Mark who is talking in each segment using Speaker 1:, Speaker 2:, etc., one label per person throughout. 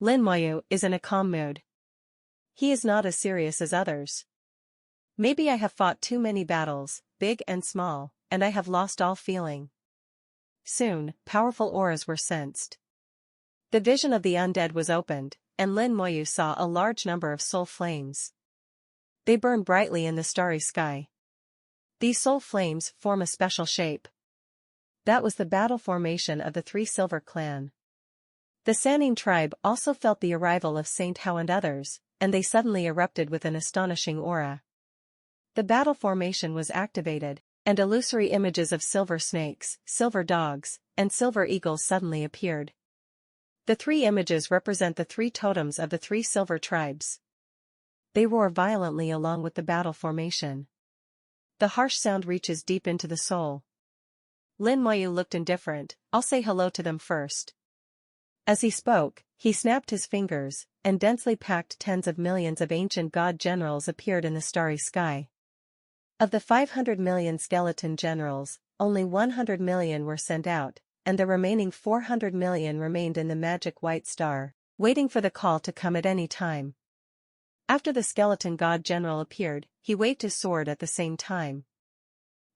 Speaker 1: Lin Moyu is in a calm mood. He is not as serious as others. Maybe I have fought too many battles, big and small, and I have lost all feeling. Soon, powerful auras were sensed. The vision of the undead was opened, and Lin Moyu saw a large number of soul flames. They burn brightly in the starry sky. These soul flames form a special shape. That was the battle formation of the Three Silver Clan. The Sanning tribe also felt the arrival of Saint Hao and others, and they suddenly erupted with an astonishing aura. The battle formation was activated, and illusory images of silver snakes, silver dogs, and silver eagles suddenly appeared. The three images represent the three totems of the three silver tribes. They roar violently along with the battle formation. The harsh sound reaches deep into the soul. Lin Moyu looked indifferent. I'll say hello to them first. As he spoke, he snapped his fingers, and densely packed tens of millions of ancient god generals appeared in the starry sky. Of the 500 million skeleton generals, only 100 million were sent out, and the remaining 400 million remained in the magic white star, waiting for the call to come at any time. After the skeleton god general appeared, he waved his sword at the same time.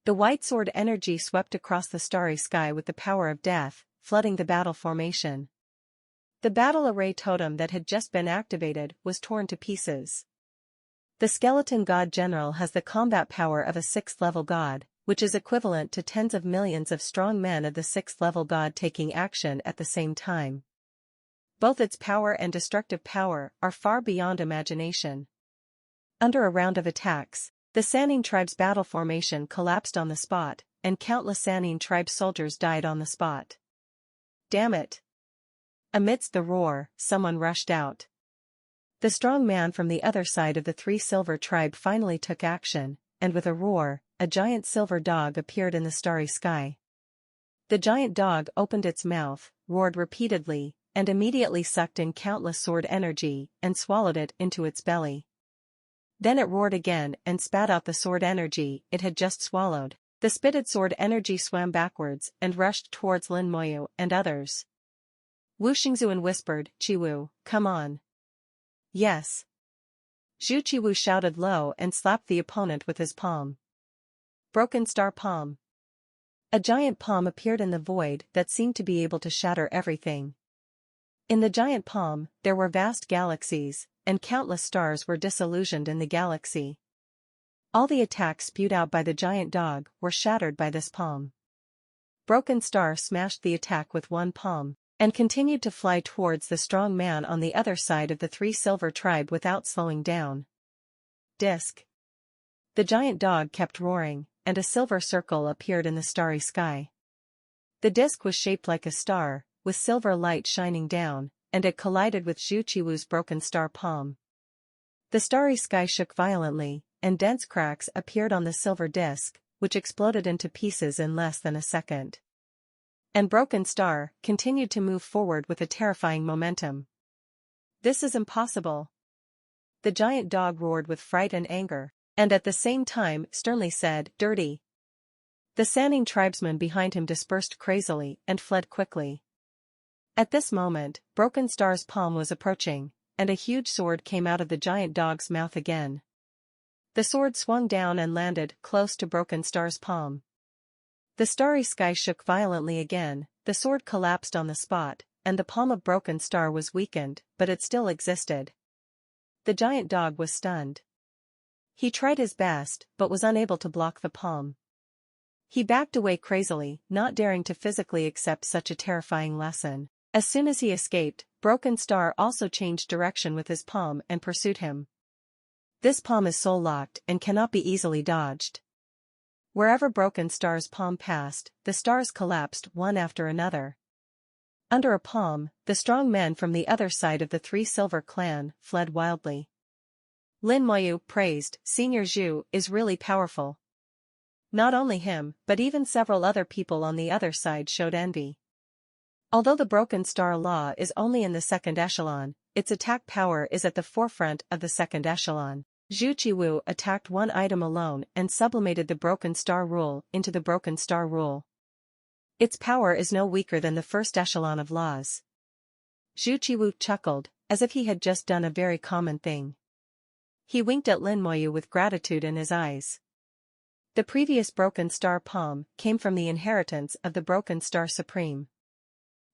Speaker 1: The white sword energy swept across the starry sky with the power of death, flooding the battle formation. The battle array totem that had just been activated was torn to pieces. The skeleton god general has the combat power of a 6th level god, which is equivalent to tens of millions of strong men of the 6th level god taking action at the same time. Both its power and destructive power are far beyond imagination. Under a round of attacks, the Sanning tribe's battle formation collapsed on the spot, and countless Sanning tribe soldiers died on the spot. Damn it! Amidst the roar, someone rushed out. The strong man from the other side of the Three Silver tribe finally took action, and with a roar, a giant silver dog appeared in the starry sky. The giant dog opened its mouth, roared repeatedly, and immediately sucked in countless sword energy and swallowed it into its belly. Then it roared again and spat out the sword energy it had just swallowed. The spitted sword energy swam backwards and rushed towards Lin Moyu and others. Wu Xingzuan whispered, "Chiwu, come on." "Yes." Zhu Qiwu shouted low and slapped the opponent with his palm. Broken Star Palm. A giant palm appeared in the void that seemed to be able to shatter everything. In the giant palm, there were vast galaxies, and countless stars were disillusioned in the galaxy. All the attacks spewed out by the giant dog were shattered by this palm. Broken Star smashed the attack with one palm, and continued to fly towards the strong man on the other side of the Three Silver tribe without slowing down. Disc. The giant dog kept roaring, and a silver circle appeared in the starry sky. The disc was shaped like a star, with silver light shining down, and it collided with Zhu Qiwu's broken star palm. The starry sky shook violently, and dense cracks appeared on the silver disc, which exploded into pieces in less than a second. And Broken Star continued to move forward with a terrifying momentum. "This is impossible." The giant dog roared with fright and anger, and at the same time sternly said, "Dirty." The Sanning tribesmen behind him dispersed crazily and fled quickly. At this moment, Broken Star's palm was approaching, and a huge sword came out of the giant dog's mouth again. The sword swung down and landed close to Broken Star's palm. The starry sky shook violently again, the sword collapsed on the spot, and the palm of Broken Star was weakened, but it still existed. The giant dog was stunned. He tried his best, but was unable to block the palm. He backed away crazily, not daring to physically accept such a terrifying lesson. As soon as he escaped, Broken Star also changed direction with his palm and pursued him. This palm is soul-locked and cannot be easily dodged. Wherever Broken Star's palm passed, the stars collapsed one after another. Under a palm, the strong men from the other side of the Three Silver clan fled wildly. Lin Moyu praised, "Senior Zhu is really powerful." Not only him, but even several other people on the other side showed envy. Although the Broken Star Law is only in the second echelon, its attack power is at the forefront of the second echelon. Zhu Qiwu attacked one item alone and sublimated the Broken Star Rule into the Broken Star Rule. Its power is no weaker than the first echelon of laws. Zhu Qiwu chuckled, as if he had just done a very common thing. He winked at Lin Moyu with gratitude in his eyes. The previous broken star palm came from the inheritance of the broken star supreme.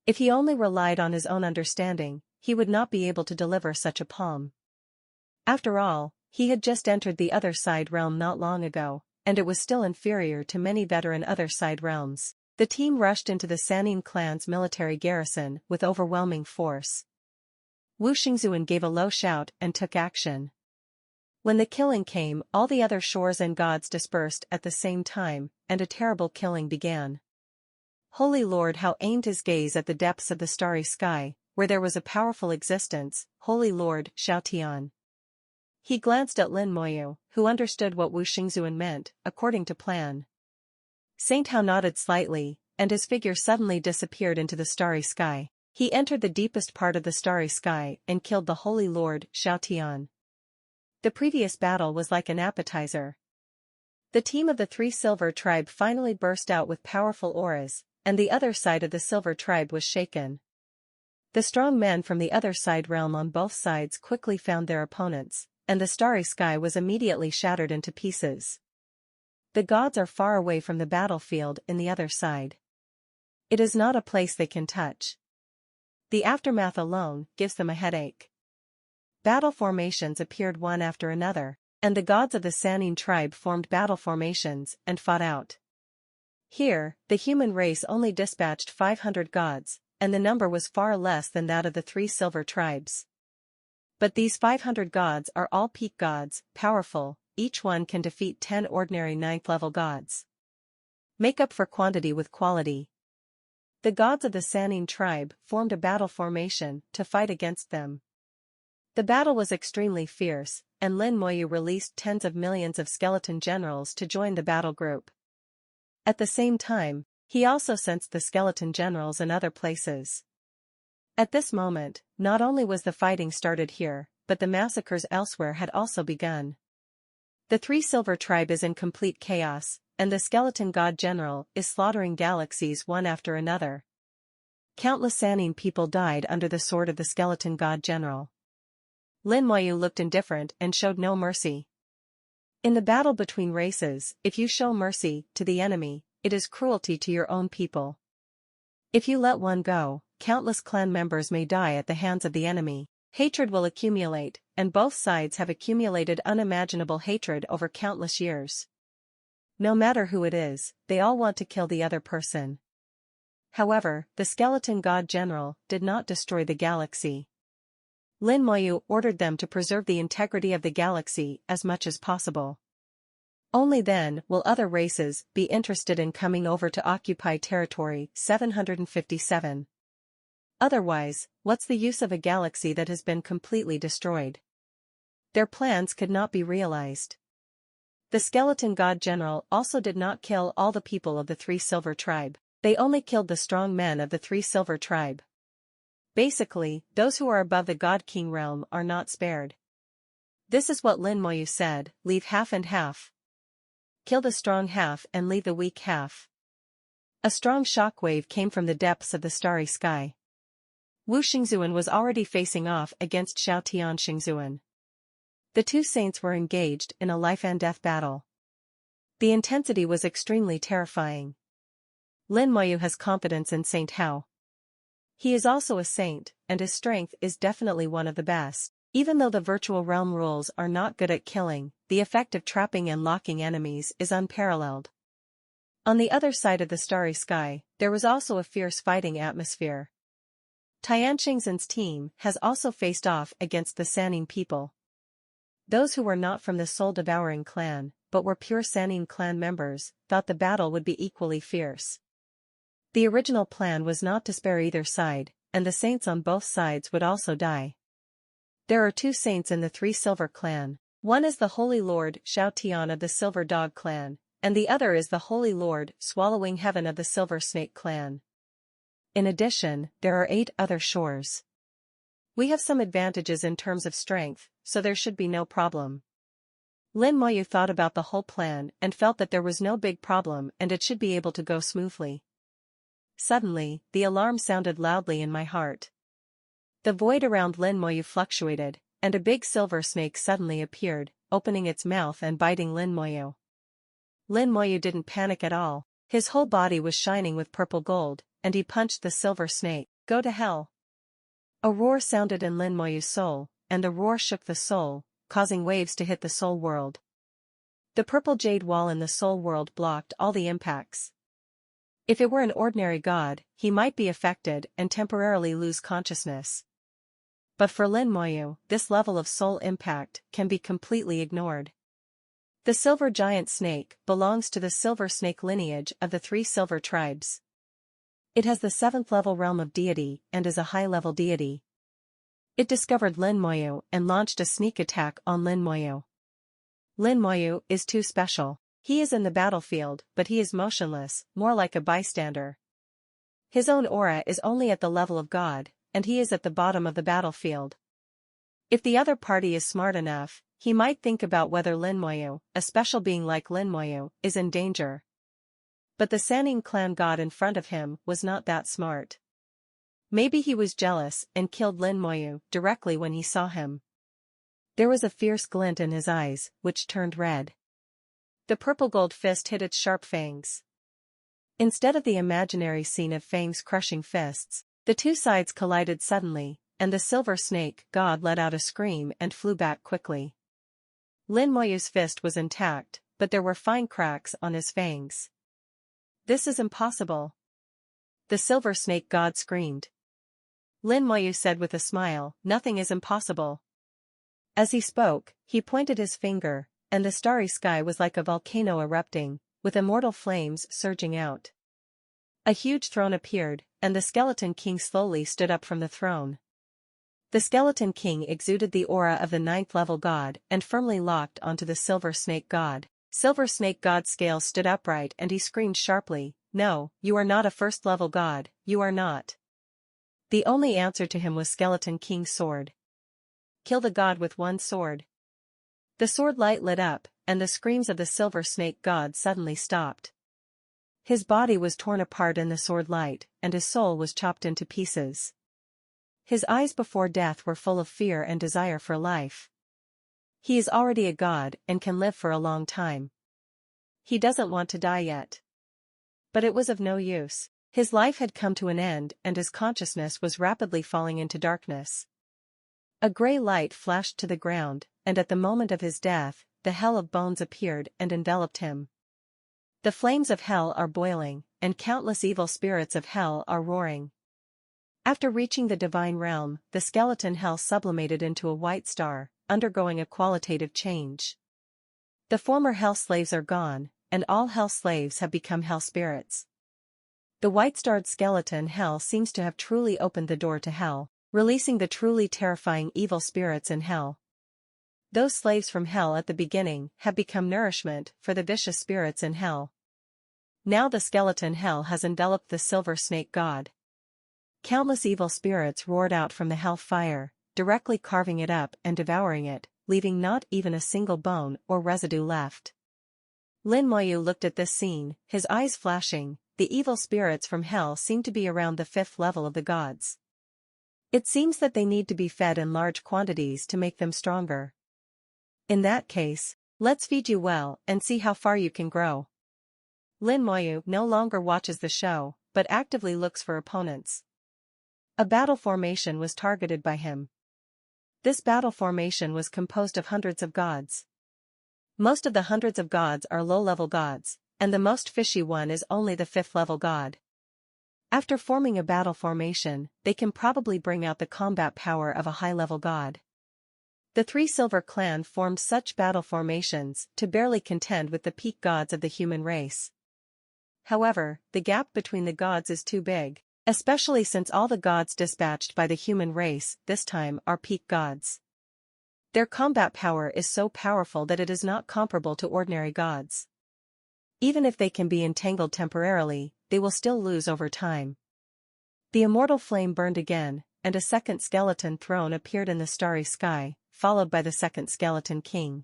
Speaker 1: If he only relied on his own understanding, he would not be able to deliver such a palm. After all, he had just entered the other side realm not long ago, and it was still inferior to many veteran other side realms. The team rushed into the Sannin clan's military garrison with overwhelming force. Wu Xingzuan gave a low shout and took action. When the killing came, all the other shores and gods dispersed at the same time, and a terrible killing began. Holy Lord Hao aimed his gaze at the depths of the starry sky, where there was a powerful existence, Holy Lord Shao Tian. He glanced at Lin Moyu, who understood what Wu Xingzuan meant, according to plan. Saint Hao nodded slightly, and his figure suddenly disappeared into the starry sky. He entered the deepest part of the starry sky and killed the Holy Lord Shao Tian. The previous battle was like an appetizer. The team of the Three Silver Tribe finally burst out with powerful auras, and the other side of the Silver Tribe was shaken. The strong men from the other side realm on both sides quickly found their opponents, and the starry sky was immediately shattered into pieces. The gods are far away from the battlefield in the other side. It is not a place they can touch. The aftermath alone gives them a headache. Battle formations appeared one after another, and the gods of the Sannin tribe formed battle formations and fought out. Here, the human race only dispatched 500 gods, and the number was far less than that of the Three Silver Tribes. But these 500 gods are all peak gods, powerful, each one can defeat 10 ordinary 9th-level gods. Make up for quantity with quality. The gods of the Sannin tribe formed a battle formation to fight against them. The battle was extremely fierce, and Lin Moyu released tens of millions of skeleton generals to join the battle group. At the same time, he also sensed the skeleton generals in other places. At this moment, not only was the fighting started here, but the massacres elsewhere had also begun. The Three Silver Tribe is in complete chaos, and the skeleton god general is slaughtering galaxies one after another. Countless Sannin people died under the sword of the skeleton god general. Lin Moyu looked indifferent and showed no mercy. In the battle between races, if you show mercy to the enemy, it is cruelty to your own people. If you let one go, countless clan members may die at the hands of the enemy. Hatred will accumulate, and both sides have accumulated unimaginable hatred over countless years. No matter who it is, they all want to kill the other person. However, the skeleton god general did not destroy the galaxy. Lin Moyu ordered them to preserve the integrity of the galaxy as much as possible. Only then will other races be interested in coming over to occupy territory 757. Otherwise, what's the use of a galaxy that has been completely destroyed? Their plans could not be realized. The skeleton god general also did not kill all the people of the Three Silver Tribe. They only killed the strong men of the Three Silver Tribe. Basically, those who are above the God King realm are not spared. This is what Lin Moyu said, leave half and half. Kill the strong half and leave the weak half. A strong shockwave came from the depths of the starry sky. Wu Xingzuan was already facing off against Shao Tian Xingzuan. The two saints were engaged in a life-and-death battle. The intensity was extremely terrifying. Lin Moyu has confidence in Saint Hao. He is also a saint, and his strength is definitely one of the best. Even though the virtual realm rules are not good at killing, the effect of trapping and locking enemies is unparalleled. On the other side of the starry sky, there was also a fierce fighting atmosphere. Tian Xingzhen's team has also faced off against the Sannin people. Those who were not from the soul-devouring clan, but were pure Sannin clan members, thought the battle would be equally fierce. The original plan was not to spare either side, and the saints on both sides would also die. There are two saints in the Three Silver clan. One is the Holy Lord Shao Tian of the Silver Dog clan, and the other is the Holy Lord Swallowing Heaven of the Silver Snake clan. In addition, there are 8 other shores. We have some advantages in terms of strength, so there should be no problem. Lin Moyu thought about the whole plan and felt that there was no big problem and it should be able to go smoothly. Suddenly, the alarm sounded loudly in my heart. The void around Lin Moyu fluctuated, and a big silver snake suddenly appeared, opening its mouth and biting Lin Moyu. Lin Moyu didn't panic at all. His whole body was shining with purple gold, and he punched the silver snake. Go to hell! A roar sounded in Lin Moyu's soul, and the roar shook the soul, causing waves to hit the soul world. The purple jade wall in the soul world blocked all the impacts. If it were an ordinary god, he might be affected and temporarily lose consciousness. But for Lin Moyu, this level of soul impact can be completely ignored. The silver giant snake belongs to the silver snake lineage of the 3 silver tribes. It has the 7th level realm of deity and is a high-level deity. It discovered Lin Moyu and launched a sneak attack on Lin Moyu. Lin Moyu is too special. He is in the battlefield, but he is motionless, more like a bystander. His own aura is only at the level of God, and he is at the bottom of the battlefield. If the other party is smart enough, he might think about whether Lin Moyu, a special being like Lin Moyu, is in danger. But the Sanning clan god in front of him was not that smart. Maybe he was jealous and killed Lin Moyu directly when he saw him. There was a fierce glint in his eyes, which turned red. The purple gold fist hit its sharp fangs. Instead of the imaginary scene of fangs crushing fists, the 2 sides collided suddenly, and the silver snake god let out a scream and flew back quickly. Lin Moyu's fist was intact, but there were fine cracks on his fangs. This is impossible. The silver snake god screamed. Lin Moyu said with a smile, nothing is impossible. As he spoke, he pointed his finger, and the starry sky was like a volcano erupting, with immortal flames surging out. A huge throne appeared, and the skeleton king slowly stood up from the throne. The skeleton king exuded the aura of the 9th level god and firmly locked onto the silver snake god. Silver snake god's scales stood upright and he screamed sharply, "No, you are not a 1st level god, you are not." The only answer to him was Skeleton King's sword. Kill the god with one sword. The sword light lit up, and the screams of the silver snake god suddenly stopped. His body was torn apart in the sword light, and his soul was chopped into pieces. His eyes before death were full of fear and desire for life. He is already a god and can live for a long time. He doesn't want to die yet. But it was of no use. His life had come to an end and his consciousness was rapidly falling into darkness. A gray light flashed to the ground, and at the moment of his death, the hell of bones appeared and enveloped him. The flames of hell are boiling, and countless evil spirits of hell are roaring. After reaching the divine realm, the skeleton hell sublimated into a white star, undergoing a qualitative change. The former hell slaves are gone, and all hell slaves have become hell spirits. The white-starred skeleton hell seems to have truly opened the door to hell, releasing the truly terrifying evil spirits in hell. Those slaves from hell at the beginning have become nourishment for the vicious spirits in hell. Now the skeleton hell has enveloped the silver snake god. Countless evil spirits roared out from the hell fire, directly carving it up and devouring it, leaving not even a single bone or residue left. Lin Moyu looked at this scene, his eyes flashing. The evil spirits from hell seem to be around the 5th level of the gods. It seems that they need to be fed in large quantities to make them stronger. In that case, let's feed you well and see how far you can grow. Lin Moyu no longer watches the show, but actively looks for opponents. A battle formation was targeted by him. This battle formation was composed of hundreds of gods. Most of the hundreds of gods are low-level gods, and the most fishy one is only the 5th level god. After forming a battle formation, they can probably bring out the combat power of a high-level god. The 3 Silver clan formed such battle formations to barely contend with the peak gods of the human race. However, the gap between the gods is too big, especially since all the gods dispatched by the human race this time are peak gods. Their combat power is so powerful that it is not comparable to ordinary gods. Even if they can be entangled temporarily, they will still lose over time. The immortal flame burned again, and a second skeleton throne appeared in the starry sky, followed by the second skeleton king.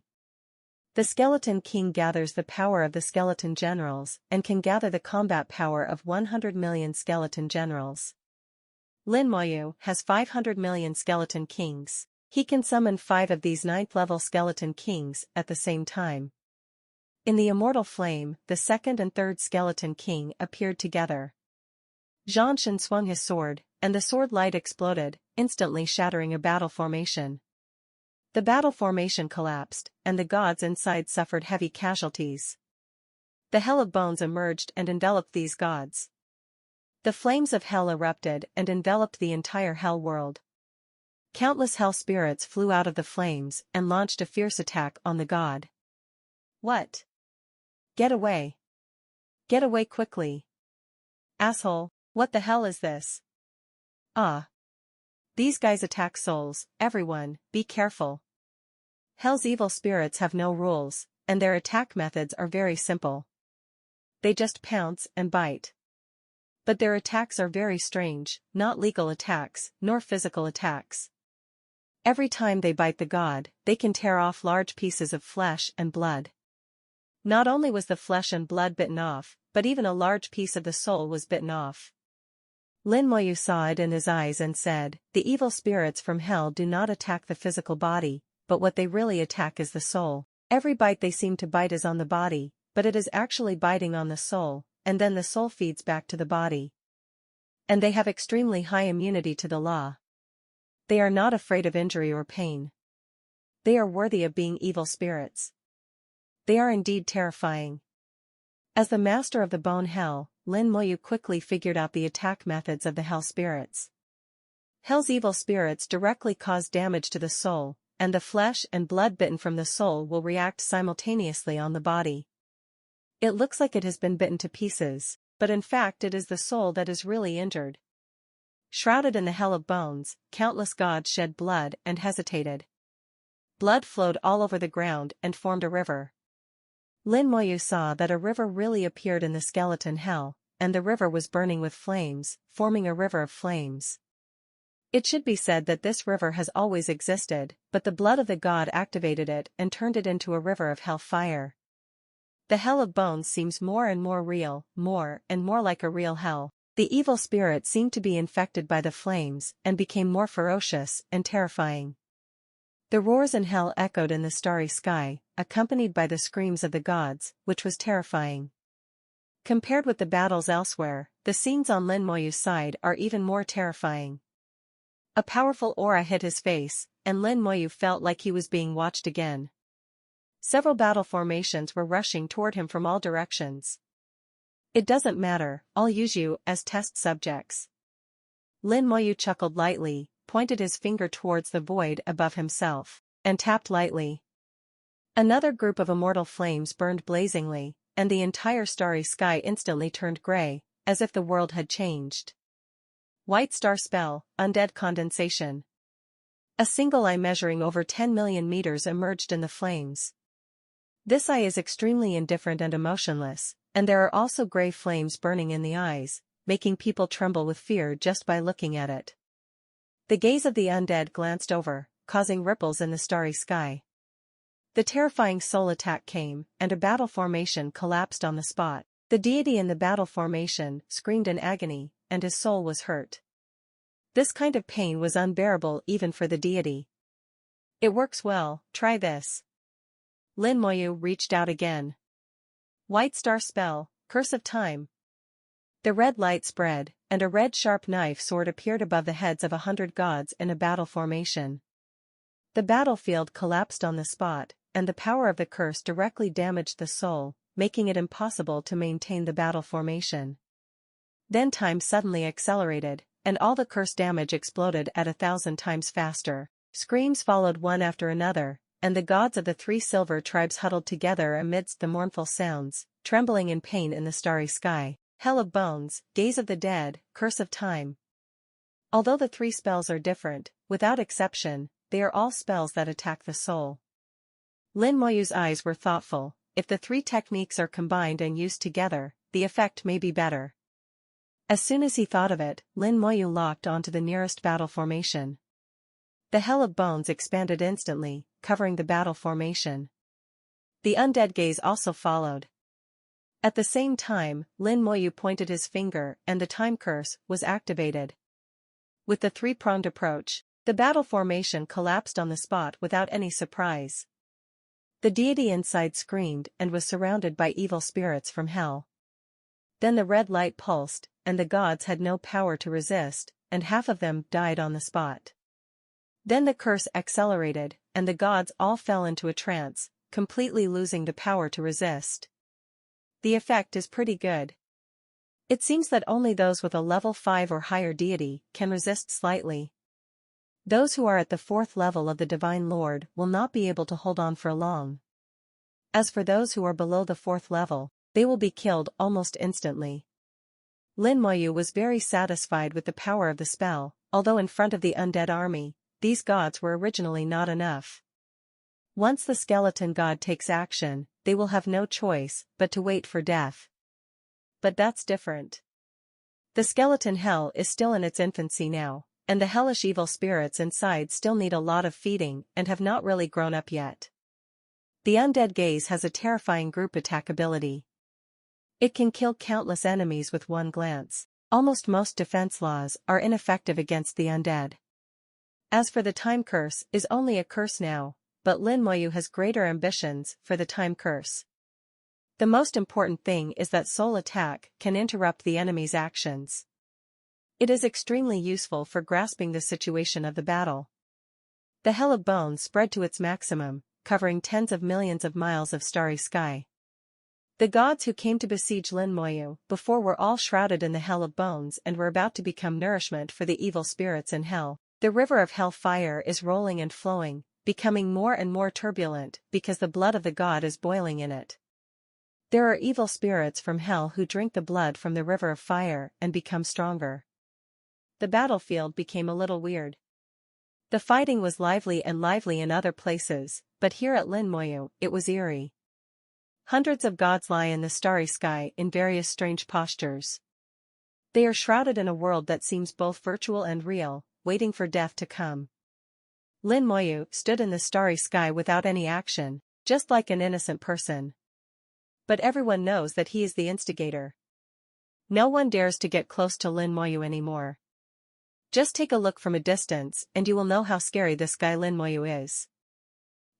Speaker 1: The skeleton king gathers the power of the skeleton generals and can gather the combat power of 100 million skeleton generals. Lin Moyu has 500 million skeleton kings. He can summon 5 of these 9th-level skeleton kings at the same time. In the immortal flame, the second and third skeleton king appeared together. Zhang Shen swung his sword, and the sword light exploded, instantly shattering a battle formation. The battle formation collapsed, and the gods inside suffered heavy casualties. The Hell of Bones emerged and enveloped these gods. The flames of hell erupted and enveloped the entire hell world. Countless hell spirits flew out of the flames and launched a fierce attack on the god. What? Get away. Get away quickly. Asshole, what the hell is this? Ah. These guys attack souls, everyone, be careful. Hell's evil spirits have no rules, and their attack methods are very simple. They just pounce and bite. But their attacks are very strange, not legal attacks, nor physical attacks. Every time they bite the god, they can tear off large pieces of flesh and blood. Not only was the flesh and blood bitten off, but even a large piece of the soul was bitten off. Lin Moyu saw it in his eyes and said, "The evil spirits from hell do not attack the physical body, but what they really attack is the soul. Every bite they seem to bite is on the body, but it is actually biting on the soul, and then the soul feeds back to the body. And they have extremely high immunity to the law. They are not afraid of injury or pain. They are worthy of being evil spirits. They are indeed terrifying." As the master of the bone hell, Lin Moyu quickly figured out the attack methods of the hell spirits. Hell's evil spirits directly cause damage to the soul, and the flesh and blood bitten from the soul will react simultaneously on the body. It looks like it has been bitten to pieces, but in fact it is the soul that is really injured. Shrouded in the Hell of Bones, countless gods shed blood and hesitated. Blood flowed all over the ground and formed a river. Lin Moyu saw that a river really appeared in the skeleton hell, and the river was burning with flames, forming a river of flames. It should be said that this river has always existed, but the blood of the god activated it and turned it into a river of hell fire. The Hell of Bones seems more and more real, more and more like a real hell. The evil spirit seemed to be infected by the flames and became more ferocious and terrifying. The roars in hell echoed in the starry sky, accompanied by the screams of the gods, which was terrifying. Compared with the battles elsewhere, the scenes on Lin Moyu's side are even more terrifying. A powerful aura hit his face, and Lin Moyu felt like he was being watched again. Several battle formations were rushing toward him from all directions. "It doesn't matter, I'll use you as test subjects." Lin Moyu chuckled lightly, pointed his finger towards the void above himself, and tapped lightly. Another group of immortal flames burned blazingly, and the entire starry sky instantly turned gray, as if the world had changed. White star spell, undead condensation. A single eye measuring over 10 million meters emerged in the flames. This eye is extremely indifferent and emotionless, and there are also gray flames burning in the eyes, making people tremble with fear just by looking at it. The gaze of the undead glanced over, causing ripples in the starry sky. The terrifying soul attack came, and a battle formation collapsed on the spot. The deity in the battle formation screamed in agony, and his soul was hurt. This kind of pain was unbearable even for the deity. "It works well, try this." Lin Moyu reached out again. White star spell, curse of time. The red light spread, and a red sharp knife sword appeared above the heads of 100 gods in a battle formation. The battlefield collapsed on the spot, and the power of the curse directly damaged the soul, making it impossible to maintain the battle formation. Then time suddenly accelerated, and all the curse damage exploded at 1,000 times faster. Screams followed one after another, and the gods of the 3 silver tribes huddled together amidst the mournful sounds, trembling in pain in the starry sky. Hell of Bones, Gaze of the Dead, Curse of Time. Although the 3 spells are different, without exception, they are all spells that attack the soul. Lin Moyu's eyes were thoughtful. If the 3 techniques are combined and used together, the effect may be better. As soon as he thought of it, Lin Moyu locked onto the nearest battle formation. The Hell of Bones expanded instantly, covering the battle formation. The undead gaze also followed. At the same time, Lin Moyu pointed his finger and the time curse was activated. With the three-pronged approach, the battle formation collapsed on the spot without any surprise. The deity inside screamed and was surrounded by evil spirits from hell. Then the red light pulsed, and the gods had no power to resist, and half of them died on the spot. Then the curse accelerated, and the gods all fell into a trance, completely losing the power to resist. The effect is pretty good. It seems that only those with a level 5 or higher deity can resist slightly. Those who are at the 4th level of the Divine Lord will not be able to hold on for long. As for those who are below the 4th level, they will be killed almost instantly. Lin Moyu was very satisfied with the power of the spell, although in front of the undead army, these gods were originally not enough. Once the skeleton god takes action, they will have no choice but to wait for death. But that's different. The skeleton hell is still in its infancy now, and the hellish evil spirits inside still need a lot of feeding and have not really grown up yet. The undead gaze has a terrifying group attack ability. It can kill countless enemies with one glance. Almost most defense laws are ineffective against the undead. As for the time curse is only a curse now, but Lin Moyu has greater ambitions for the time curse. The most important thing is that soul attack can interrupt the enemy's actions. It is extremely useful for grasping the situation of the battle. The hell of bones spread to its maximum, covering tens of millions of miles of starry sky. The gods who came to besiege Lin Moyu before were all shrouded in the hell of bones and were about to become nourishment for the evil spirits in hell. The river of hell fire is rolling and flowing, becoming more and more turbulent because the blood of the god is boiling in it. There are evil spirits from hell who drink the blood from the river of fire and become stronger. The battlefield became a little weird. The fighting was lively in other places, but here at Lin Moyu, it was eerie. Hundreds of gods lie in the starry sky in various strange postures. They are shrouded in a world that seems both virtual and real, waiting for death to come. Lin Moyu stood in the starry sky without any action, just like an innocent person. But everyone knows that he is the instigator. No one dares to get close to Lin Moyu anymore. Just take a look from a distance and you will know how scary this guy Lin Moyu is.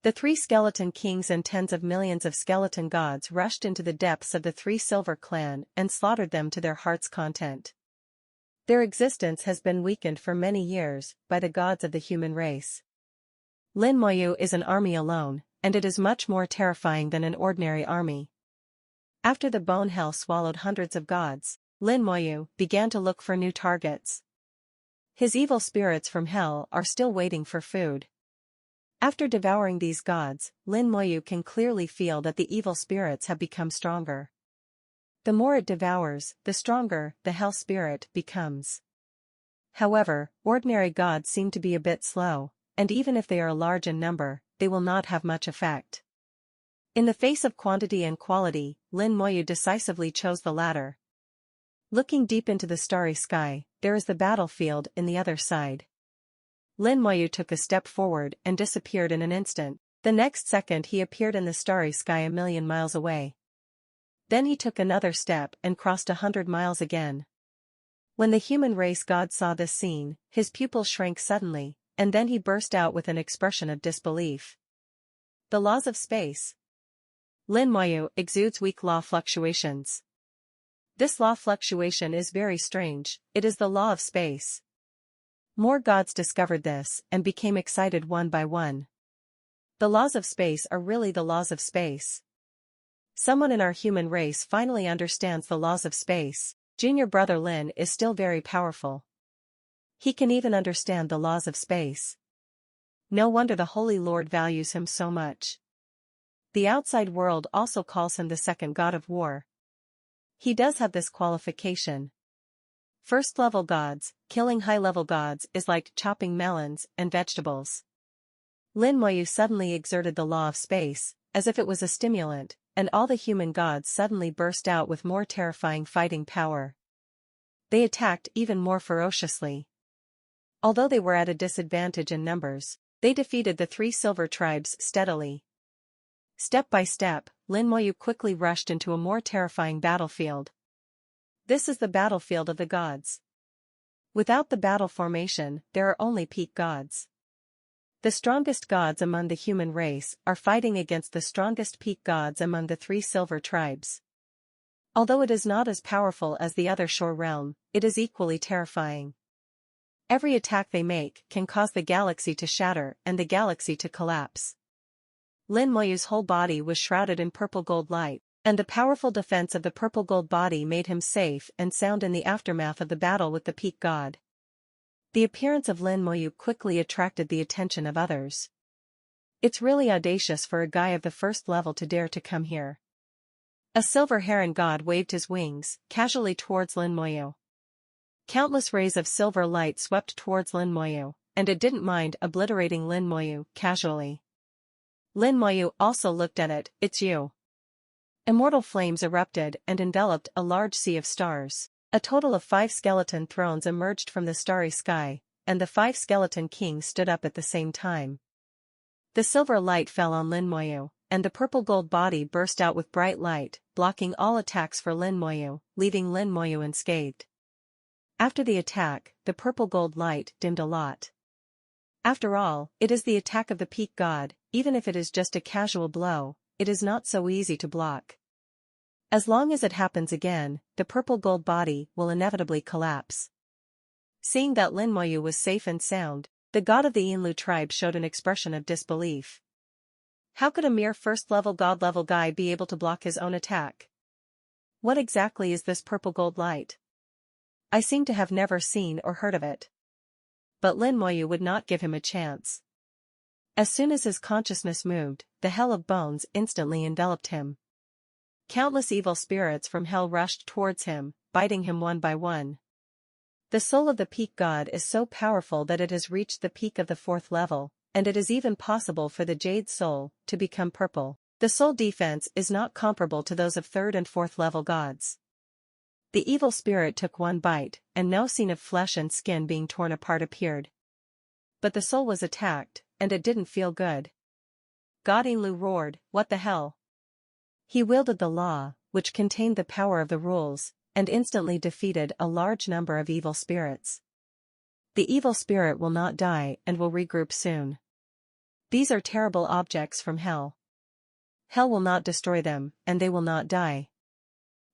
Speaker 1: The 3 skeleton kings and tens of millions of skeleton gods rushed into the depths of the 3 Silver clan and slaughtered them to their heart's content. Their existence has been weakened for many years by the gods of the human race. Lin Moyu is an army alone, and it is much more terrifying than an ordinary army. After the bone hell swallowed hundreds of gods, Lin Moyu began to look for new targets. His evil spirits from hell are still waiting for food. After devouring these gods, Lin Moyu can clearly feel that the evil spirits have become stronger. The more it devours, the stronger the hell spirit becomes. However, ordinary gods seem to be a bit slow, and even if they are large in number, they will not have much effect. In the face of quantity and quality, Lin Moyu decisively chose the latter. Looking deep into the starry sky, there is the battlefield in the other side. Lin Moyu took a step forward and disappeared in an instant. The next second he appeared in the starry sky a million miles away. Then he took another step and crossed 100 miles again. When the human race god saw this scene, his pupils shrank suddenly, and then he burst out with an expression of disbelief. The laws of space. Lin Moyu exudes weak law fluctuations. This law fluctuation is very strange, it is the law of space. More gods discovered this and became excited one by one. The laws of space are really the laws of space. Someone in our human race finally understands the laws of space. Junior brother Lin is still very powerful. He can even understand the laws of space. No wonder the Holy Lord values him so much. The outside world also calls him the second god of war. He does have this qualification. First-level gods, killing high-level gods is like chopping melons and vegetables. Lin Moyu suddenly exerted the law of space, as if it was a stimulant, and all the human gods suddenly burst out with more terrifying fighting power. They attacked even more ferociously. Although they were at a disadvantage in numbers, they defeated the 3 silver tribes steadily. Step by step, Lin Moyu quickly rushed into a more terrifying battlefield. This is the battlefield of the gods. Without the battle formation, there are only peak gods. The strongest gods among the human race are fighting against the strongest peak gods among the 3 silver tribes. Although it is not as powerful as the other shore realm, it is equally terrifying. Every attack they make can cause the galaxy to shatter and the galaxy to collapse. Lin Moyu's whole body was shrouded in purple gold light, and the powerful defense of the purple gold body made him safe and sound in the aftermath of the battle with the peak god. The appearance of Lin Moyu quickly attracted the attention of others. It's really audacious for a guy of the first level to dare to come here. A silver heron god waved his wings casually towards Lin Moyu. Countless rays of silver light swept towards Lin Moyu, and it didn't mind obliterating Lin Moyu casually. Lin Moyu also looked at it. It's you. Immortal flames erupted and enveloped a large sea of stars. A total of 5 skeleton thrones emerged from the starry sky, and the 5 skeleton kings stood up at the same time. The silver light fell on Lin Moyu, and the purple gold body burst out with bright light, blocking all attacks for Lin Moyu, leaving Lin Moyu unscathed. After the attack, the purple gold light dimmed a lot. After all, it is the attack of the peak god. Even if it is just a casual blow, it is not so easy to block. As long as it happens again, the purple gold body will inevitably collapse. Seeing that Lin Moyu was safe and sound, the god of the Yinlu tribe showed an expression of disbelief. How could a mere first-level god-level guy be able to block his own attack? What exactly is this purple gold light? I seem to have never seen or heard of it. But Lin Moyu would not give him a chance. As soon as his consciousness moved, the hell of bones instantly enveloped him. Countless evil spirits from hell rushed towards him, biting him one by one. The soul of the peak god is so powerful that it has reached the peak of the 4th level, and it is even possible for the jade soul to become purple. The soul defense is not comparable to those of 3rd and 4th level gods. The evil spirit took one bite, and no scene of flesh and skin being torn apart appeared. But the soul was attacked, and it didn't feel good. God Yinlu roared, "What the hell?" He wielded the law, which contained the power of the rules, and instantly defeated a large number of evil spirits. The evil spirit will not die and will regroup soon. These are terrible objects from hell. Hell will not destroy them, and they will not die.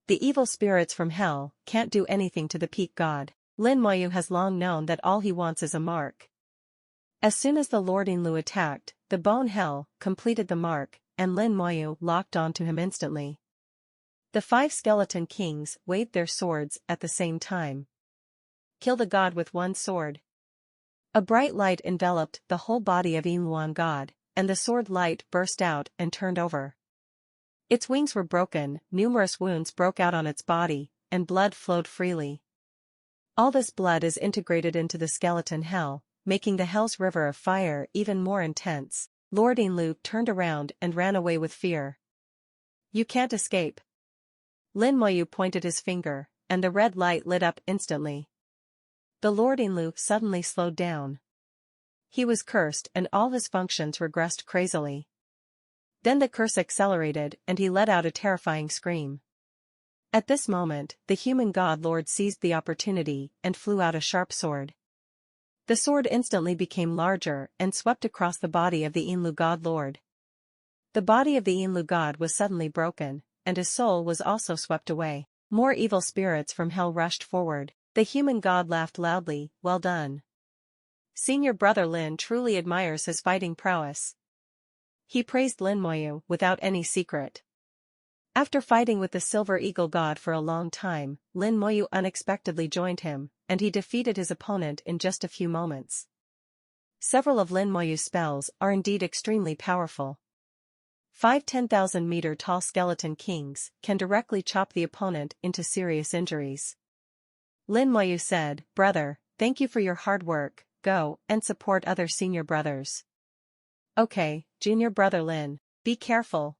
Speaker 1: The evil spirits from hell can't do anything to the peak god. Lin Moyu has long known that all he wants is a mark. As soon as the Lord Yinlu attacked, the bone hell completed the mark, and Lin Moyu locked onto him instantly. The 5 skeleton kings waved their swords at the same time. Kill the god with one sword. A bright light enveloped the whole body of Yinluan god, and the sword light burst out and turned over. Its wings were broken, numerous wounds broke out on its body, and blood flowed freely. All this blood is integrated into the skeleton hell, making the hell's river of fire even more intense. Lord Yinlu turned around and ran away with fear. You can't escape. Lin Moyu pointed his finger, and the red light lit up instantly. The Lord Yinlu suddenly slowed down. He was cursed and all his functions regressed crazily. Then the curse accelerated and he let out a terrifying scream. At this moment, the human god lord seized the opportunity and flew out a sharp sword. The sword instantly became larger and swept across the body of the Yinlu god lord. The body of the Yinlu god was suddenly broken, and his soul was also swept away. More evil spirits from hell rushed forward. The human god laughed loudly, "Well done. Senior brother Lin truly admires his fighting prowess." He praised Lin Moyu without any secret. After fighting with the Silver Eagle god for a long time, Lin Moyu unexpectedly joined him, and he defeated his opponent in just a few moments. Several of Lin Moyu's spells are indeed extremely powerful. 5 10,000-meter tall skeleton kings can directly chop the opponent into serious injuries. Lin Moyu said, "Brother, thank you for your hard work, go and support other senior brothers." "Okay, junior brother Lin, be careful,"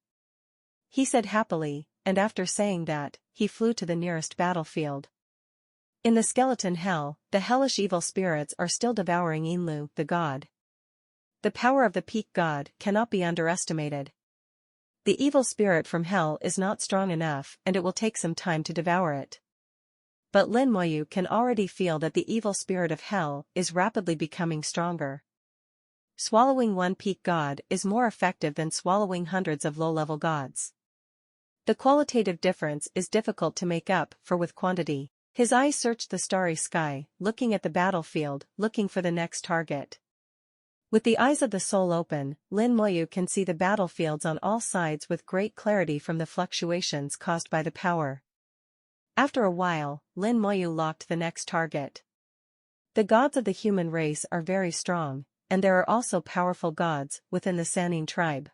Speaker 1: he said happily, and after saying that, he flew to the nearest battlefield. In the skeleton hell, the hellish evil spirits are still devouring Yinlu, the god. The power of the peak god cannot be underestimated. The evil spirit from hell is not strong enough and it will take some time to devour it. But Lin Moyu can already feel that the evil spirit of hell is rapidly becoming stronger. Swallowing one peak god is more effective than swallowing hundreds of low-level gods. The qualitative difference is difficult to make up for with quantity. His eyes searched the starry sky, looking at the battlefield, looking for the next target. With the eyes of the soul open, Lin Moyu can see the battlefields on all sides with great clarity from the fluctuations caused by the power. After a while, Lin Moyu locked the next target. The gods of the human race are very strong, and there are also powerful gods within the Sannin tribe.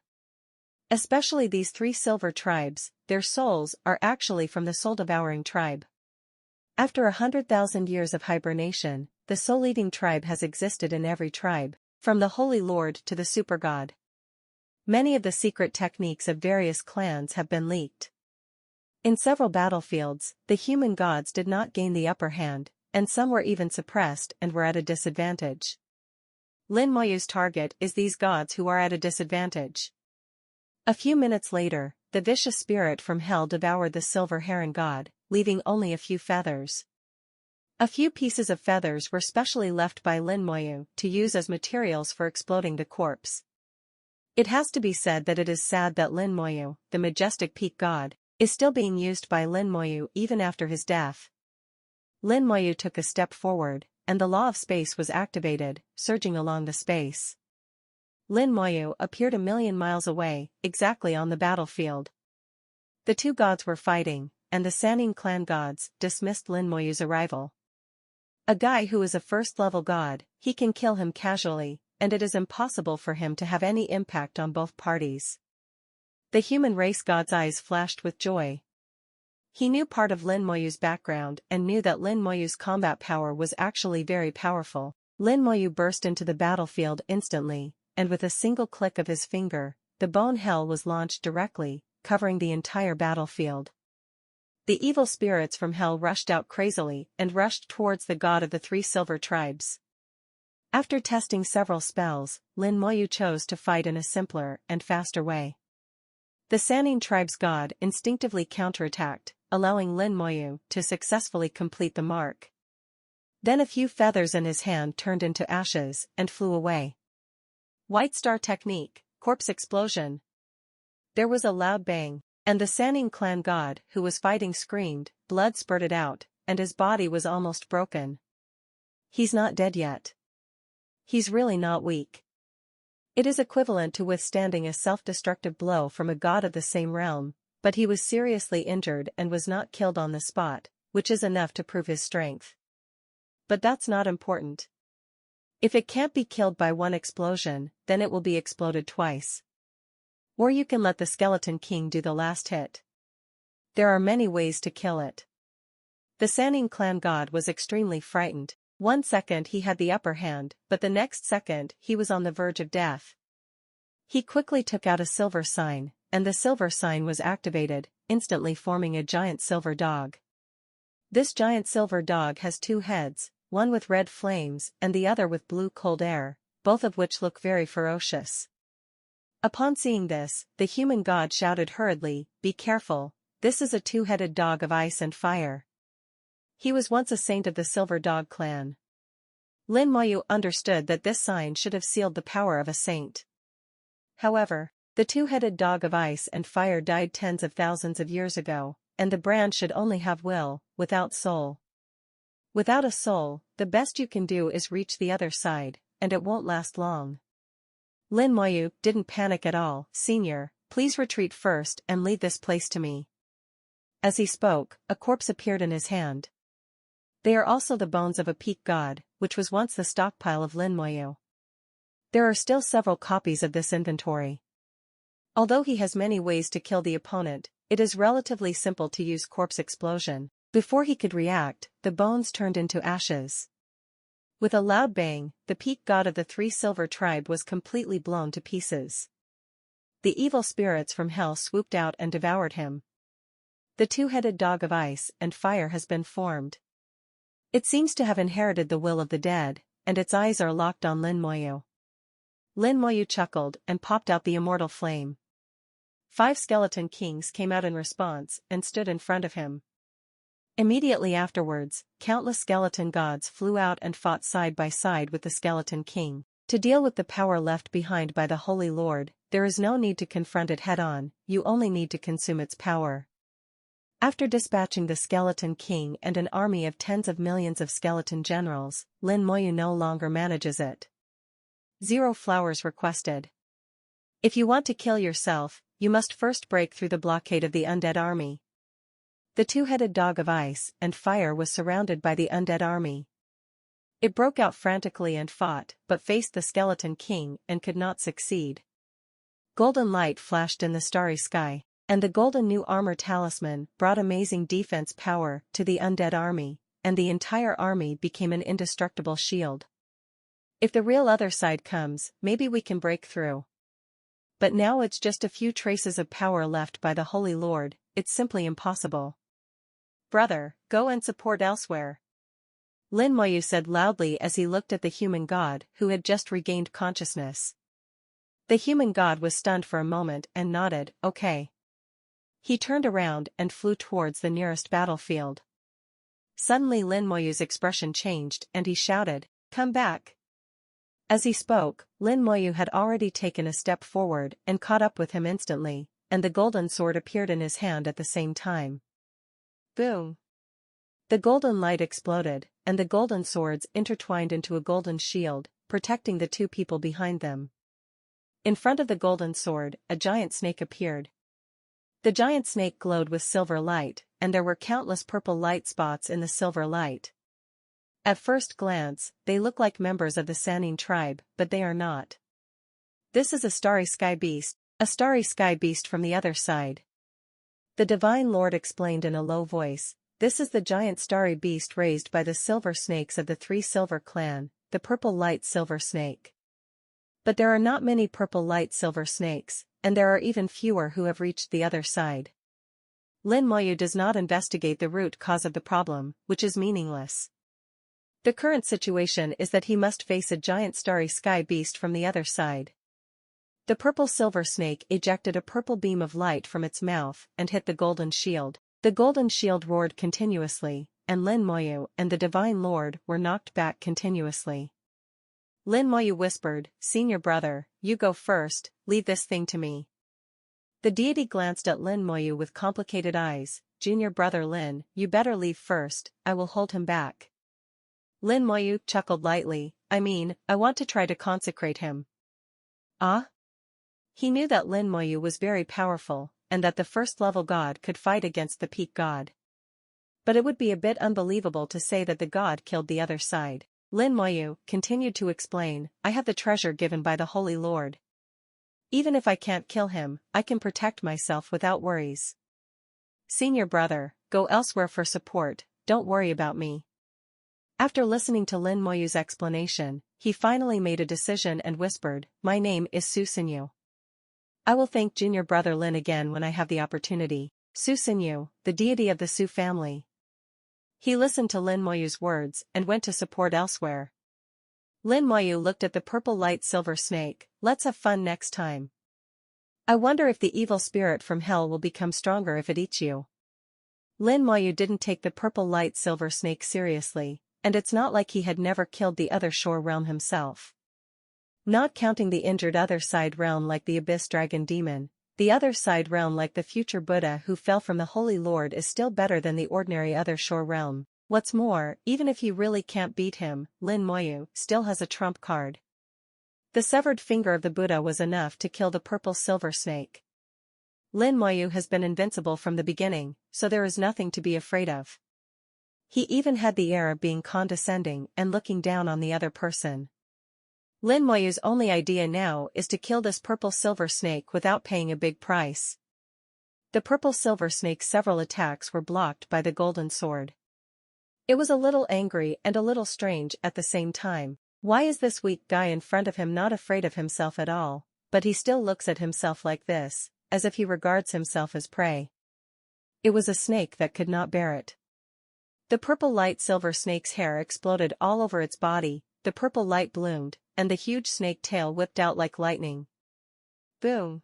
Speaker 1: Especially these three silver tribes, their souls are actually from the soul-devouring tribe. After 100,000 years of hibernation, the soul-eating tribe has existed in every tribe, from the Holy Lord to the Supergod. Many of the secret techniques of various clans have been leaked. In several battlefields, the human gods did not gain the upper hand, and some were even suppressed and were at a disadvantage. Lin Moyu's target is these gods who are at a disadvantage. A few minutes later, the vicious spirit from hell devoured the silver heron god, leaving only a few feathers. A few pieces of feathers were specially left by Lin Moyu to use as materials for exploding the corpse. It has to be said that it is sad that Lin Moyu, the majestic peak god, is still being used by Lin Moyu even after his death. Lin Moyu took a step forward, and the law of space was activated, surging along the space. Lin Moyu appeared 1,000,000 miles away, exactly on the battlefield. The two gods were fighting, and the Sannin clan gods dismissed Lin Moyu's arrival. A guy who is a first-level god, he can kill him casually, and it is impossible for him to have any impact on both parties. The human race god's eyes flashed with joy. He knew part of Lin Moyu's background and knew that Lin Moyu's combat power was actually very powerful. Lin Moyu burst into the battlefield instantly, and with a single click of his finger, the bone hell was launched directly, covering the entire battlefield. The evil spirits from hell rushed out crazily and rushed towards the god of the three silver tribes. After testing several spells, Lin Moyu chose to fight in a simpler and faster way. The Sannin tribe's god instinctively counterattacked, allowing Lin Moyu to successfully complete the mark. Then a few feathers in his hand turned into ashes and flew away. White Star Technique, Corpse Explosion. There was a loud bang, and the Sannin clan god who was fighting screamed, blood spurted out, and his body was almost broken. He's not dead yet. He's really not weak. It is equivalent to withstanding a self-destructive blow from a god of the same realm, but he was seriously injured and was not killed on the spot, which is enough to prove his strength. But that's not important. If it can't be killed by one explosion, then it will be exploded twice. Or you can let the Skeleton King do the last hit. There are many ways to kill it. The Sannin clan god was extremely frightened. 1 second he had the upper hand, but the next second he was on the verge of death. He quickly took out a silver sign, and the silver sign was activated, instantly forming a giant silver dog. This giant silver dog has 2 heads, one with red flames and the other with blue cold air, both of which look very ferocious. Upon seeing this, the human god shouted hurriedly, "Be careful, this is a 2-headed dog of ice and fire." He was once a saint of the Silver Dog clan. Lin Moyu understood that this sign should have sealed the power of a saint. However, the 2-headed dog of ice and fire died tens of thousands of years ago, and the brand should only have will, without soul. Without a soul, the best you can do is reach the other side, and it won't last long. Lin Moyu didn't panic at all. "Senior, please retreat first and leave this place to me." As he spoke, a corpse appeared in his hand. They are also the bones of a peak god, which was once the stockpile of Lin Moyu. There are still several copies of this inventory. Although he has many ways to kill the opponent, it is relatively simple to use corpse explosion. Before he could react, the bones turned into ashes. With a loud bang, the peak god of the 3 silver tribe was completely blown to pieces. The evil spirits from hell swooped out and devoured him. The 2-headed dog of ice and fire has been formed. It seems to have inherited the will of the dead, and its eyes are locked on Lin Moyu. Lin Moyu chuckled and popped out the immortal flame. 5 skeleton kings came out in response and stood in front of him. Immediately afterwards, countless skeleton gods flew out and fought side by side with the skeleton king. To deal with the power left behind by the Holy Lord, there is no need to confront it head-on, you only need to consume its power. After dispatching the skeleton king and an army of tens of millions of skeleton generals, Lin Moyu no longer manages it. 0 flowers requested. If you want to kill yourself, you must first break through the blockade of the undead army. The two-headed dog of ice and fire was surrounded by the undead army. It broke out frantically and fought, but faced the skeleton king and could not succeed. Golden light flashed in the starry sky, and the golden new armor talisman brought amazing defense power to the undead army, and the entire army became an indestructible shield. If the real other side comes, maybe we can break through. But now it's just a few traces of power left by the Holy Lord, it's simply impossible. Brother, go and support elsewhere. Lin Moyu said loudly as he looked at the human god who had just regained consciousness. The human god was stunned for a moment and nodded, okay. He turned around and flew towards the nearest battlefield. Suddenly Lin Moyu's expression changed and he shouted, come back. As he spoke, Lin Moyu had already taken a step forward and caught up with him instantly, and the golden sword appeared in his hand at the same time. Boom! The golden light exploded, and the golden swords intertwined into a golden shield, protecting the two people behind them. In front of the golden sword, a giant snake appeared. The giant snake glowed with silver light, and there were countless purple light spots in the silver light. At first glance, they look like members of the Sanine tribe, but they are not. This is a starry sky beast from the other side. The Divine Lord explained in a low voice, this is the giant starry beast raised by the silver snakes of the 3 silver clan, the purple light silver snake. But there are not many purple light silver snakes, and there are even fewer who have reached the other side. Lin Moyu does not investigate the root cause of the problem, which is meaningless. The current situation is that he must face a giant starry sky beast from the other side. The purple silver snake ejected a purple beam of light from its mouth and hit the golden shield. The golden shield roared continuously, and Lin Moyu and the Divine Lord were knocked back continuously. Lin Moyu whispered, Senior brother, you go first, leave this thing to me. The deity glanced at Lin Moyu with complicated eyes, Junior brother Lin, you better leave first, I will hold him back. Lin Moyu chuckled lightly, I want to try to consecrate him. Ah? He knew that Lin Moyu was very powerful, and that the first-level god could fight against the peak god. But it would be a bit unbelievable to say that the god killed the other side. Lin Moyu continued to explain, I have the treasure given by the Holy Lord. Even if I can't kill him, I can protect myself without worries. Senior brother, go elsewhere for support, don't worry about me. After listening to Lin Moyu's explanation, he finally made a decision and whispered, my name is Su Xinyu. I will thank Junior brother Lin again when I have the opportunity. Su Xinyu, the deity of the Su family. He listened to Lin Moyu's words and went to support elsewhere. Lin Moyu looked at the purple light silver snake, let's have fun next time. I wonder if the evil spirit from hell will become stronger if it eats you. Lin Moyu didn't take the purple light silver snake seriously, and it's not like he had never killed the other shore realm himself. Not counting the injured other side realm like the abyss dragon demon, the other side realm like the future Buddha who fell from the Holy Lord is still better than the ordinary other shore realm. What's more, even if he really can't beat him, Lin Moyu still has a trump card. The severed finger of the Buddha was enough to kill the purple silver snake. Lin Moyu has been invincible from the beginning, so there is nothing to be afraid of. He even had the air of being condescending and looking down on the other person. Lin Moyu's only idea now is to kill this purple silver snake without paying a big price. The purple silver snake's several attacks were blocked by the golden sword. It was a little angry and a little strange at the same time. Why is this weak guy in front of him not afraid of himself at all, but he still looks at himself like this, as if he regards himself as prey? It was a snake that could not bear it. The purple light silver snake's hair exploded all over its body, the purple light bloomed, and the huge snake tail whipped out like lightning. Boom!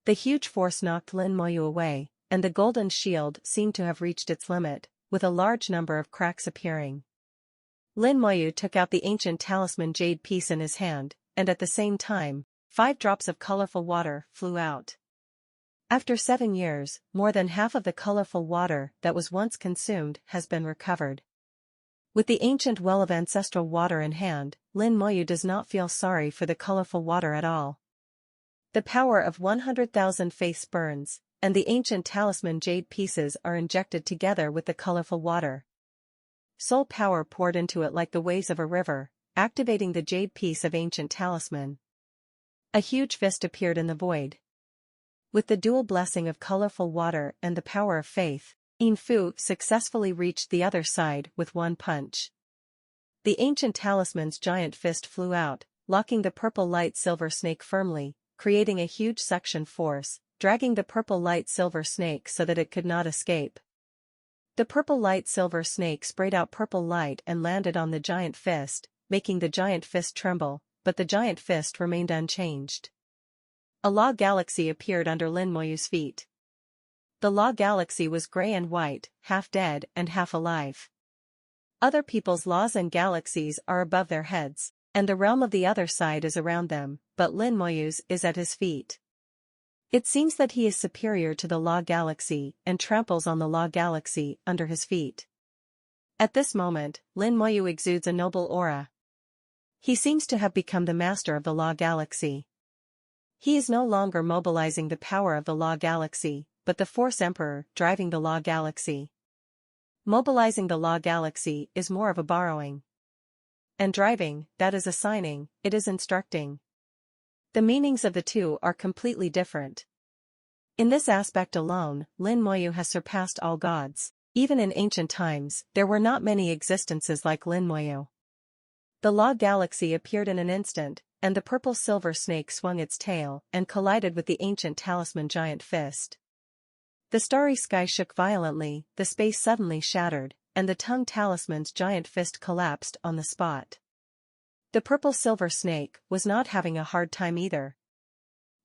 Speaker 1: The huge force knocked Lin Moyu away, and the golden shield seemed to have reached its limit, with a large number of cracks appearing. Lin Moyu took out the ancient talisman jade piece in his hand, and at the same time, 5 drops of colorful water flew out. After 7 years, more than half of the colorful water that was once consumed has been recovered. With the ancient well of ancestral water in hand, Lin Moyu does not feel sorry for the colorful water at all. The power of 100,000 face burns, and the ancient talisman jade pieces are injected together with the colorful water. Soul power poured into it like the waves of a river, activating the jade piece of ancient talisman. A huge fist appeared in the void. With the dual blessing of colorful water and the power of faith, Yin Fu successfully reached the other side with one punch. The ancient talisman's giant fist flew out, locking the purple light silver snake firmly, creating a huge suction force, dragging the purple light silver snake so that it could not escape. The purple light silver snake sprayed out purple light and landed on the giant fist, making the giant fist tremble, but the giant fist remained unchanged. A law galaxy appeared under Lin Moyu's feet. The law galaxy was gray and white, half dead and half alive. Other people's laws and galaxies are above their heads, and the realm of the other side is around them, but Lin Moyu's is at his feet. It seems that he is superior to the law galaxy and tramples on the law galaxy under his feet. At this moment, Lin Moyu exudes a noble aura. He seems to have become the master of the law galaxy. He is no longer mobilizing the power of the law galaxy, but the Force Emperor driving the law galaxy. Mobilizing the law galaxy is more of a borrowing. And driving, that is assigning, it is instructing. The meanings of the two are completely different. In this aspect alone, Lin Moyu has surpassed all gods. Even in ancient times, there were not many existences like Lin Moyu. The law galaxy appeared in an instant, and the purple silver snake swung its tail and collided with the ancient talisman giant fist. The starry sky shook violently, the space suddenly shattered, and the tongue talisman's giant fist collapsed on the spot. The purple silver snake was not having a hard time either.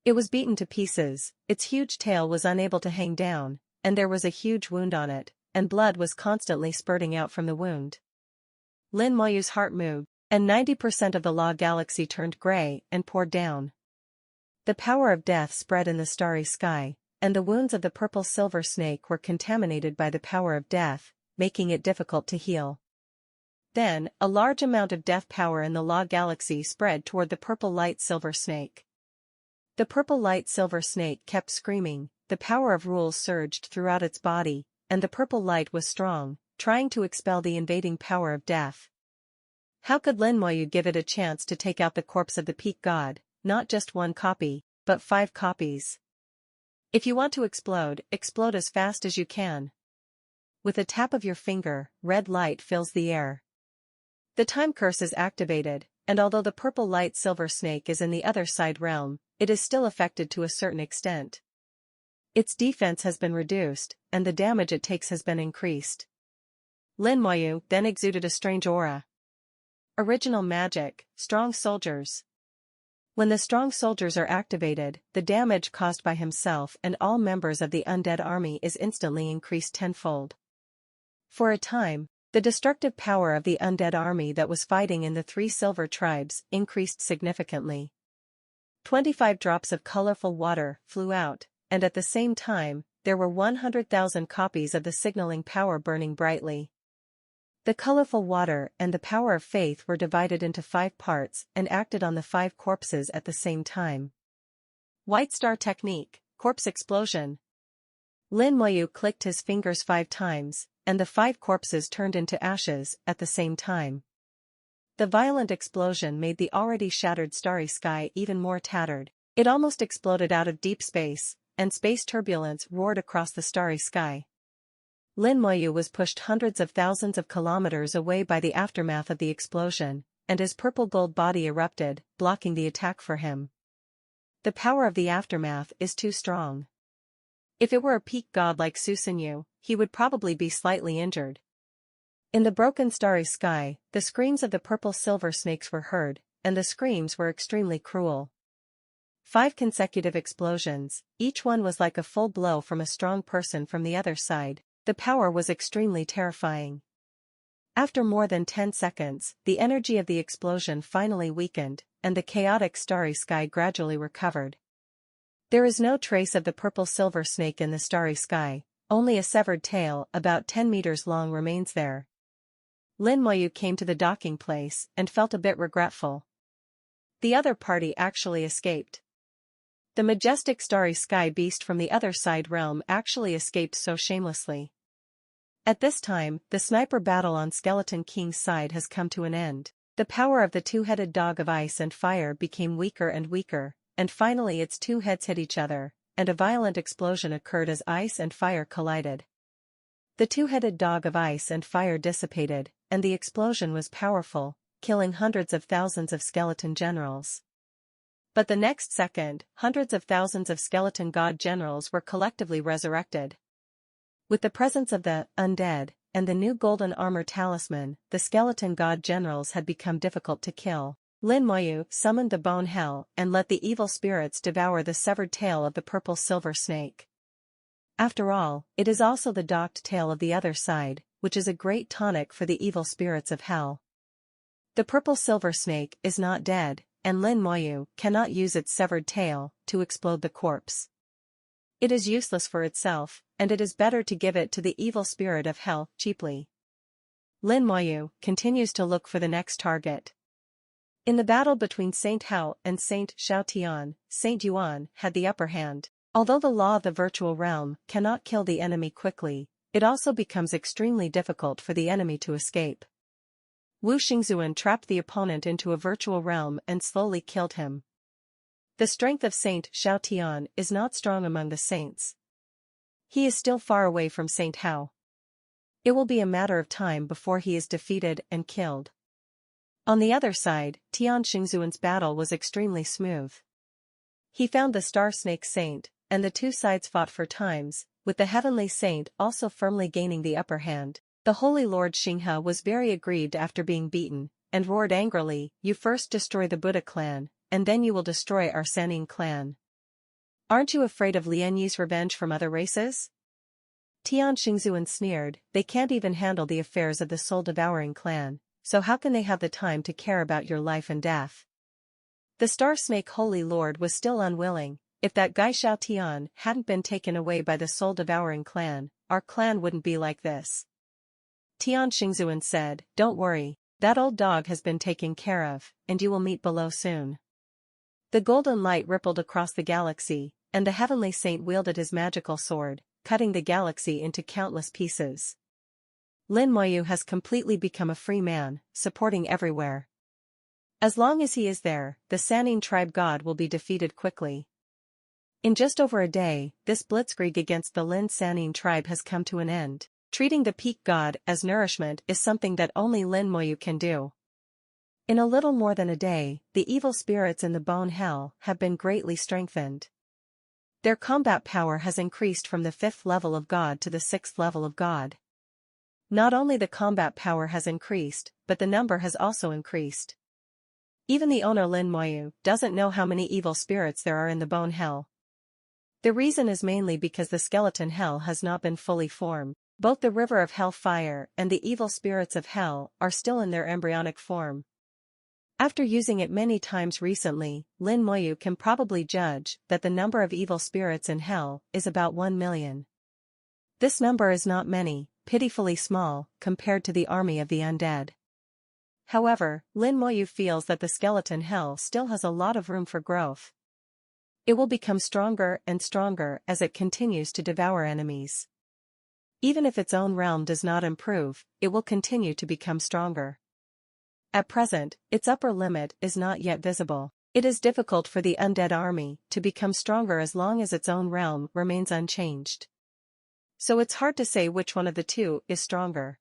Speaker 1: It was beaten to pieces, its huge tail was unable to hang down, and there was a huge wound on it, and blood was constantly spurting out from the wound. Lin Moyu's heart moved, and 90% of the law galaxy turned gray and poured down. The power of death spread in the starry sky, and the wounds of the purple silver snake were contaminated by the power of death, making it difficult to heal. Then, a large amount of death power in the law galaxy spread toward the purple light silver snake. The purple light silver snake kept screaming, the power of rules surged throughout its body, and the purple light was strong, trying to expel the invading power of death. How could Lin Moyu give it a chance to take out the corpse of the peak god, not just one copy, but 5 copies? If you want to explode, explode as fast as you can. With a tap of your finger, red light fills the air. The time curse is activated, and although the purple light silver snake is in the other side realm, it is still affected to a certain extent. Its defense has been reduced, and the damage it takes has been increased. Lin Moyu then exuded a strange aura. Original magic, strong soldiers. When the strong soldiers are activated, the damage caused by himself and all members of the undead army is instantly increased tenfold. For a time, the destructive power of the undead army that was fighting in the 3 silver tribes increased significantly. 25 drops of colorful water flew out, and at the same time, there were 100,000 copies of the signaling power burning brightly. The colorful water and the power of faith were divided into 5 parts and acted on the 5 corpses at the same time. White Star Technique, Corpse Explosion. Lin Moyu clicked his fingers 5 times, and the 5 corpses turned into ashes at the same time. The violent explosion made the already shattered starry sky even more tattered. It almost exploded out of deep space, and space turbulence roared across the starry sky. Lin Moyu was pushed hundreds of thousands of kilometers away by the aftermath of the explosion, and his purple gold body erupted, blocking the attack for him. The power of the aftermath is too strong. If it were a peak god like Susanyu, he would probably be slightly injured. In the broken starry sky, the screams of the purple silver snakes were heard, and the screams were extremely cruel. 5 consecutive explosions, each one was like a full blow from a strong person from the other side, The power was extremely terrifying. After more than 10 seconds, the energy of the explosion finally weakened, and the chaotic starry sky gradually recovered. There is no trace of the purple silver snake in the starry sky, only a severed tail about 10 meters long remains there. Lin Moyu came to the docking place and felt a bit regretful. The other party actually escaped. The majestic starry sky beast from the other side realm actually escaped so shamelessly. At this time, the sniper battle on Skeleton King's side has come to an end. The power of the two-headed dog of ice and fire became weaker and weaker, and finally its two heads hit each other, and a violent explosion occurred as ice and fire collided. The two-headed dog of ice and fire dissipated, and the explosion was powerful, killing hundreds of thousands of skeleton generals. But the next second, hundreds of thousands of skeleton god generals were collectively resurrected. With the presence of the undead and the new golden armor talisman, the skeleton god generals had become difficult to kill. Lin Moyu summoned the bone hell and let the evil spirits devour the severed tail of the purple silver snake. After all, it is also the docked tail of the other side, which is a great tonic for the evil spirits of hell. The purple silver snake is not dead, and Lin Moyu cannot use its severed tail to explode the corpse. It is useless for itself, and it is better to give it to the evil spirit of hell cheaply. Lin Moyu continues to look for the next target. In the battle between Saint Hao and Saint Xiaotian, Saint Yuan had the upper hand. Although the law of the virtual realm cannot kill the enemy quickly, it also becomes extremely difficult for the enemy to escape. Wu Xingzuan trapped the opponent into a virtual realm and slowly killed him. The strength of Saint Xiaotian is not strong among the saints. He is still far away from Saint Hao. It will be a matter of time before he is defeated and killed. On the other side, Tian Xingzuan's battle was extremely smooth. He found the Star Snake Saint, and the two sides fought for times, with the Heavenly Saint also firmly gaining the upper hand. The Holy Lord Xinghe was very aggrieved after being beaten, and roared angrily, "You first destroy the Buddha clan, and then you will destroy our Sanning clan. Aren't you afraid of Lian Yi's revenge from other races?" Tian Xingzuan sneered, "They can't even handle the affairs of the soul-devouring clan, so how can they have the time to care about your life and death?" The Star Snake Holy Lord was still unwilling. "If that guy Xiaotian hadn't been taken away by the soul-devouring clan, our clan wouldn't be like this." Tian Xingzuan said, "Don't worry, that old dog has been taken care of, and you will meet below soon." The golden light rippled across the galaxy, and the Heavenly Saint wielded his magical sword, cutting the galaxy into countless pieces. Lin Moyu has completely become a free man, supporting everywhere. As long as he is there, the Sanning tribe god will be defeated quickly. In just over a day, this blitzkrieg against the Lin Sanning tribe has come to an end. Treating the peak god as nourishment is something that only Lin Moyu can do. In a little more than a day, the evil spirits in the bone hell have been greatly strengthened. Their combat power has increased from the 5th level of god to the 6th level of god. Not only the combat power has increased, but the number has also increased. Even the owner Lin Moyu doesn't know how many evil spirits there are in the bone hell. The reason is mainly because the skeleton hell has not been fully formed. Both the river of hellfire and the evil spirits of hell are still in their embryonic form. After using it many times recently, Lin Moyu can probably judge that the number of evil spirits in hell is about 1 million. This number is not many, pitifully small, compared to the army of the undead. However, Lin Moyu feels that the skeleton hell still has a lot of room for growth. It will become stronger and stronger as it continues to devour enemies. Even if its own realm does not improve, it will continue to become stronger. At present, its upper limit is not yet visible. It is difficult for the undead army to become stronger as long as its own realm remains unchanged. So it's hard to say which one of the two is stronger.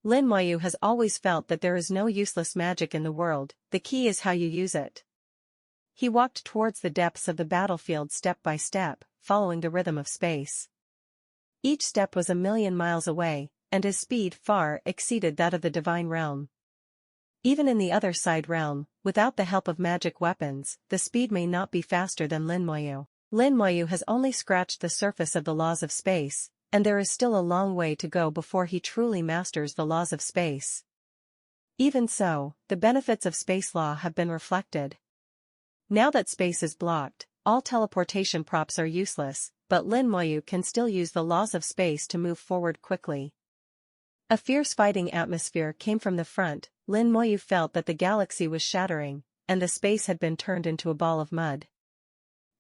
Speaker 1: Lin Moyu has always felt that there is no useless magic in the world, the key is how you use it. He walked towards the depths of the battlefield step by step, following the rhythm of space. Each step was 1,000,000 miles away, and his speed far exceeded that of the divine realm. Even in the other side realm, without the help of magic weapons, the speed may not be faster than Lin Moyu. Lin Moyu has only scratched the surface of the laws of space, and there is still a long way to go before he truly masters the laws of space. Even so, the benefits of space law have been reflected. Now that space is blocked, all teleportation props are useless, but Lin Moyu can still use the laws of space to move forward quickly. A fierce fighting atmosphere came from the front. Lin Moyu felt that the galaxy was shattering, and the space had been turned into a ball of mud.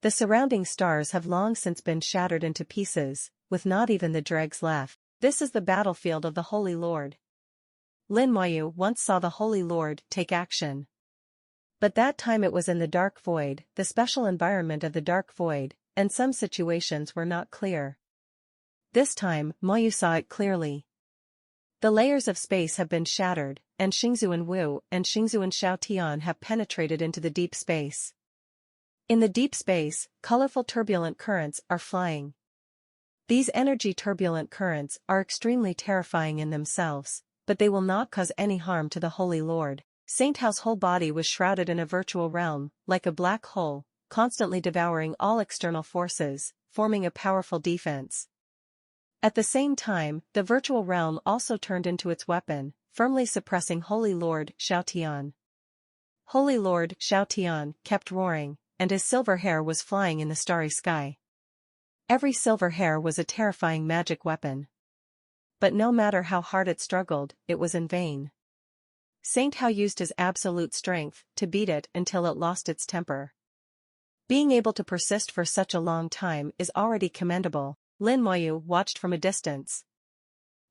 Speaker 1: The surrounding stars have long since been shattered into pieces, with not even the dregs left. This is the battlefield of the Holy Lord. Lin Moyu once saw the Holy Lord take action. But that time it was in the Dark Void, the special environment of the Dark Void, and some situations were not clear. This time, Moyu saw it clearly. The layers of space have been shattered, and Xingzuan Wu and Xingzuan Xiaotian have penetrated into the deep space. In the deep space, colorful turbulent currents are flying. These energy turbulent currents are extremely terrifying in themselves, but they will not cause any harm to the Holy Lord. Saint Hao's whole body was shrouded in a virtual realm, like a black hole, constantly devouring all external forces, forming a powerful defense. At the same time, the virtual realm also turned into its weapon, firmly suppressing Holy Lord Xiaotian. Holy Lord Xiaotian kept roaring, and his silver hair was flying in the starry sky. Every silver hair was a terrifying magic weapon. But no matter how hard it struggled, it was in vain. Saint Hao used his absolute strength to beat it until it lost its temper. Being able to persist for such a long time is already commendable. Lin Moyu watched from a distance.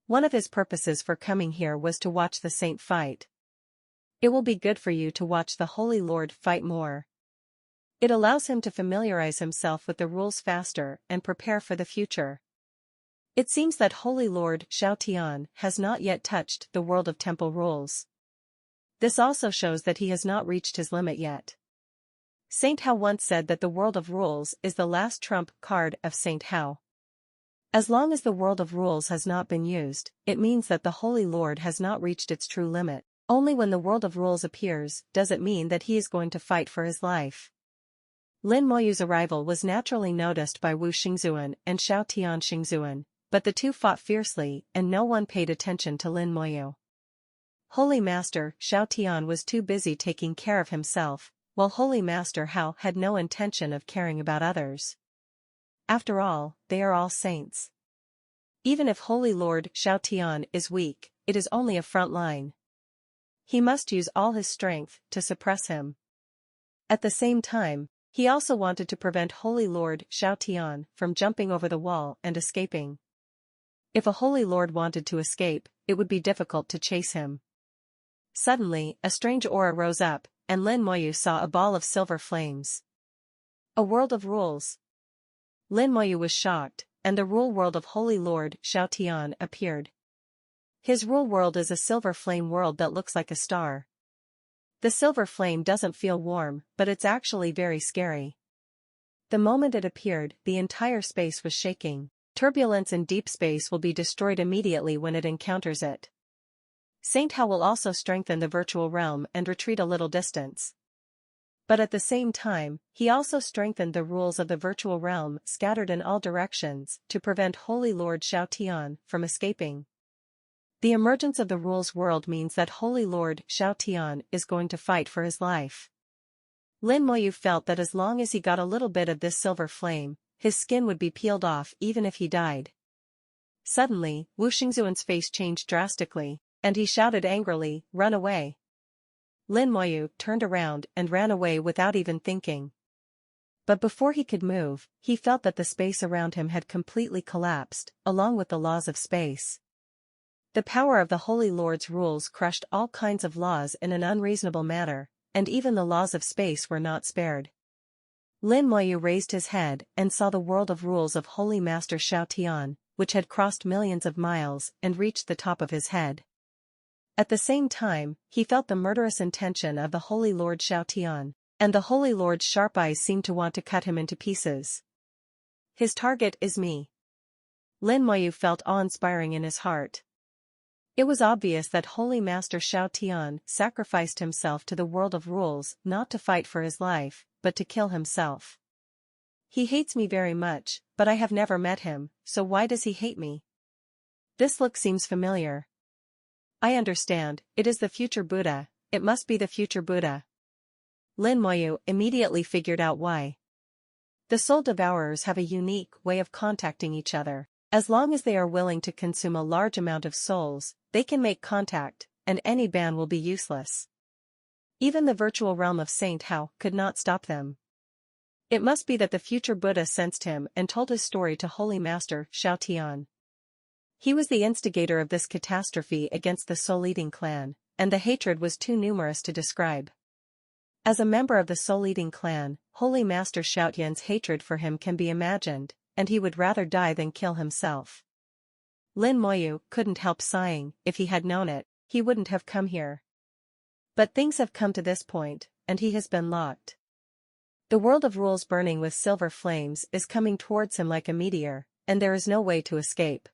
Speaker 1: One of his purposes for coming here was to watch the saint fight. It will be good for you to watch the Holy Lord fight more. It allows him to familiarize himself with the rules faster and prepare for the future. It seems that Holy Lord Xiaotian has not yet touched the world of temple rules. This also shows that he has not reached his limit yet. Saint Hao once said that the world of rules is the last trump card of Saint Hao. As long as the world of rules has not been used, it means that the Holy Lord has not reached its true limit. Only when the world of rules appears does it mean that he is going to fight for his life. Lin Moyu's arrival was naturally noticed by Wu Xingzuan and Xiaotian Xingzuan, but the two fought fiercely and no one paid attention to Lin Moyu. Holy Master Xiaotian was too busy taking care of himself, while Holy Master Hao had no intention of caring about others. After all, they are all saints. Even if Holy Lord Xiaotian is weak, it is only a front line. He must use all his strength to suppress him. At the same time, he also wanted to prevent Holy Lord Xiaotian from jumping over the wall and escaping. If a Holy Lord wanted to escape, it would be difficult to chase him. Suddenly, a strange aura rose up, and Lin Moyu saw a ball of silver flames. A world of rules. Lin Moyu was shocked, and the rule world of Holy Lord Xiaotian appeared. His rule world is a silver flame world that looks like a star. The silver flame doesn't feel warm, but it's actually very scary. The moment it appeared, the entire space was shaking. Turbulence in deep space will be destroyed immediately when it encounters it. Saint Hao will also strengthen the virtual realm and retreat a little distance. But at the same time, he also strengthened the rules of the virtual realm scattered in all directions to prevent Holy Lord Xiaotian from escaping. The emergence of the rules world means that Holy Lord Xiaotian is going to fight for his life. Lin Moyu felt that as long as he got a little bit of this silver flame, his skin would be peeled off even if he died. Suddenly, Wu Xingzuan's face changed drastically, and he shouted angrily, "Run away!" Lin Moyu turned around and ran away without even thinking. But before he could move, he felt that the space around him had completely collapsed, along with the laws of space. The power of the Holy Lord's rules crushed all kinds of laws in an unreasonable manner, and even the laws of space were not spared. Lin Moyu raised his head and saw the world of rules of Holy Master Xiaotian, which had crossed millions of miles and reached the top of his head. At the same time, he felt the murderous intention of the Holy Lord Xiaotian, and the Holy Lord's sharp eyes seemed to want to cut him into pieces. His target is me. Lin Moyu felt awe-inspiring in his heart. It was obvious that Holy Master Xiaotian sacrificed himself to the world of rules not to fight for his life, but to kill himself. He hates me very much, but I have never met him, so why does he hate me? This look seems familiar. I understand, it is the future Buddha, it must be the future Buddha. Lin Moyu immediately figured out why. The soul devourers have a unique way of contacting each other. As long as they are willing to consume a large amount of souls, they can make contact, and any ban will be useless. Even the virtual realm of Saint Hao could not stop them. It must be that the future Buddha sensed him and told his story to Holy Master Xiao Tian. He was the instigator of this catastrophe against the soul-eating clan, and the hatred was too numerous to describe. As a member of the soul-eating clan, Holy Master Xiao Tian's hatred for him can be imagined, and he would rather die than kill himself. Lin Moyu couldn't help sighing. If he had known it, he wouldn't have come here. But things have come to this point, and he has been locked. The world of rules burning with silver flames is coming towards him like a meteor, and there is no way to escape.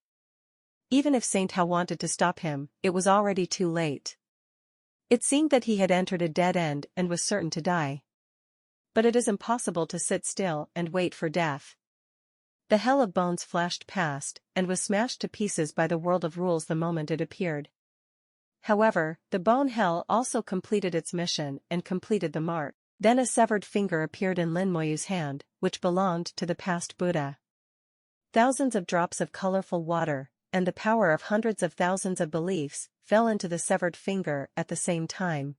Speaker 1: Even if Saint Hao wanted to stop him, it was already too late. It seemed that he had entered a dead end and was certain to die. But it is impossible to sit still and wait for death. The hell of bones flashed past, and was smashed to pieces by the world of rules the moment it appeared. However, the bone hell also completed its mission and completed the mark. Then a severed finger appeared in Lin Moyu's hand, which belonged to the past Buddha. Thousands of drops of colorful water, and the power of hundreds of thousands of beliefs, fell into the severed finger at the same time.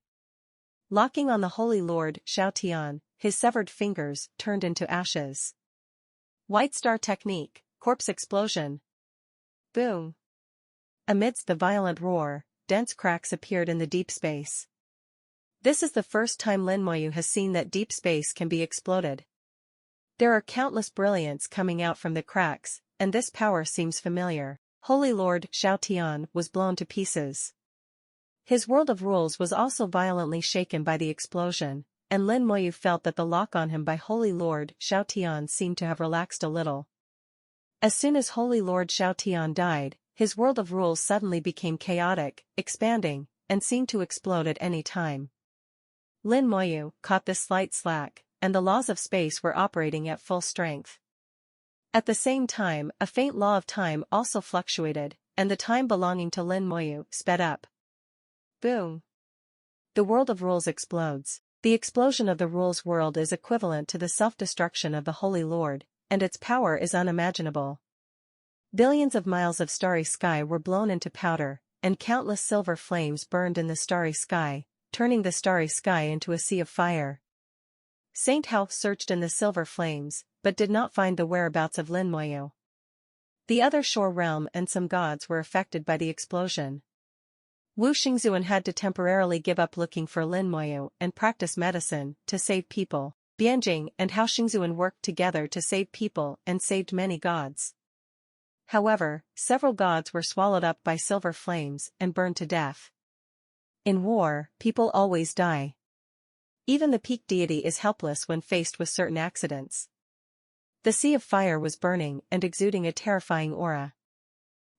Speaker 1: Locking on the Holy Lord Xiao Tian, his severed fingers turned into ashes. White Star Technique, Corpse Explosion. Boom. Amidst the violent roar, dense cracks appeared in the deep space. This is the first time Lin Moyu has seen that deep space can be exploded. There are countless brilliants coming out from the cracks, and this power seems familiar. Holy Lord Xiao Tian was blown to pieces. His world of rules was also violently shaken by the explosion, and Lin Moyu felt that the lock on him by Holy Lord Xiao Tian seemed to have relaxed a little. As soon as Holy Lord Xiao Tian died, his world of rules suddenly became chaotic, expanding, and seemed to explode at any time. Lin Moyu caught this slight slack, and the laws of space were operating at full strength. At the same time, a faint law of time also fluctuated, and the time belonging to Lin Moyu sped up. Boom. The world of rules explodes. The explosion of the rules world is equivalent to the self-destruction of the Holy Lord, and its power is unimaginable. Billions of miles of starry sky were blown into powder, and countless silver flames burned in the starry sky, turning the starry sky into a sea of fire. Saint Hao searched in the silver flames, but did not find the whereabouts of Lin Moyu. The other shore realm and some gods were affected by the explosion. Wu Xingzuan had to temporarily give up looking for Lin Moyu and practice medicine to save people. Bianjing and Hao Xingzuan worked together to save people and saved many gods. However, several gods were swallowed up by silver flames and burned to death. In war, people always die. Even the peak deity is helpless when faced with certain accidents. The sea of fire was burning and exuding a terrifying aura.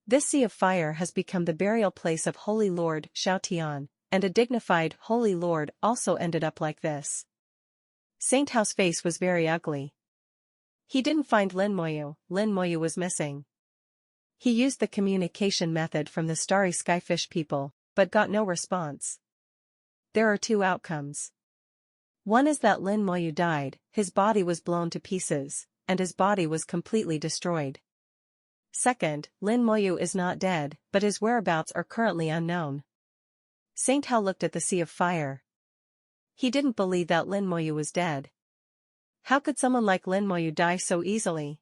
Speaker 1: This sea of fire has become the burial place of Holy Lord Xiao Tian, and a dignified Holy Lord also ended up like this. Saint Hao's face was very ugly. He didn't find Lin Moyu was missing. He used the communication method from the starry skyfish people, but got no response. There are two outcomes. One is that Lin Moyu died, his body was blown to pieces, and his body was completely destroyed. Second, Lin Moyu is not dead, but his whereabouts are currently unknown. Saint Hao looked at the sea of fire. He didn't believe that Lin Moyu was dead. How could someone like Lin Moyu die so easily?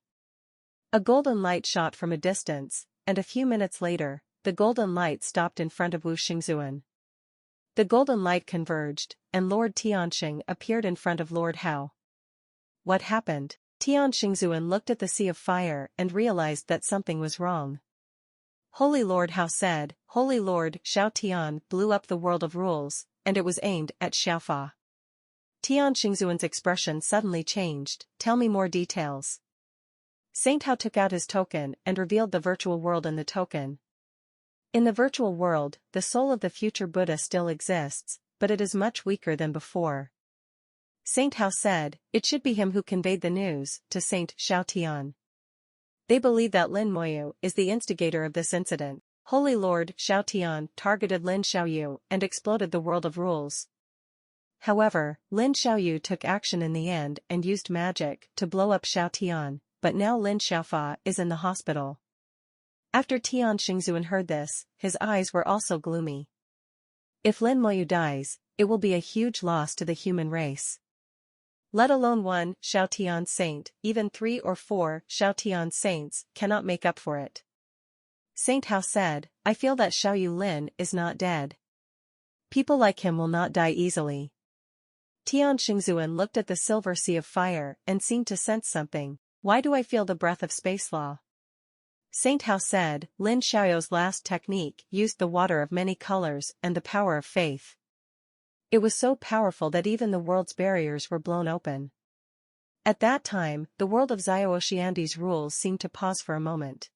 Speaker 1: A golden light shot from a distance, and a few minutes later, the golden light stopped in front of Wu Xingzuan. The golden light converged, and Lord Tianxing appeared in front of Lord Hao. What happened? Tian Xingzuan looked at the sea of fire and realized that something was wrong. Holy Lord Hao said, Holy Lord Xiao Tian blew up the world of rules, and it was aimed at Xiaofa. Tian Xingzuan's expression suddenly changed. Tell me more details. Saint Hao took out his token and revealed the virtual world in the token. In the virtual world, the soul of the future Buddha still exists, but it is much weaker than before. Saint Hao said, it should be him who conveyed the news to Saint Xiao Tian. They believe that Lin Moyu is the instigator of this incident. Holy Lord Xiao Tian targeted Lin Xiaoyu and exploded the world of rules. However, Lin Xiaoyu took action in the end and used magic to blow up Xiao Tian, but now Lin Xiaofa is in the hospital. After Tian Xingzuan heard this, his eyes were also gloomy. If Lin Moyu dies, it will be a huge loss to the human race. Let alone one Xiao Tian saint, even 3 or 4 Xiao Tian saints cannot make up for it. Saint Hao said, I feel that Xiaoyu Lin is not dead. People like him will not die easily. Tian Xingzuan looked at the silver sea of fire and seemed to sense something. Why do I feel the breath of space law? Saint Hao said, Lin Xiaoyu's last technique used the water of many colors and the power of faith. It was so powerful that even the world's barriers were blown open. At that time, the world of Xiaoxiandi's rules seemed to pause for a moment.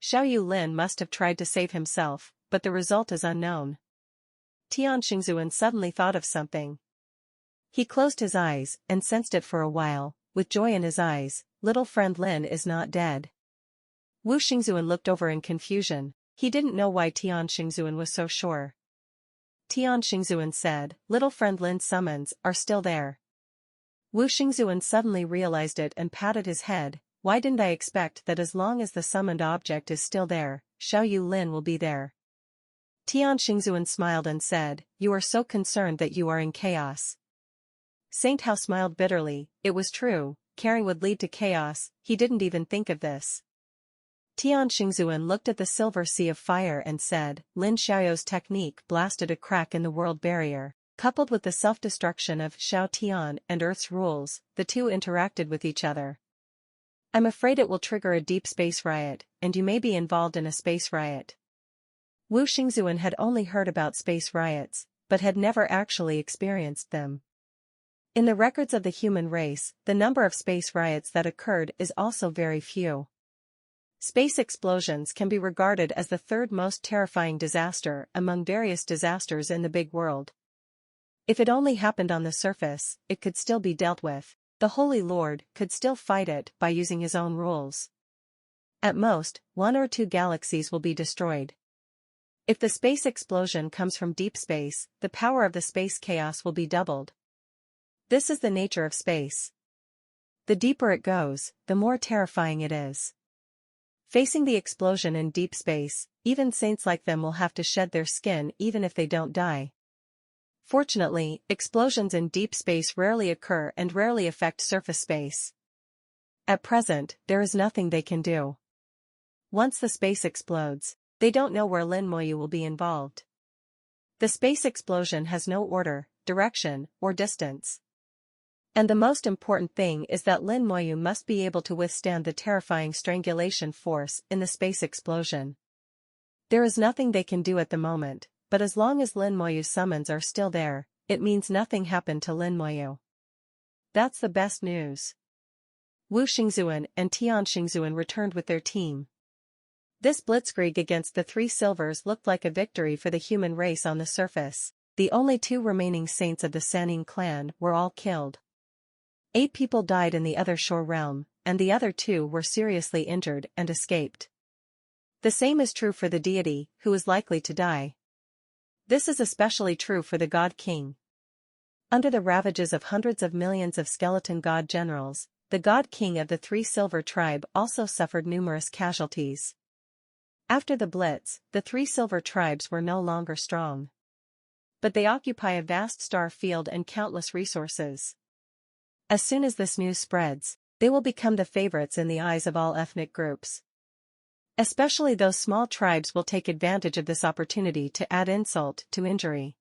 Speaker 1: Xiaoyu Lin must have tried to save himself, but the result is unknown. Tian Xingzuan suddenly thought of something. He closed his eyes and sensed it for a while, with joy in his eyes. Little friend Lin is not dead. Wu Xingzuan looked over in confusion. He didn't know why Tian Xingzuan was so sure. Tian Xingzuan said, little friend Lin's summons are still there. Wu Xingzuan suddenly realized it and patted his head. Why didn't I expect that as long as the summoned object is still there, Xiaoyu Lin will be there? Tian Xingzuan smiled and said, you are so concerned that you are in chaos. Saint Hao smiled bitterly. It was true, caring would lead to chaos. He didn't even think of this. Tian Xingzuan looked at the silver sea of fire and said, Lin Xiaoyu's technique blasted a crack in the world barrier. Coupled with the self-destruction of Xiao Tian and Earth's rules, the two interacted with each other. I'm afraid it will trigger a deep space riot, and you may be involved in a space riot. Wu Xingzuan had only heard about space riots, but had never actually experienced them. In the records of the human race, the number of space riots that occurred is also very few. Space explosions can be regarded as the third most terrifying disaster among various disasters in the big world. If it only happened on the surface, it could still be dealt with. The Holy Lord could still fight it by using his own rules. At most, 1 or 2 galaxies will be destroyed. If the space explosion comes from deep space, the power of the space chaos will be doubled. This is the nature of space. The deeper it goes, the more terrifying it is. Facing the explosion in deep space, even saints like them will have to shed their skin even if they don't die. Fortunately, explosions in deep space rarely occur and rarely affect surface space. At present, there is nothing they can do. Once the space explodes, they don't know where Lin Moyu will be involved. The space explosion has no order, direction, or distance. And the most important thing is that Lin Moyu must be able to withstand the terrifying strangulation force in the space explosion. There is nothing they can do at the moment, but as long as Lin Moyu's summons are still there, it means nothing happened to Lin Moyu. That's the best news. Wu Xingzuan and Tian Xingzuan returned with their team. This blitzkrieg against the 3 silvers looked like a victory for the human race on the surface. The only 2 remaining saints of the Sanning clan were all killed. 8 people died in the other shore realm, and the other 2 were seriously injured and escaped. The same is true for the deity, who is likely to die. This is especially true for the God King. Under the ravages of hundreds of millions of skeleton god generals, the God King of the 3 Silver tribe also suffered numerous casualties. After the Blitz, the 3 Silver tribes were no longer strong. But they occupy a vast star field and countless resources. As soon as this news spreads, they will become the favorites in the eyes of all ethnic groups. Especially those small tribes will take advantage of this opportunity to add insult to injury.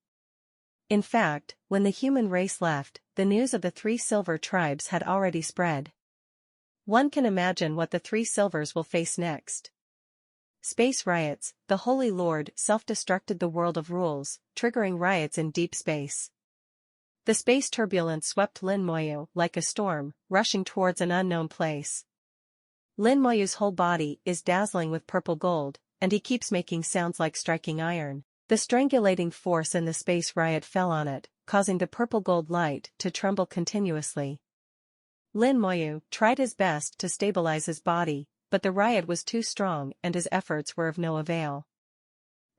Speaker 1: In fact, when the human race left, the news of the 3 Silver tribes had already spread. One can imagine what the 3 Silvers will face next. Space riots. The Holy Lord self-destructed the world of rules, triggering riots in deep space. The space turbulence swept Lin Moyu like a storm, rushing towards an unknown place. Lin Moyu's whole body is dazzling with purple gold, and he keeps making sounds like striking iron. The strangulating force in the space riot fell on it, causing the purple gold light to tremble continuously. Lin Moyu tried his best to stabilize his body, but the riot was too strong and his efforts were of no avail.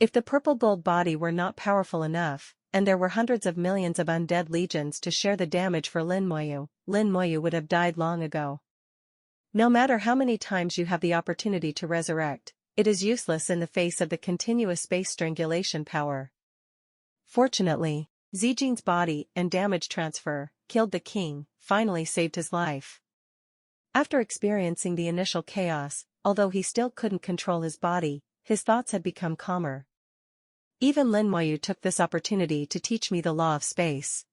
Speaker 1: If the purple gold body were not powerful enough, and there were hundreds of millions of undead legions to share the damage for Lin Moyu would have died long ago. No matter how many times you have the opportunity to resurrect, it is useless in the face of the continuous space strangulation power. Fortunately, Zijin's body and damage transfer killed the king, finally saved his life. After experiencing the initial chaos, although he still couldn't control his body, his thoughts had become calmer. Even Lin Moyu took this opportunity to teach me the law of space.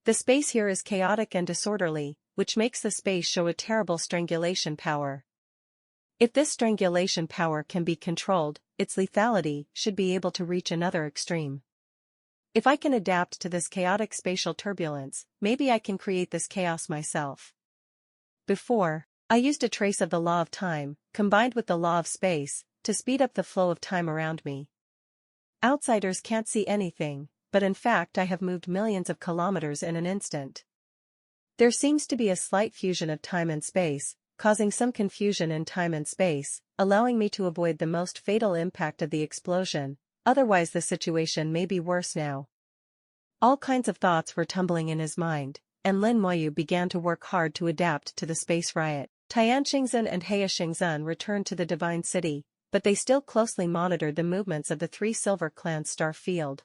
Speaker 1: The space here is chaotic and disorderly, which makes the space show a terrible strangulation power. If this strangulation power can be controlled, its lethality should be able to reach another extreme. If I can adapt to this chaotic spatial turbulence, maybe I can create this chaos myself. Before, I used a trace of the law of time, combined with the law of space, to speed up the flow of time around me. Outsiders can't see anything, but in fact I have moved millions of kilometers in an instant. There seems to be a slight fusion of time and space, causing some confusion in time and space, allowing me to avoid the most fatal impact of the explosion, otherwise the situation may be worse now. All kinds of thoughts were tumbling in his mind, and Lin Moyu began to work hard to adapt to the space riot. Tianxingzhen and Heishengzhen returned to the Divine City, but they still closely monitored the movements of the three Silver Clans' star field.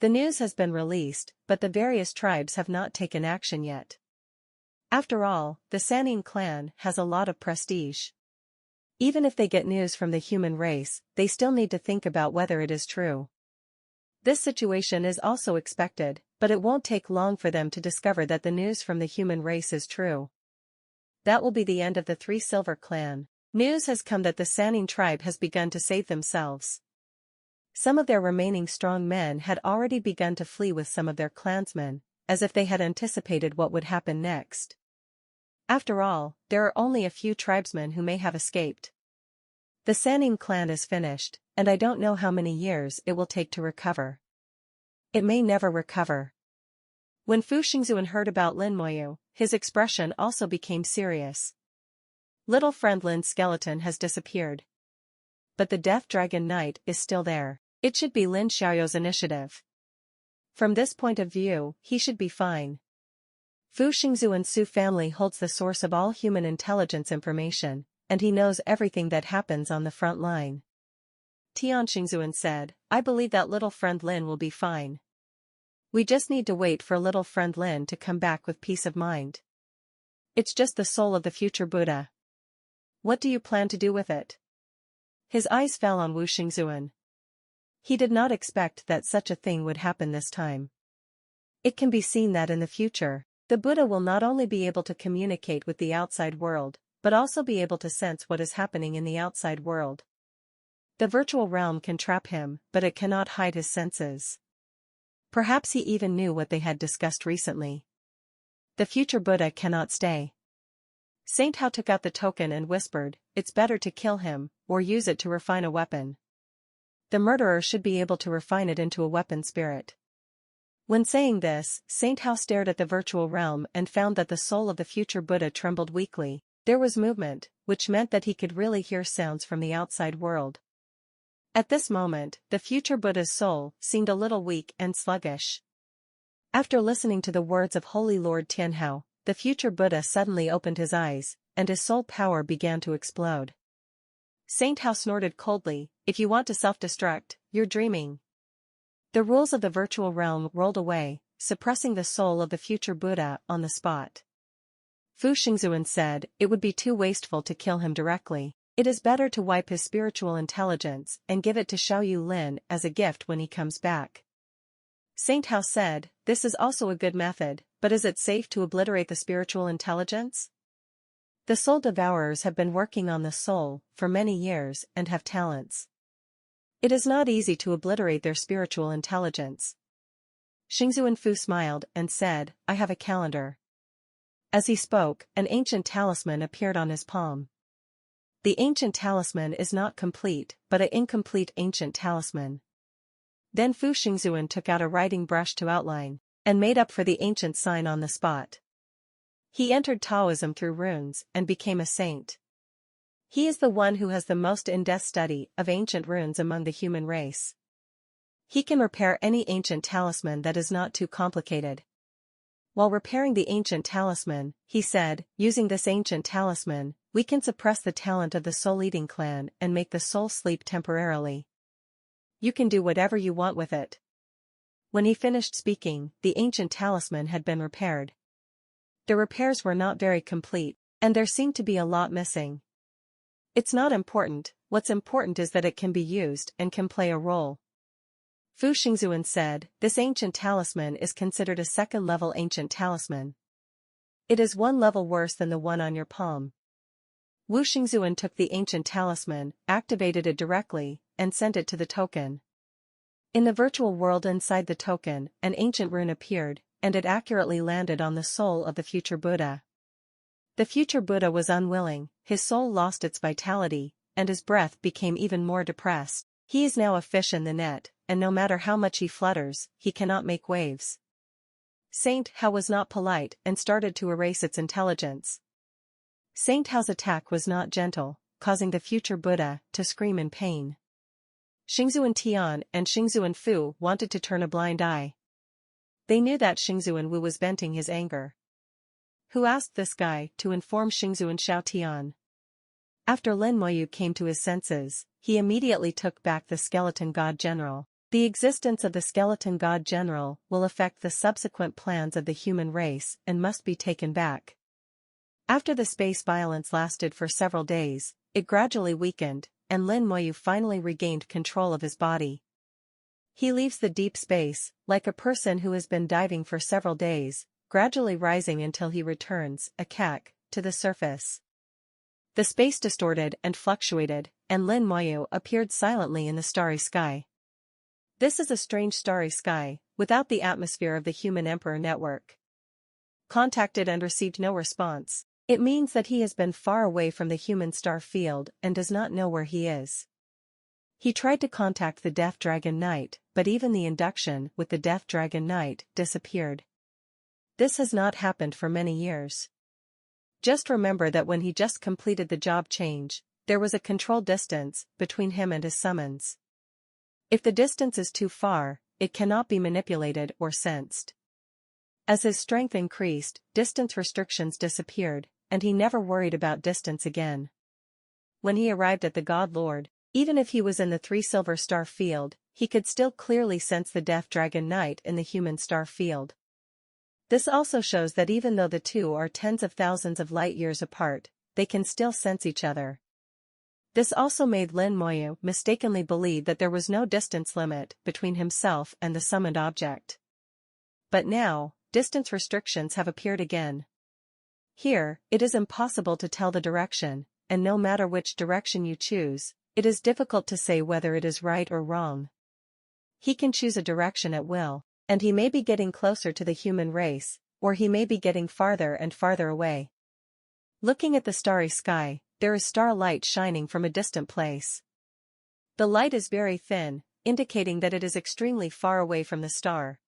Speaker 1: The news has been released, but the various tribes have not taken action yet. After all, the Sannin clan has a lot of prestige. Even if they get news from the human race, they still need to think about whether it is true. This situation is also expected, but it won't take long for them to discover that the news from the human race is true. That will be the end of the Three Silver Clan. News has come that the Sannin tribe has begun to save themselves. Some of their remaining strong men had already begun to flee with some of their clansmen, as if they had anticipated what would happen next. After all, there are only a few tribesmen who may have escaped. The Sannin clan is finished, and I don't know how many years it will take to recover. It may never recover. When Fu Xingzhuan heard about Lin Moyu, his expression also became serious. Little friend Lin's skeleton has disappeared. But the Death Dragon Knight is still there. It should be Lin Xiaoyou's initiative. From this point of view, he should be fine. Fu Xingzhuan's Su family holds the source of all human intelligence information, and he knows everything that happens on the front line. Tian Xingzhuan said, I believe that little friend Lin will be fine. We just need to wait for little friend Lin to come back with peace of mind. It's just the soul of the future Buddha. What do you plan to do with it? His eyes fell on Wu Xingzhuan. He did not expect that such a thing would happen this time. It can be seen that in the future, the Buddha will not only be able to communicate with the outside world, but also be able to sense what is happening in the outside world. The virtual realm can trap him, but it cannot hide his senses. Perhaps he even knew what they had discussed recently. The future Buddha cannot stay. Saint Hao took out the token and whispered, it's better to kill him, or use it to refine a weapon. The murderer should be able to refine it into a weapon spirit. When saying this, Saint Hao stared at the virtual realm and found that the soul of the future Buddha trembled weakly. There was movement, which meant that he could really hear sounds from the outside world. At this moment, the future Buddha's soul seemed a little weak and sluggish. After listening to the words of Holy Lord Tianhao, the future Buddha suddenly opened his eyes, and his soul power began to explode. Saint Hao snorted coldly, if you want to self-destruct, you're dreaming. The rules of the virtual realm rolled away, suppressing the soul of the future Buddha on the spot. Fu Xingzhuan said, it would be too wasteful to kill him directly. It is better to wipe his spiritual intelligence and give it to Xiaoyu Lin as a gift when he comes back. Saint Hao said, this is also a good method, but is it safe to obliterate the spiritual intelligence? The soul devourers have been working on the soul for many years and have talents. It is not easy to obliterate their spiritual intelligence. Xingzhuan Fu smiled and said, I have a calendar. As he spoke, an ancient talisman appeared on his palm. The ancient talisman is not complete, but an incomplete ancient talisman. Then Fu Xingzuan took out a writing brush to outline, and made up for the ancient sign on the spot. He entered Taoism through runes and became a saint. He is the one who has the most in-depth study of ancient runes among the human race. He can repair any ancient talisman that is not too complicated. While repairing the ancient talisman, he said, using this ancient talisman, we can suppress the talent of the soul-eating clan and make the soul sleep temporarily. You can do whatever you want with it. When he finished speaking, the ancient talisman had been repaired. The repairs were not very complete, and there seemed to be a lot missing. It's not important, what's important is that it can be used and can play a role. Fu Xingzuan said, this ancient talisman is considered a second-level ancient talisman. It is one level worse than the one on your palm. Wu Xingzuan took the ancient talisman, activated it directly, and sent it to the token. In the virtual world inside the token, an ancient rune appeared, and it accurately landed on the soul of the future Buddha. The future Buddha was unwilling, his soul lost its vitality, and his breath became even more depressed. He is now a fish in the net, and no matter how much he flutters, he cannot make waves. Saint Hao was not polite and started to erase its intelligence. Saint Hao's attack was not gentle, causing the future Buddha to scream in pain. Xingzuan Tian and Xingzuan Fu wanted to turn a blind eye. They knew that Xingzuan Wu was venting his anger. Who asked this guy to inform Xingzuan Xiao Tian? After Lin Moyu came to his senses, he immediately took back the skeleton god general. The existence of the skeleton god general will affect the subsequent plans of the human race and must be taken back. After the space violence lasted for several days, it gradually weakened, and Lin Moyu finally regained control of his body. He leaves the deep space, like a person who has been diving for several days, gradually rising until he returns, to the surface. The space distorted and fluctuated, and Lin Moyu appeared silently in the starry sky. This is a strange starry sky, without the atmosphere of the human emperor network. Contacted and received no response. It means that he has been far away from the human star field and does not know where he is. He tried to contact the Death Dragon Knight, but even the induction with the Death Dragon Knight disappeared. This has not happened for many years. Just remember that when he just completed the job change, there was a control distance between him and his summons. If the distance is too far, it cannot be manipulated or sensed. As his strength increased, distance restrictions disappeared, and he never worried about distance again. When he arrived at the God Lord, even if he was in the 3 silver star field, he could still clearly sense the Death Dragon Knight in the human star field. This also shows that even though the two are tens of thousands of light years apart, they can still sense each other. This also made Lin Moyu mistakenly believe that there was no distance limit between himself and the summoned object. But now, distance restrictions have appeared again. Here, it is impossible to tell the direction, and no matter which direction you choose, it is difficult to say whether it is right or wrong. He can choose a direction at will, and he may be getting closer to the human race, or he may be getting farther and farther away. Looking at the starry sky, there is starlight shining from a distant place. The light is very thin, indicating that it is extremely far away from the star.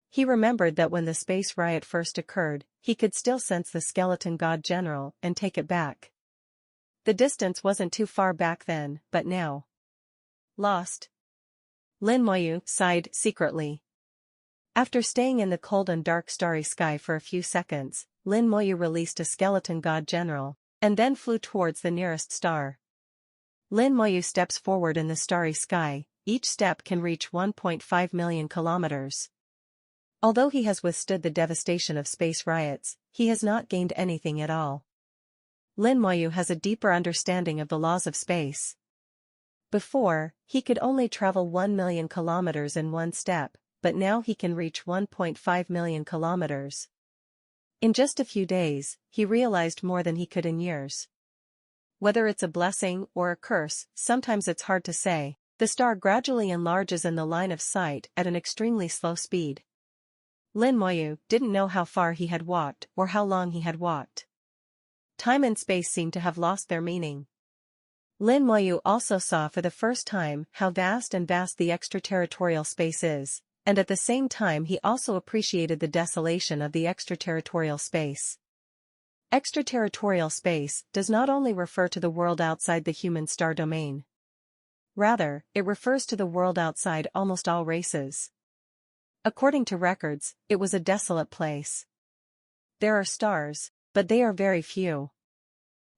Speaker 1: He remembered that when the space riot first occurred, he could still sense the skeleton god general and take it back. The distance wasn't too far back then, but now. Lost. Lin Moyu sighed secretly. After staying in the cold and dark starry sky for a few seconds, Lin Moyu released a skeleton god general, and then flew towards the nearest star. Lin Moyu steps forward in the starry sky, each step can reach 1.5 million kilometers. Although he has withstood the devastation of space riots, he has not gained anything at all. Lin Moyu has a deeper understanding of the laws of space. Before, he could only travel 1 million kilometers in one step, but now he can reach 1.5 million kilometers. In just a few days, he realized more than he could in years. Whether it's a blessing or a curse, sometimes it's hard to say. The star gradually enlarges in the line of sight at an extremely slow speed. Lin Moyu didn't know how far he had walked or how long he had walked. Time and space seemed to have lost their meaning. Lin Moyu also saw for the first time how vast the extraterritorial space is, and at the same time he also appreciated the desolation of the extraterritorial space. Extraterritorial space does not only refer to the world outside the human star domain. Rather, it refers to the world outside almost all races. According to records, it was a desolate place. There are stars, but they are very few.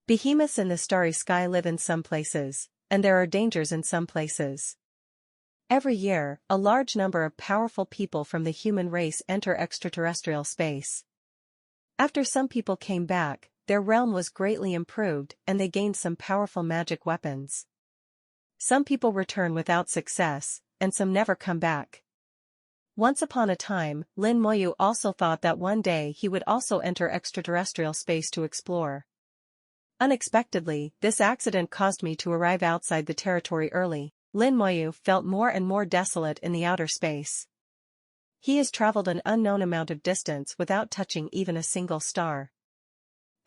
Speaker 1: Behemoths in the starry sky live in some places, and there are dangers in some places. Every year, a large number of powerful people from the human race enter extraterrestrial space. After some people came back, their realm was greatly improved and they gained some powerful magic weapons. Some people return without success, and some never come back. Once upon a time, Lin Moyu also thought that one day he would also enter extraterrestrial space to explore. Unexpectedly, this accident caused me to arrive outside the territory early. Lin Moyu felt more and more desolate in the outer space. He has traveled an unknown amount of distance without touching even a single star.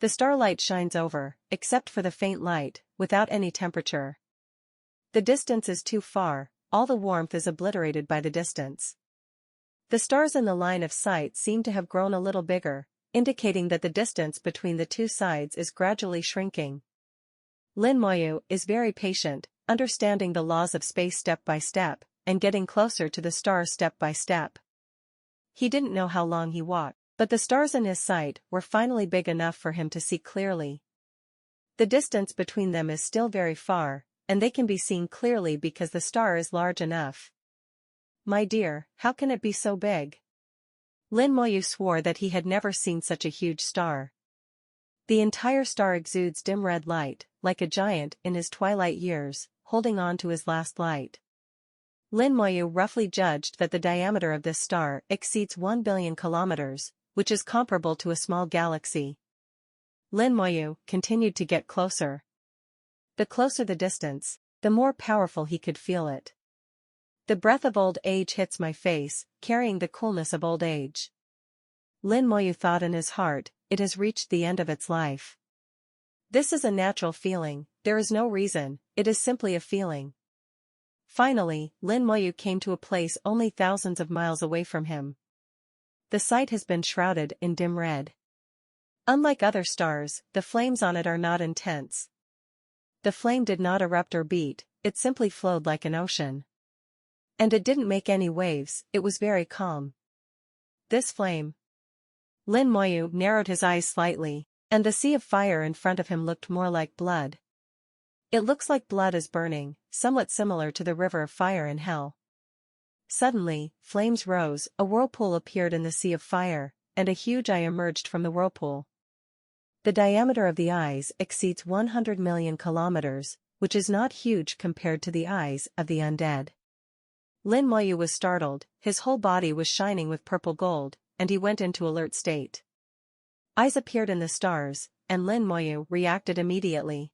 Speaker 1: The starlight shines over, except for the faint light, without any temperature. The distance is too far, all the warmth is obliterated by the distance. The stars in the line of sight seem to have grown a little bigger, indicating that the distance between the two sides is gradually shrinking. Lin Moyu is very patient, understanding the laws of space step by step, and getting closer to the stars step by step. He didn't know how long he walked, but the stars in his sight were finally big enough for him to see clearly. The distance between them is still very far, and they can be seen clearly because the star is large enough. My dear, how can it be so big? Lin Moyu swore that he had never seen such a huge star. The entire star exudes dim red light, like a giant in his twilight years, holding on to his last light. Lin Moyu roughly judged that the diameter of this star exceeds 1 billion kilometers, which is comparable to a small galaxy. Lin Moyu continued to get closer. The closer the distance, the more powerful he could feel it. The breath of old age hits my face, carrying the coolness of old age. Lin Moyu thought in his heart, it has reached the end of its life. This is a natural feeling, there is no reason, it is simply a feeling. Finally, Lin Moyu came to a place only thousands of miles away from him. The sight has been shrouded in dim red. Unlike other stars, the flames on it are not intense. The flame did not erupt or beat, it simply flowed like an ocean. And it didn't make any waves, it was very calm. This flame. Lin Moyu narrowed his eyes slightly, and the sea of fire in front of him looked more like blood. It looks like blood is burning, somewhat similar to the river of fire in hell. Suddenly, flames rose, a whirlpool appeared in the sea of fire, and a huge eye emerged from the whirlpool. The diameter of the eyes exceeds 100 million kilometers, which is not huge compared to the eyes of the undead. Lin Moyu was startled, his whole body was shining with purple gold, and he went into alert state. Eyes appeared in the stars, and Lin Moyu reacted immediately.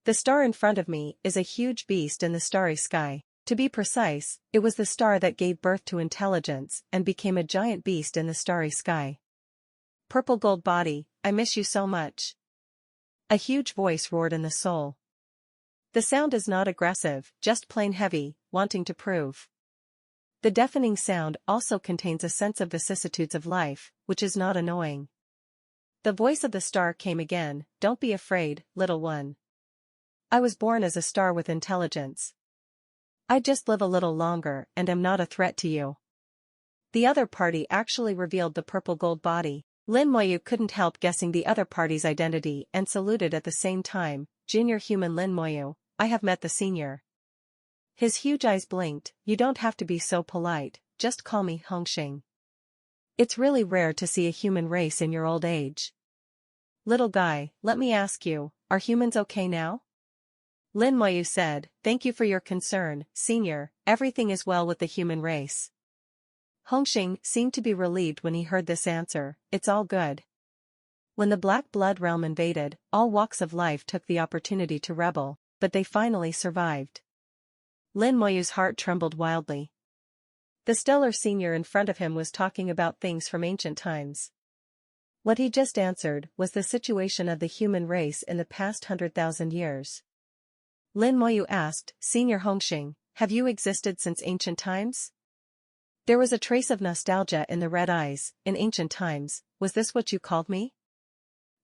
Speaker 1: The star in front of me is a huge beast in the starry sky. To be precise, it was the star that gave birth to intelligence and became a giant beast in the starry sky. Purple gold body, I miss you so much. A huge voice roared in the soul. The sound is not aggressive, just plain heavy, wanting to prove. The deafening sound also contains a sense of vicissitudes of life, which is not annoying. The voice of the star came again, don't be afraid, little one. I was born as a star with intelligence. I just live a little longer and am not a threat to you. The other party actually revealed the purple gold body. Lin Moyu couldn't help guessing the other party's identity and saluted at the same time, Junior Human Lin Moyu, I have met the senior. His huge eyes blinked, you don't have to be so polite, just call me Hongxing. It's really rare to see a human race in your old age. Little guy, let me ask you, are humans okay now? Lin Moyu said, thank you for your concern, senior, everything is well with the human race. Hongxing seemed to be relieved when he heard this answer, it's all good. When the Black Blood realm invaded, all walks of life took the opportunity to rebel, but they finally survived. Lin Moyu's heart trembled wildly. The stellar senior in front of him was talking about things from ancient times. What he just answered was the situation of the human race in the past 100,000 years. Lin Moyu asked, Senior Hongxing, have you existed since ancient times? There was a trace of nostalgia in the red eyes. In ancient times, was this what you called me?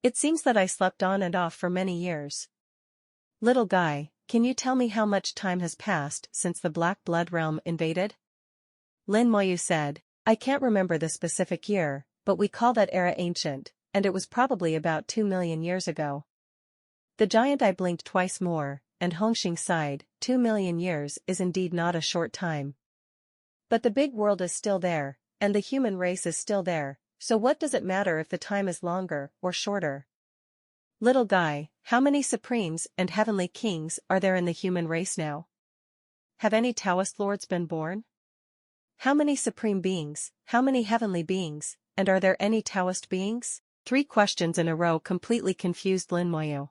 Speaker 1: It seems that I slept on and off for many years. Little guy, can you tell me how much time has passed since the Black Blood realm invaded? Lin Moyu said, I can't remember the specific year, but we call that era ancient, and it was probably about 2 million years ago. The giant eye blinked twice more, and Hongxing sighed, 2 million years is indeed not a short time. But the big world is still there, and the human race is still there, so what does it matter if the time is longer or shorter? Little guy, how many supremes and heavenly kings are there in the human race now? Have any Taoist lords been born? How many supreme beings, how many heavenly beings, and are there any Taoist beings? 3 questions in a row completely confused Lin Moyu.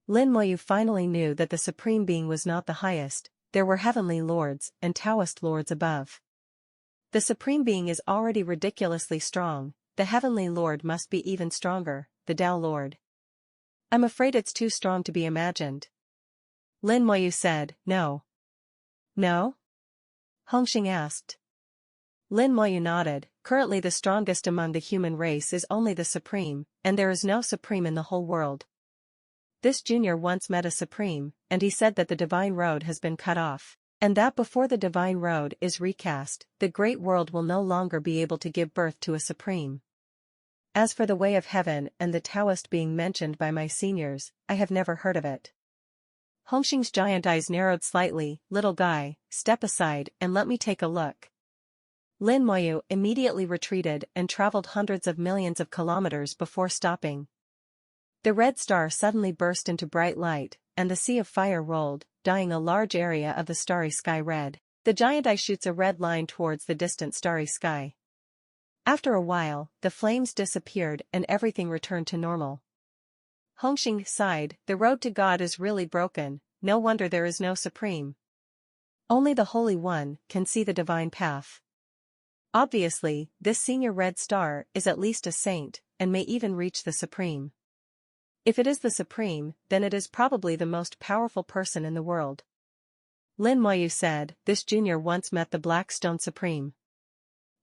Speaker 1: Lin Moyu finally knew that the supreme being was not the highest, there were heavenly lords and Taoist lords above. The supreme being is already ridiculously strong, the heavenly lord must be even stronger, the Tao lord. I'm afraid it's too strong to be imagined. Lin Moyu said, no. No? Hongxing asked. Lin Moyu nodded, currently the strongest among the human race is only the supreme, and there is no supreme in the whole world. This junior once met a supreme, and he said that the divine road has been cut off, and that before the divine road is recast, the great world will no longer be able to give birth to a supreme. As for the way of heaven and the Taoist being mentioned by my seniors, I have never heard of it. Hongxing's giant eyes narrowed slightly, little guy, step aside and let me take a look. Lin Moyu immediately retreated and traveled hundreds of millions of kilometers before stopping. The red star suddenly burst into bright light, and the sea of fire rolled, dyeing a large area of the starry sky red. The giant eye shoots a red line towards the distant starry sky. After a while, the flames disappeared and everything returned to normal. Hongxing sighed, the road to God is really broken, no wonder there is no supreme. Only the Holy One can see the divine path. Obviously, this senior red star is at least a saint, and may even reach the supreme. If it is the supreme, then it is probably the most powerful person in the world. Lin Moyu said, this junior once met the Black Stone Supreme.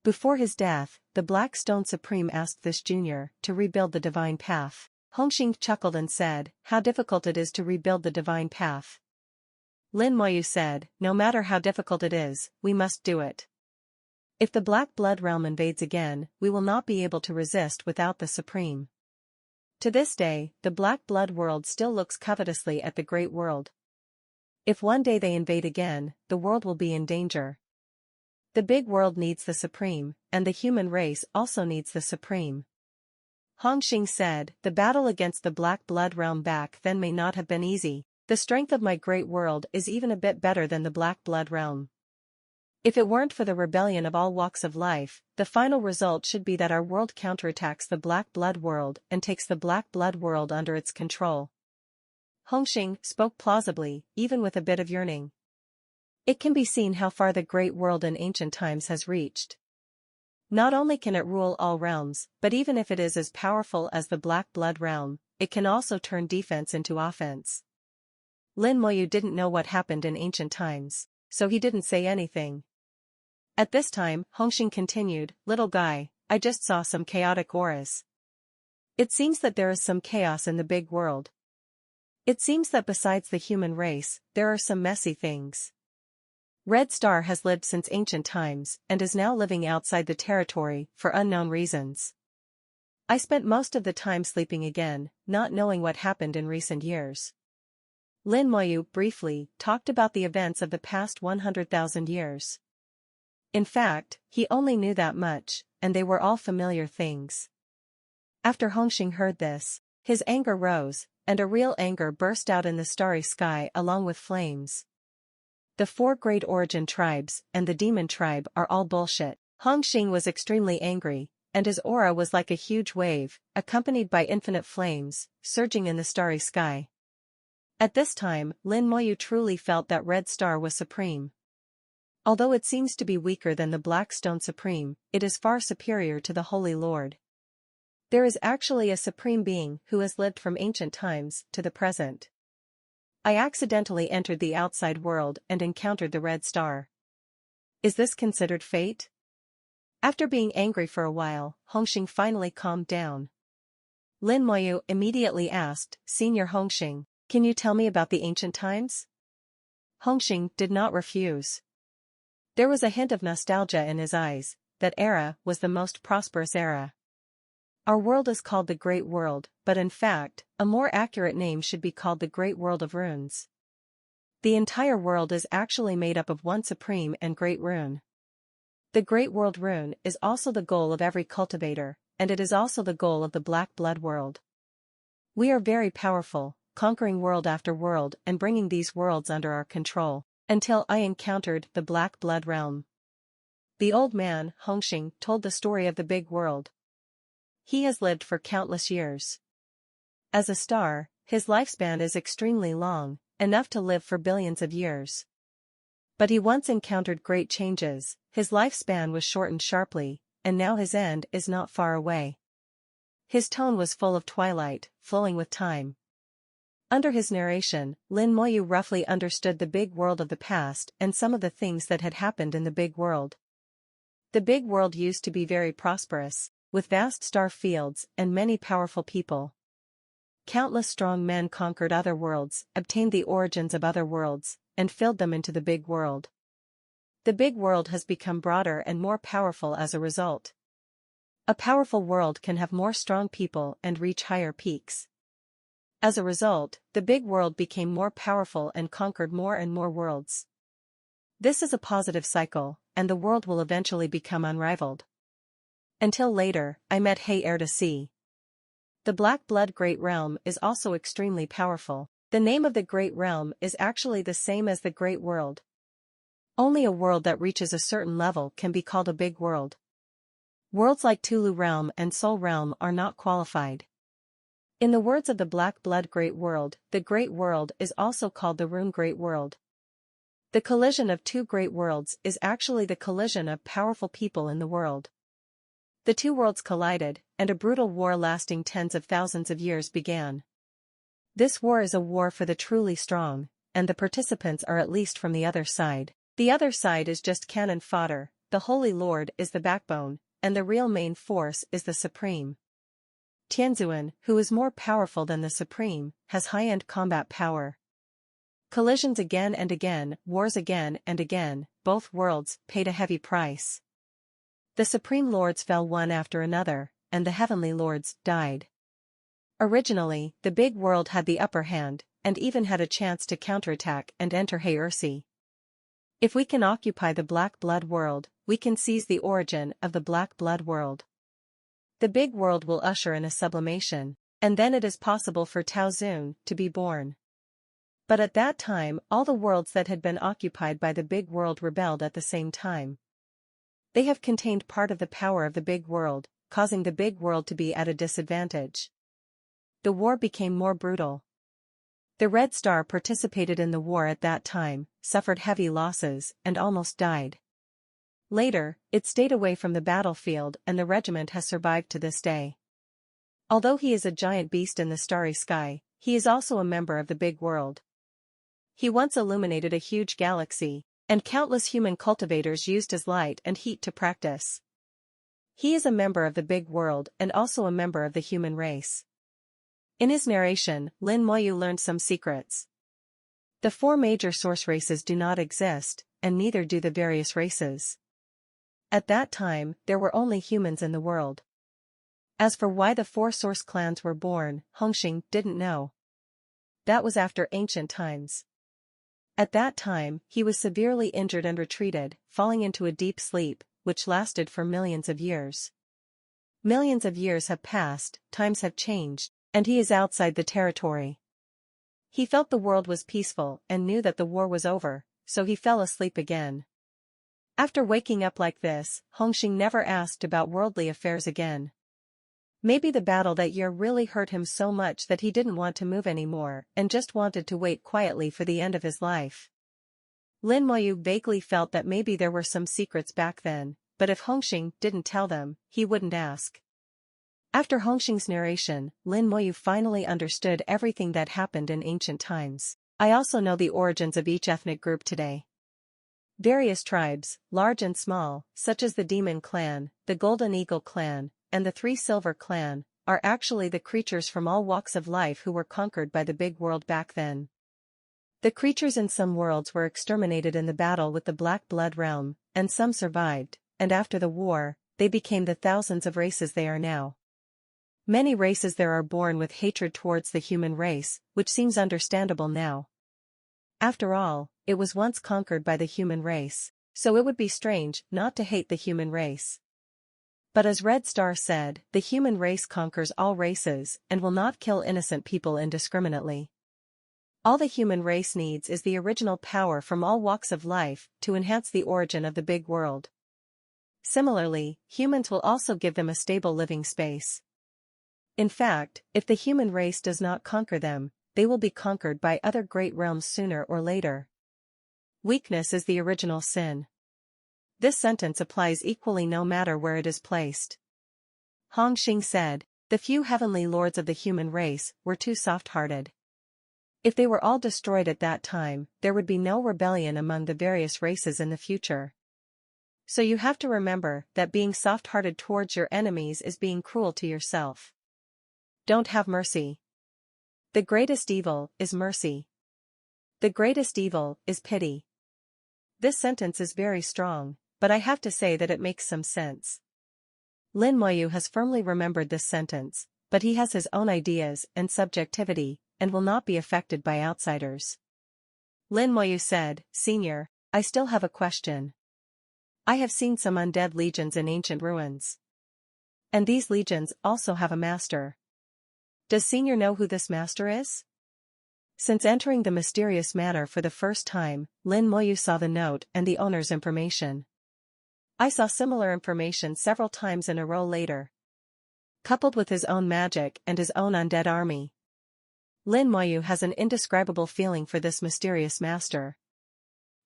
Speaker 1: Before his death, the Black Stone Supreme asked this junior to rebuild the divine path. Hongxing chuckled and said, how difficult it is to rebuild the divine path. Lin Moyu said, no matter how difficult it is, we must do it. If the Black Blood realm invades again, we will not be able to resist without the supreme. To this day, the Black Blood world still looks covetously at the Great World. If one day they invade again, the world will be in danger. The big world needs the supreme, and the human race also needs the supreme. Hongxing said, the battle against the Black Blood realm back then may not have been easy. The strength of my Great World is even a bit better than the Black Blood realm. If it weren't for the rebellion of all walks of life, the final result should be that our world counterattacks the Black Blood world and takes the Black Blood world under its control. Hongxing spoke plausibly, even with a bit of yearning. It can be seen how far the Great World in ancient times has reached. Not only can it rule all realms, but even if it is as powerful as the Black Blood realm, it can also turn defense into offense. Lin Moyu didn't know what happened in ancient times, so he didn't say anything. At this time, Hongxing continued, little guy, I just saw some chaotic auras. It seems that there is some chaos in the big world. It seems that besides the human race, there are some messy things. Red Star has lived since ancient times and is now living outside the territory for unknown reasons. I spent most of the time sleeping again, not knowing what happened in recent years. Lin Moyu briefly talked about the events of the past 100,000 years. In fact, he only knew that much, and they were all familiar things. After Hongxing heard this, his anger rose, and a real anger burst out in the starry sky along with flames. The 4 great origin tribes and the demon tribe are all bullshit. Hongxing was extremely angry, and his aura was like a huge wave, accompanied by infinite flames, surging in the starry sky. At this time, Lin Moyu truly felt that Red Star was supreme. Although it seems to be weaker than the Black Stone Supreme, it is far superior to the Holy Lord. There is actually a supreme being who has lived from ancient times to the present. I accidentally entered the outside world and encountered the red star. Is this considered fate? After being angry for a while, Hongxing finally calmed down. Lin Moyu immediately asked, Senior Hongxing, can you tell me about the ancient times? Hongxing did not refuse. There was a hint of nostalgia in his eyes. That era was the most prosperous era. Our world is called the Great World, but in fact, a more accurate name should be called the Great World of Runes. The entire world is actually made up of one supreme and great rune. The Great World Rune is also the goal of every cultivator, and it is also the goal of the Black Blood world. We are very powerful, conquering world after world and bringing these worlds under our control, until I encountered the Black Blood realm. The old man, Hongxing, told the story of the big world. He has lived for countless years. As a star, his lifespan is extremely long, enough to live for billions of years. But he once encountered great changes, his lifespan was shortened sharply, and now his end is not far away. His tone was full of twilight, flowing with time. Under his narration, Lin Moyu roughly understood the big world of the past and some of the things that had happened in the big world. The big world used to be very prosperous, with vast star fields and many powerful people. Countless strong men conquered other worlds, obtained the origins of other worlds, and filled them into the big world. The big world has become broader and more powerful as a result. A powerful world can have more strong people and reach higher peaks. As a result, the big world became more powerful and conquered more and more worlds. This is a positive cycle, and the world will eventually become unrivaled. Until later, I met Hei Heir to See. The Black Blood Great Realm is also extremely powerful. The name of the Great Realm is actually the same as the Great World. Only a world that reaches a certain level can be called a big world. Worlds like Tulu Realm and Soul Realm are not qualified. In the words of the Black Blood Great World, the Great World is also called the Rune Great World. The collision of two great worlds is actually the collision of powerful people in the world. The two worlds collided, and a brutal war lasting tens of thousands of years began. This war is a war for the truly strong, and the participants are at least from the other side. The other side is just cannon fodder, the Holy Lord is the backbone, and the real main force is the Supreme. Tianzuan, who is more powerful than the Supreme, has high-end combat power. Collisions again and again, wars again and again, both worlds paid a heavy price. The Supreme Lords fell one after another, and the Heavenly Lords died. Originally, the big world had the upper hand, and even had a chance to counterattack and enter Hei Heir See. If we can occupy the Black Blood world, we can seize the origin of the Black Blood world. The big world will usher in a sublimation, and then it is possible for Tao Zun to be born. But at that time, all the worlds that had been occupied by the big world rebelled at the same time. They have contained part of the power of the big world, causing the big world to be at a disadvantage. The war became more brutal. The Red Star participated in the war at that time, suffered heavy losses, and almost died. Later, it stayed away from the battlefield and the regiment has survived to this day. Although he is a giant beast in the starry sky, he is also a member of the big world. He once illuminated a huge galaxy, and countless human cultivators used his light and heat to practice. He is a member of the big world and also a member of the human race. In his narration, Lin Moyu learned some secrets. The four major source races do not exist, and neither do the various races. At that time, there were only humans in the world. As for why the four source clans were born, Hongxing didn't know. That was after ancient times. At that time, he was severely injured and retreated, falling into a deep sleep, which lasted for millions of years. Millions of years have passed, times have changed, and he is outside the territory. He felt the world was peaceful and knew that the war was over, so he fell asleep again. After waking up like this, Hongxing never asked about worldly affairs again. Maybe the battle that year really hurt him so much that he didn't want to move anymore and just wanted to wait quietly for the end of his life. Lin Moyu vaguely felt that maybe there were some secrets back then, but if Hongxing didn't tell them, he wouldn't ask. After Hongxing's narration, Lin Moyu finally understood everything that happened in ancient times. I also know the origins of each ethnic group today. Various tribes, large and small, such as the Demon Clan, the Golden Eagle Clan, and the Three Silver Clan, are actually the creatures from all walks of life who were conquered by the big world back then. The creatures in some worlds were exterminated in the battle with the Black Blood Realm, and some survived, and after the war, they became the thousands of races they are now. Many races there are born with hatred towards the human race, which seems understandable now. After all, it was once conquered by the human race, so it would be strange not to hate the human race. But as Red Star said, the human race conquers all races and will not kill innocent people indiscriminately. All the human race needs is the original power from all walks of life to enhance the origin of the big world. Similarly, humans will also give them a stable living space. In fact, if the human race does not conquer them, they will be conquered by other great realms sooner or later. Weakness is the original sin. This sentence applies equally no matter where it is placed. Hong Xing said, the few heavenly lords of the human race were too soft-hearted. If they were all destroyed at that time, there would be no rebellion among the various races in the future. So you have to remember that being soft-hearted towards your enemies is being cruel to yourself. Don't have mercy. The greatest evil is mercy. The greatest evil is pity. This sentence is very strong, but I have to say that it makes some sense. Lin Moyu has firmly remembered this sentence, but he has his own ideas and subjectivity, and will not be affected by outsiders. Lin Moyu said, Senior, I still have a question. I have seen some undead legions in ancient ruins. And these legions also have a master. Does Senior know who this master is? Since entering the mysterious manor for the first time, Lin Moyu saw the note and the owner's information. I saw similar information several times in a row later. Coupled with his own magic and his own undead army, Lin Moyu has an indescribable feeling for this mysterious master.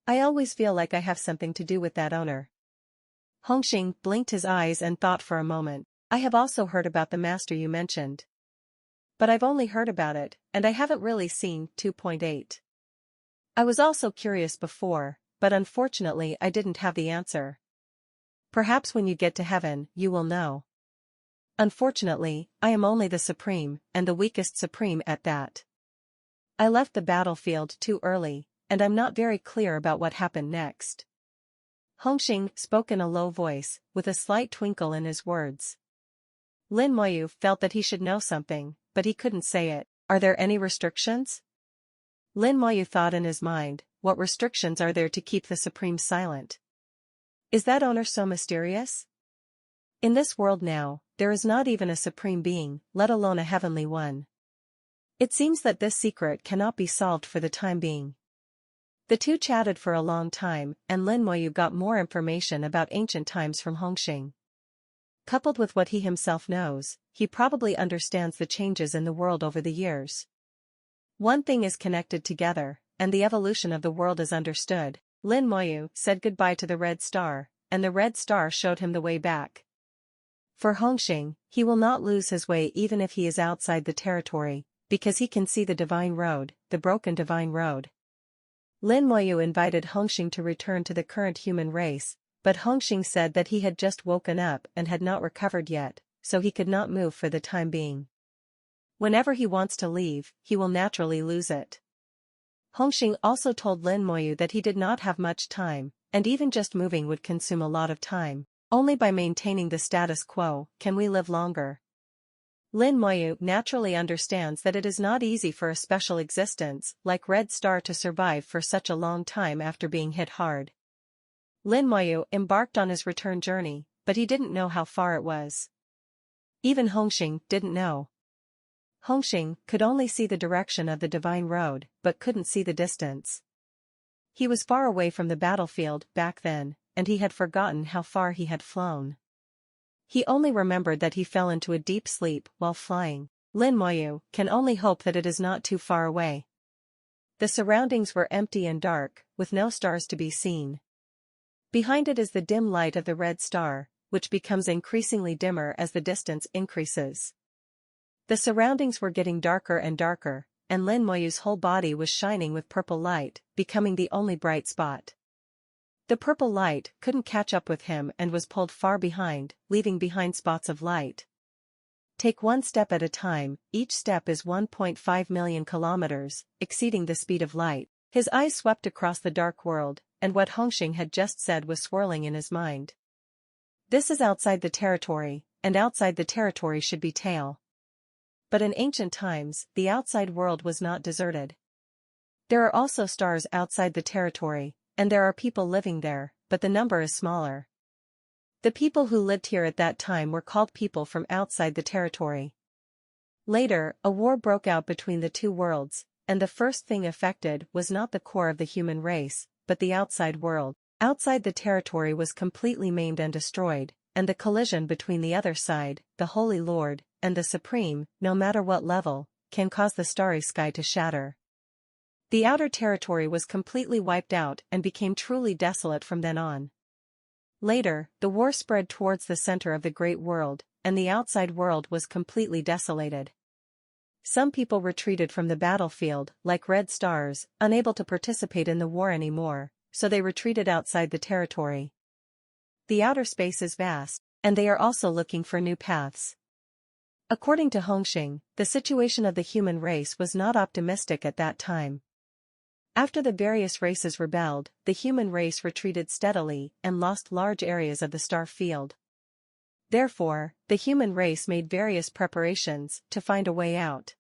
Speaker 1: I always feel like I have something to do with that owner. Hongxing blinked his eyes and thought for a moment. I have also heard about the master you mentioned. But I've only heard about it, and I haven't really seen 2.8. I was also curious before, but unfortunately I didn't have the answer. Perhaps when you get to heaven, you will know. Unfortunately, I am only the supreme, and the weakest supreme at that. I left the battlefield too early, and I'm not very clear about what happened next. Hongxing spoke in a low voice, with a slight twinkle in his words. Lin Moyu felt that he should know something, but he couldn't say it. Are there any restrictions? Lin Moyu thought in his mind, what restrictions are there to keep the Supreme silent? Is that owner so mysterious? In this world now, there is not even a supreme being, let alone a heavenly one. It seems that this secret cannot be solved for the time being. The two chatted for a long time, and Lin Moyu got more information about ancient times from Hongxing. Coupled with what he himself knows, he probably understands the changes in the world over the years. One thing is connected together, and the evolution of the world is understood. Lin Moyu said goodbye to the Red Star, and the Red Star showed him the way back. For Hongxing, he will not lose his way even if he is outside the territory, because he can see the divine road, the broken divine road. Lin Moyu invited Hongxing to return to the current human race, but Hongxing said that he had just woken up and had not recovered yet, so he could not move for the time being. Whenever he wants to leave, he will naturally lose it. Hongxing also told Lin Moyu that he did not have much time, and even just moving would consume a lot of time. Only by maintaining the status quo can we live longer. Lin Moyu naturally understands that it is not easy for a special existence like Red Star to survive for such a long time after being hit hard. Lin Moyu embarked on his return journey, but he didn't know how far it was. Even Hongxing didn't know. Hongxing could only see the direction of the divine road, but couldn't see the distance. He was far away from the battlefield back then, and he had forgotten how far he had flown. He only remembered that he fell into a deep sleep while flying. Lin Moyu can only hope that it is not too far away. The surroundings were empty and dark, with no stars to be seen. Behind it is the dim light of the Red Star, which becomes increasingly dimmer as the distance increases. The surroundings were getting darker and darker, and Lin Moyu's whole body was shining with purple light, becoming the only bright spot. The purple light couldn't catch up with him and was pulled far behind, leaving behind spots of light. Take one step at a time, each step is 1.5 million kilometers, exceeding the speed of light. His eyes swept across the dark world, and what Hongxing had just said was swirling in his mind. This is outside the territory, and outside the territory should be tail. But in ancient times, the outside world was not deserted. There are also stars outside the territory, and there are people living there, but the number is smaller. The people who lived here at that time were called people from outside the territory. Later, a war broke out between the two worlds, and the first thing affected was not the core of the human race, but the outside world. Outside the territory was completely maimed and destroyed, and the collision between the other side, the Holy Lord, and the Supreme, no matter what level, can cause the starry sky to shatter. The outer territory was completely wiped out and became truly desolate from then on. Later, the war spread towards the center of the great world, and the outside world was completely desolated. Some people retreated from the battlefield, like red stars, unable to participate in the war anymore, so they retreated outside the territory. The outer space is vast, and they are also looking for new paths. According to Hongxing, the situation of the human race was not optimistic at that time. After the various races rebelled, the human race retreated steadily and lost large areas of the star field. Therefore, the human race made various preparations to find a way out.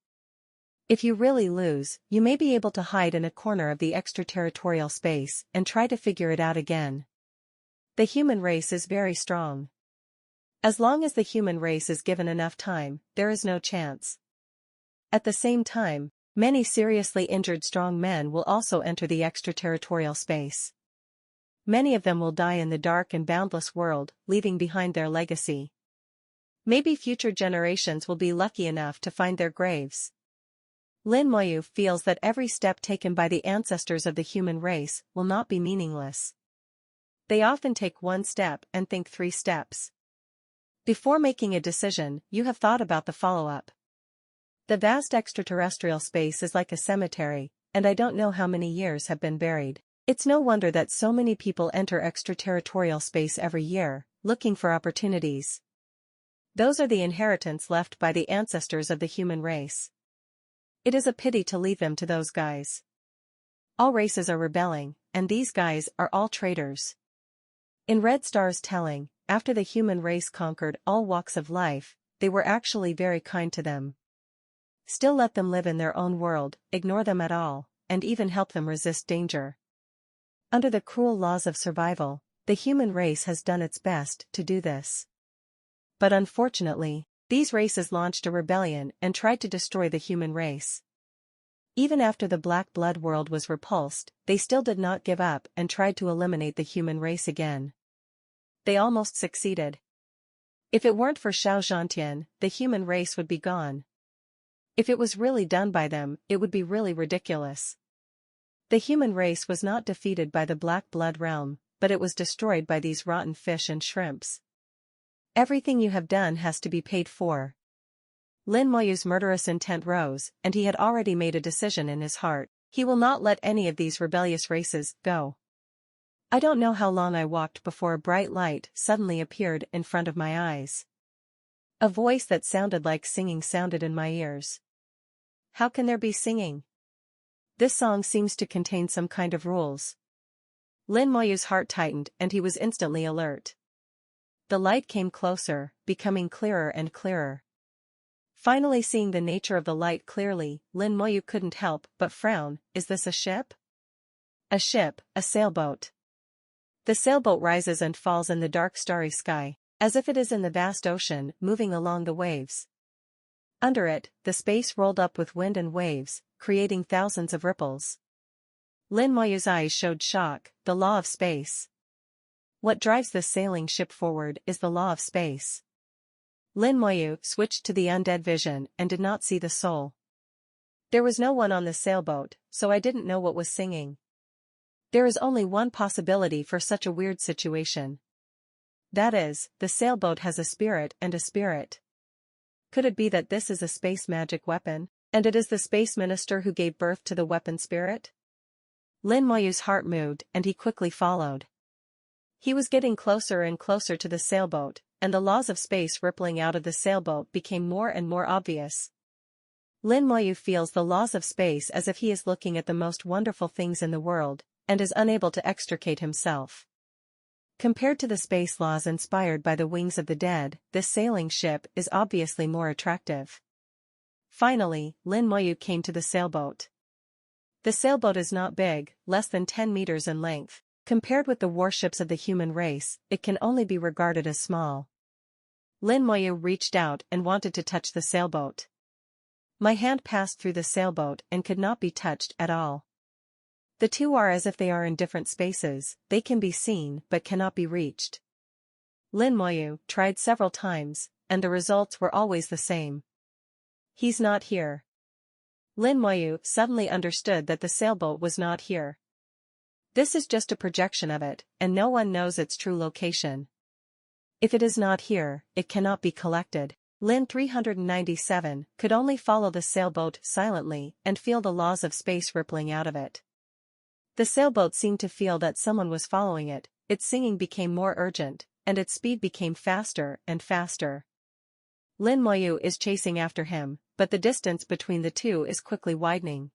Speaker 1: If you really lose, you may be able to hide in a corner of the extraterritorial space and try to figure it out again. The human race is very strong. As long as the human race is given enough time, there is no chance. At the same time, many seriously injured strong men will also enter the extraterritorial space. Many of them will die in the dark and boundless world, leaving behind their legacy. Maybe future generations will be lucky enough to find their graves. Lin Moyu feels that every step taken by the ancestors of the human race will not be meaningless. They often take one step and think 3 steps. Before making a decision, you have thought about the follow-up. The vast extraterrestrial space is like a cemetery, and I don't know how many years have been buried. It's no wonder that so many people enter extraterritorial space every year, looking for opportunities. Those are the inheritance left by the ancestors of the human race. It is a pity to leave them to those guys. All races are rebelling, and these guys are all traitors. In Red Star's telling, after the human race conquered all walks of life, they were actually very kind to them. Still let them live in their own world, ignore them at all, and even help them resist danger. Under the cruel laws of survival, the human race has done its best to do this. But unfortunately, these races launched a rebellion and tried to destroy the human race. Even after the Black Blood world was repulsed, they still did not give up and tried to eliminate the human race again. They almost succeeded. If it weren't for Xiao Zhantian, the human race would be gone. If it was really done by them, it would be really ridiculous. The human race was not defeated by the Black Blood realm, but it was destroyed by these rotten fish and shrimps. Everything you have done has to be paid for. Lin Moyu's murderous intent rose, and he had already made a decision in his heart. He will not let any of these rebellious races go. I don't know how long I walked before a bright light suddenly appeared in front of my eyes. A voice that sounded like singing sounded in my ears. How can there be singing? This song seems to contain some kind of rules. Lin Moyu's heart tightened and he was instantly alert. The light came closer, becoming clearer and clearer. Finally seeing the nature of the light clearly, Lin Moyu couldn't help but frown. Is this a ship? A ship, a sailboat. The sailboat rises and falls in the dark starry sky, as if it is in the vast ocean, moving along the waves. Under it, the space rolled up with wind and waves, creating thousands of ripples. Lin Moyu's eyes showed shock. The law of space. What drives this sailing ship forward is the law of space. Lin Moyu switched to the undead vision and did not see the soul. There was no one on the sailboat, so I didn't know what was singing. There is only one possibility for such a weird situation. That is, the sailboat has a spirit and a spirit. Could it be that this is a space magic weapon? And it is the space minister who gave birth to the weapon spirit? Lin Moyu's heart moved and he quickly followed. He was getting closer and closer to the sailboat, and the laws of space rippling out of the sailboat became more and more obvious. Lin Moyu feels the laws of space as if he is looking at the most wonderful things in the world, and is unable to extricate himself. Compared to the space laws inspired by the wings of the dead, this sailing ship is obviously more attractive. Finally, Lin Moyu came to the sailboat. The sailboat is not big, less than 10 meters in length. Compared with the warships of the human race, it can only be regarded as small. Lin Moyu reached out and wanted to touch the sailboat. My hand passed through the sailboat and could not be touched at all. The two are as if they are in different spaces, they can be seen but cannot be reached. Lin Moyu tried several times, and the results were always the same. He's not here. Lin Moyu suddenly understood that the sailboat was not here. This is just a projection of it, and no one knows its true location. If it is not here, it cannot be collected. Lin 397 could only follow the sailboat silently and feel the laws of space rippling out of it. The sailboat seemed to feel that someone was following it, its singing became more urgent, and its speed became faster and faster. Lin Moyu is chasing after him, but the distance between the two is quickly widening.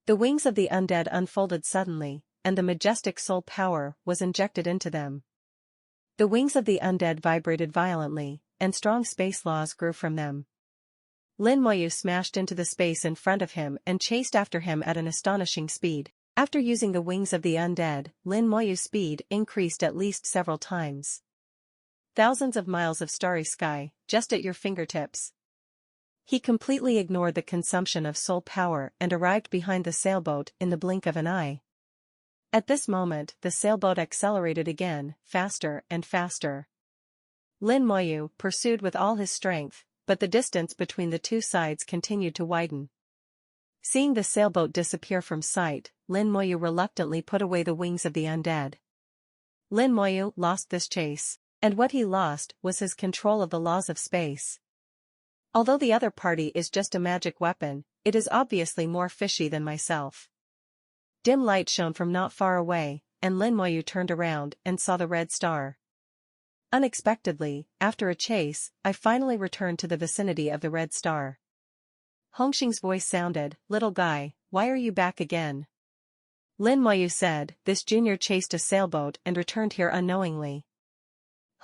Speaker 1: The wings of the undead unfolded suddenly, and the majestic soul power was injected into them. The wings of the undead vibrated violently, and strong space laws grew from them. Lin Moyu smashed into the space in front of him and chased after him at an astonishing speed. After using the wings of the undead, Lin Moyu's speed increased at least several times. Thousands of miles of starry sky, just at your fingertips. He completely ignored the consumption of soul power and arrived behind the sailboat in the blink of an eye. At this moment, the sailboat accelerated again, faster and faster. Lin Moyu pursued with all his strength, but the distance between the two sides continued to widen. Seeing the sailboat disappear from sight, Lin Moyu reluctantly put away the wings of the undead. Lin Moyu lost this chase, and what he lost was his control of the laws of space. Although the other party is just a magic weapon, it is obviously more fishy than myself. Dim light shone from not far away, and Lin Moyu turned around and saw the red star. Unexpectedly, after a chase, I finally returned to the vicinity of the red star. Hongxing's voice sounded, "Little guy, why are you back again?" Lin Moyu said, "This junior chased a sailboat and returned here unknowingly."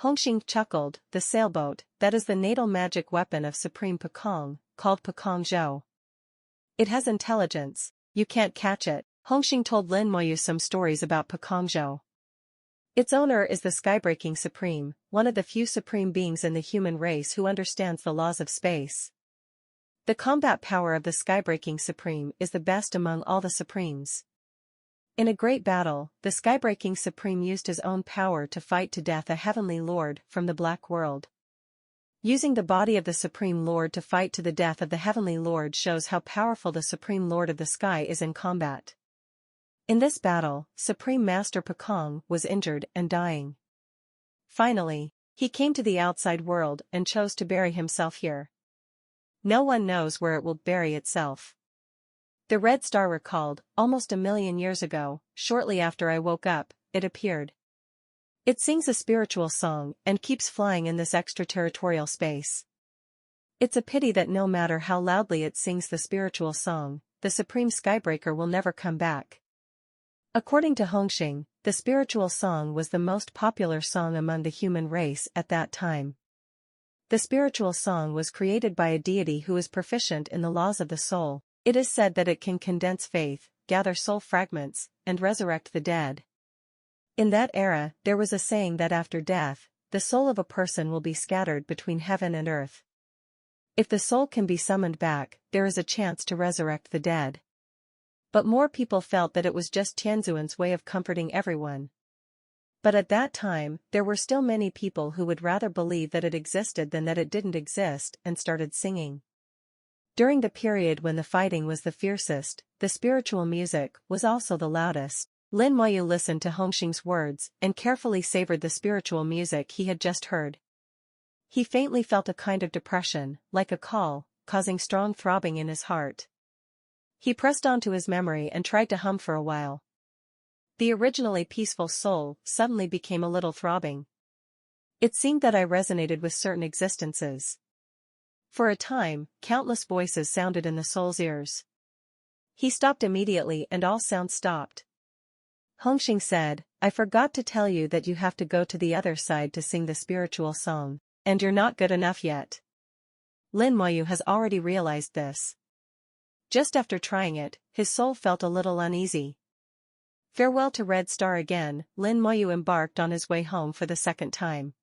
Speaker 1: Hongxing chuckled, "The sailboat, that is the natal magic weapon of Supreme Pekong, called Pekong Zhou. It has intelligence, you can't catch it." Hongxing told Lin Moyu some stories about Pekong Zhou. Its owner is the Skybreaking Supreme, one of the few supreme beings in the human race who understands the laws of space. The combat power of the Skybreaking Supreme is the best among all the Supremes. In a great battle, the Skybreaking Supreme used his own power to fight to death a heavenly lord from the Black World. Using the body of the Supreme Lord to fight to the death of the Heavenly Lord shows how powerful the Supreme Lord of the Sky is in combat. In this battle, Supreme Master Pekong was injured and dying. Finally, he came to the outside world and chose to bury himself here. No one knows where it will bury itself. The red star recalled, almost 1,000,000 years ago, shortly after I woke up, it appeared. It sings a spiritual song and keeps flying in this extraterritorial space. It's a pity that no matter how loudly it sings the spiritual song, the Supreme Skybreaker will never come back. According to Hongxing, the spiritual song was the most popular song among the human race at that time. The spiritual song was created by a deity who is proficient in the laws of the soul. It is said that it can condense faith, gather soul fragments, and resurrect the dead. In that era, there was a saying that after death, the soul of a person will be scattered between heaven and earth. If the soul can be summoned back, there is a chance to resurrect the dead. But more people felt that it was just Tianzuan's way of comforting everyone. But at that time, there were still many people who would rather believe that it existed than that it didn't exist and started singing. During the period when the fighting was the fiercest, the spiritual music was also the loudest. Lin Moyu listened to Hongxing's words and carefully savored the spiritual music he had just heard. He faintly felt a kind of depression, like a call, causing strong throbbing in his heart. He pressed onto his memory and tried to hum for a while. The originally peaceful soul suddenly became a little throbbing. It seemed that I resonated with certain existences. For a time, countless voices sounded in the soul's ears. He stopped immediately and all sound stopped. Hongxing said, "I forgot to tell you that you have to go to the other side to sing the spiritual song, and you're not good enough yet." Lin Moyu has already realized this. Just after trying it, his soul felt a little uneasy. Farewell to Red Star again, Lin Moyu embarked on his way home for the second time.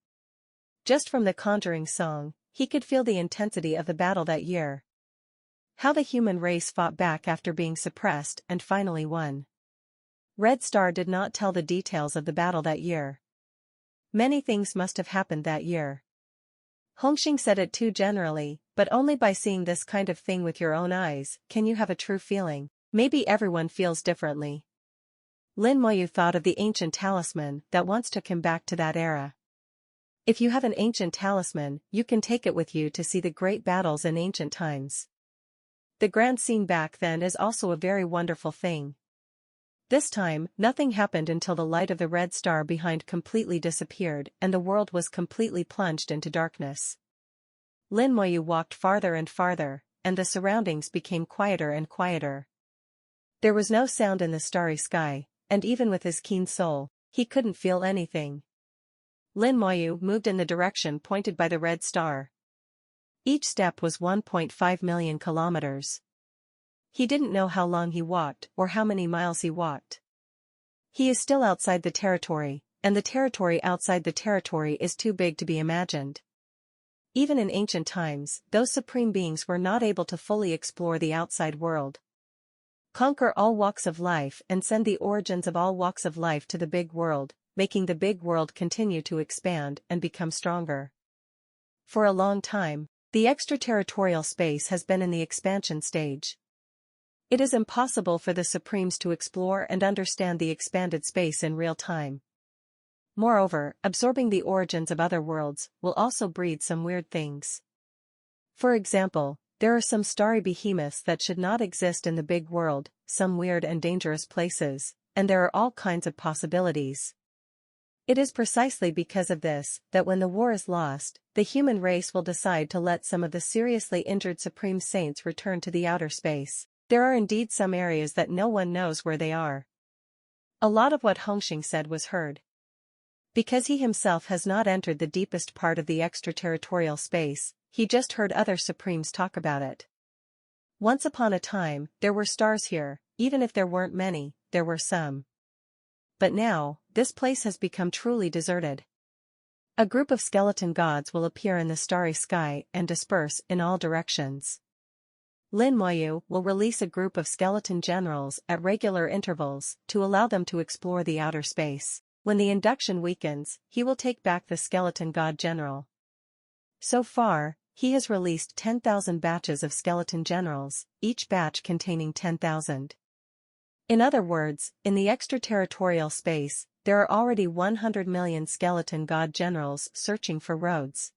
Speaker 1: Just from the Conjuring song, he could feel the intensity of the battle that year. How the human race fought back after being suppressed and finally won. Red Star did not tell the details of the battle that year. Many things must have happened that year. Hongxing said it too generally, but only by seeing this kind of thing with your own eyes can you have a true feeling. Maybe everyone feels differently. Lin Moyu thought of the ancient talisman that once took him back to that era. If you have an ancient talisman, you can take it with you to see the great battles in ancient times. The grand scene back then is also a very wonderful thing. This time, nothing happened until the light of the red star behind completely disappeared and the world was completely plunged into darkness. Lin Moyu walked farther and farther, and the surroundings became quieter and quieter. There was no sound in the starry sky, and even with his keen soul, he couldn't feel anything. Lin Moyu moved in the direction pointed by the red star. Each step was 1.5 million kilometers. He didn't know how long he walked or how many miles he walked. He is still outside the territory, and the territory outside the territory is too big to be imagined. Even in ancient times, those supreme beings were not able to fully explore the outside world. Conquer all walks of life and send the origins of all walks of life to the big world, making the big world continue to expand and become stronger. For a long time, the extraterritorial space has been in the expansion stage. It is impossible for the Supremes to explore and understand the expanded space in real time. Moreover, absorbing the origins of other worlds will also breed some weird things. For example, there are some starry behemoths that should not exist in the big world, some weird and dangerous places, and there are all kinds of possibilities. It is precisely because of this that when the war is lost, the human race will decide to let some of the seriously injured Supreme Saints return to the outer space. There are indeed some areas that no one knows where they are. A lot of what Hongxing said was heard. Because he himself has not entered the deepest part of the extraterritorial space, he just heard other Supremes talk about it. Once upon a time, there were stars here, even if there weren't many, there were some. But now, this place has become truly deserted. A group of skeleton gods will appear in the starry sky and disperse in all directions. Lin Moyu will release a group of skeleton generals at regular intervals to allow them to explore the outer space. When the induction weakens, he will take back the skeleton god general. So far, he has released 10,000 batches of skeleton generals, each batch containing 10,000. In other words, in the extraterritorial space, there are already 100 million skeleton god generals searching for roads.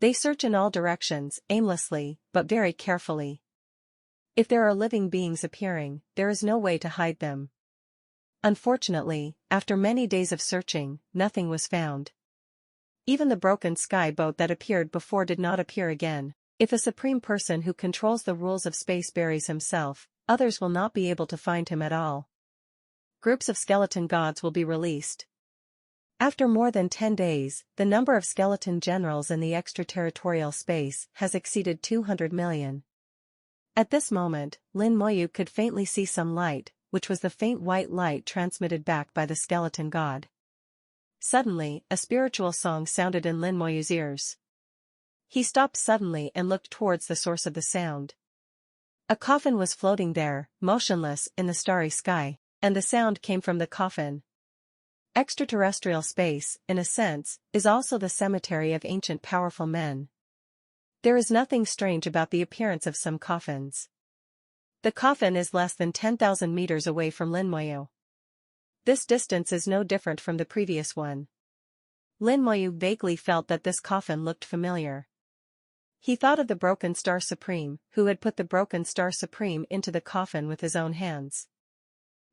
Speaker 1: They search in all directions, aimlessly, but very carefully. If there are living beings appearing, there is no way to hide them. Unfortunately, after many days of searching, nothing was found. Even the broken sky boat that appeared before did not appear again. If a supreme person who controls the rules of space buries himself, others will not be able to find him at all. Groups of skeleton gods will be released. After more than 10 days, the number of skeleton generals in the extraterritorial space has exceeded 200 million. At this moment, Lin Moyu could faintly see some light, which was the faint white light transmitted back by the skeleton god. Suddenly, a spiritual song sounded in Lin Moyu's ears. He stopped suddenly and looked towards the source of the sound. A coffin was floating there, motionless in the starry sky, and the sound came from the coffin. Extraterrestrial space, in a sense, is also the cemetery of ancient powerful men. There is nothing strange about the appearance of some coffins. The coffin is less than 10,000 meters away from Lin Moyu. This distance is no different from the previous one. Lin Moyu vaguely felt that this coffin looked familiar. He thought of the Broken Star Supreme, who had put the Broken Star Supreme into the coffin with his own hands.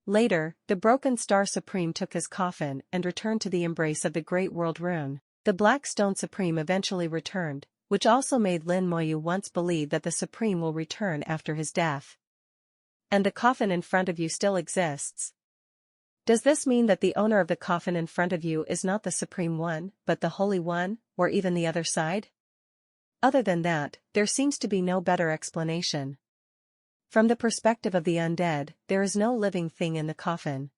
Speaker 1: Later, the Broken Star Supreme took his coffin and returned to the embrace of the Great World Rune. The Black Stone Supreme eventually returned, which also made Lin Moyu once believe that the Supreme will return after his death. And the coffin in front of you still exists. Does this mean that the owner of the coffin in front of you is not the Supreme One, but the Holy One, or even the other side? Other than that, there seems to be no better explanation. From the perspective of the undead, there is no living thing in the coffin.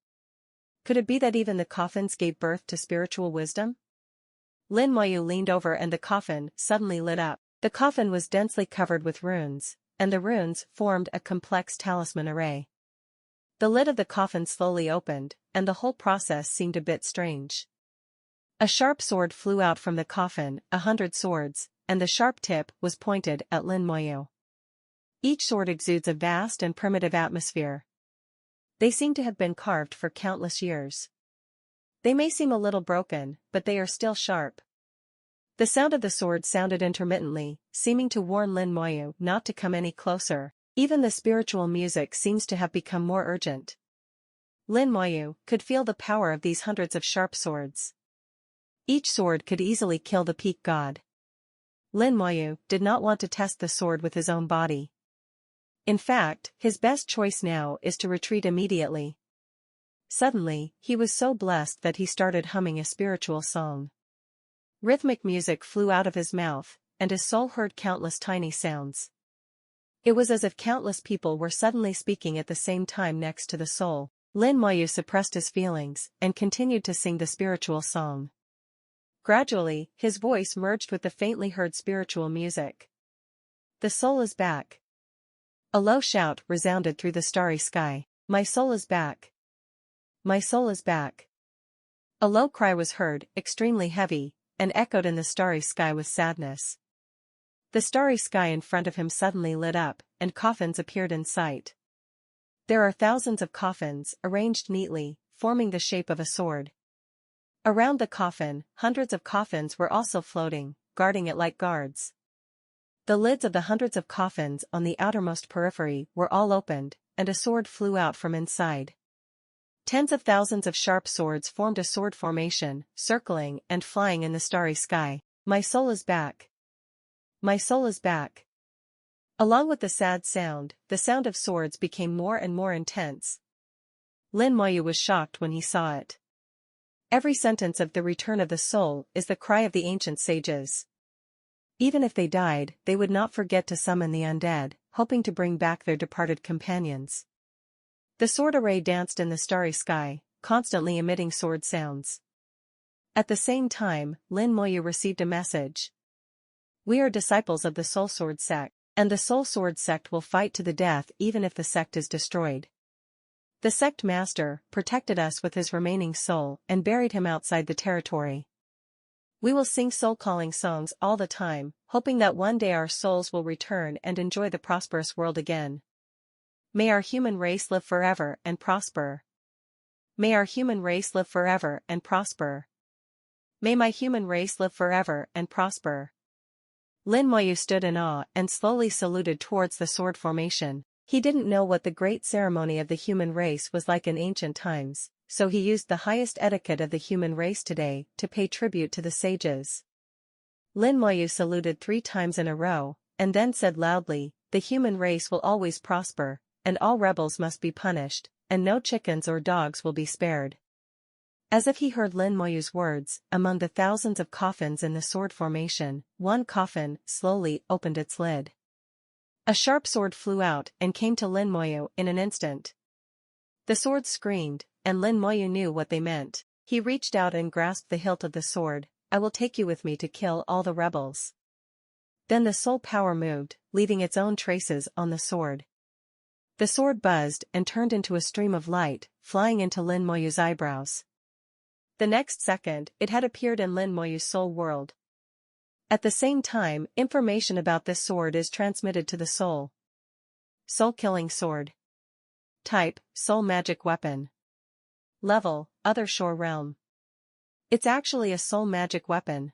Speaker 1: Could it be that even the coffins gave birth to spiritual wisdom? Lin Moyu leaned over and the coffin suddenly lit up. The coffin was densely covered with runes, and the runes formed a complex talisman array. The lid of the coffin slowly opened, and the whole process seemed a bit strange. A sharp sword flew out from the coffin, 100 swords, and the sharp tip was pointed at Lin Moyu. Each sword exudes a vast and primitive atmosphere. They seem to have been carved for countless years. They may seem a little broken, but they are still sharp. The sound of the sword sounded intermittently, seeming to warn Lin Moyu not to come any closer. Even the spiritual music seems to have become more urgent. Lin Moyu could feel the power of these hundreds of sharp swords. Each sword could easily kill the peak god. Lin Moyu did not want to test the sword with his own body. In fact, his best choice now is to retreat immediately. Suddenly, he was so blessed that he started humming a spiritual song. Rhythmic music flew out of his mouth, and his soul heard countless tiny sounds. It was as if countless people were suddenly speaking at the same time next to the soul. Lin Moyu suppressed his feelings and continued to sing the spiritual song. Gradually, his voice merged with the faintly heard spiritual music. The soul is back. A low shout resounded through the starry sky. My soul is back. My soul is back. A low cry was heard, extremely heavy, and echoed in the starry sky with sadness. The starry sky in front of him suddenly lit up, and coffins appeared in sight. There are thousands of coffins, arranged neatly, forming the shape of a sword. Around the coffin, hundreds of coffins were also floating, guarding it like guards. The lids of the hundreds of coffins on the outermost periphery were all opened, and a sword flew out from inside. Tens of thousands of sharp swords formed a sword formation, circling and flying in the starry sky. My soul is back. My soul is back. Along with the sad sound, the sound of swords became more and more intense. Lin Moyu was shocked when he saw it. Every sentence of the return of the soul is the cry of the ancient sages. Even if they died, they would not forget to summon the undead, hoping to bring back their departed companions. The sword array danced in the starry sky, constantly emitting sword sounds. At the same time, Lin Moyu received a message. We are disciples of the Soul Sword sect, and the Soul Sword sect will fight to the death even if the sect is destroyed. The sect master protected us with his remaining soul and buried him outside the territory. We will sing soul-calling songs all the time, hoping that one day our souls will return and enjoy the prosperous world again. May our human race live forever and prosper. May our human race live forever and prosper. May my human race live forever and prosper. Lin Moyu stood in awe and slowly saluted towards the sword formation. He didn't know what the great ceremony of the human race was like in ancient times, so he used the highest etiquette of the human race today to pay tribute to the sages. Lin Moyu saluted 3 times in a row, and then said loudly, the human race will always prosper, and all rebels must be punished, and no chickens or dogs will be spared. As if he heard Lin Moyu's words, among the thousands of coffins in the sword formation, one coffin slowly opened its lid. A sharp sword flew out and came to Lin Moyu in an instant. The sword screamed, and Lin Moyu knew what they meant. He reached out and grasped the hilt of the sword. I will take you with me to kill all the rebels. Then the soul power moved, leaving its own traces on the sword. The sword buzzed and turned into a stream of light, flying into Lin Moyu's eyebrows. The next second, it had appeared in Lin Moyu's soul world. At the same time, information about this sword is transmitted to the soul. Soul-killing sword. Type, soul magic weapon. Level, other shore realm. It's actually a soul magic weapon.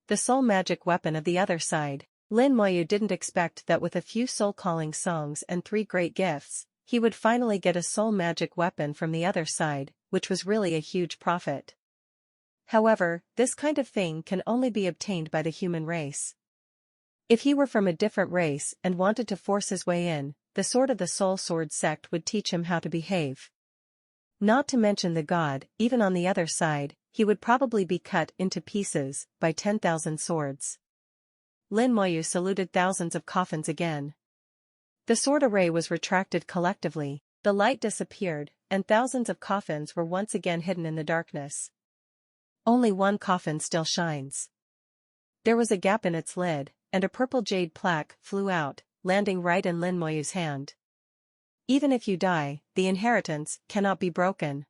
Speaker 1: The soul magic weapon of the other side. Lin Moyu didn't expect that with a few soul-calling songs and 3 great gifts, he would finally get a soul magic weapon from the other side, which was really a huge profit. However, this kind of thing can only be obtained by the human race. If he were from a different race and wanted to force his way in, the Sword of the Soul Sword sect would teach him how to behave. Not to mention the god, even on the other side, he would probably be cut into pieces by 10,000 swords. Lin Moyu saluted thousands of coffins again. The sword array was retracted collectively, the light disappeared, and thousands of coffins were once again hidden in the darkness. Only one coffin still shines. There was a gap in its lid, and a purple jade plaque flew out, landing right in Lin Moyu's hand. Even if you die, the inheritance cannot be broken.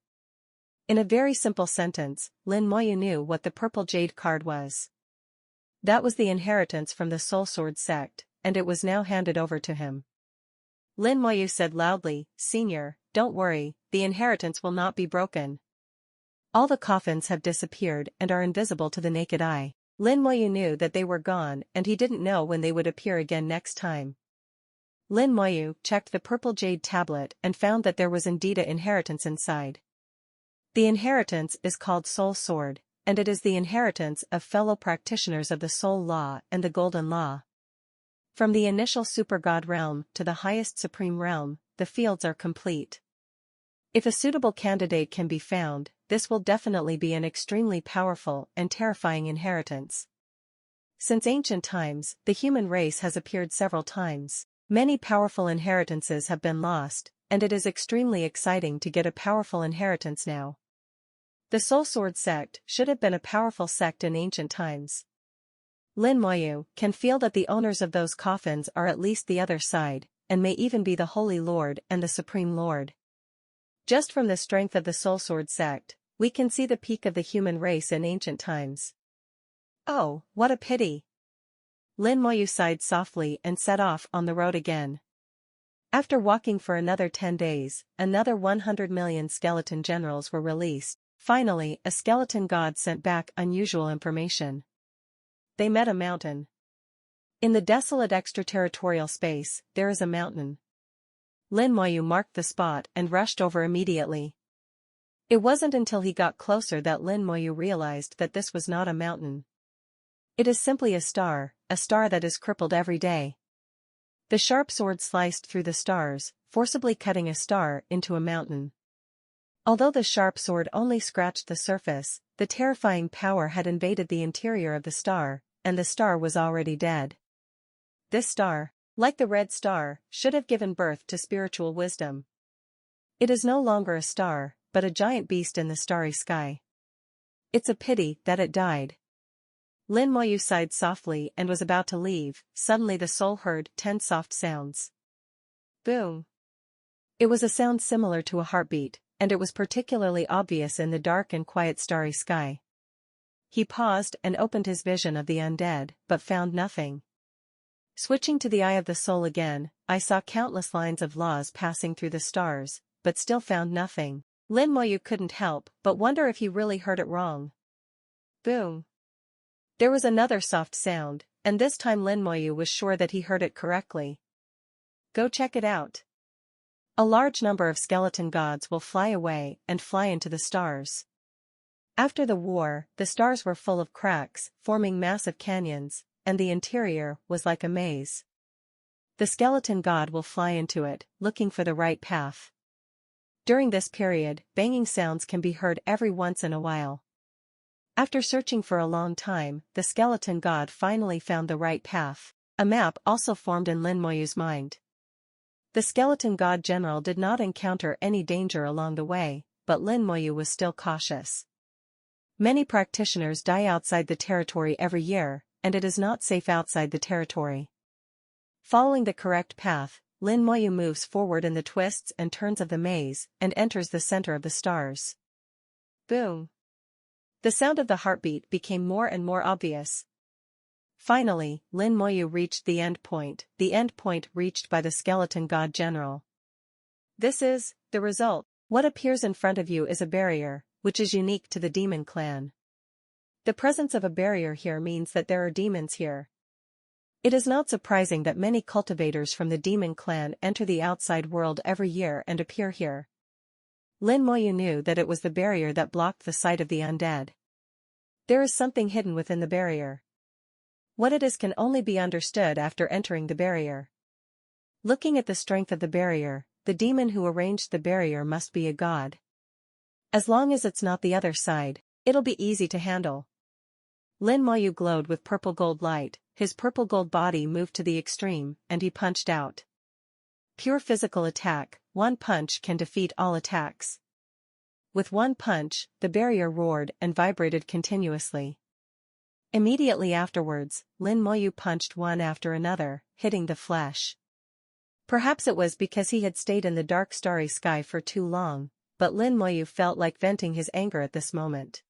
Speaker 1: In a very simple sentence, Lin Moyu knew what the purple jade card was. That was the inheritance from the Soul Sword sect, and it was now handed over to him. Lin Moyu said loudly, "Senior, don't worry, the inheritance will not be broken. All the coffins have disappeared and are invisible to the naked eye." Lin Moyu knew that they were gone and he didn't know when they would appear again next time. Lin Moyu checked the purple jade tablet and found that there was indeed an inheritance inside. The inheritance is called Soul Sword, and it is the inheritance of fellow practitioners of the Soul Law and the Golden Law. From the initial Super God realm to the highest Supreme realm, the fields are complete. If a suitable candidate can be found, this will definitely be an extremely powerful and terrifying inheritance. Since ancient times, the human race has appeared several times. Many powerful inheritances have been lost, and it is extremely exciting to get a powerful inheritance now. The Soul Sword sect should have been a powerful sect in ancient times. Lin Moyu can feel that the owners of those coffins are at least the other side, and may even be the Holy Lord and the Supreme Lord. Just from the strength of the Soul Sword sect, we can see the peak of the human race in ancient times. Oh, what a pity! Lin Moyu sighed softly and set off on the road again. After walking for another 10 days, another 100 million skeleton generals were released. Finally, a skeleton god sent back unusual information. They met a mountain. In the desolate extraterritorial space, there is a mountain. Lin Moyu marked the spot and rushed over immediately. It wasn't until he got closer that Lin Moyu realized that this was not a mountain. It is simply a star that is crippled every day. The sharp sword sliced through the stars, forcibly cutting a star into a mountain. Although the sharp sword only scratched the surface, the terrifying power had invaded the interior of the star, and the star was already dead. This star, like the red star, should have given birth to spiritual wisdom. It is no longer a star, but a giant beast in the starry sky. It's a pity that it died. Lin Moyu sighed softly and was about to leave. Suddenly the soul heard 10 soft sounds. Boom. It was a sound similar to a heartbeat, and it was particularly obvious in the dark and quiet starry sky. He paused and opened his vision of the undead, but found nothing. Switching to the eye of the soul again, I saw countless lines of laws passing through the stars, but still found nothing. Lin Moyu couldn't help but wonder if he really heard it wrong. Boom. There was another soft sound, and this time Lin Moyu was sure that he heard it correctly. Go check it out. A large number of skeleton gods will fly away and fly into the stars. After the war, the stars were full of cracks, forming massive canyons, and the interior was like a maze. The skeleton god will fly into it, looking for the right path. During this period, banging sounds can be heard every once in a while. After searching for a long time, the skeleton god finally found the right path. A map also formed in Lin Moyu's mind. The skeleton god general did not encounter any danger along the way, but Lin Moyu was still cautious. Many practitioners die outside the territory every year, and it is not safe outside the territory. Following the correct path, Lin Moyu moves forward in the twists and turns of the maze, and enters the center of the stars. Boom. The sound of the heartbeat became more and more obvious. Finally, Lin Moyu reached the end point reached by the skeleton god general. This is the result. What appears in front of you is a barrier, which is unique to the demon clan. The presence of a barrier here means that there are demons here. It is not surprising that many cultivators from the demon clan enter the outside world every year and appear here. Lin Moyu knew that it was the barrier that blocked the sight of the undead. There is something hidden within the barrier. What it is can only be understood after entering the barrier. Looking at the strength of the barrier, the demon who arranged the barrier must be a god. As long as it's not the other side, it'll be easy to handle. Lin Moyu glowed with purple gold light, his purple gold body moved to the extreme, and he punched out. Pure physical attack, one punch can defeat all attacks. With one punch, the barrier roared and vibrated continuously. Immediately afterwards, Lin Moyu punched one after another, hitting the flesh. Perhaps it was because he had stayed in the dark starry sky for too long, but Lin Moyu felt like venting his anger at this moment.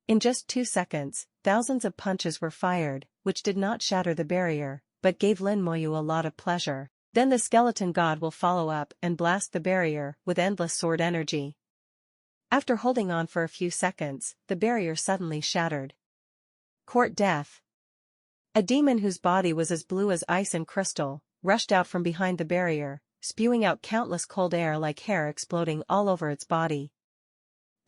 Speaker 1: In just 2 seconds, thousands of punches were fired, which did not shatter the barrier, but gave Lin Moyu a lot of pleasure. Then the skeleton god will follow up and blast the barrier with endless sword energy. After holding on for a few seconds, the barrier suddenly shattered. Court death. A demon whose body was as blue as ice and crystal, rushed out from behind the barrier, spewing out countless cold air like hair exploding all over its body.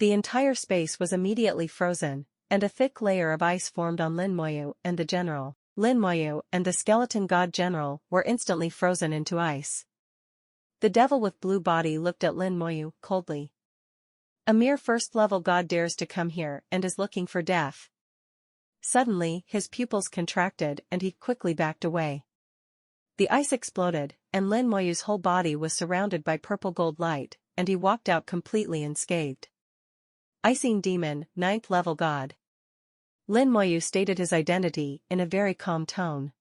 Speaker 1: The entire space was immediately frozen, and a thick layer of ice formed on Lin Moyu and the general. Lin Moyu and the skeleton god general were instantly frozen into ice. The devil with blue body looked at Lin Moyu coldly. A mere first-level god dares to come here and is looking for death. Suddenly, his pupils contracted and he quickly backed away. The ice exploded, and Lin Moyu's whole body was surrounded by purple gold light, and he walked out completely unscathed. Icing Demon, 9th level god. Lin Moyu stated his identity in a very calm tone.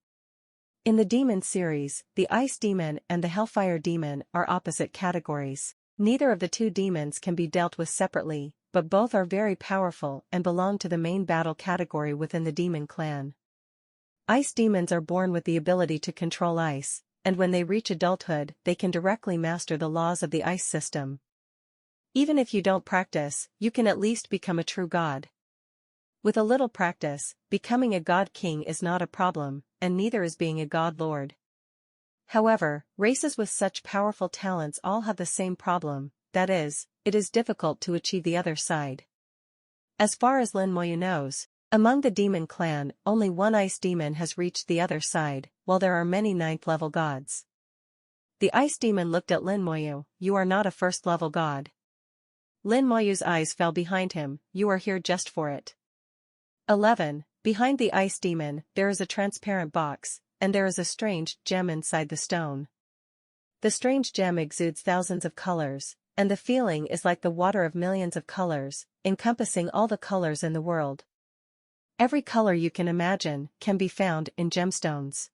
Speaker 1: In the demon series, the Ice Demon and the Hellfire Demon are opposite categories. Neither of the two demons can be dealt with separately, but both are very powerful and belong to the main battle category within the demon clan. Ice demons are born with the ability to control ice, and when they reach adulthood they can directly master the laws of the ice system. Even if you don't practice, you can at least become a true god. With a little practice, becoming a god king is not a problem, and neither is being a god lord. However, races with such powerful talents all have the same problem, that is, it is difficult to achieve the other side. As far as Lin Moyu knows, among the demon clan, only one ice demon has reached the other side, while there are many 9th level gods. The ice demon looked at Lin Moyu. You are not a first-level god. Lin Moyu's eyes fell behind him. You are here just for it. 11. Behind the ice demon, there is a transparent box, and there is a strange gem inside the stone. The strange gem exudes thousands of colors, and the feeling is like the water of millions of colors, encompassing all the colors in the world. Every color you can imagine can be found in gemstones.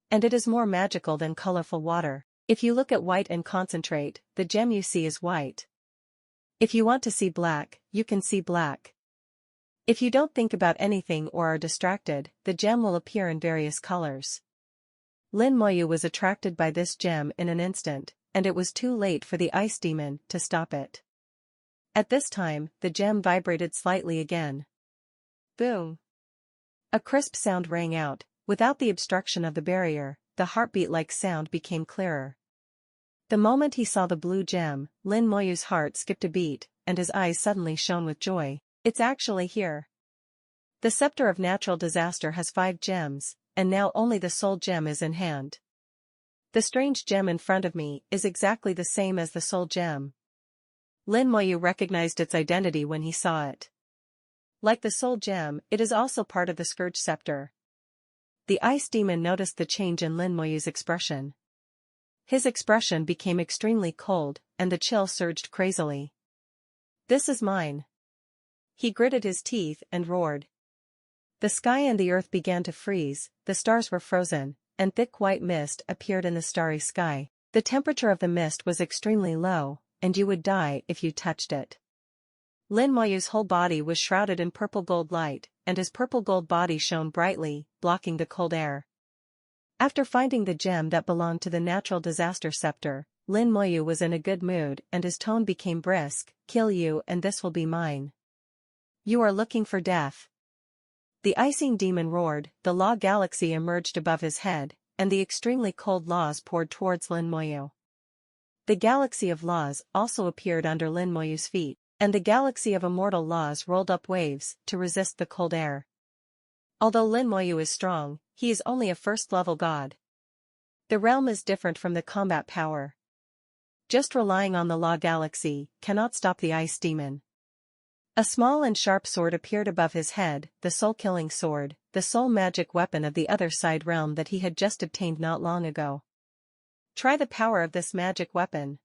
Speaker 1: And it is more magical than colorful water. If you look at white and concentrate, the gem you see is white. If you want to see black, you can see black. If you don't think about anything or are distracted, the gem will appear in various colors. Lin Moyu was attracted by this gem in an instant, and it was too late for the ice demon to stop it. At this time, the gem vibrated slightly again. Boom! A crisp sound rang out. Without the obstruction of the barrier, the heartbeat-like sound became clearer. The moment he saw the blue gem, Lin Moyu's heart skipped a beat, and his eyes suddenly shone with joy. It's actually here. The scepter of natural disaster has 5 gems, and now only the soul gem is in hand. The strange gem in front of me is exactly the same as the soul gem. Lin Moyu recognized its identity when he saw it. Like the soul gem, it is also part of the Scourge scepter. The ice demon noticed the change in Lin Moyu's expression. His expression became extremely cold, and the chill surged crazily. This is mine. He gritted his teeth and roared. The sky and the earth began to freeze, the stars were frozen, and thick white mist appeared in the starry sky. The temperature of the mist was extremely low, and you would die if you touched it. Lin Moyu's whole body was shrouded in purple gold light, and his purple gold body shone brightly, blocking the cold air. After finding the gem that belonged to the natural disaster scepter, Lin Moyu was in a good mood and his tone became brisk. Kill you and this will be mine. You are looking for death. The icing demon roared, the law galaxy emerged above his head, and the extremely cold laws poured towards Lin Moyu. The galaxy of laws also appeared under Lin Moyu's feet, and the galaxy of immortal laws rolled up waves to resist the cold air. Although Lin Moyu is strong, he is only a first-level god. The realm is different from the combat power. Just relying on the law galaxy cannot stop the ice demon. A small and sharp sword appeared above his head, the soul-killing sword, the soul magic weapon of the other side realm that he had just obtained not long ago. Try the power of this magic weapon.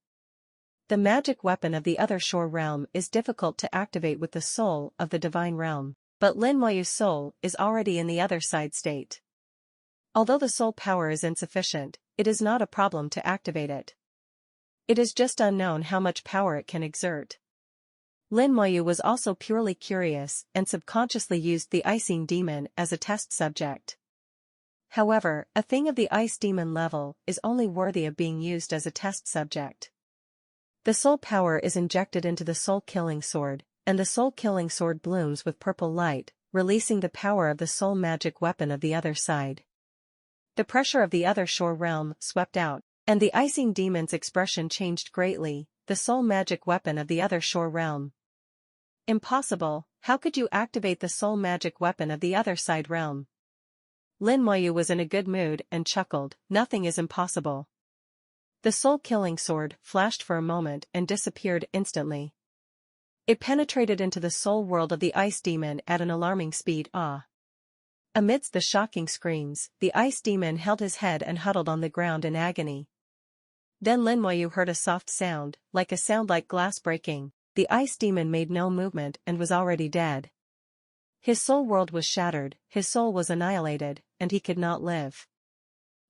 Speaker 1: The magic weapon of the other shore realm is difficult to activate with the soul of the divine realm, but Lin Moyu's soul is already in the other side state. Although the soul power is insufficient, it is not a problem to activate it. It is just unknown how much power it can exert. Lin Moyu was also purely curious and subconsciously used the icing demon as a test subject. However, a thing of the ice demon level is only worthy of being used as a test subject. The soul power is injected into the soul-killing sword, and the soul-killing sword blooms with purple light, releasing the power of the soul magic weapon of the other side. The pressure of the other shore realm swept out, and the icing demon's expression changed greatly, the soul magic weapon of the other shore realm. Impossible, how could you activate the soul magic weapon of the other side realm? Lin Moyu was in a good mood and chuckled, nothing is impossible. The soul-killing sword flashed for a moment and disappeared instantly. It penetrated into the soul world of the ice demon at an alarming speed. Amidst the shocking screams, the ice demon held his head and huddled on the ground in agony. Then Lin Moyu heard a soft sound, like glass breaking. The ice demon made no movement and was already dead. His soul world was shattered, his soul was annihilated, and he could not live.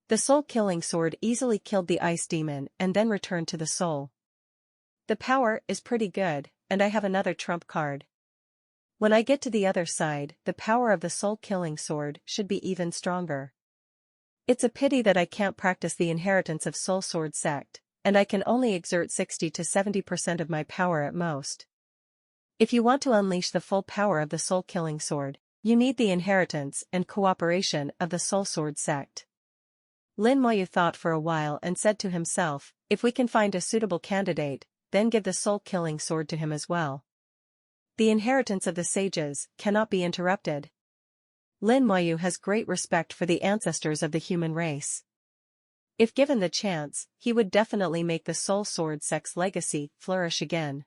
Speaker 1: The soul-killing sword easily killed the ice demon and then returned to the soul. The power is pretty good, and I have another trump card. When I get to the other side, the power of the soul-killing sword should be even stronger. It's a pity that I can't practice the inheritance of Soul Sword Sect, and I can only exert 60 to 70% of my power at most. If you want to unleash the full power of the soul-killing sword, you need the inheritance and cooperation of the Soul Sword Sect. Lin Moyu thought for a while and said to himself, if we can find a suitable candidate, then give the soul-killing sword to him as well. The inheritance of the sages cannot be interrupted. Lin Moyu has great respect for the ancestors of the human race. If given the chance, he would definitely make the Soul Sword Sect's legacy flourish again.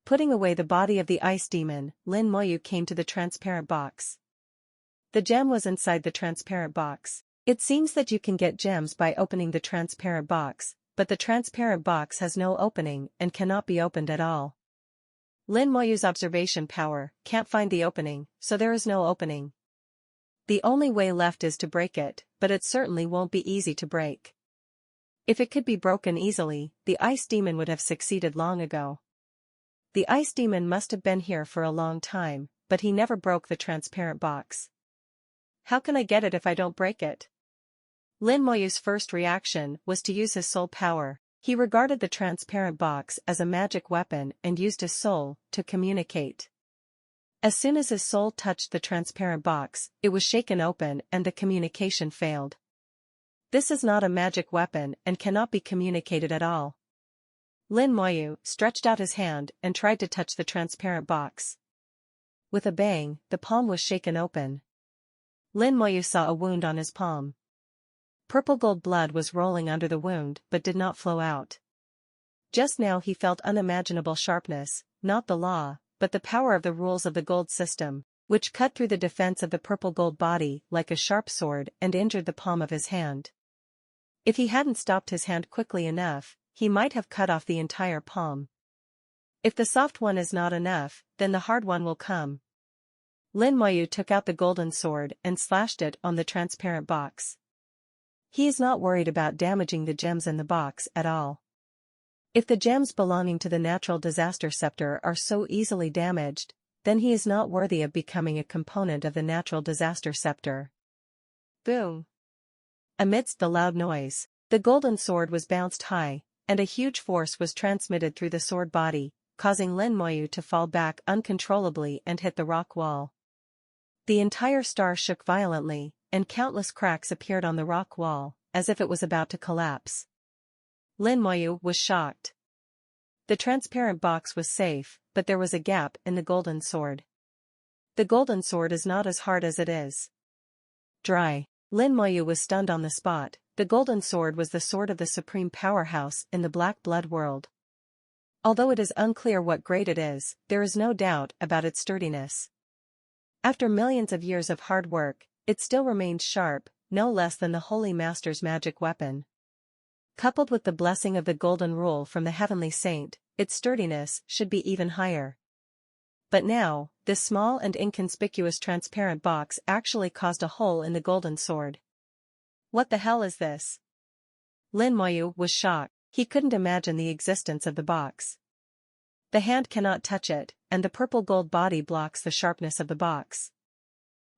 Speaker 1: Putting away the body of the ice demon, Lin Moyu came to the transparent box. The gem was inside the transparent box. It seems that you can get gems by opening the transparent box, but the transparent box has no opening and cannot be opened at all. Lin Moyu's observation power can't find the opening, so there is no opening. The only way left is to break it, but it certainly won't be easy to break. If it could be broken easily, the ice demon would have succeeded long ago. The ice demon must have been here for a long time, but he never broke the transparent box. How can I get it if I don't break it? Lin Moyu's first reaction was to use his soul power. He regarded the transparent box as a magic weapon and used his soul to communicate. As soon as his soul touched the transparent box, it was shaken open and the communication failed. This is not a magic weapon and cannot be communicated at all. Lin Moyu stretched out his hand and tried to touch the transparent box. With a bang, the palm was shaken open. Lin Moyu saw a wound on his palm. Purple gold blood was rolling under the wound but did not flow out. Just now he felt unimaginable sharpness, not the law, but the power of the rules of the gold system, which cut through the defense of the purple gold body like a sharp sword and injured the palm of his hand. If he hadn't stopped his hand quickly enough, he might have cut off the entire palm. If the soft one is not enough, then the hard one will come. Lin Moyu took out the golden sword and slashed it on the transparent box. He is not worried about damaging the gems in the box at all. If the gems belonging to the natural disaster scepter are so easily damaged, then he is not worthy of becoming a component of the natural disaster scepter. Boom! Amidst the loud noise, the golden sword was bounced high, and a huge force was transmitted through the sword body, causing Lin Moyu to fall back uncontrollably and hit the rock wall. The entire star shook violently, and countless cracks appeared on the rock wall, as if it was about to collapse. Lin Moyu was shocked. The transparent box was safe, but there was a gap in the golden sword. The golden sword is not as hard as it is dry. Lin Moyu was stunned on the spot. The golden sword was the sword of the supreme powerhouse in the Black Blood world. Although it is unclear what grade it is, there is no doubt about its sturdiness. After millions of years of hard work, it still remained sharp, no less than the Holy Master's magic weapon. Coupled with the blessing of the golden rule from the heavenly saint, its sturdiness should be even higher. But now, this small and inconspicuous transparent box actually caused a hole in the golden sword. What the hell is this? Lin Moyu was shocked. He couldn't imagine the existence of the box. The hand cannot touch it, and the purple gold body blocks the sharpness of the box.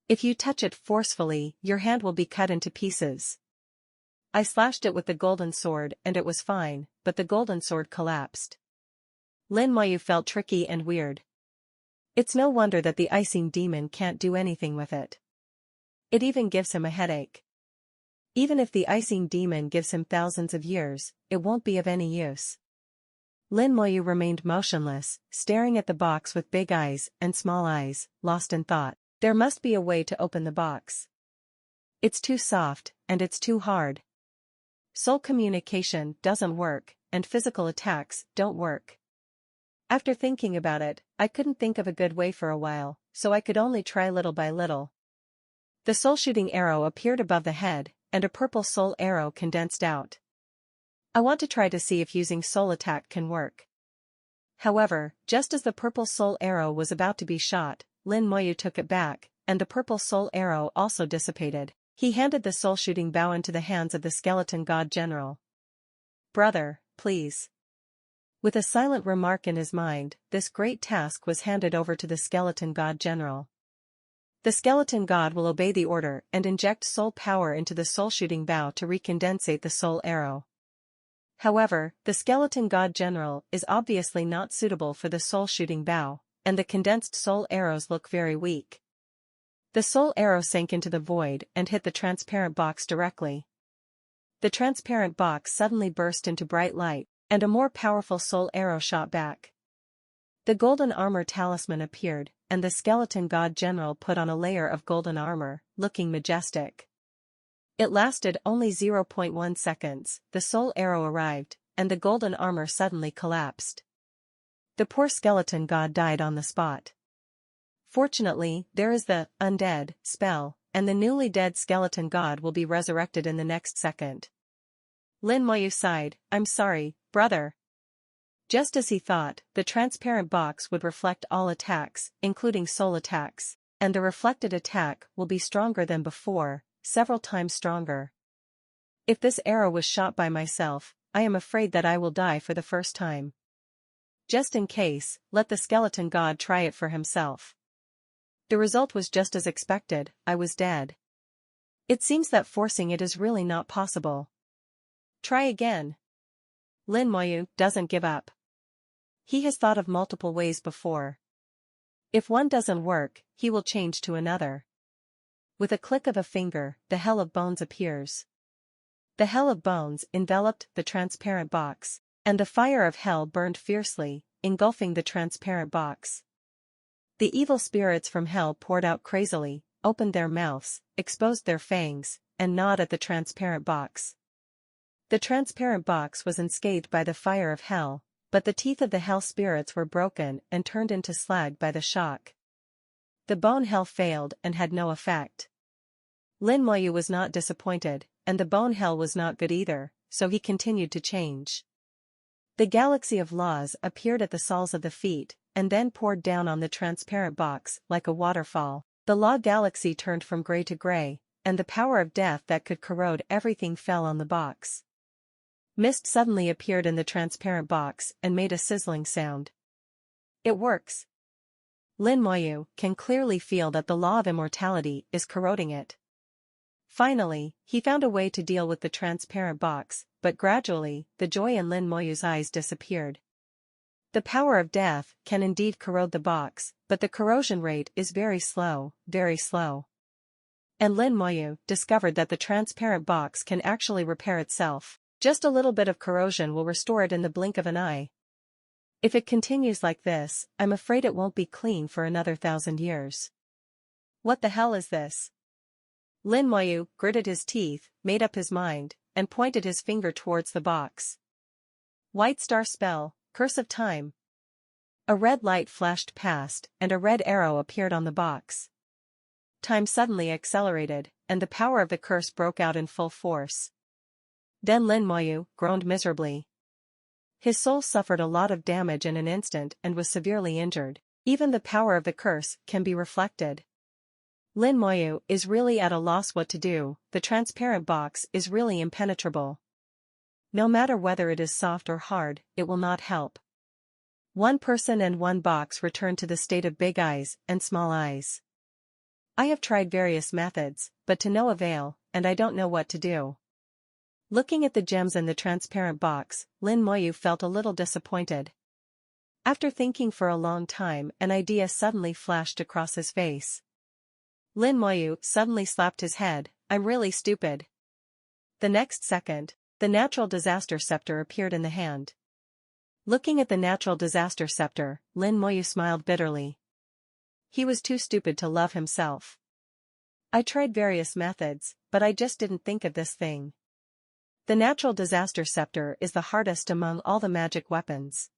Speaker 1: If you touch it forcefully, your hand will be cut into pieces. I slashed it with the golden sword and it was fine, but the golden sword collapsed. Lin Moyu felt tricky and weird. It's no wonder that the icing demon can't do anything with it. It even gives him a headache. Even if the icing demon gives him thousands of years, it won't be of any use. Lin Moyu remained motionless, staring at the box with big eyes and small eyes, lost in thought. There must be a way to open the box. It's too soft, and it's too hard. Soul communication doesn't work, and physical attacks don't work. After thinking about it, I couldn't think of a good way for a while, so I could only try little by little. The soul-shooting arrow appeared above the head, and a purple soul arrow condensed out. I want to try to see if using soul attack can work. However, just as the purple soul arrow was about to be shot, Lin Moyu took it back, and the purple soul arrow also dissipated. He handed the soul-shooting bow into the hands of the skeleton god general. "Brother, please." With a silent remark in his mind, this great task was handed over to the skeleton god general. The skeleton god will obey the order and inject soul power into the soul-shooting bow to recondensate the soul arrow. However, the skeleton god general is obviously not suitable for the soul-shooting bow, and the condensed soul arrows look very weak. The soul arrow sank into the void and hit the transparent box directly. The transparent box suddenly burst into bright light, and a more powerful soul arrow shot back. The golden armor talisman appeared, and the skeleton god general put on a layer of golden armor, looking majestic. It lasted only 0.1 seconds, the soul arrow arrived, and the golden armor suddenly collapsed. The poor skeleton god died on the spot. Fortunately, there is the undead spell, and the newly dead skeleton god will be resurrected in the next second. Lin Moyu sighed, "I'm sorry, brother." Just as he thought, the transparent box would reflect all attacks, including soul attacks, and the reflected attack will be stronger than before, several times stronger. If this arrow was shot by myself, I am afraid that I will die for the first time. Just in case, let the skeleton god try it for himself. The result was just as expected, I was dead. It seems that forcing it is really not possible. Try again. Lin Moyu doesn't give up. He has thought of multiple ways before. If one doesn't work, he will change to another. With a click of a finger, the Hell of Bones appears. The Hell of Bones enveloped the transparent box, and the fire of hell burned fiercely, engulfing the transparent box. The evil spirits from hell poured out crazily, opened their mouths, exposed their fangs, and gnawed at the transparent box. The transparent box was unscathed by the fire of hell, but the teeth of the hell spirits were broken and turned into slag by the shock. The bone hell failed and had no effect. Lin Moyu was not disappointed, and the bone hell was not good either, so he continued to change. The galaxy of laws appeared at the soles of the feet, and then poured down on the transparent box like a waterfall. The law galaxy turned from gray to gray, and the power of death that could corrode everything fell on the box. Mist suddenly appeared in the transparent box and made a sizzling sound. It works. Lin Moyu can clearly feel that the law of immortality is corroding it. Finally, he found a way to deal with the transparent box, but gradually, the joy in Lin Moyu's eyes disappeared. The power of death can indeed corrode the box, but the corrosion rate is very slow, very slow. And Lin Moyu discovered that the transparent box can actually repair itself. Just a little bit of corrosion will restore it in the blink of an eye. If it continues like this, I'm afraid it won't be clean for another 1,000 years. What the hell is this? Lin Moyu gritted his teeth, made up his mind, and pointed his finger towards the box. White star spell, curse of time. A red light flashed past, and a red arrow appeared on the box. Time suddenly accelerated, and the power of the curse broke out in full force. Then Lin Moyu groaned miserably. His soul suffered a lot of damage in an instant and was severely injured. Even the power of the curse can be reflected. Lin Moyu is really at a loss what to do. The transparent box is really impenetrable. No matter whether it is soft or hard, it will not help. One person and one box return to the state of big eyes and small eyes. I have tried various methods, but to no avail, and I don't know what to do. Looking at the gems in the transparent box, Lin Moyu felt a little disappointed. After thinking for a long time, an idea suddenly flashed across his face. Lin Moyu suddenly slapped his head. I'm really stupid. The next second, the natural disaster scepter appeared in the hand. Looking at the natural disaster scepter, Lin Moyu smiled bitterly. He was too stupid to love himself. I tried various methods, but I just didn't think of this thing. The natural disaster scepter is the hardest among all the magic weapons.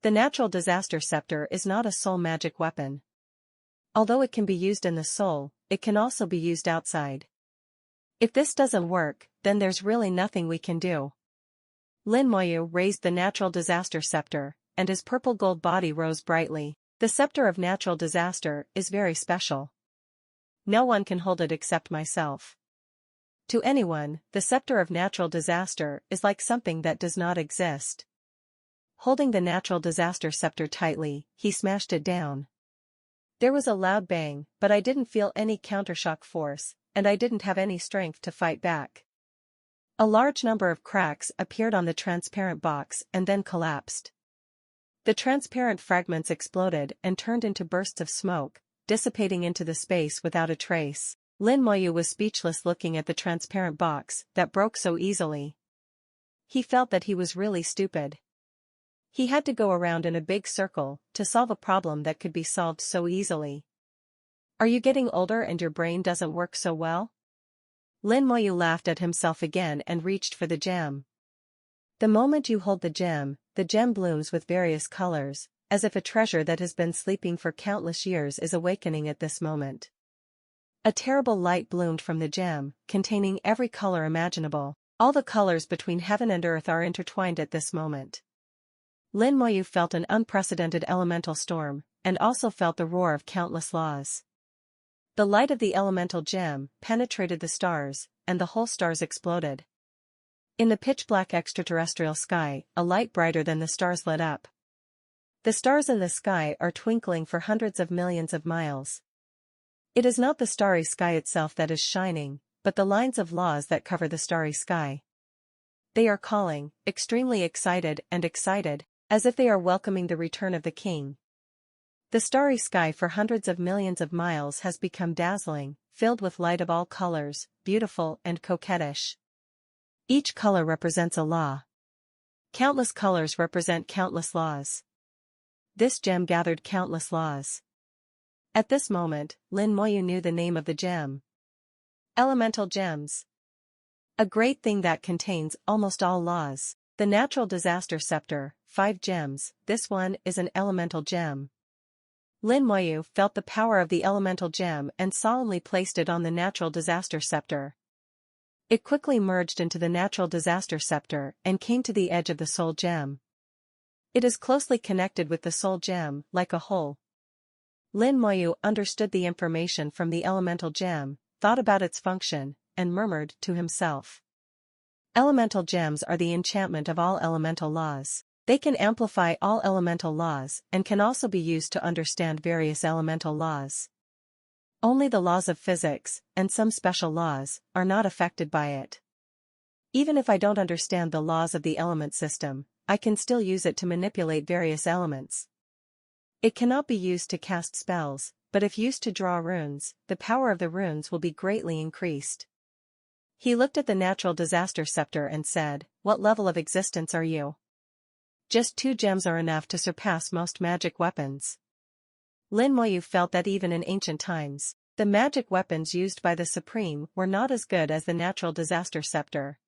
Speaker 1: The natural disaster scepter is not a soul magic weapon. Although it can be used in the soul, it can also be used outside. If this doesn't work, then there's really nothing we can do. Lin Moyu raised the natural disaster scepter, and his purple gold body rose brightly. The scepter of natural disaster is very special. No one can hold it except myself. To anyone, the scepter of natural disaster is like something that does not exist. Holding the natural disaster scepter tightly, he smashed it down. There was a loud bang, but I didn't feel any countershock force, and I didn't have any strength to fight back. A large number of cracks appeared on the transparent box and then collapsed. The transparent fragments exploded and turned into bursts of smoke, dissipating into the space without a trace. Lin Moyu was speechless looking at the transparent box that broke so easily. He felt that he was really stupid. He had to go around in a big circle to solve a problem that could be solved so easily. Are you getting older and your brain doesn't work so well? Lin Moyu laughed at himself again and reached for the gem. The moment you hold the gem blooms with various colors, as if a treasure that has been sleeping for countless years is awakening at this moment. A terrible light bloomed from the gem, containing every color imaginable. All the colors between heaven and earth are intertwined at this moment. Lin Moyu felt an unprecedented elemental storm, and also felt the roar of countless laws. The light of the elemental gem penetrated the stars, and the whole stars exploded. In the pitch-black extraterrestrial sky, a light brighter than the stars lit up. The stars in the sky are twinkling for hundreds of millions of miles. It is not the starry sky itself that is shining, but the lines of laws that cover the starry sky. They are calling, extremely excited, as if they are welcoming the return of the king. The starry sky for hundreds of millions of miles has become dazzling, filled with light of all colors, beautiful and coquettish. Each color represents a law. Countless colors represent countless laws. This gem gathered countless laws. At this moment, Lin Moyu knew the name of the gem. Elemental gems. A great thing that contains almost all laws. The natural disaster scepter, 5 gems, this one is an elemental gem. Lin Moyu felt the power of the elemental gem and solemnly placed it on the natural disaster scepter. It quickly merged into the natural disaster scepter and came to the edge of the soul gem. It is closely connected with the soul gem, like a whole. Lin Moyu understood the information from the elemental gem, thought about its function, and murmured to himself. Elemental gems are the enchantment of all elemental laws. They can amplify all elemental laws and can also be used to understand various elemental laws. Only the laws of physics, and some special laws, are not affected by it. Even if I don't understand the laws of the element system, I can still use it to manipulate various elements. It cannot be used to cast spells, but if used to draw runes, the power of the runes will be greatly increased. He looked at the natural disaster scepter and said, "What level of existence are you?" "Just 2 gems are enough to surpass most magic weapons." Lin Moyu felt that even in ancient times, the magic weapons used by the Supreme were not as good as the natural disaster scepter.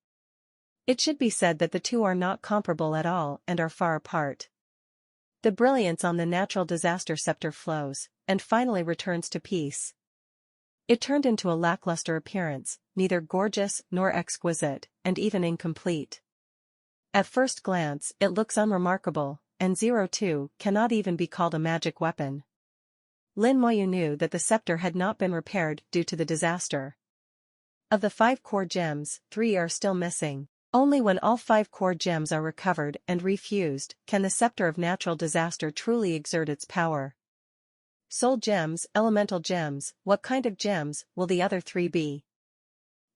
Speaker 1: It should be said that the two are not comparable at all and are far apart. The brilliance on the natural disaster scepter flows, and finally returns to peace. It turned into a lackluster appearance, neither gorgeous nor exquisite, and even incomplete. At first glance, it looks unremarkable, and 02 cannot even be called a magic weapon. Lin Moyu knew that the scepter had not been repaired due to the disaster. Of the 5 core gems, 3 are still missing. Only when all 5 core gems are recovered and refused can the scepter of natural disaster truly exert its power. Soul gems, elemental gems, what kind of gems will the other 3 be?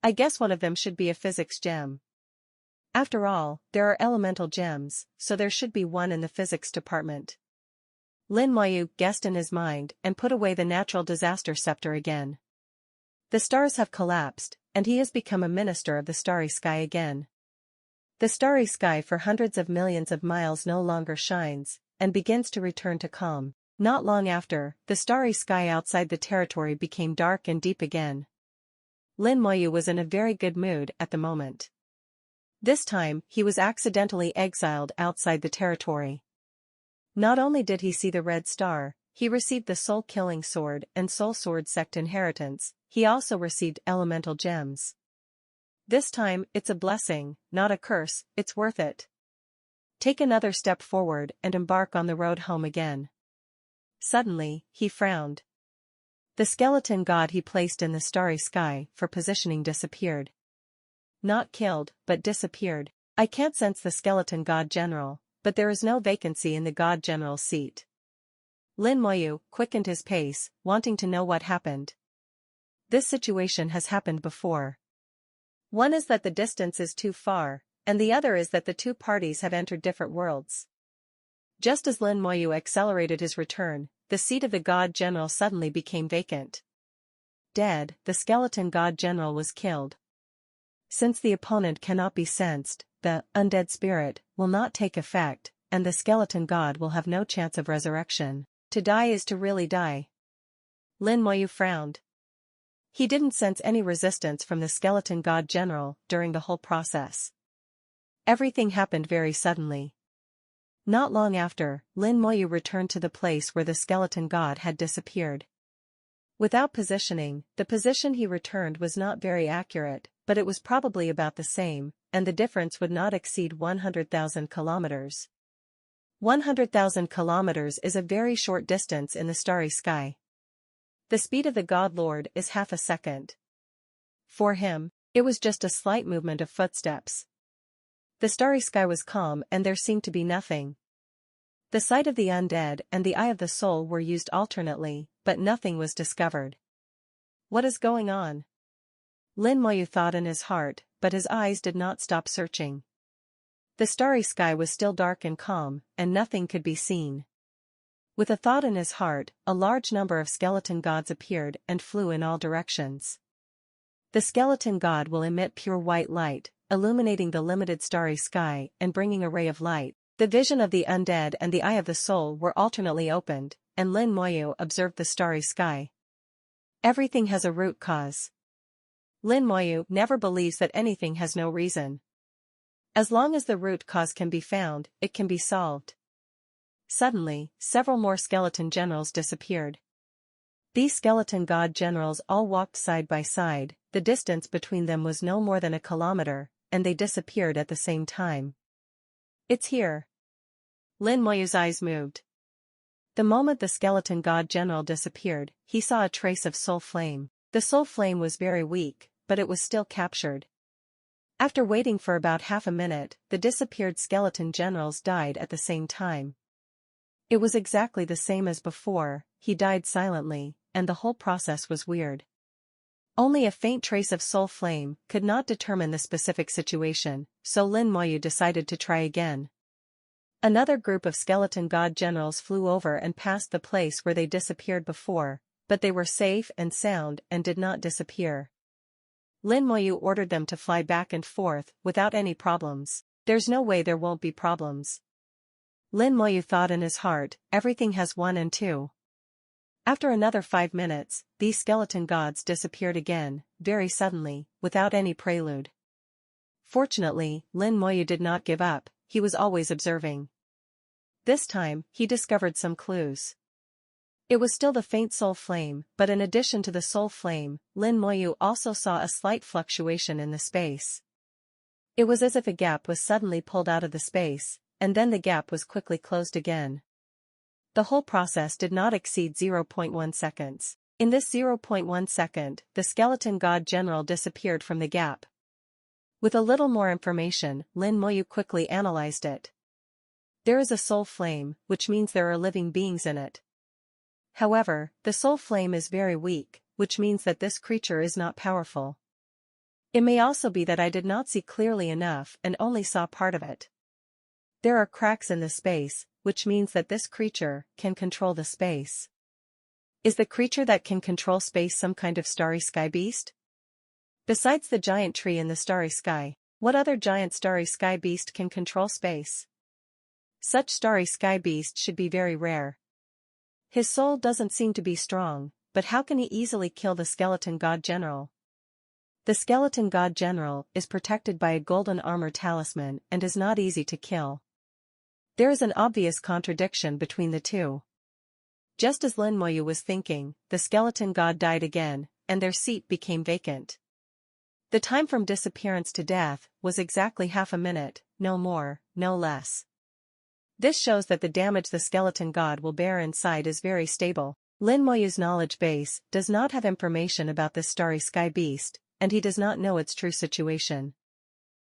Speaker 1: I guess one of them should be a physics gem. After all, there are elemental gems, so there should be one in the physics department. Lin Moyu guessed in his mind and put away the natural disaster scepter again. The stars have collapsed, and he has become a minister of the starry sky again. The starry sky for hundreds of millions of miles no longer shines, and begins to return to calm. Not long after, the starry sky outside the territory became dark and deep again. Lin Moyu was in a very good mood at the moment. This time, he was accidentally exiled outside the territory. Not only did he see the red star, he received the soul-killing sword and soul sword sect inheritance, he also received elemental gems. This time, it's a blessing, not a curse, it's worth it. Take another step forward and embark on the road home again. Suddenly, he frowned. The skeleton god he placed in the starry sky for positioning disappeared. Not killed, but disappeared. I can't sense the skeleton god general, but there is no vacancy in the god general's seat. Lin Moyu quickened his pace, wanting to know what happened. This situation has happened before. One is that the distance is too far, and the other is that the 2 parties have entered different worlds. Just as Lin Moyu accelerated his return, the seat of the god general suddenly became vacant. Dead, the skeleton god general was killed. Since the opponent cannot be sensed, the undead spirit will not take effect, and the skeleton god will have no chance of resurrection. To die is to really die. Lin Moyu frowned. He didn't sense any resistance from the skeleton god general during the whole process. Everything happened very suddenly. Not long after, Lin Moyu returned to the place where the skeleton god had disappeared. Without positioning, the position he returned was not very accurate, but it was probably about the same, and the difference would not exceed 100,000 kilometers. 100,000 kilometers is a very short distance in the starry sky. The speed of the God Lord is half a second. For him, it was just a slight movement of footsteps. The starry sky was calm and there seemed to be nothing. The sight of the undead and the eye of the soul were used alternately, but nothing was discovered. What is going on? Lin Moyu thought in his heart, but his eyes did not stop searching. The starry sky was still dark and calm, and nothing could be seen. With a thought in his heart, a large number of skeleton gods appeared and flew in all directions. The skeleton god will emit pure white light, illuminating the limited starry sky and bringing a ray of light. The vision of the undead and the eye of the soul were alternately opened, and Lin Moyu observed the starry sky. Everything has a root cause. Lin Moyu never believes that anything has no reason. As long as the root cause can be found, it can be solved. Suddenly, several more skeleton generals disappeared. These skeleton god generals all walked side by side, the distance between them was no more than a kilometer, and they disappeared at the same time. It's here. Lin Moyu's eyes moved. The moment the skeleton god general disappeared, he saw a trace of soul flame. The soul flame was very weak, but it was still captured. After waiting for about half a minute, the disappeared skeleton generals died at the same time. It was exactly the same as before, he died silently, and the whole process was weird. Only a faint trace of soul flame could not determine the specific situation, so Lin Moyu decided to try again. Another group of skeleton god generals flew over and passed the place where they disappeared before, but they were safe and sound and did not disappear. Lin Moyu ordered them to fly back and forth without any problems. There's no way there won't be problems. Lin Moyu thought in his heart, everything has 1 and 2. After another 5 minutes, these skeleton gods disappeared again, very suddenly, without any prelude. Fortunately, Lin Moyu did not give up, he was always observing. This time, he discovered some clues. It was still the faint soul flame, but in addition to the soul flame, Lin Moyu also saw a slight fluctuation in the space. It was as if a gap was suddenly pulled out of the space, and then the gap was quickly closed again. The whole process did not exceed 0.1 seconds. In this 0.1 second, the skeleton god general disappeared from the gap. With a little more information, Lin Moyu quickly analyzed it. There is a soul flame, which means there are living beings in it. However, the soul flame is very weak, which means that this creature is not powerful. It may also be that I did not see clearly enough and only saw part of it. There are cracks in the space, which means that this creature can control the space. Is the creature that can control space some kind of starry sky beast? Besides the giant tree in the starry sky, what other giant starry sky beast can control space? Such starry sky beast should be very rare. His soul doesn't seem to be strong, but how can he easily kill the skeleton god general? The skeleton god general is protected by a golden armor talisman and is not easy to kill. There is an obvious contradiction between the two. Just as Lin Moyu was thinking, the skeleton god died again, and their seat became vacant. The time from disappearance to death was exactly half a minute, no more, no less. This shows that the damage the skeleton god will bear inside is very stable. Lin Moyu's knowledge base does not have information about this starry sky beast, and he does not know its true situation.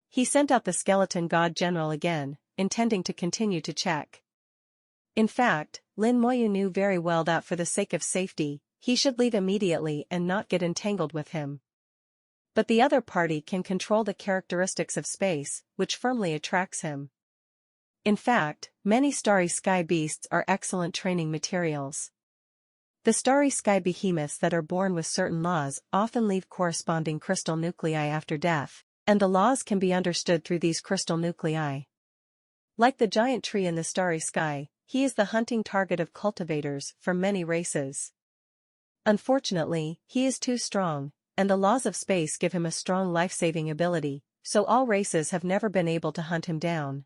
Speaker 1: He sent out the skeleton god general again, intending to continue to check. In fact, Lin Moyu knew very well that for the sake of safety, he should leave immediately and not get entangled with him. But the other party can control the characteristics of space, which firmly attracts him. In fact, many starry sky beasts are excellent training materials. The starry sky behemoths that are born with certain laws often leave corresponding crystal nuclei after death, and the laws can be understood through these crystal nuclei. Like the giant tree in the starry sky, he is the hunting target of cultivators from many races. Unfortunately, he is too strong, and the laws of space give him a strong life-saving ability, so all races have never been able to hunt him down.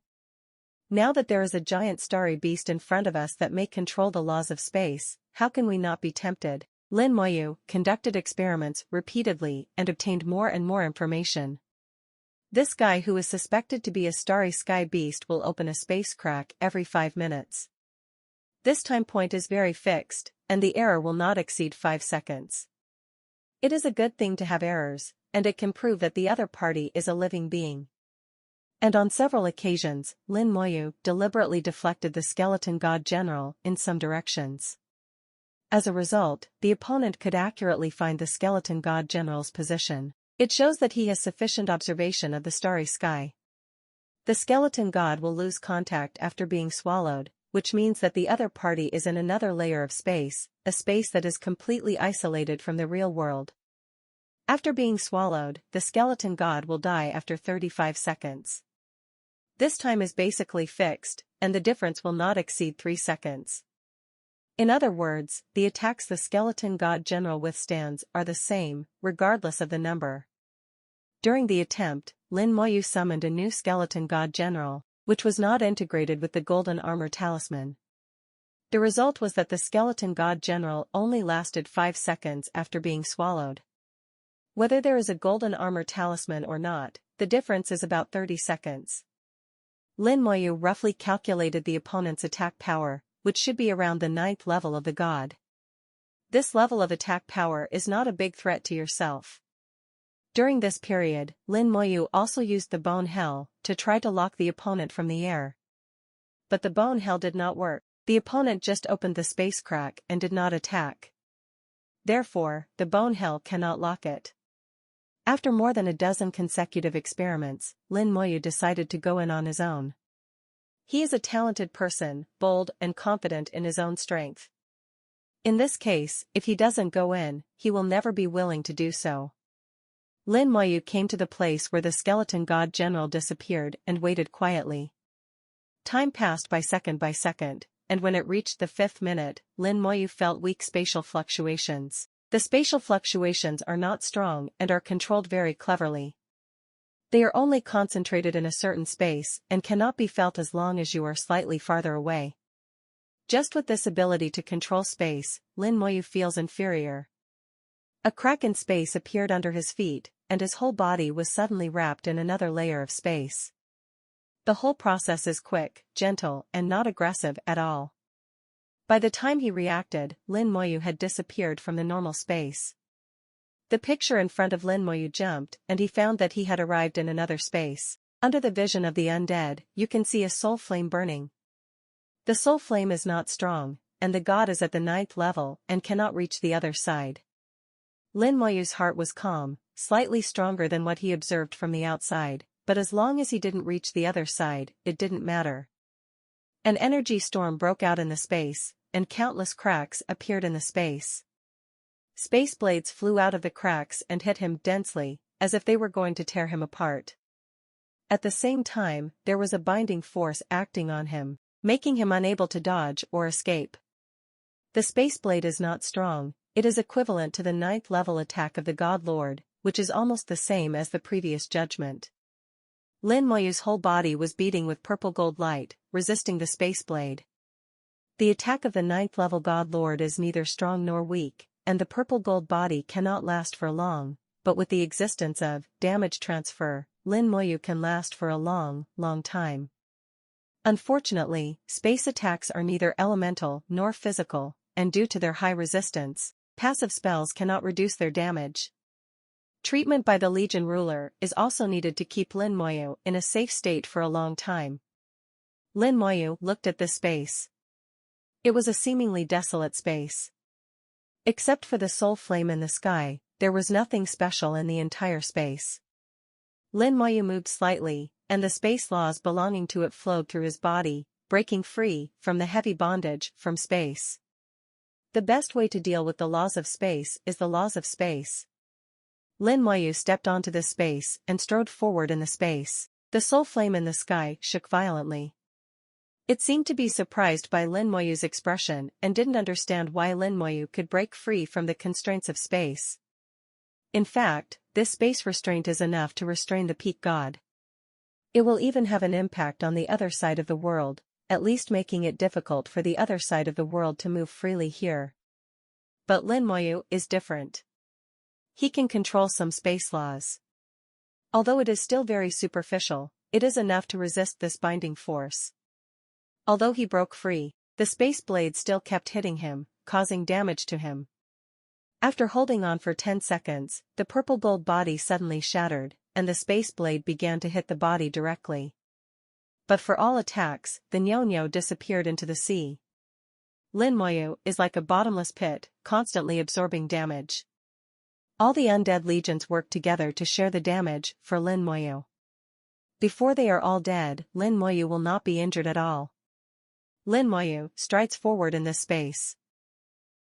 Speaker 1: Now that there is a giant starry beast in front of us that may control the laws of space, how can we not be tempted? Lin Moyu conducted experiments repeatedly and obtained more and more information. This guy who is suspected to be a starry sky beast will open a space crack every 5 minutes. This time point is very fixed, and the error will not exceed 5 seconds. It is a good thing to have errors, and it can prove that the other party is a living being. And on several occasions, Lin Moyu deliberately deflected the skeleton god general in some directions. As a result, the opponent could accurately find the skeleton god general's position. It shows that he has sufficient observation of the starry sky. The skeleton god will lose contact after being swallowed, which means that the other party is in another layer of space, a space that is completely isolated from the real world. After being swallowed, the skeleton god will die after 35 seconds. This time is basically fixed, and the difference will not exceed 3 seconds. In other words, the attacks the skeleton god general withstands are the same, regardless of the number. During the attempt, Lin Moyu summoned a new skeleton god general, which was not integrated with the golden armor talisman. The result was that the skeleton god general only lasted 5 seconds after being swallowed. Whether there is a golden armor talisman or not, the difference is about 30 seconds. Lin Moyu roughly calculated the opponent's attack power, which should be around the 9th level of the god. This level of attack power is not a big threat to yourself. During this period, Lin Moyu also used the bone hell to try to lock the opponent from the air. But the bone hell did not work. The opponent just opened the space crack and did not attack. Therefore, the bone hell cannot lock it. After more than a dozen consecutive experiments, Lin Moyu decided to go in on his own. He is a talented person, bold and confident in his own strength. In this case, if he doesn't go in, he will never be willing to do so. Lin Moyu came to the place where the skeleton god general disappeared and waited quietly. Time passed by second, and when it reached the 5th minute, Lin Moyu felt weak spatial fluctuations. The spatial fluctuations are not strong and are controlled very cleverly. They are only concentrated in a certain space and cannot be felt as long as you are slightly farther away. Just with this ability to control space, Lin Moyu feels inferior. A crack in space appeared under his feet, and his whole body was suddenly wrapped in another layer of space. The whole process is quick, gentle, and not aggressive at all. By the time he reacted, Lin Moyu had disappeared from the normal space. The picture in front of Lin Moyu jumped, and he found that he had arrived in another space. Under the vision of the undead, you can see a soul flame burning. The soul flame is not strong, and the god is at the 9th level and cannot reach the other side. Lin Moyu's heart was calm, slightly stronger than what he observed from the outside, but as long as he didn't reach the other side, it didn't matter. An energy storm broke out in the space, and countless cracks appeared in the space. Space blades flew out of the cracks and hit him densely, as if they were going to tear him apart. At the same time, there was a binding force acting on him, making him unable to dodge or escape. The space blade is not strong, it is equivalent to the 9th level attack of the God Lord, which is almost the same as the previous judgment. Lin Moyu's whole body was beating with purple gold light, resisting the space blade. The attack of the 9th level God Lord is neither strong nor weak, and the purple gold body cannot last for long, but with the existence of damage transfer, Lin Moyu can last for a long, long time. Unfortunately, space attacks are neither elemental nor physical, and due to their high resistance, passive spells cannot reduce their damage. Treatment by the Legion ruler is also needed to keep Lin Moyu in a safe state for a long time. Lin Moyu looked at this space. It was a seemingly desolate space. Except for the soul flame in the sky, there was nothing special in the entire space. Lin Moyu moved slightly, and the space laws belonging to it flowed through his body, breaking free from the heavy bondage from space. The best way to deal with the laws of space is the laws of space. Lin Moyu stepped onto this space and strode forward in the space. The soul flame in the sky shook violently. It seemed to be surprised by Lin Moyu's expression and didn't understand why Lin Moyu could break free from the constraints of space. In fact, this space restraint is enough to restrain the peak god. It will even have an impact on the other side of the world, at least making it difficult for the other side of the world to move freely here. But Lin Moyu is different. He can control some space laws. Although it is still very superficial, it is enough to resist this binding force. Although he broke free, the space blade still kept hitting him, causing damage to him. After holding on for 10 seconds, the purple gold body suddenly shattered, and the space blade began to hit the body directly. But for all attacks, the Nyo-Nyo disappeared into the sea. Lin Moyu is like a bottomless pit, constantly absorbing damage. All the undead legions work together to share the damage for Lin Moyu. Before they are all dead, Lin Moyu will not be injured at all. Lin Moyu strides forward in this space.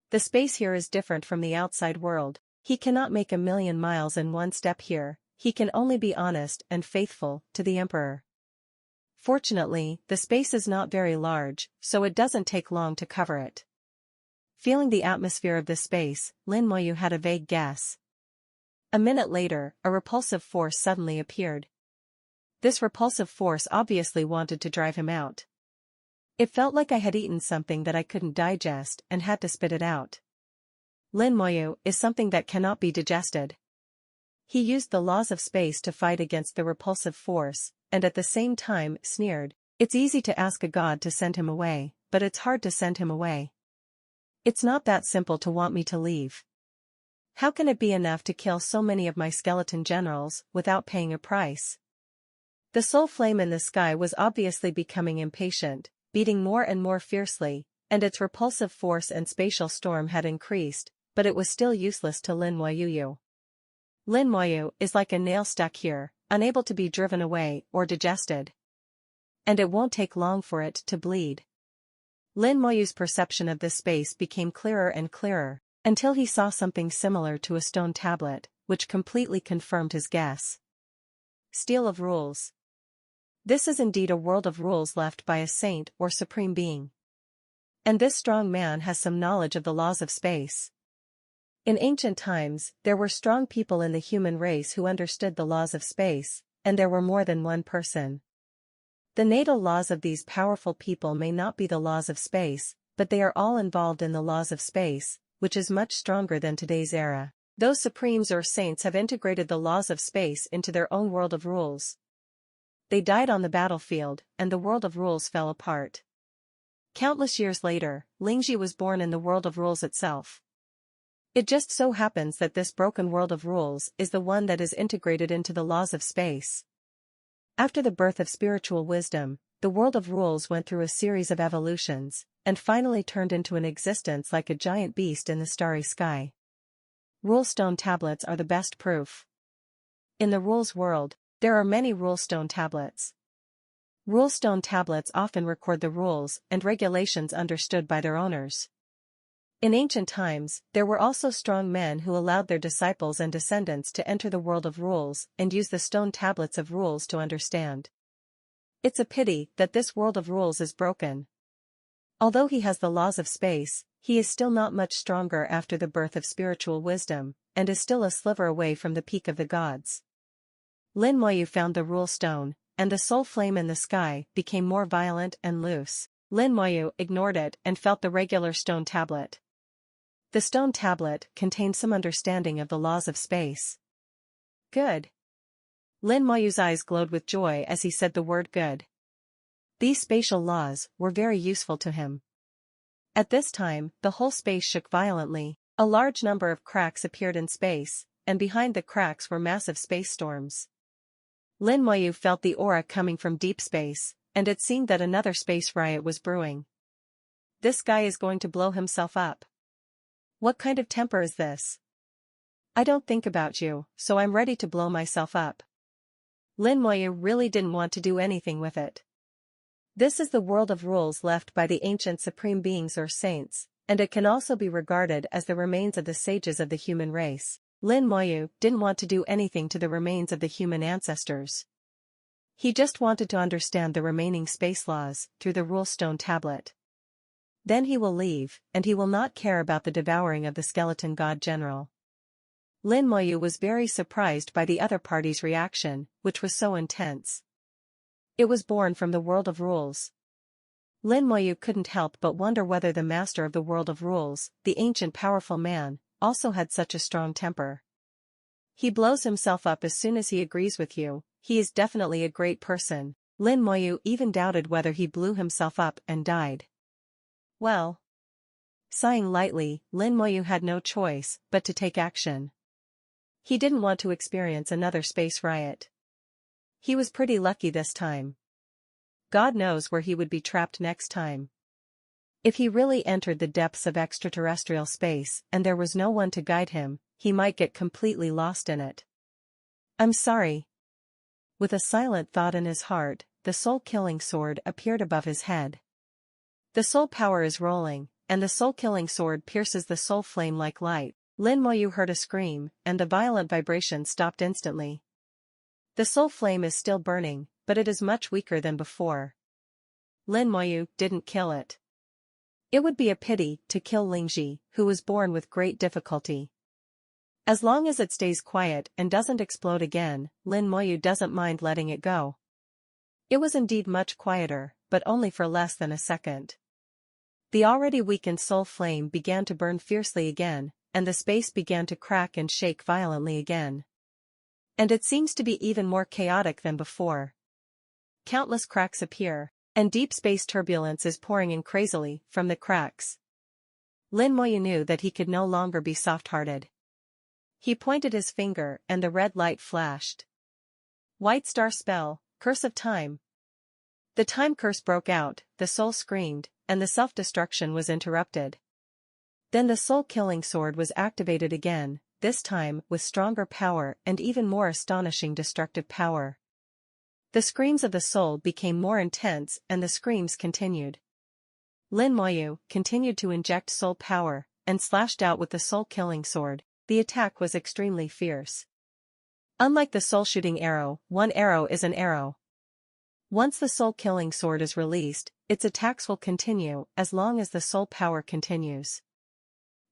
Speaker 1: The space here is different from the outside world. He cannot make 1,000,000 miles in one step here, he can only be honest and faithful to the Emperor. Fortunately, the space is not very large, so it doesn't take long to cover it. Feeling the atmosphere of this space, Lin Moyu had a vague guess. A minute later, a repulsive force suddenly appeared. This repulsive force obviously wanted to drive him out. It felt like I had eaten something that I couldn't digest and had to spit it out. Lin Moyu is something that cannot be digested. He used the laws of space to fight against the repulsive force, and at the same time sneered, "It's easy to ask a god to send him away, but it's hard to send him away. It's not that simple to want me to leave. How can it be enough to kill so many of my skeleton generals without paying a price?" The soul flame in the sky was obviously becoming impatient, beating more and more fiercely, and its repulsive force and spatial storm had increased, but it was still useless to Lin Moyu. Lin Moyu is like a nail stuck here, unable to be driven away or digested. And it won't take long for it to bleed. Lin Moyu's perception of this space became clearer and clearer, until he saw something similar to a stone tablet, which completely confirmed his guess. Steel of rules. This is indeed a world of rules left by a saint or supreme being. And this strong man has some knowledge of the laws of space. In ancient times, there were strong people in the human race who understood the laws of space, and there were more than one person. The natal laws of these powerful people may not be the laws of space, but they are all involved in the laws of space, which is much stronger than today's era. Those supremes or saints have integrated the laws of space into their own world of rules. They died on the battlefield, and the world of rules fell apart. Countless years later, Lingji was born in the world of rules itself. It just so happens that this broken world of rules is the one that is integrated into the laws of space. After the birth of spiritual wisdom, the world of rules went through a series of evolutions, and finally turned into an existence like a giant beast in the starry sky. Rule stone tablets are the best proof. In the rules world, there are many rule stone tablets. Rule stone tablets often record the rules and regulations understood by their owners. In ancient times, there were also strong men who allowed their disciples and descendants to enter the world of rules and use the stone tablets of rules to understand. It's a pity that this world of rules is broken. Although he has the laws of space, he is still not much stronger after the birth of spiritual wisdom, and is still a sliver away from the peak of the gods. Lin Moyu found the rule stone, and the soul flame in the sky became more violent and loose. Lin Moyu ignored it and felt the regular stone tablet. The stone tablet contained some understanding of the laws of space. Good. Lin Moyu's eyes glowed with joy as he said the word good. These spatial laws were very useful to him. At this time, the whole space shook violently. A large number of cracks appeared in space, and behind the cracks were massive space storms. Lin Moyu felt the aura coming from deep space, and it seemed that another space riot was brewing. This guy is going to blow himself up. What kind of temper is this? I don't think about you, so I'm ready to blow myself up. Lin Moyu really didn't want to do anything with it. This is the world of rules left by the ancient supreme beings or saints, and it can also be regarded as the remains of the sages of the human race. Lin Moyu didn't want to do anything to the remains of the human ancestors. He just wanted to understand the remaining space laws through the rule stone tablet. Then he will leave, and he will not care about the devouring of the skeleton god general. Lin Moyu was very surprised by the other party's reaction, which was so intense. It was born from the world of rules. Lin Moyu couldn't help but wonder whether the master of the world of rules, the ancient powerful man, also had such a strong temper. He blows himself up as soon as he agrees with you. He is definitely a great person. Lin Moyu even doubted whether he blew himself up and died. Well. Sighing lightly, Lin Moyu had no choice but to take action. He didn't want to experience another space riot. He was pretty lucky this time. God knows where he would be trapped next time. If he really entered the depths of extraterrestrial space and there was no one to guide him, he might get completely lost in it. I'm sorry. With a silent thought in his heart, the soul-killing sword appeared above his head. The soul power is rolling, and the soul-killing sword pierces the soul flame like light. Lin Moyu heard a scream, and the violent vibration stopped instantly. The soul flame is still burning, but it is much weaker than before. Lin Moyu didn't kill it. It would be a pity to kill Lingji, who was born with great difficulty. As long as it stays quiet and doesn't explode again, Lin Moyu doesn't mind letting it go. It was indeed much quieter, but only for less than a second. The already weakened soul flame began to burn fiercely again, and the space began to crack and shake violently again. And it seems to be even more chaotic than before. Countless cracks appear, and deep space turbulence is pouring in crazily from the cracks. Lin Moyu knew that he could no longer be soft-hearted. He pointed his finger and the red light flashed. White star spell, curse of time. The time curse broke out, the soul screamed, and the self-destruction was interrupted. Then the soul-killing sword was activated again, this time with stronger power and even more astonishing destructive power. The screams of the soul became more intense and the screams continued. Lin Moyu continued to inject soul power and slashed out with the soul-killing sword. The attack was extremely fierce. Unlike the soul-shooting arrow, one arrow is an arrow. Once the soul-killing sword is released, its attacks will continue as long as the soul power continues.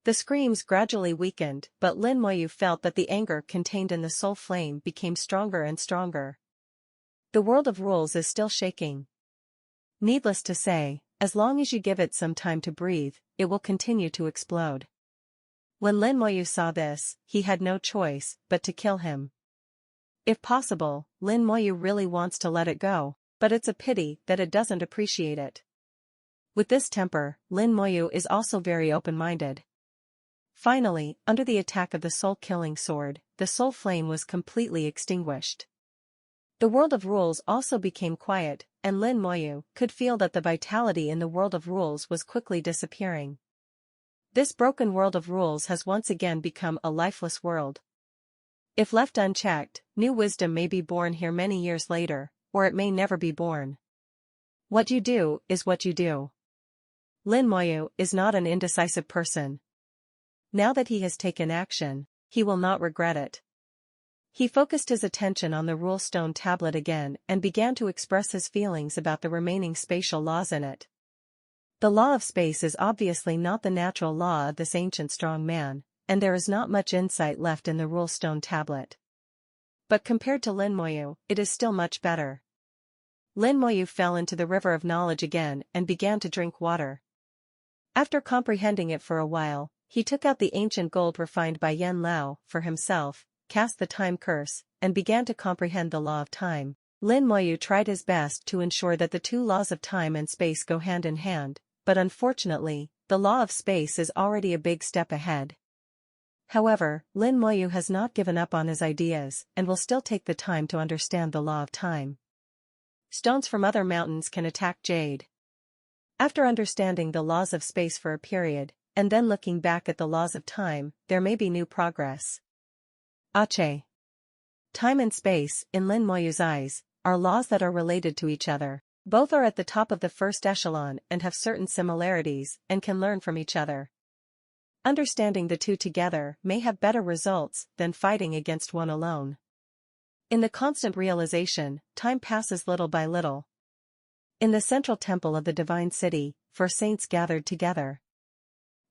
Speaker 1: The screams gradually weakened, but Lin Moyu felt that the anger contained in the soul flame became stronger and stronger. The world of rules is still shaking. Needless to say, as long as you give it some time to breathe, it will continue to explode. When Lin Moyu saw this, he had no choice but to kill him. If possible, Lin Moyu really wants to let it go, but it's a pity that it doesn't appreciate it. With this temper, Lin Moyu is also very open-minded. Finally, under the attack of the soul-killing sword, the soul flame was completely extinguished. The world of rules also became quiet, and Lin Moyu could feel that the vitality in the world of rules was quickly disappearing. This broken world of rules has once again become a lifeless world. If left unchecked, new wisdom may be born here many years later, or it may never be born. What you do is what you do. Lin Moyu is not an indecisive person. Now that he has taken action, he will not regret it. He focused his attention on the rule stone tablet again and began to express his feelings about the remaining spatial laws in it. The law of space is obviously not the natural law of this ancient strong man, and there is not much insight left in the rule stone tablet. But compared to Lin Moyu, it is still much better. Lin Moyu fell into the river of knowledge again and began to drink water. After comprehending it for a while, he took out the ancient gold refined by Yen Lao for himself, cast the time curse, and began to comprehend the law of time. Lin Moyu tried his best to ensure that the two laws of time and space go hand in hand, but unfortunately, the law of space is already a big step ahead. However, Lin Moyu has not given up on his ideas and will still take the time to understand the law of time. Stones from other mountains can attack jade. After understanding the laws of space for a period, and then looking back at the laws of time, there may be new progress. Ache. Time and space, in Lin Moyu's eyes, are laws that are related to each other. Both are at the top of the first echelon and have certain similarities and can learn from each other. Understanding the two together may have better results than fighting against one alone. In the constant realization, time passes little by little. In the central temple of the divine city, 4 saints gathered together.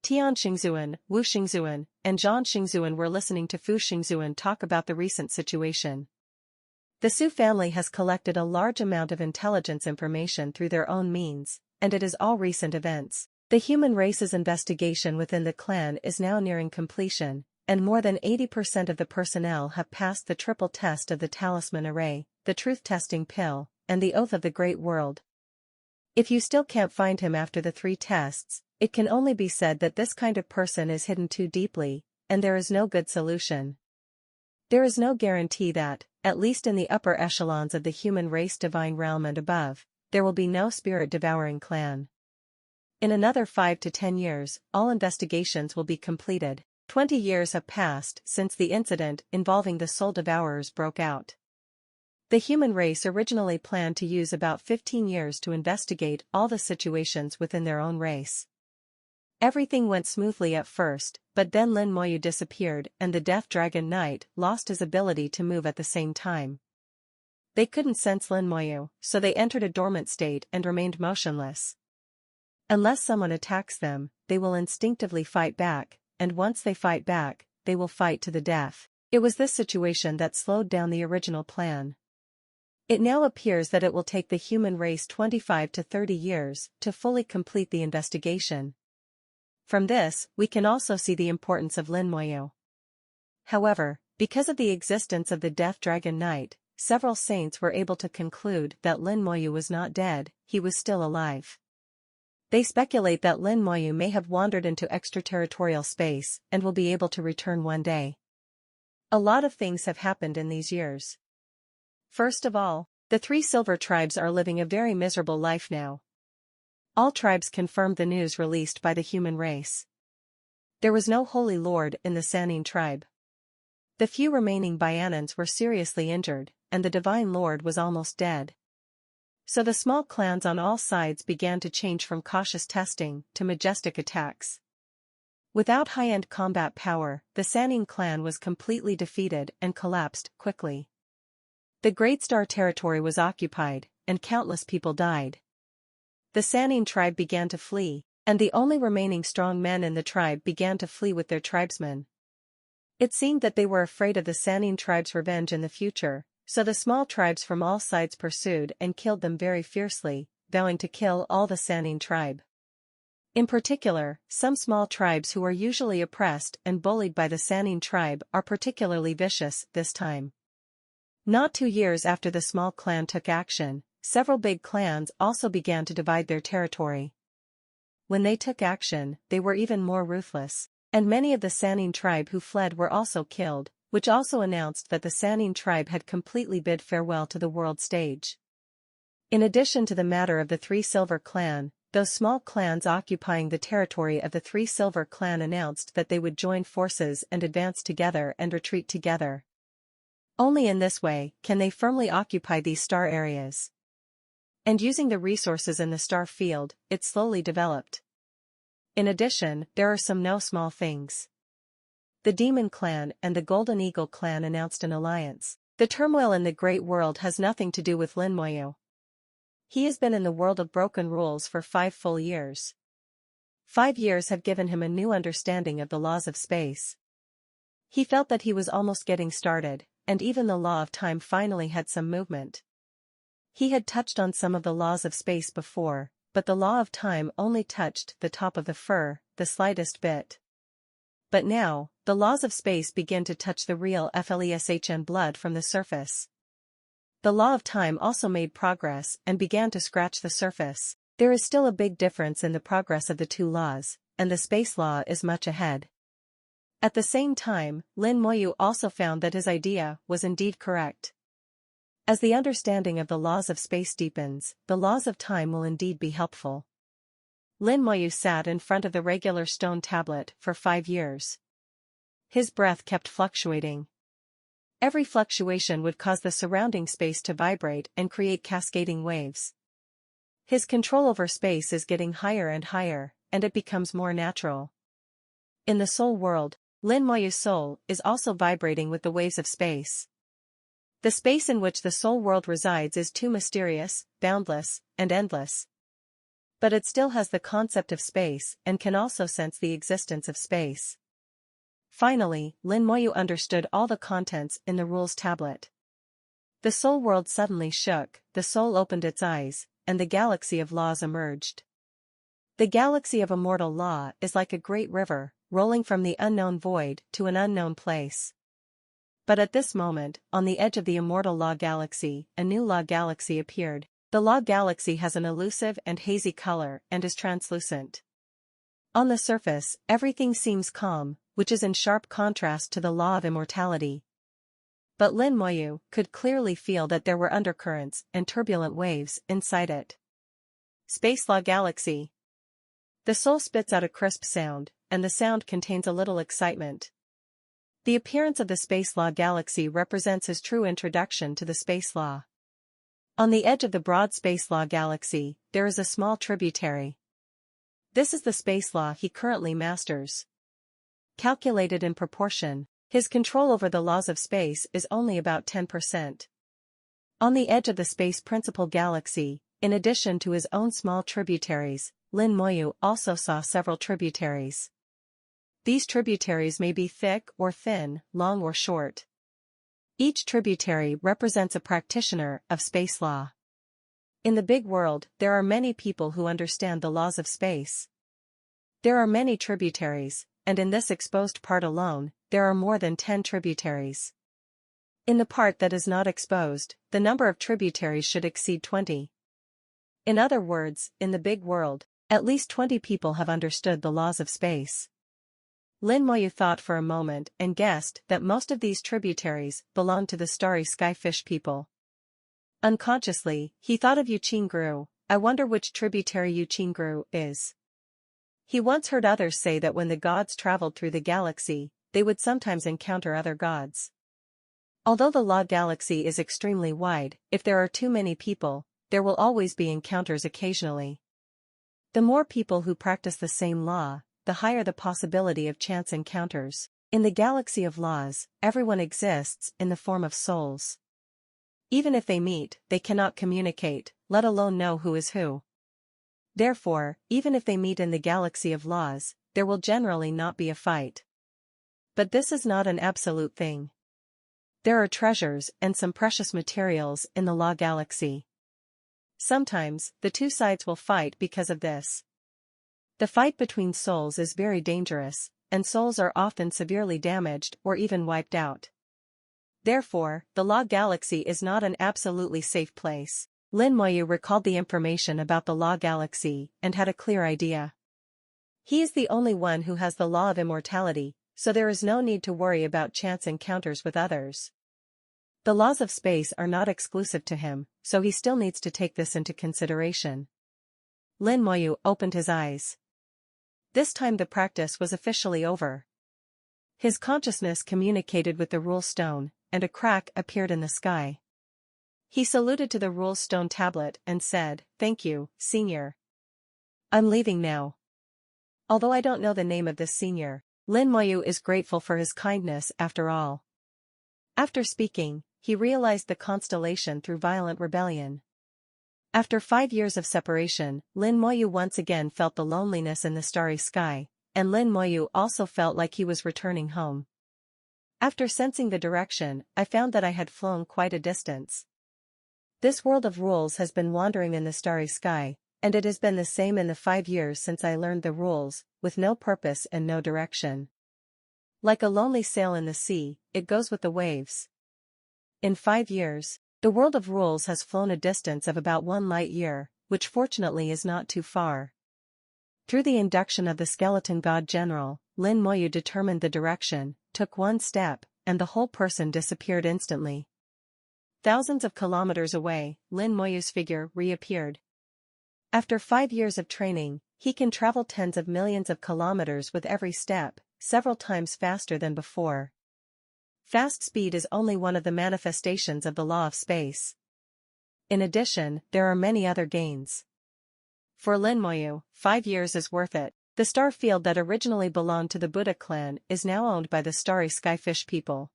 Speaker 1: Tian Xingzuan, Wu Xingzuan, and Zhang Xingzuan were listening to Fu Xingzuan talk about the recent situation. The Su family has collected a large amount of intelligence information through their own means, and it is all recent events. The human race's investigation within the clan is now nearing completion, and more than 80% of the personnel have passed the triple test of the talisman array, the truth-testing pill, and the oath of the great world. If you still can't find him after the 3 tests, it can only be said that this kind of person is hidden too deeply, and there is no good solution. There is no guarantee that, at least in the upper echelons of the human race divine realm and above, there will be no spirit-devouring clan. In another 5 to 10 years, all investigations will be completed. 20 years have passed since the incident involving the soul devourers broke out. The human race originally planned to use about 15 years to investigate all the situations within their own race. Everything went smoothly at first, but then Lin Moyu disappeared and the Death Dragon Knight lost his ability to move at the same time. They couldn't sense Lin Moyu, so they entered a dormant state and remained motionless. Unless someone attacks them, they will instinctively fight back, and once they fight back, they will fight to the death. It was this situation that slowed down the original plan. It now appears that it will take the human race 25 to 30 years to fully complete the investigation. From this, we can also see the importance of Lin Moyu. However, because of the existence of the Death Dragon Knight, several saints were able to conclude that Lin Moyu was not dead, he was still alive. They speculate that Lin Moyu may have wandered into extraterritorial space and will be able to return one day. A lot of things have happened in these years. First of all, the 3 silver tribes are living a very miserable life now. All tribes confirmed the news released by the human race. There was no holy lord in the Sanine tribe. The few remaining Baianans were seriously injured, and the Divine Lord was almost dead. So the small clans on all sides began to change from cautious testing to majestic attacks. Without high-end combat power, the Sannin clan was completely defeated and collapsed quickly. The Great Star territory was occupied, and countless people died. The Sannin tribe began to flee, and the only remaining strong men in the tribe began to flee with their tribesmen. It seemed that they were afraid of the Sannin tribe's revenge in the future, so the small tribes from all sides pursued and killed them very fiercely, vowing to kill all the Sannin tribe. In particular, some small tribes who are usually oppressed and bullied by the Sannin tribe are particularly vicious this time. Not 2 years after the small clan took action, several big clans also began to divide their territory. When they took action, they were even more ruthless, and many of the Sannin tribe who fled were also killed, which also announced that the Sannin tribe had completely bid farewell to the world stage. In addition to the matter of the Three Silver clan, those small clans occupying the territory of the Three Silver clan announced that they would join forces and advance together and retreat together. Only in this way can they firmly occupy these star areas. And using the resources in the star field, it slowly developed. In addition, there are some no small things. The Demon clan and the Golden Eagle clan announced an alliance. The turmoil in the Great World has nothing to do with Lin Moyu. He has been in the world of broken rules for 5 full years. 5 years have given him a new understanding of the laws of space. He felt that he was almost getting started, and even the law of time finally had some movement. He had touched on some of the laws of space before, but the law of time only touched the top of the fur, the slightest bit. But now, the laws of space begin to touch the real flesh blood from the surface. The law of time also made progress and began to scratch the surface. There is still a big difference in the progress of the two laws, and the space law is much ahead. At the same time, Lin Moyu also found that his idea was indeed correct. As the understanding of the laws of space deepens, the laws of time will indeed be helpful. Lin Moyu sat in front of the regular stone tablet for 5 years. His breath kept fluctuating. Every fluctuation would cause the surrounding space to vibrate and create cascading waves. His control over space is getting higher and higher, and it becomes more natural. In the soul world, Lin Moyu's soul is also vibrating with the waves of space. The space in which the soul world resides is too mysterious, boundless, and endless. But it still has the concept of space and can also sense the existence of space. Finally, Lin Moyu understood all the contents in the rules tablet. The soul world suddenly shook, the soul opened its eyes, and the galaxy of laws emerged. The galaxy of immortal law is like a great river, rolling from the unknown void to an unknown place. But at this moment, on the edge of the immortal law galaxy, a new law galaxy appeared. The law galaxy has an elusive and hazy color and is translucent. On the surface, everything seems calm, which is in sharp contrast to the law of immortality. But Lin Moyu could clearly feel that there were undercurrents and turbulent waves inside it. Space Law Galaxy. The soul spits out a crisp sound, and the sound contains a little excitement. The appearance of the Space Law Galaxy represents his true introduction to the space law. On the edge of the broad Space Law Galaxy, there is a small tributary. This is the space law he currently masters. Calculated in proportion, his control over the laws of space is only about 10%. On the edge of the Space Principal Galaxy, in addition to his own small tributaries, Lin Moyu also saw several tributaries. These tributaries may be thick or thin, long or short. Each tributary represents a practitioner of space law. In the big world, there are many people who understand the laws of space. There are many tributaries, and in this exposed part alone, there are more than 10 tributaries. In the part that is not exposed, the number of tributaries should exceed 20. In other words, in the big world, at least 20 people have understood the laws of space. Lin Moyu thought for a moment and guessed that most of these tributaries belonged to the starry skyfish people. Unconsciously, he thought of Yuqingru. I wonder which tributary Yuqingru is. He once heard others say that when the gods traveled through the galaxy, they would sometimes encounter other gods. Although the law galaxy is extremely wide, if there are too many people, there will always be encounters occasionally. The more people who practice the same law, the higher the possibility of chance encounters. In the galaxy of laws, everyone exists in the form of souls. Even if they meet, they cannot communicate, let alone know who is who. Therefore, even if they meet in the galaxy of laws, there will generally not be a fight. But this is not an absolute thing. There are treasures and some precious materials in the law galaxy. Sometimes, the two sides will fight because of this. The fight between souls is very dangerous, and souls are often severely damaged or even wiped out. Therefore, the law galaxy is not an absolutely safe place. Lin Moyu recalled the information about the law galaxy and had a clear idea. He is the only one who has the law of immortality, so there is no need to worry about chance encounters with others. The laws of space are not exclusive to him, so he still needs to take this into consideration. Lin Moyu opened his eyes. This time the practice was officially over. His consciousness communicated with the rule stone, and a crack appeared in the sky. He saluted to the rule stone tablet and said, "Thank you, Senior. I'm leaving now." Although I don't know the name of this senior, Lin Moyu is grateful for his kindness after all. After speaking, he realized the constellation through violent rebellion. After 5 years of separation, Lin Moyu once again felt the loneliness in the starry sky, and Lin Moyu also felt like he was returning home. After sensing the direction, I found that I had flown quite a distance. This world of rules has been wandering in the starry sky, and it has been the same in the 5 years since I learned the rules, with no purpose and no direction. Like a lonely sail in the sea, it goes with the waves. In 5 years, the world of rules has flown a distance of about 1 light year, which fortunately is not too far. Through the induction of the skeleton god general, Lin Moyu determined the direction, took 1 step, and the whole person disappeared instantly. Thousands of kilometers away, Lin Moyu's figure reappeared. After 5 years of training, he can travel tens of millions of kilometers with every step, several times faster than before. Fast speed is only one of the manifestations of the law of space. In addition, there are many other gains. For Lin Moyu, 5 years is worth it. The star field that originally belonged to the Buddha clan is now owned by the starry skyfish people.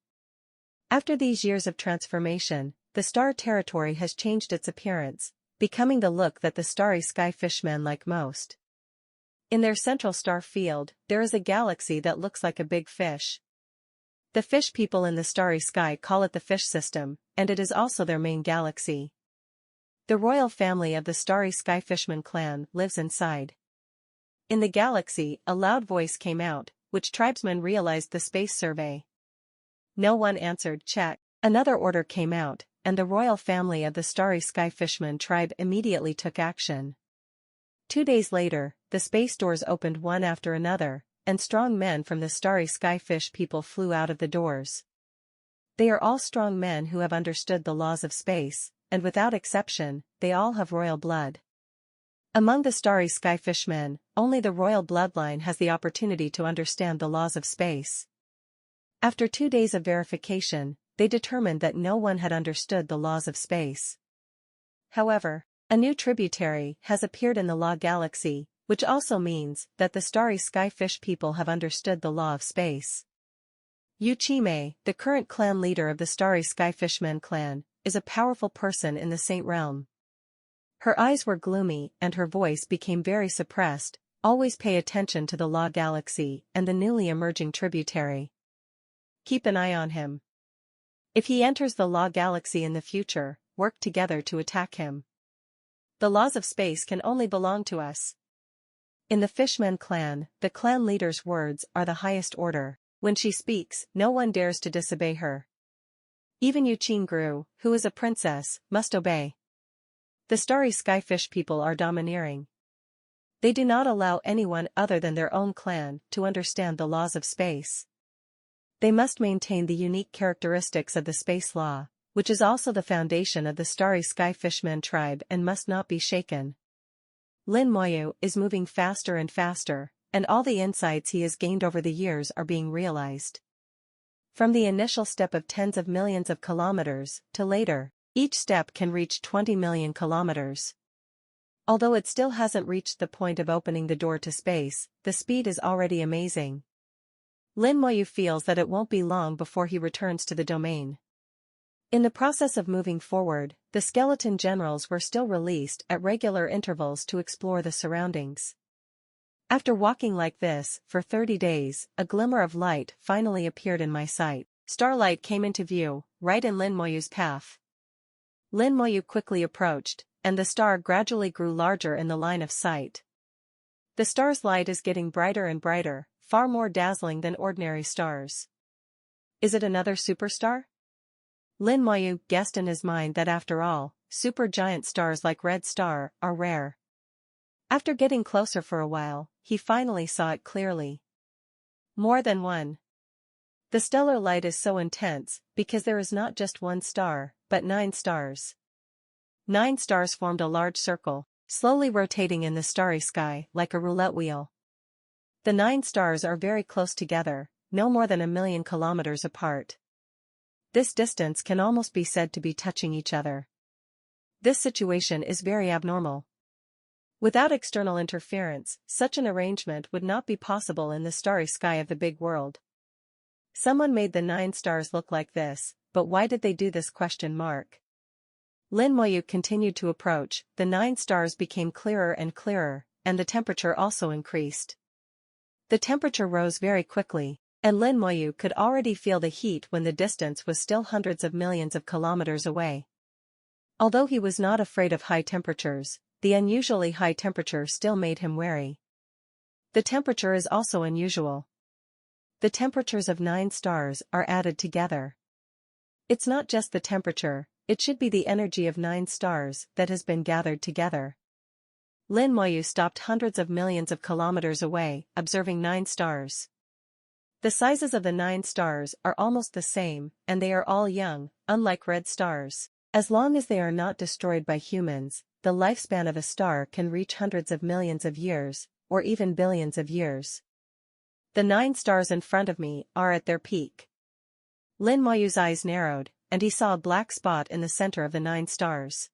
Speaker 1: After these years of transformation, the star territory has changed its appearance, becoming the look that the starry skyfishmen like most. In their central star field, there is a galaxy that looks like a big fish. The fish people in the starry sky call it the fish system, and it is also their main galaxy. The royal family of the starry skyfishman clan lives inside. In the galaxy, a loud voice came out, which tribesmen realized the space survey. No one answered, check. Another order came out, and the royal family of the starry skyfishman tribe immediately took action. 2 days later, the space doors opened one after another, and strong men from the starry skyfish people flew out of the doors. They are all strong men who have understood the laws of space, and without exception, they all have royal blood. Among the starry skyfish men, only the royal bloodline has the opportunity to understand the laws of space. After 2 days of verification, they determined that no one had understood the laws of space. However, a new tributary has appeared in the law galaxy, which also means that the starry skyfish people have understood the law of space. Yu Chimei, the current clan leader of the starry skyfishmen clan, is a powerful person in the Saint Realm. Her eyes were gloomy and her voice became very suppressed. Always pay attention to the law galaxy and the newly emerging tributary. Keep an eye on him. If he enters the law galaxy in the future, work together to attack him. The laws of space can only belong to us. In the Fishman clan, the clan leader's words are the highest order. When she speaks, no one dares to disobey her. Even Yu Qingru, who is a princess, must obey. The starry skyfish people are domineering. They do not allow anyone other than their own clan to understand the laws of space. They must maintain the unique characteristics of the space law, which is also the foundation of the starry skyfishman tribe and must not be shaken. Lin Moyu is moving faster and faster, and all the insights he has gained over the years are being realized. From the initial step of tens of millions of kilometers, to later, each step can reach 20 million kilometers. Although it still hasn't reached the point of opening the door to space, the speed is already amazing. Lin Moyu feels that it won't be long before he returns to the domain. In the process of moving forward, the skeleton generals were still released at regular intervals to explore the surroundings. After walking like this for 30 days, a glimmer of light finally appeared in my sight. Starlight came into view, right in Lin Moyu's path. Lin Moyu quickly approached, and the star gradually grew larger in the line of sight. The star's light is getting brighter and brighter, far more dazzling than ordinary stars. Is it another superstar? Lin Moyu guessed in his mind that after all, supergiant stars like Red Star are rare. After getting closer for a while, he finally saw it clearly. More than one. The stellar light is so intense because there is not just one star, but 9 stars. 9 stars formed a large circle, slowly rotating in the starry sky like a roulette wheel. The 9 stars are very close together, no more than 1,000,000 kilometers apart. This distance can almost be said to be touching each other. This situation is very abnormal. Without external interference, such an arrangement would not be possible in the starry sky of the big world. Someone made the 9 stars look like this, but why did they do this? Lin Moyu continued to approach, the 9 stars became clearer and clearer, and the temperature also increased. The temperature rose very quickly, and Lin Moyu could already feel the heat when the distance was still hundreds of millions of kilometers away. Although he was not afraid of high temperatures, the unusually high temperature still made him wary. The temperature is also unusual. The temperatures of 9 stars are added together. It's not just the temperature, it should be the energy of 9 stars that has been gathered together. Lin Moyu stopped hundreds of millions of kilometers away, observing 9 stars. The sizes of the 9 stars are almost the same, and they are all young, unlike red stars. As long as they are not destroyed by humans, the lifespan of a star can reach hundreds of millions of years, or even billions of years. The 9 stars in front of me are at their peak. Lin Moyu's eyes narrowed, and he saw a black spot in the center of the 9 stars.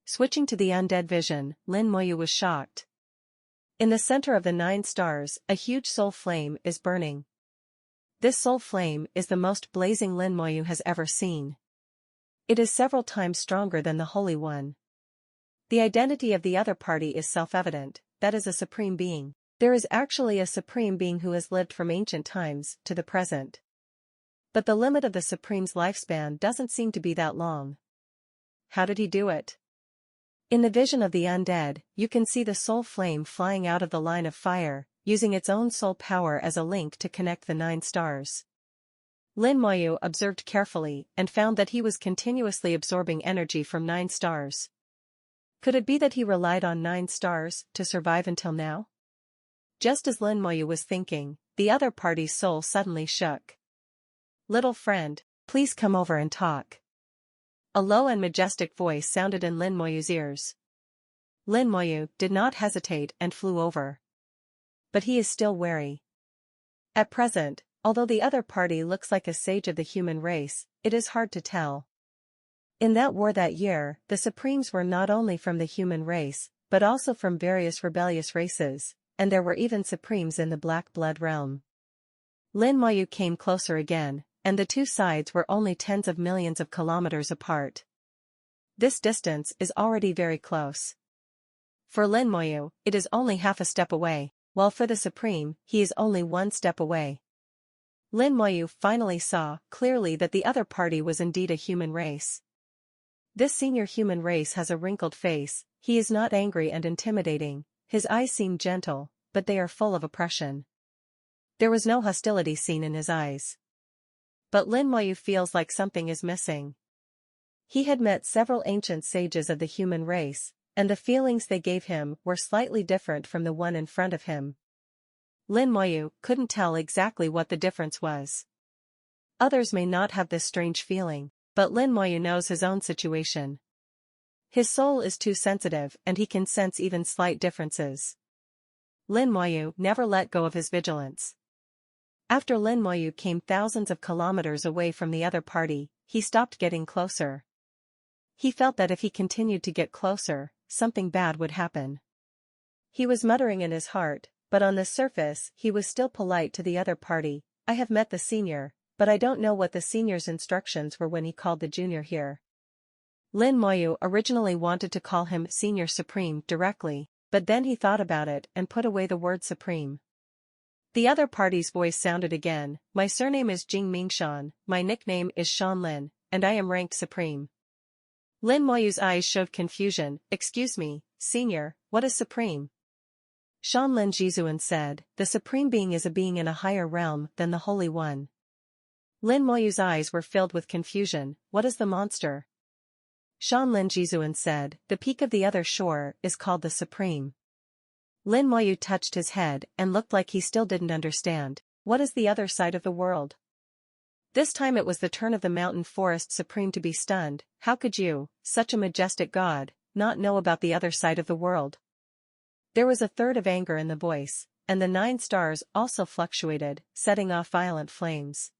Speaker 1: Switching to the undead vision, Lin Moyu was shocked. In the center of the 9 stars, a huge soul flame is burning. This soul flame is the most blazing Lin Moyu has ever seen. It is several times stronger than the Holy One. The identity of the other party is self-evident, that is a supreme being. There is actually a supreme being who has lived from ancient times to the present. But the limit of the supreme's lifespan doesn't seem to be that long. How did he do it? In the vision of the undead, you can see the soul flame flying out of the line of fire, using its own soul power as a link to connect the 9 stars. Lin Moyu observed carefully and found that he was continuously absorbing energy from 9 stars. Could it be that he relied on 9 stars to survive until now? Just as Lin Moyu was thinking, the other party's soul suddenly shook. "Little friend, please come over and talk." A low and majestic voice sounded in Lin Moyu's ears. Lin Moyu did not hesitate and flew over. But he is still wary. At present, although the other party looks like a sage of the human race, it is hard to tell. In that war that year, the Supremes were not only from the human race, but also from various rebellious races, and there were even Supremes in the Black Blood realm. Lin Moyu came closer again, and the two sides were only tens of millions of kilometers apart. This distance is already very close. For Lin Moyu, it is only half a step away, while for the Supreme, he is only 1 step away. Lin Moyu finally saw clearly that the other party was indeed a human race. This senior human race has a wrinkled face, he is not angry and intimidating, his eyes seem gentle, but they are full of oppression. There was no hostility seen in his eyes. But Lin Moyu feels like something is missing. He had met several ancient sages of the human race, and the feelings they gave him were slightly different from the one in front of him. Lin Moyu couldn't tell exactly what the difference was. Others may not have this strange feeling, but Lin Moyu knows his own situation. His soul is too sensitive and he can sense even slight differences. Lin Moyu never let go of his vigilance. After Lin Moyu came thousands of kilometers away from the other party, he stopped getting closer. He felt that if he continued to get closer, something bad would happen. He was muttering in his heart, but on the surface he was still polite to the other party. I have met the senior, but I don't know what the senior's instructions were when he called the junior here. Lin Moyu originally wanted to call him Senior Supreme directly, but then he thought about it and put away the word Supreme. The other party's voice sounded again. My surname is Jing Mingshan, my nickname is Shan Lin, and I am ranked Supreme. Lin Moyu's eyes showed confusion. Excuse me, Senior, what is Supreme? Shan Lin Jizuan said, the Supreme Being is a being in a higher realm than the Holy One. Lin Moyu's eyes were filled with confusion. What is the monster? Shan Lin Jizuan said, the peak of the other shore is called the Supreme. Lin Moyu touched his head and looked like he still didn't understand. What is the other side of the world? This time it was the turn of the mountain forest supreme to be stunned. How could you, such a majestic god, not know about the other side of the world? There was a third of anger in the voice, and the 9 stars also fluctuated, setting off violent flames.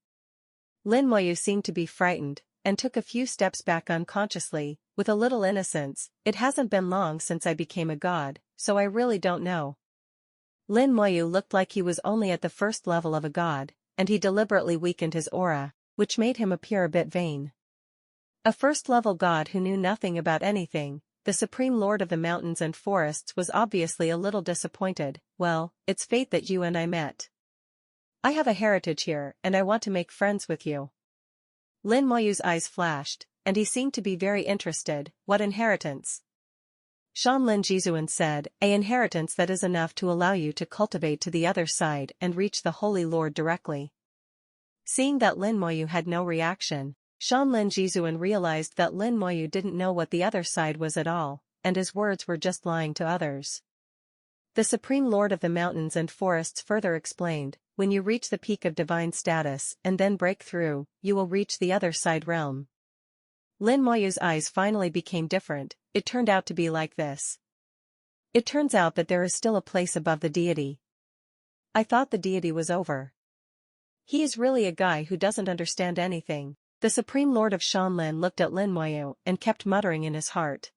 Speaker 1: Lin Moyu seemed to be frightened, and took a few steps back unconsciously, with a little innocence. It hasn't been long since I became a god, so I really don't know. Lin Moyu looked like he was only at the first level of a god, and he deliberately weakened his aura, which made him appear a bit vain. A first-level god who knew nothing about anything, the Supreme Lord of the Mountains and Forests was obviously a little disappointed. Well, it's fate that you and I met. I have a heritage here and I want to make friends with you. Lin Moyu's eyes flashed, and he seemed to be very interested. What inheritance? Shan Lin Jizuan said, an inheritance that is enough to allow you to cultivate to the other side and reach the Holy Lord directly. Seeing that Lin Moyu had no reaction, Shan Lin Jizuan realized that Lin Moyu didn't know what the other side was at all, and his words were just lying to others. The Supreme Lord of the Mountains and Forests further explained, when you reach the peak of divine status and then break through, you will reach the other side realm. Lin Moyu's eyes finally became different. It turned out to be like this. It turns out that there is still a place above the deity. I thought the deity was over. He is really a guy who doesn't understand anything. The Supreme Lord of Shanlin looked at Lin Moyu and kept muttering in his heart.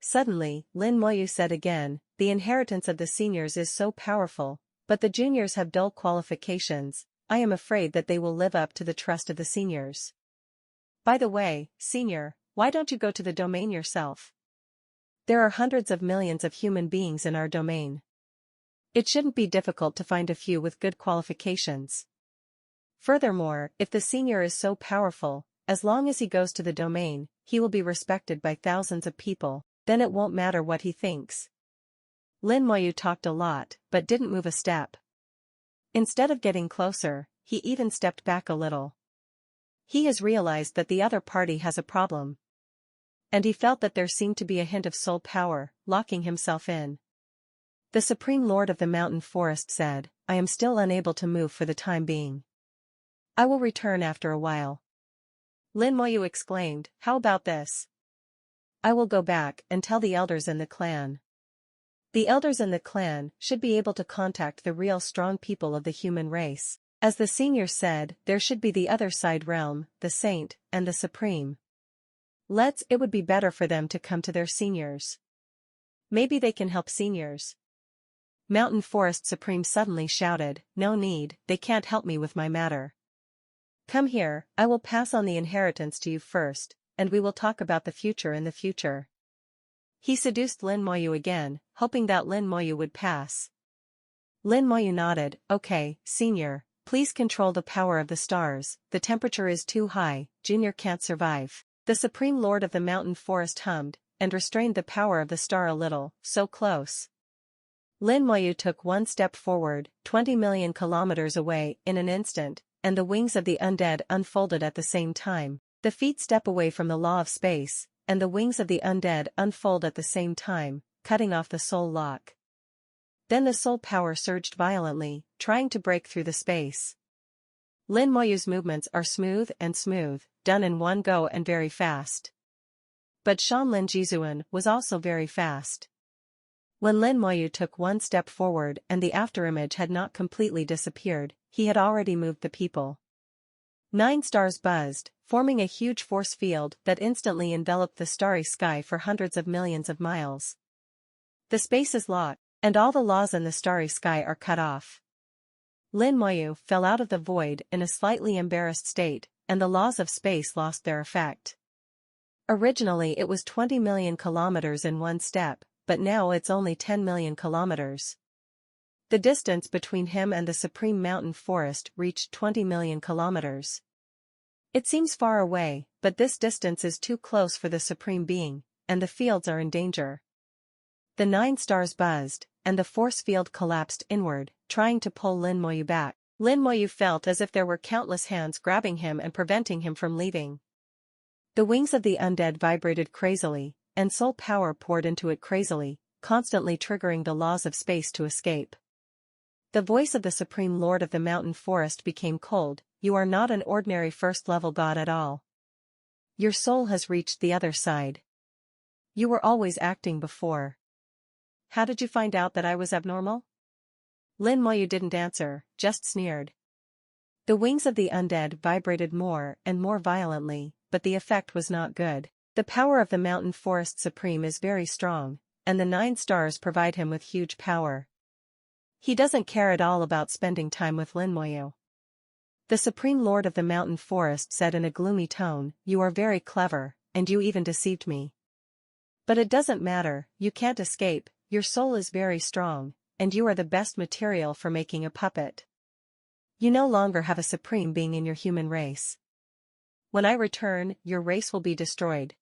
Speaker 1: Suddenly, Lin Moyu said again, the inheritance of the seniors is so powerful, but the juniors have dull qualifications. I am afraid that they will live up to the trust of the seniors. By the way, senior, why don't you go to the domain yourself? There are hundreds of millions of human beings in our domain. It shouldn't be difficult to find a few with good qualifications. Furthermore, if the senior is so powerful, as long as he goes to the domain, he will be respected by thousands of people, then it won't matter what he thinks. Lin Moyu talked a lot, but didn't move a step. Instead of getting closer, he even stepped back a little. He has realized that the other party has a problem. And he felt that there seemed to be a hint of soul power, locking himself in. The Supreme Lord of the Mountain Forest said, I am still unable to move for the time being. I will return after a while. Lin Moyu exclaimed, how about this? I will go back and tell the elders in the clan. The elders in the clan should be able to contact the real strong people of the human race. As the senior said, there should be the other side realm, the saint, and the supreme. It would be better for them to come to their seniors. Maybe they can help seniors. Mountain Forest Supreme suddenly shouted, no need, they can't help me with my matter. Come here, I will pass on the inheritance to you first, and we will talk about the future in the future. He seduced Lin Moyu again, hoping that Lin Moyu would pass. Lin Moyu nodded, okay, senior, please control the power of the stars, the temperature is too high, junior can't survive. The Supreme Lord of the Mountain Forest hummed, and restrained the power of the star a little, so close. Lin Moyu took one step forward, 20 million kilometers away in an instant, and the wings of the undead unfolded at the same time. The feet step away from the law of space, and the wings of the undead unfold at the same time, cutting off the soul lock. Then the soul power surged violently, trying to break through the space. Lin Moyu's movements are smooth, done in one go and very fast. But Shan Lin Jizuan was also very fast. When Lin Moyu took one step forward and the afterimage had not completely disappeared, he had already moved the people. 9 stars buzzed, forming a huge force field that instantly enveloped the starry sky for hundreds of millions of miles. The space is locked, and all the laws in the starry sky are cut off. Lin Moyu fell out of the void in a slightly embarrassed state, and the laws of space lost their effect. Originally it was 20 million kilometers in one step, but now it's only 10 million kilometers. The distance between him and the supreme mountain forest reached 20 million kilometers. It seems far away, but this distance is too close for the supreme being, and the fields are in danger. The 9 stars buzzed, and the force field collapsed inward, trying to pull Lin Moyu back. Lin Moyu felt as if there were countless hands grabbing him and preventing him from leaving. The wings of the undead vibrated crazily, and soul power poured into it crazily, constantly triggering the laws of space to escape. The voice of the Supreme Lord of the Mountain Forest became cold. You are not an ordinary first-level god at all. Your soul has reached the other side. You were always acting before. How did you find out that I was abnormal? Lin Moyu didn't answer, just sneered. The wings of the undead vibrated more and more violently, but the effect was not good. The power of the Mountain Forest Supreme is very strong, and the 9 stars provide him with huge power. He doesn't care at all about spending time with Lin Moyu. The Supreme Lord of the Mountain Forest said in a gloomy tone, "You are very clever, and you even deceived me. But it doesn't matter, you can't escape, your soul is very strong, and you are the best material for making a puppet. You no longer have a supreme being in your human race. When I return, your race will be destroyed."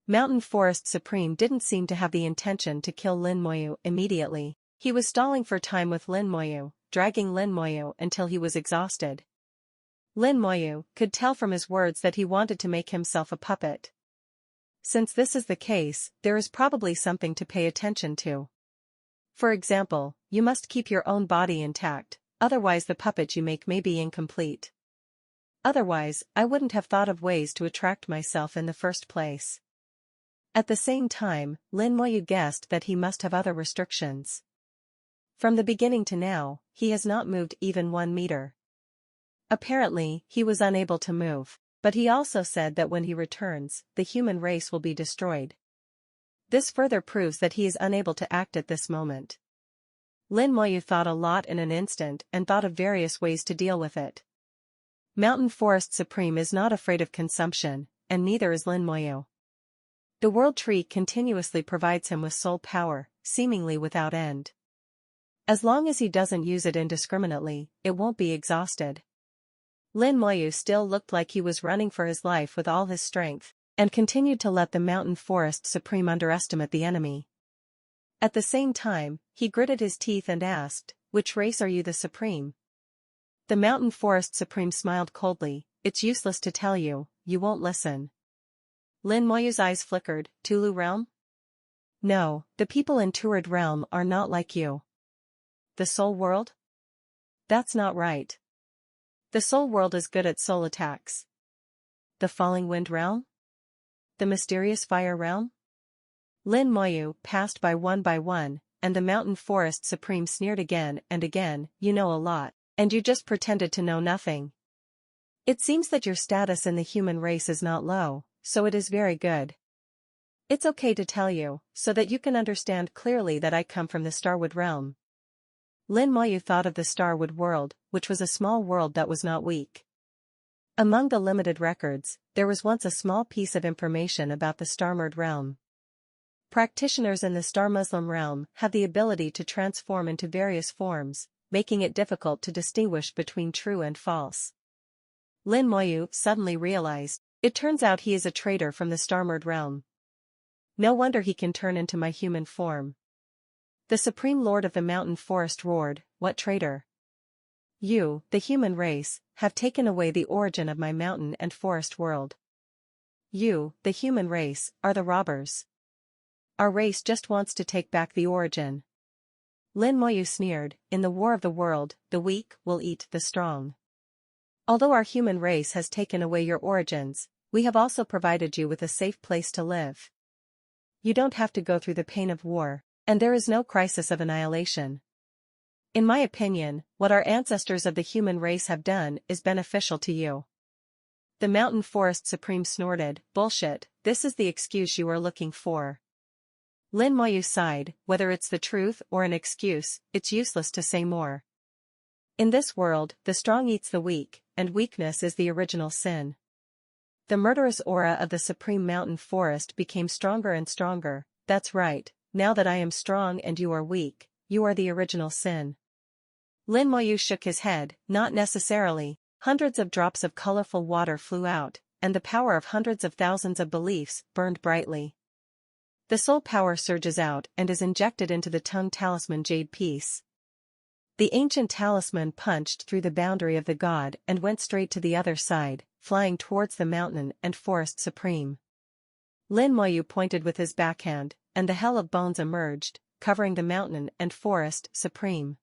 Speaker 1: Mountain Forest Supreme didn't seem to have the intention to kill Lin Moyu immediately. He was stalling for time with Lin Moyu, dragging Lin Moyu until he was exhausted. Lin Moyu could tell from his words that he wanted to make himself a puppet. Since this is the case, there is probably something to pay attention to. For example, you must keep your own body intact, otherwise the puppet you make may be incomplete. Otherwise, I wouldn't have thought of ways to attract myself in the first place. At the same time, Lin Moyu guessed that he must have other restrictions. From the beginning to now, he has not moved even 1 meter. Apparently, he was unable to move, but he also said that when he returns, the human race will be destroyed. This further proves that he is unable to act at this moment. Lin Moyu thought a lot in an instant and thought of various ways to deal with it. Mountain Forest Supreme is not afraid of consumption, and neither is Lin Moyu. The World Tree continuously provides him with soul power, seemingly without end. As long as he doesn't use it indiscriminately, it won't be exhausted. Lin Moyu still looked like he was running for his life with all his strength, and continued to let the Mountain Forest Supreme underestimate the enemy. At the same time, he gritted his teeth and asked, "Which race are you, the Supreme?" The Mountain Forest Supreme smiled coldly, "It's useless to tell you, you won't listen." Lin Moyu's eyes flickered, "Tulu Realm?" "No, the people in Turid Realm are not like you." "The Soul World?" "That's not right. The Soul World is good at soul attacks." "The Falling Wind Realm? The Mysterious Fire Realm?" Lin Moyu passed by one, and the Mountain Forest Supreme sneered again and again, "You know a lot, and you just pretended to know nothing. It seems that your status in the human race is not low, so it is very good. It's okay to tell you, so that you can understand clearly that I come from the Starwood Realm." Lin Moyu thought of the Starwood world, which was a small world that was not weak. Among the limited records, there was once a small piece of information about the Starmurd realm. Practitioners in the Star Muslim realm have the ability to transform into various forms, making it difficult to distinguish between true and false. Lin Moyu suddenly realized, it turns out he is a traitor from the Starmurd realm. No wonder he can turn into my human form. The Supreme Lord of the Mountain Forest roared, "What traitor? You, the human race, have taken away the origin of my mountain and forest world. You, the human race, are the robbers. Our race just wants to take back the origin." Lin Moyu sneered, "In the war of the world, the weak will eat the strong. Although our human race has taken away your origins, we have also provided you with a safe place to live. You don't have to go through the pain of war, and there is no crisis of annihilation. In my opinion, what our ancestors of the human race have done is beneficial to you. The Mountain Forest Supreme snorted, "Bullshit, this is the excuse you are looking for." Lin Moyu sighed, "Whether it's the truth or an excuse, it's useless to say more. In this world, the strong eats the weak, and weakness is the original sin." The murderous aura of the Supreme Mountain Forest became stronger and stronger. "That's right, now that I am strong and you are weak, you are the original sin." Lin Moyu shook his head, "Not necessarily." Hundreds of drops of colorful water flew out, and the power of hundreds of thousands of beliefs burned brightly. The soul power surges out and is injected into the tongue talisman jade piece. The ancient talisman punched through the boundary of the god and went straight to the other side, flying towards the mountain and forest supreme. Lin Moyu pointed with his backhand, and the hell of bones emerged, covering the mountain and forest supreme.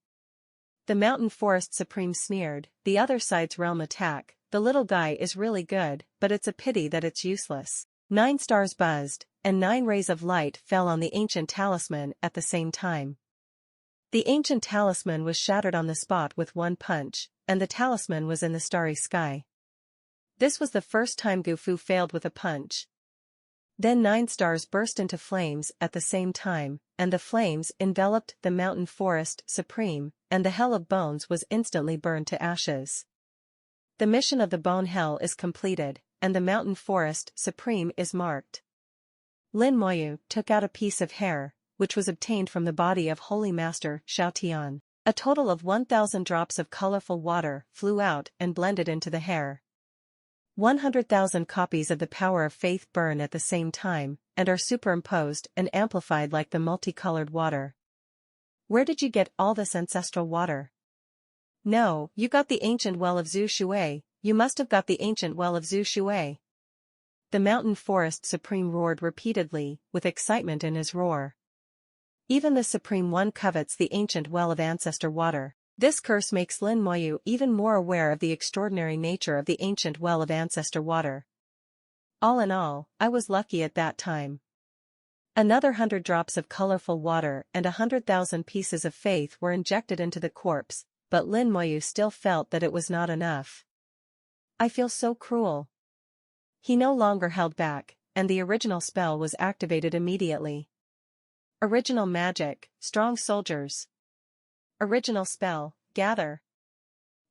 Speaker 1: The Mountain Forest Supreme sneered, "The other side's realm attack, the little guy is really good, but it's a pity that it's useless." 9 stars buzzed, and 9 rays of light fell on the ancient talisman at the same time. The ancient talisman was shattered on the spot with one punch, and the talisman was in the starry sky. This was the first time Gufu failed with a punch. Then 9 stars burst into flames at the same time, and the flames enveloped the Mountain Forest Supreme, and the Hell of Bones was instantly burned to ashes. The mission of the Bone Hell is completed, and the Mountain Forest Supreme is marked. Lin Moyu took out a piece of hair, which was obtained from the body of Holy Master Xiaotian. A total of 1,000 drops of colorful water flew out and blended into the hair. 100,000 copies of the power of faith burn at the same time, and are superimposed and amplified like the multicolored water. Where did you get all this ancestral water? No, you got the ancient well of Zhu Shui, you must have got the ancient well of Zhu Shui. The Mountain Forest Supreme roared repeatedly, with excitement in his roar. Even the Supreme One covets the ancient well of ancestor water. This curse makes Lin Moyu even more aware of the extraordinary nature of the ancient well of ancestor water. All in all, I was lucky at that time. Another 100 drops of colorful water and 100,000 pieces of faith were injected into the corpse, but Lin Moyu still felt that it was not enough. "I feel so cruel." He no longer held back, and the original spell was activated immediately. Original magic, strong soldiers. Original spell, gather.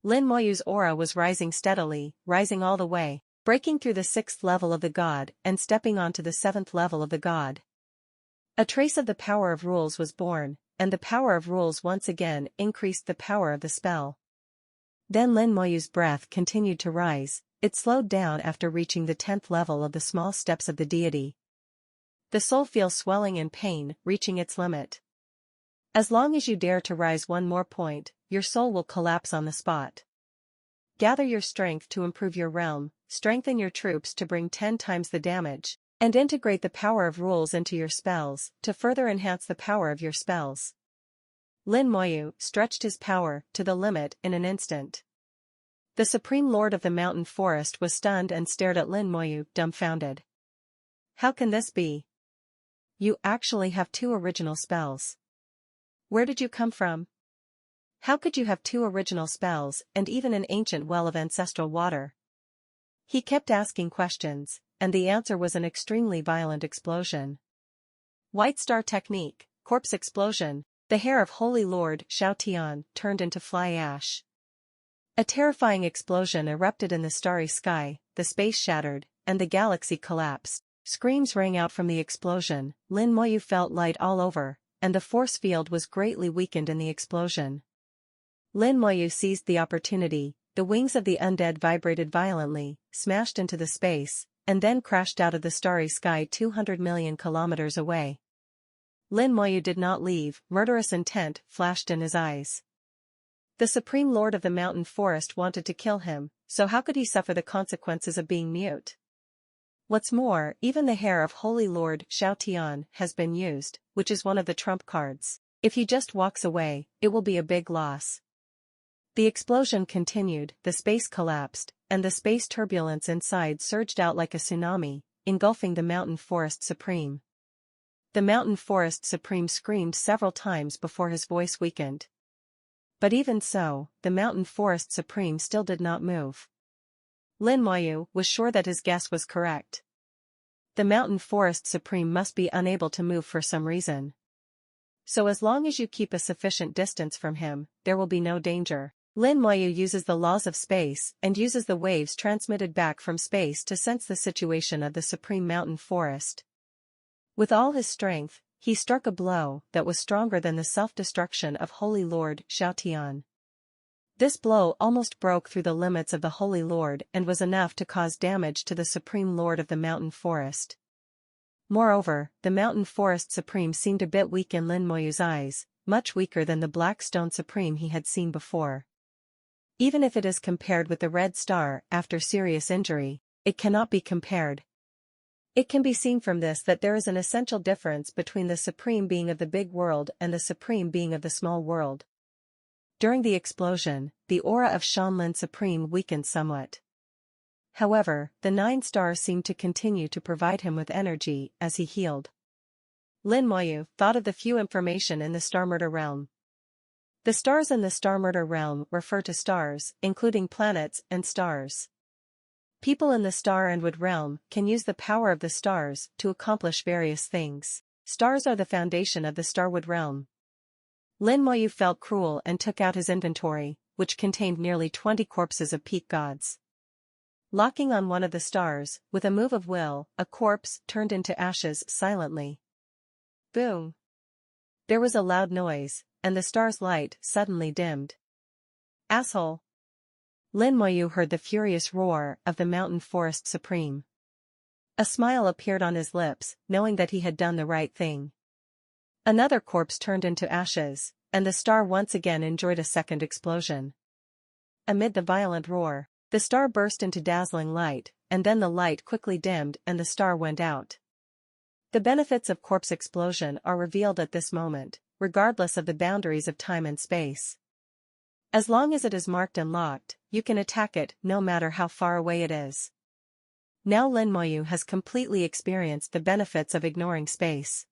Speaker 1: Lin Moyu's aura was rising steadily, rising all the way, breaking through the 6th level of the god and stepping onto the 7th level of the god. A trace of the power of rules was born, and the power of rules once again increased the power of the spell. Then Lin Moyu's breath continued to rise, it slowed down after reaching the 10th level of the small steps of the deity. The soul feels swelling in pain, reaching its limit. As long as you dare to rise one more point, your soul will collapse on the spot. Gather your strength to improve your realm, strengthen your troops to bring 10 times the damage, and integrate the power of rules into your spells to further enhance the power of your spells. Lin Moyu stretched his power to the limit in an instant. The Supreme Lord of the Mountain Forest was stunned and stared at Lin Moyu, dumbfounded. "How can this be? You actually have 2 original spells. Where did you come from? How could you have 2 original spells and even an ancient well of ancestral water?" He kept asking questions, and the answer was an extremely violent explosion. White Star Technique, Corpse Explosion. The hair of Holy Lord Xiaotian turned into fly ash. A terrifying explosion erupted in the starry sky, the space shattered, and the galaxy collapsed. Screams rang out from the explosion. Lin Moyu felt light all over, and the force field was greatly weakened in the explosion. Lin Moyu seized the opportunity, the wings of the undead vibrated violently, smashed into the space, and then crashed out of the starry sky 200 million kilometers away. Lin Moyu did not leave, murderous intent flashed in his eyes. The Supreme Lord of the Mountain Forest wanted to kill him, so how could he suffer the consequences of being mute? What's more, even the hair of Holy Lord Xiaotian has been used, which is one of the trump cards. If he just walks away, it will be a big loss. The explosion continued, the space collapsed, and the space turbulence inside surged out like a tsunami, engulfing the Mountain Forest Supreme. The Mountain Forest Supreme screamed several times before his voice weakened. But even so, the Mountain Forest Supreme still did not move. Lin Moyu was sure that his guess was correct. The Mountain Forest Supreme must be unable to move for some reason. So as long as you keep a sufficient distance from him, there will be no danger. Lin Moyu uses the laws of space and uses the waves transmitted back from space to sense the situation of the Supreme Mountain Forest. With all his strength, he struck a blow that was stronger than the self-destruction of Holy Lord Xiaotian. This blow almost broke through the limits of the Holy Lord and was enough to cause damage to the Supreme Lord of the Mountain Forest. Moreover, the Mountain Forest Supreme seemed a bit weak in Lin Moyu's eyes, much weaker than the Black Stone Supreme he had seen before. Even if it is compared with the Red Star after serious injury, it cannot be compared. It can be seen from this that there is an essential difference between the Supreme Being of the big world and the Supreme Being of the small world. During the explosion, the aura of Shanlin Supreme weakened somewhat. However, the 9 stars seemed to continue to provide him with energy as he healed. Lin Moyu thought of the few information in the Star Murder realm. The stars in the Star Murder realm refer to stars, including planets and stars. People in the Star and Wood realm can use the power of the stars to accomplish various things. Stars are the foundation of the Starwood realm. Lin Moyu felt cruel and took out his inventory, which contained nearly 20 corpses of peak gods. Locking on one of the stars, with a move of will, a corpse turned into ashes silently. Boom! There was a loud noise, and the star's light suddenly dimmed. Asshole! Lin Moyu heard the furious roar of the Mountain Forest Supreme. A smile appeared on his lips, knowing that he had done the right thing. Another corpse turned into ashes, and the star once again enjoyed a second explosion. Amid the violent roar, the star burst into dazzling light, and then the light quickly dimmed and the star went out. The benefits of corpse explosion are revealed at this moment, regardless of the boundaries of time and space. As long as it is marked and locked, you can attack it no matter how far away it is. Now Lin Moyu has completely experienced the benefits of ignoring space.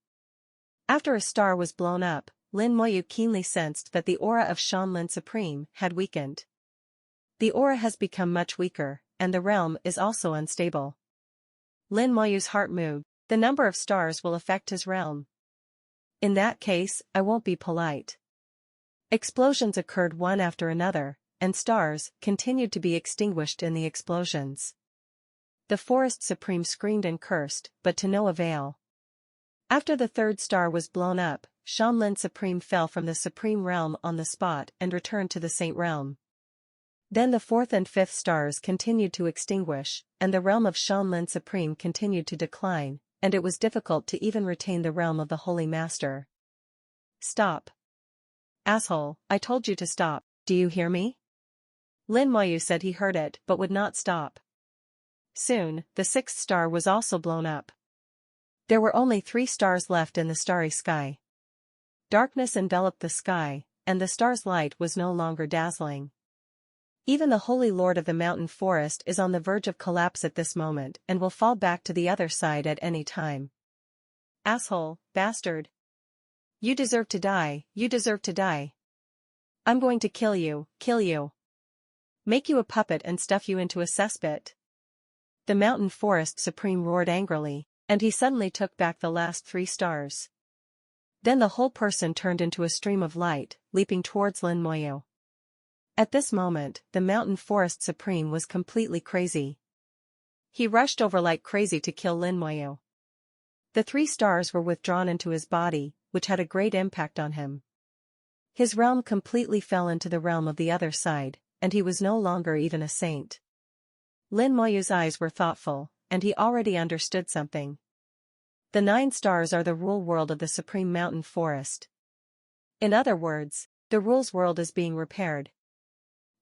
Speaker 1: After a star was blown up, Lin Moyu keenly sensed that the aura of Shanlin Supreme had weakened. The aura has become much weaker, and the realm is also unstable. Lin Moyu's heart moved. The number of stars will affect his realm. In that case, I won't be polite. Explosions occurred one after another, and stars continued to be extinguished in the explosions. The Forest Supreme screamed and cursed, but to no avail. After the third star was blown up, Shanlin Supreme fell from the Supreme Realm on the spot and returned to the Saint Realm. Then the fourth and fifth stars continued to extinguish, and the realm of Shanlin Supreme continued to decline, and it was difficult to even retain the realm of the Holy Master. Stop. Asshole, I told you to stop, do you hear me? Lin Moyu said he heard it but would not stop. Soon, the sixth star was also blown up. There were only 3 stars left in the starry sky. Darkness enveloped the sky, and the star's light was no longer dazzling. Even the Holy Lord of the Mountain Forest is on the verge of collapse at this moment and will fall back to the other side at any time. Asshole, bastard. You deserve to die, you deserve to die. I'm going to kill you. Make you a puppet and stuff you into a cesspit. The Mountain Forest Supreme roared angrily, and he suddenly took back the last 3 stars. Then the whole person turned into a stream of light, leaping towards Lin Moyu. At this moment, the Mountain Forest Supreme was completely crazy. He rushed over like crazy to kill Lin Moyu. The 3 stars were withdrawn into his body, which had a great impact on him. His realm completely fell into the realm of the other side, and he was no longer even a saint. Lin Moyu's eyes were thoughtful, and he already understood something. The 9 stars are the rule world of the Supreme Mountain Forest. In other words, the rules world is being repaired.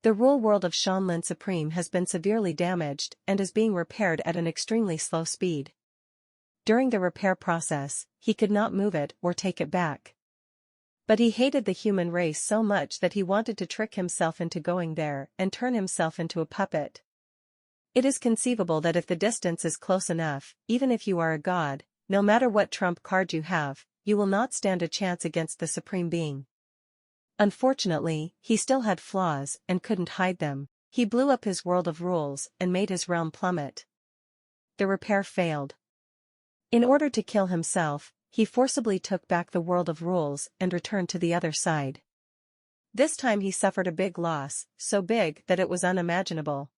Speaker 1: The rule world of Shanlin Supreme has been severely damaged and is being repaired at an extremely slow speed. During the repair process, he could not move it or take it back. But he hated the human race so much that he wanted to trick himself into going there and turn himself into a puppet. It is conceivable that if the distance is close enough, even if you are a god, no matter what trump card you have, you will not stand a chance against the Supreme Being. Unfortunately, he still had flaws and couldn't hide them. He blew up his world of rules and made his realm plummet. The repair failed. In order to kill himself, he forcibly took back the world of rules and returned to the other side. This time he suffered a big loss, so big that it was unimaginable.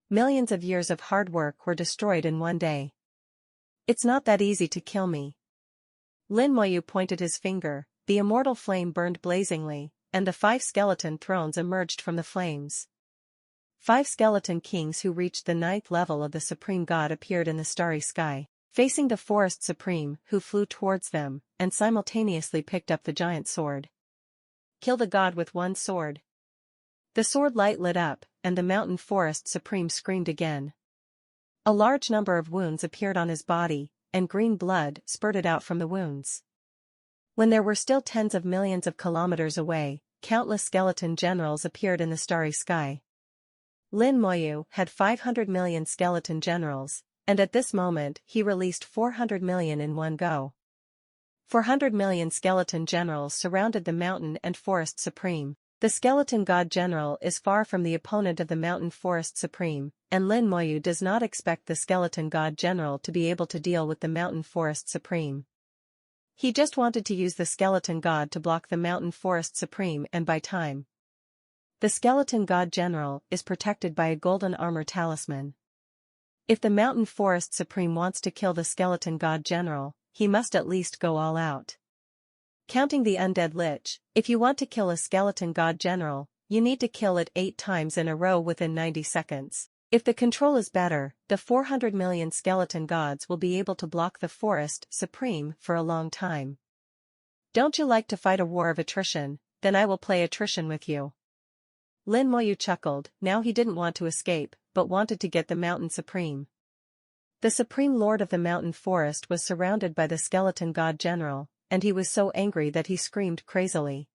Speaker 1: Millions of years of hard work were destroyed in one day. It's not that easy to kill me. Lin Moyu pointed his finger, the immortal flame burned blazingly, and the 5 skeleton thrones emerged from the flames. 5 skeleton kings who reached the 9th level of the supreme god appeared in the starry sky, facing the forest supreme who flew towards them, and simultaneously picked up the giant sword. Kill the god with one sword. The sword light lit up, and the mountain forest supreme screamed again. A large number of wounds appeared on his body, and green blood spurted out from the wounds. When there were still tens of millions of kilometers away, countless skeleton generals appeared in the starry sky. Lin Moyu had 500 million skeleton generals, and at this moment he released 400 million in one go. 400 million skeleton generals surrounded the mountain and forest supreme. The skeleton god general is far from the opponent of the mountain forest supreme, and Lin Moyu does not expect the skeleton god general to be able to deal with the mountain forest supreme. He just wanted to use the skeleton god to block the mountain forest supreme and buy time. The skeleton god general is protected by a golden armor talisman. If the mountain forest supreme wants to kill the skeleton god general, he must at least go all out. Counting the undead lich, if you want to kill a skeleton god general, you need to kill it 8 times in a row within 90 seconds. If the control is better, the 400 million skeleton gods will be able to block the forest supreme for a long time. Don't you like to fight a war of attrition? Then I will play attrition with you. Lin Moyu chuckled. Now he didn't want to escape, but wanted to get the mountain supreme. The supreme lord of the mountain forest was surrounded by the skeleton god general, and he was so angry that he screamed crazily.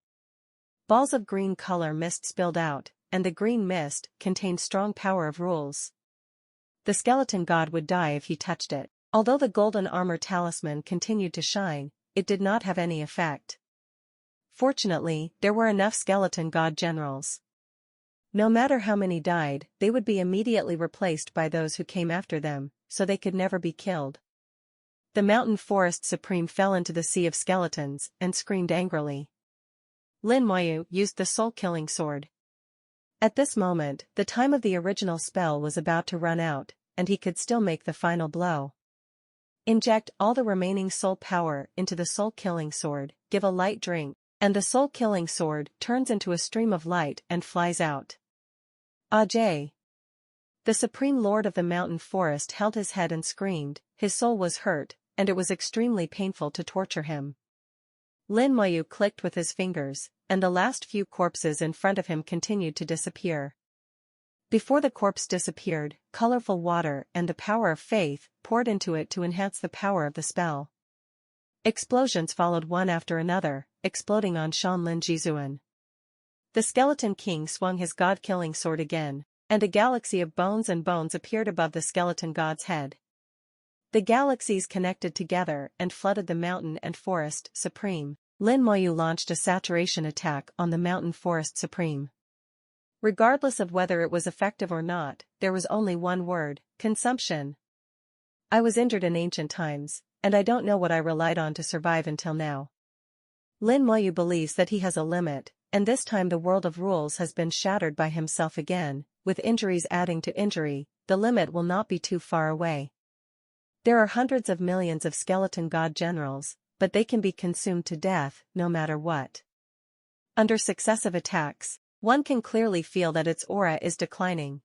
Speaker 1: Balls of green color mist spilled out, and the green mist contained strong power of rules. The skeleton god would die if he touched it. Although the golden armor talisman continued to shine, it did not have any effect. Fortunately, there were enough skeleton god generals. No matter how many died, they would be immediately replaced by those who came after them, so they could never be killed. The mountain forest supreme fell into the sea of skeletons and screamed angrily. Lin Moyu used the soul-killing sword. At this moment, the time of the original spell was about to run out, and he could still make the final blow. Inject all the remaining soul power into the soul-killing sword, give a light drink, and the soul-killing sword turns into a stream of light and flies out. Ajay! The supreme lord of the mountain forest held his head and screamed. His soul was hurt, and it was extremely painful to torture him. Lin Moyu clicked with his fingers, and the last few corpses in front of him continued to disappear. Before the corpse disappeared, colorful water and the power of faith poured into it to enhance the power of the spell. Explosions followed one after another, exploding on Shanlin Jizuan. The skeleton king swung his god-killing sword again, and a galaxy of bones and bones appeared above the skeleton god's head. The galaxies connected together and flooded the mountain and forest supreme. Lin Moyu launched a saturation attack on the mountain forest supreme. Regardless of whether it was effective or not, there was only one word: consumption. I was injured in ancient times, and I don't know what I relied on to survive until now. Lin Moyu believes that he has a limit, and this time the world of rules has been shattered by himself again, with injuries adding to injury. The limit will not be too far away. There are hundreds of millions of skeleton god generals, but they can be consumed to death, no matter what. Under successive attacks, one can clearly feel that its aura is declining.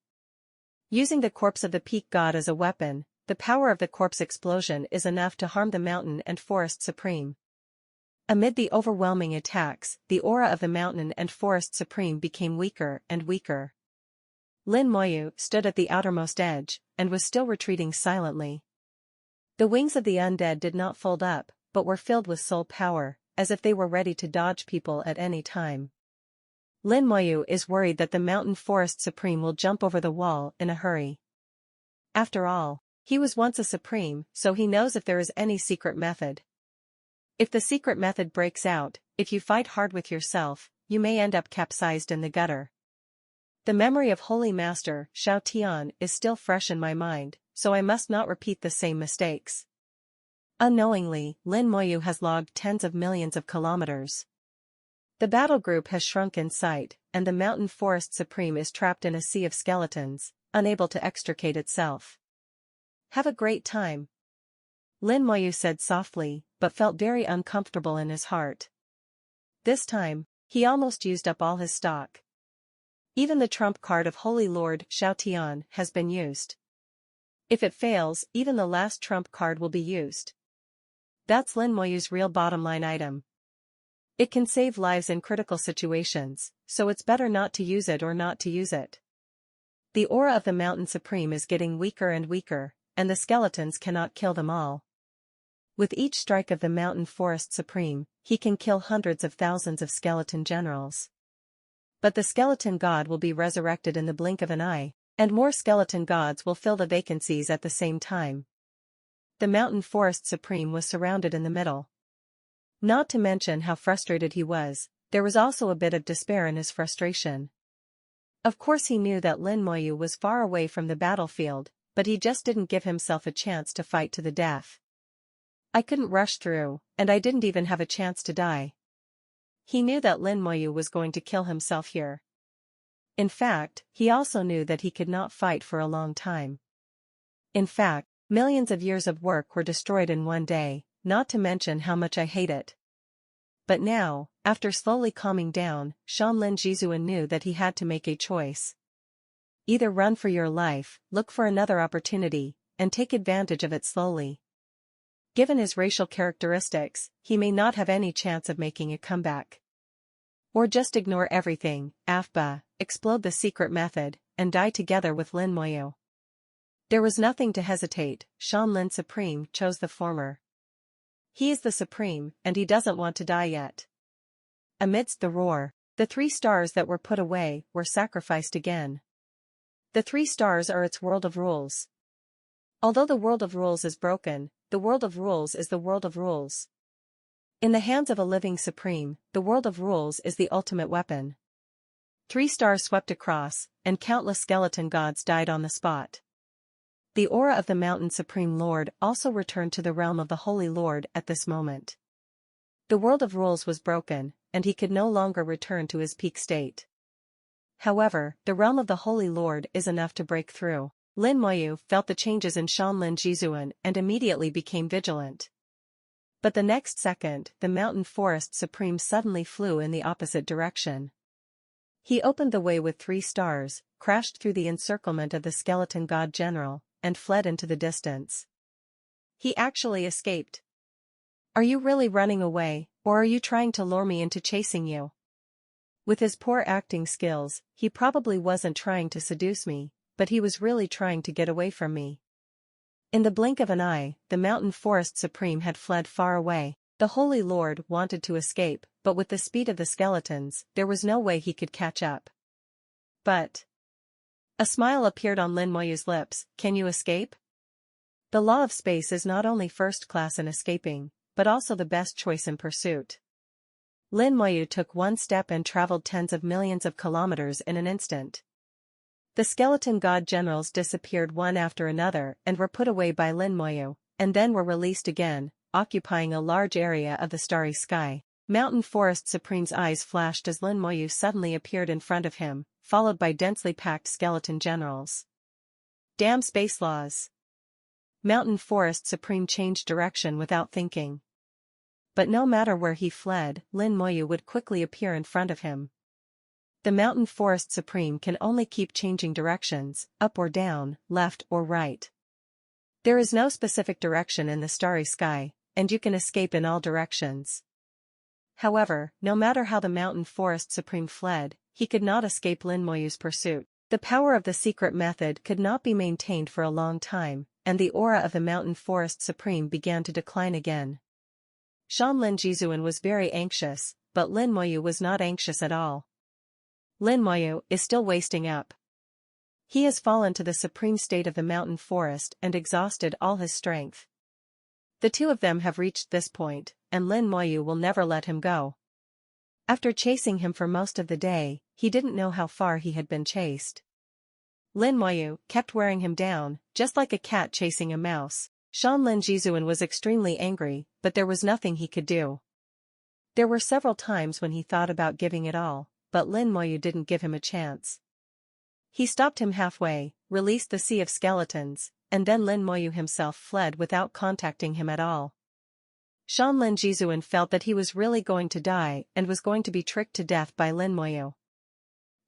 Speaker 1: Using the corpse of the peak god as a weapon, the power of the corpse explosion is enough to harm the mountain and forest supreme. Amid the overwhelming attacks, the aura of the mountain and forest supreme became weaker and weaker. Lin Moyu stood at the outermost edge, and was still retreating silently. The wings of the undead did not fold up, but were filled with soul power, as if they were ready to dodge people at any time. Lin Moyu is worried that the mountain forest supreme will jump over the wall in a hurry. After all, he was once a supreme, so he knows if there is any secret method. If the secret method breaks out, if you fight hard with yourself, you may end up capsized in the gutter. The memory of Holy Master Shao Tian is still fresh in my mind, so I must not repeat the same mistakes. Unknowingly, Lin Moyu has logged tens of millions of kilometers. The battle group has shrunk in sight, and the Mountain Forest Supreme is trapped in a sea of skeletons, unable to extricate itself. Have a great time. Lin Moyu said softly, but felt very uncomfortable in his heart. This time, he almost used up all his stock. Even the trump card of Holy Lord Shao Tian has been used. If it fails, even the last trump card will be used. That's Lin Moyu's real bottom line item. It can save lives in critical situations, so it's better not to use it or not to use it. The aura of the Mountain Supreme is getting weaker and weaker, and the skeletons cannot kill them all. With each strike of the Mountain Forest Supreme, he can kill hundreds of thousands of skeleton generals. But the skeleton god will be resurrected in the blink of an eye, and more skeleton gods will fill the vacancies at the same time. The Mountain Forest Supreme was surrounded in the middle. Not to mention how frustrated he was, there was also a bit of despair in his frustration. Of course he knew that Lin Moyu was far away from the battlefield, but he just didn't give himself a chance to fight to the death. I couldn't rush through, and I didn't even have a chance to die. He knew that Lin Moyu was going to kill himself here. In fact, he also knew that he could not fight for a long time. In fact, millions of years of work were destroyed in one day, not to mention how much I hate it. But now, after slowly calming down, Shanlin Jizuan knew that he had to make a choice. Either run for your life, look for another opportunity, and take advantage of it slowly. Given his racial characteristics, he may not have any chance of making a comeback. Or just ignore everything, AFBA, explode the secret method, and die together with Lin Moyu. There was nothing to hesitate, Shanlin Supreme chose the former. He is the Supreme, and he doesn't want to die yet. Amidst the roar, the 3 stars that were put away were sacrificed again. The 3 stars are its world of rules. Although the world of rules is broken, the world of rules is the world of rules. In the hands of a living Supreme, the world of rules is the ultimate weapon. 3 stars swept across, and countless skeleton gods died on the spot. The aura of the Mountain Supreme Lord also returned to the realm of the Holy Lord at this moment. The world of rules was broken, and he could no longer return to his peak state. However, the realm of the Holy Lord is enough to break through. Lin Moyu felt the changes in Shanlin Jizuan and immediately became vigilant. But the next second, the Mountain Forest Supreme suddenly flew in the opposite direction. He opened the way with 3 stars, crashed through the encirclement of the skeleton god general, and fled into the distance. He actually escaped. Are you really running away, or are you trying to lure me into chasing you? With his poor acting skills, he probably wasn't trying to seduce me, but he was really trying to get away from me. In the blink of an eye, the Mountain Forest Supreme had fled far away. The Holy Lord wanted to escape, but with the speed of the skeletons, there was no way he could catch up. But a smile appeared on Lin Moyu's lips. Can you escape? The law of space is not only first class in escaping, but also the best choice in pursuit. Lin Moyu took 1 step and traveled tens of millions of kilometers in an instant. The skeleton god generals disappeared one after another and were put away by Lin Moyu, and then were released again, occupying a large area of the starry sky. Mountain Forest Supreme's eyes flashed as Lin Moyu suddenly appeared in front of him, followed by densely packed skeleton generals. Damn space laws! Mountain Forest Supreme changed direction without thinking. But no matter where he fled, Lin Moyu would quickly appear in front of him. The Mountain Forest Supreme can only keep changing directions, up or down, left or right. There is no specific direction in the starry sky, and you can escape in all directions. However, no matter how the Mountain Forest Supreme fled, he could not escape Lin Moyu's pursuit. The power of the secret method could not be maintained for a long time, and the aura of the Mountain Forest Supreme began to decline again. Shanlin Jizuan was very anxious, but Lin Moyu was not anxious at all. Lin Moyu is still wasting up. He has fallen to the supreme state of the mountain forest and exhausted all his strength. The 2 of them have reached this point, and Lin Moyu will never let him go. After chasing him for most of the day, he didn't know how far he had been chased. Lin Moyu kept wearing him down, just like a cat chasing a mouse. Shan Lin Jizuan was extremely angry, but there was nothing he could do. There were several times when he thought about giving it all, but Lin Moyu didn't give him a chance. He stopped him halfway, released the sea of skeletons, and then Lin Moyu himself fled without contacting him at all. Shan Lin Jizuan felt that he was really going to die and was going to be tricked to death by Lin Moyu.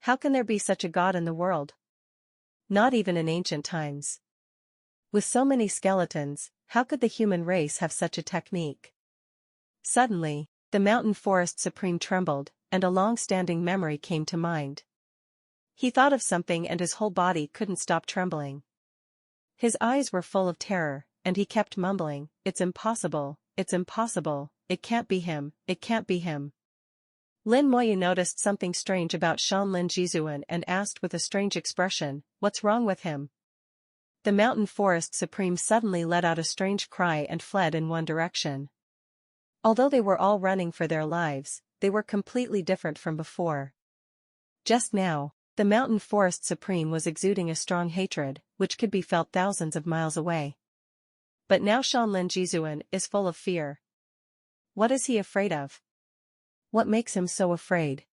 Speaker 1: How can there be such a god in the world? Not even in ancient times. With so many skeletons, how could the human race have such a technique? Suddenly, the mountain forest supreme trembled, and a long-standing memory came to mind. He thought of something and his whole body couldn't stop trembling. His eyes were full of terror, and he kept mumbling, "It's impossible, it's impossible, it can't be him, it can't be him." Lin Moyu noticed something strange about Shan Lin Jizuan and asked with a strange expression, "What's wrong with him?" The mountain forest supreme suddenly let out a strange cry and fled in one direction. Although they were all running for their lives, they were completely different from before. Just now, the mountain forest supreme was exuding a strong hatred, which could be felt thousands of miles away. But now Shan Lin Jizuan is full of fear. What is he afraid of? What makes him so afraid?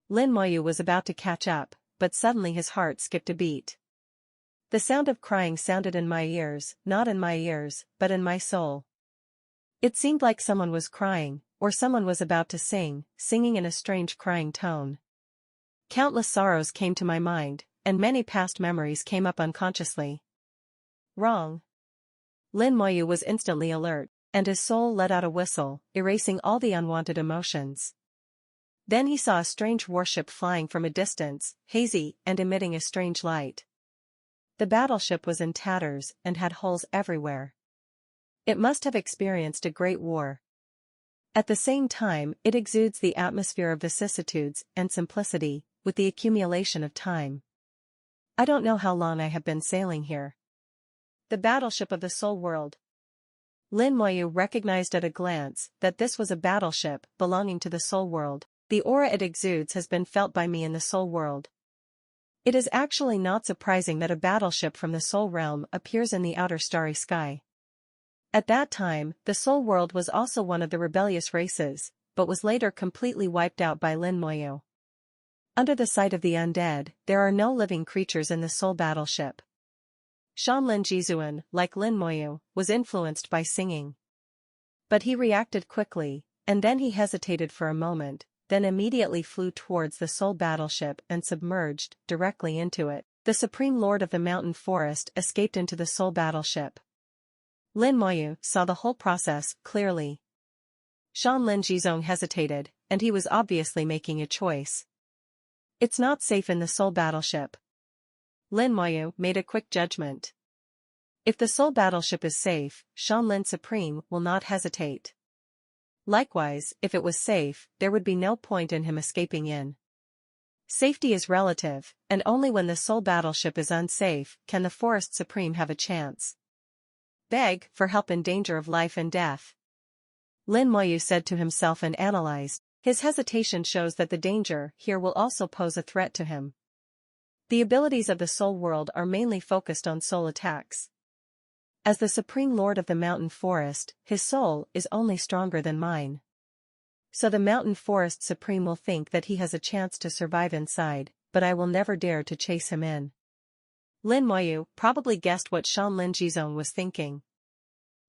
Speaker 1: Lin Moyu was about to catch up, but suddenly his heart skipped a beat. The sound of crying sounded in my ears, not in my ears, but in my soul. It seemed like someone was crying, or someone was about to sing, singing in a strange crying tone. Countless sorrows came to my mind, and many past memories came up unconsciously. Wrong. Lin Moyu was instantly alert, and his soul let out a whistle, erasing all the unwanted emotions. Then he saw a strange warship flying from a distance, hazy and emitting a strange light. The battleship was in tatters and had holes everywhere. It must have experienced a great war. At the same time, it exudes the atmosphere of vicissitudes and simplicity, with the accumulation of time. I don't know how long I have been sailing here. The battleship of the Soul World. Lin Moyu recognized at a glance that this was a battleship belonging to the Soul World. The aura it exudes has been felt by me in the Soul World. It is actually not surprising that a battleship from the Soul Realm appears in the outer starry sky. At that time, the Soul World was also one of the rebellious races, but was later completely wiped out by Lin Moyu. Under the sight of the undead, there are no living creatures in the Soul Battleship. Shan Lin Jizuan, like Lin Moyu, was influenced by singing. But he reacted quickly, and then he hesitated for a moment, then immediately flew towards the Soul Battleship and submerged directly into it. The Supreme Lord of the Mountain Forest escaped into the Soul Battleship. Lin Moyu saw the whole process clearly. Shan Lin Jizuan hesitated, and he was obviously making a choice. It's not safe in the Soul Battleship. Lin Moyu made a quick judgment. If the Soul Battleship is safe, Shan Lin Supreme will not hesitate. Likewise, if it was safe, there would be no point in him escaping in. Safety is relative, and only when the Soul Battleship is unsafe can the Forest Supreme have a chance. Beg for help in danger of life and death. Lin Moyu said to himself and analyzed. His hesitation shows that the danger here will also pose a threat to him. The abilities of the Soul World are mainly focused on soul attacks. As the Supreme Lord of the Mountain Forest, his soul is only stronger than mine. So the Mountain Forest Supreme will think that he has a chance to survive inside, but I will never dare to chase him in. Lin Moyu probably guessed what Shan Lin Jizuan was thinking.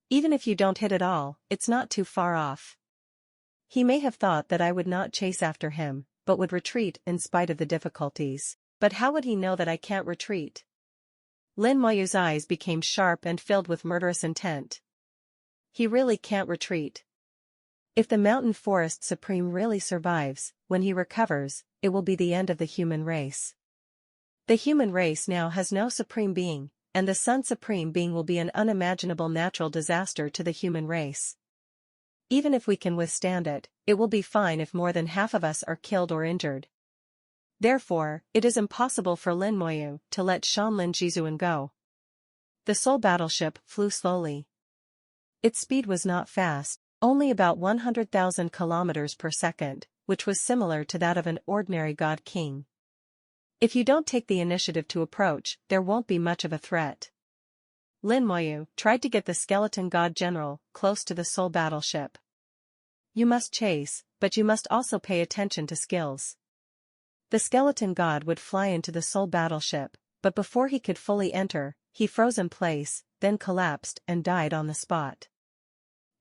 Speaker 1: Even if you don't hit at all, it's not too far off. He may have thought that I would not chase after him, but would retreat in spite of the difficulties. But how would he know that I can't retreat? Lin Moyu's eyes became sharp and filled with murderous intent. He really can't retreat. If the Mountain Forest Supreme really survives, when he recovers, it will be the end of the human race. The human race now has no supreme being, and the Sun Supreme Being will be an unimaginable natural disaster to the human race. Even if we can withstand it, it will be fine if more than half of us are killed or injured. Therefore, it is impossible for Lin Moyu to let Shan Lin Jizuan go. The Soul Battleship flew slowly. Its speed was not fast, only about 100,000 kilometers per second, which was similar to that of an ordinary god king. If you don't take the initiative to approach, there won't be much of a threat. Lin Moyu tried to get the skeleton god general close to the soul battleship. You must chase, but you must also pay attention to skills. The skeleton god would fly into the soul battleship, but before he could fully enter, he froze in place, then collapsed and died on the spot.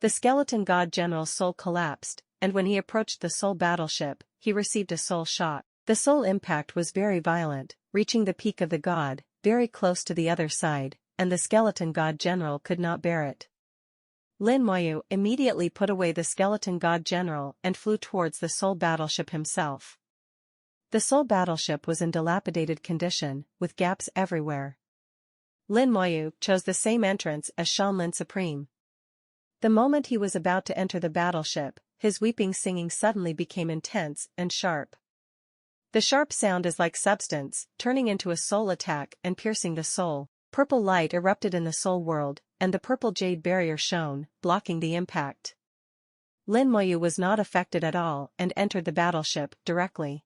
Speaker 1: The skeleton god general's soul collapsed, and when he approached the soul battleship, he received a soul shock. The soul impact was very violent, reaching the peak of the god, very close to the other side, and the skeleton god general could not bear it. Lin Moyu immediately put away the skeleton god general and flew towards the soul battleship himself. The soul battleship was in dilapidated condition, with gaps everywhere. Lin Moyu chose the same entrance as Shanlin Supreme. The moment he was about to enter the battleship, his weeping singing suddenly became intense and sharp. The sharp sound is like substance, turning into a soul attack and piercing the soul. Purple light erupted in the soul world, and the purple jade barrier shone, blocking the impact. Lin Moyu was not affected at all and entered the battleship directly.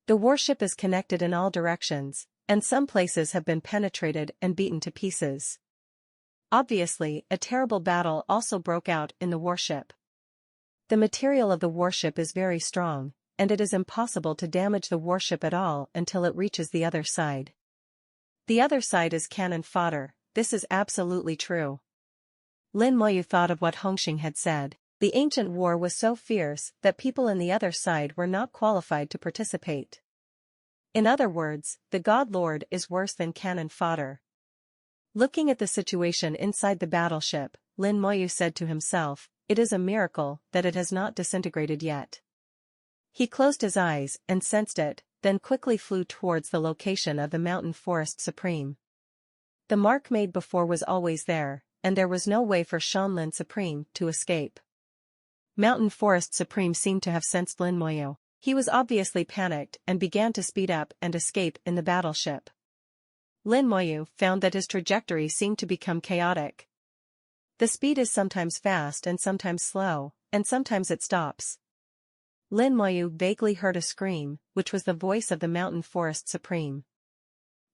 Speaker 1: The warship is connected in all directions, and some places have been penetrated and beaten to pieces. Obviously, a terrible battle also broke out in the warship. The material of the warship is very strong, and it is impossible to damage the warship at all until it reaches the other side. The other side is cannon fodder, this is absolutely true. Lin Moyu thought of what Hongxing had said. The ancient war was so fierce that people in the other side were not qualified to participate. In other words, the God Lord is worse than cannon fodder. Looking at the situation inside the battleship, Lin Moyu said to himself, it is a miracle that it has not disintegrated yet. He closed his eyes and sensed it, then quickly flew towards the location of the mountain forest supreme. The mark made before was always there, and there was no way for Shanlin Supreme to escape. Mountain Forest Supreme seemed to have sensed Lin Moyu. He was obviously panicked and began to speed up and escape in the battleship. Lin Moyu found that his trajectory seemed to become chaotic. The speed is sometimes fast and sometimes slow, and sometimes it stops. Lin Moyu vaguely heard a scream, which was the voice of the Mountain Forest Supreme.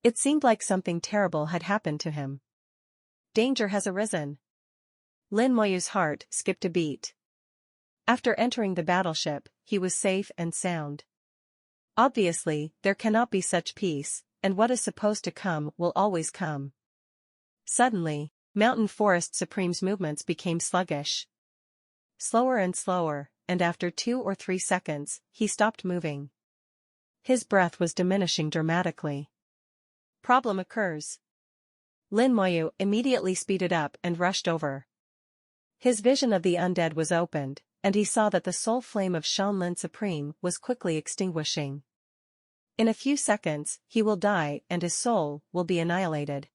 Speaker 1: It seemed like something terrible had happened to him. Danger has arisen. Lin Moyu's heart skipped a beat. After entering the battleship, he was safe and sound. Obviously, there cannot be such peace, and what is supposed to come will always come. Suddenly, Mountain Forest Supreme's movements became sluggish. Slower and slower, and after 2 or 3 seconds, he stopped moving. His breath was diminishing dramatically. Problem occurs. Lin Moyu immediately speeded up and rushed over. His vision of the undead was opened, and he saw that the soul flame of Shanlin Supreme was quickly extinguishing. In a few seconds, he will die and his soul will be annihilated.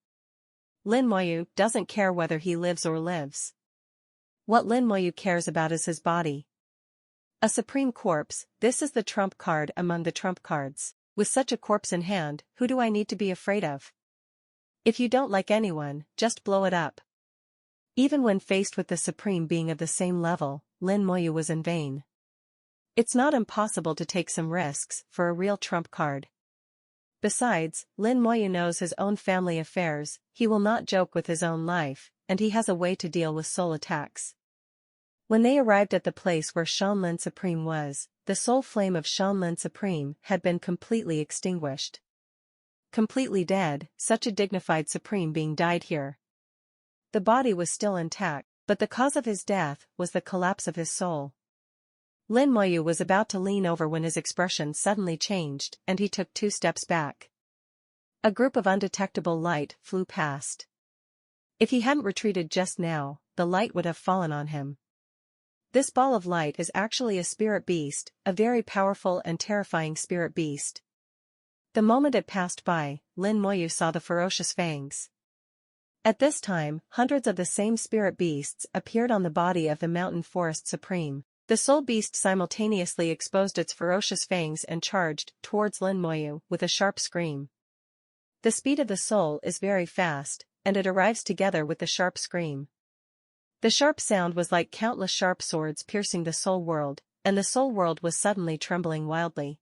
Speaker 1: Lin Moyu doesn't care whether he lives or lives. What Lin Moyu cares about is his body. A supreme corpse, this is the trump card among the trump cards. With such a corpse in hand, who do I need to be afraid of? If you don't like anyone, just blow it up. Even when faced with the supreme being of the same level, Lin Moyu was in vain. It's not impossible to take some risks for a real trump card. Besides, Lin Moyu knows his own family affairs, he will not joke with his own life, and he has a way to deal with soul attacks. When they arrived at the place where Shanlin Supreme was, the soul flame of Shanlin Supreme had been completely extinguished. Completely dead, such a dignified supreme being died here. The body was still intact, but the cause of his death was the collapse of his soul. Lin Moyu was about to lean over when his expression suddenly changed and he took 2 steps back. A group of undetectable light flew past. If he hadn't retreated just now, the light would have fallen on him. This ball of light is actually a spirit beast, a very powerful and terrifying spirit beast. The moment it passed by, Lin Moyu saw the ferocious fangs. At this time, hundreds of the same spirit beasts appeared on the body of the Mountain Forest Supreme. The soul beast simultaneously exposed its ferocious fangs and charged towards Lin Moyu with a sharp scream. The speed of the soul is very fast, and it arrives together with the sharp scream. The sharp sound was like countless sharp swords piercing the soul world, and the soul world was suddenly trembling wildly.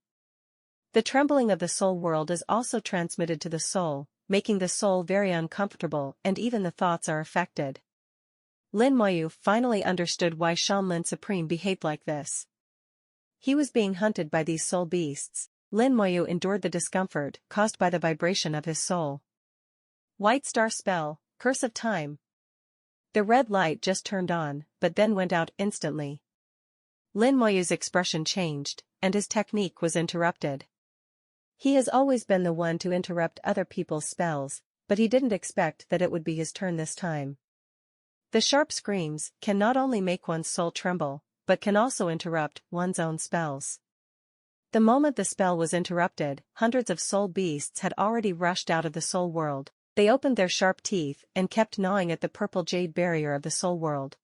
Speaker 1: The trembling of the soul world is also transmitted to the soul, making the soul very uncomfortable, and even the thoughts are affected. Lin Moyu finally understood why Shanlin Supreme behaved like this. He was being hunted by these soul beasts. Lin Moyu endured the discomfort caused by the vibration of his soul. White Star Spell, Curse of Time. The red light just turned on, but then went out instantly. Lin Moyu's expression changed, and his technique was interrupted. He has always been the one to interrupt other people's spells, but he didn't expect that it would be his turn this time. The sharp screams can not only make one's soul tremble, but can also interrupt one's own spells. The moment the spell was interrupted, hundreds of soul beasts had already rushed out of the soul world. They opened their sharp teeth and kept gnawing at the purple jade barrier of the soul world.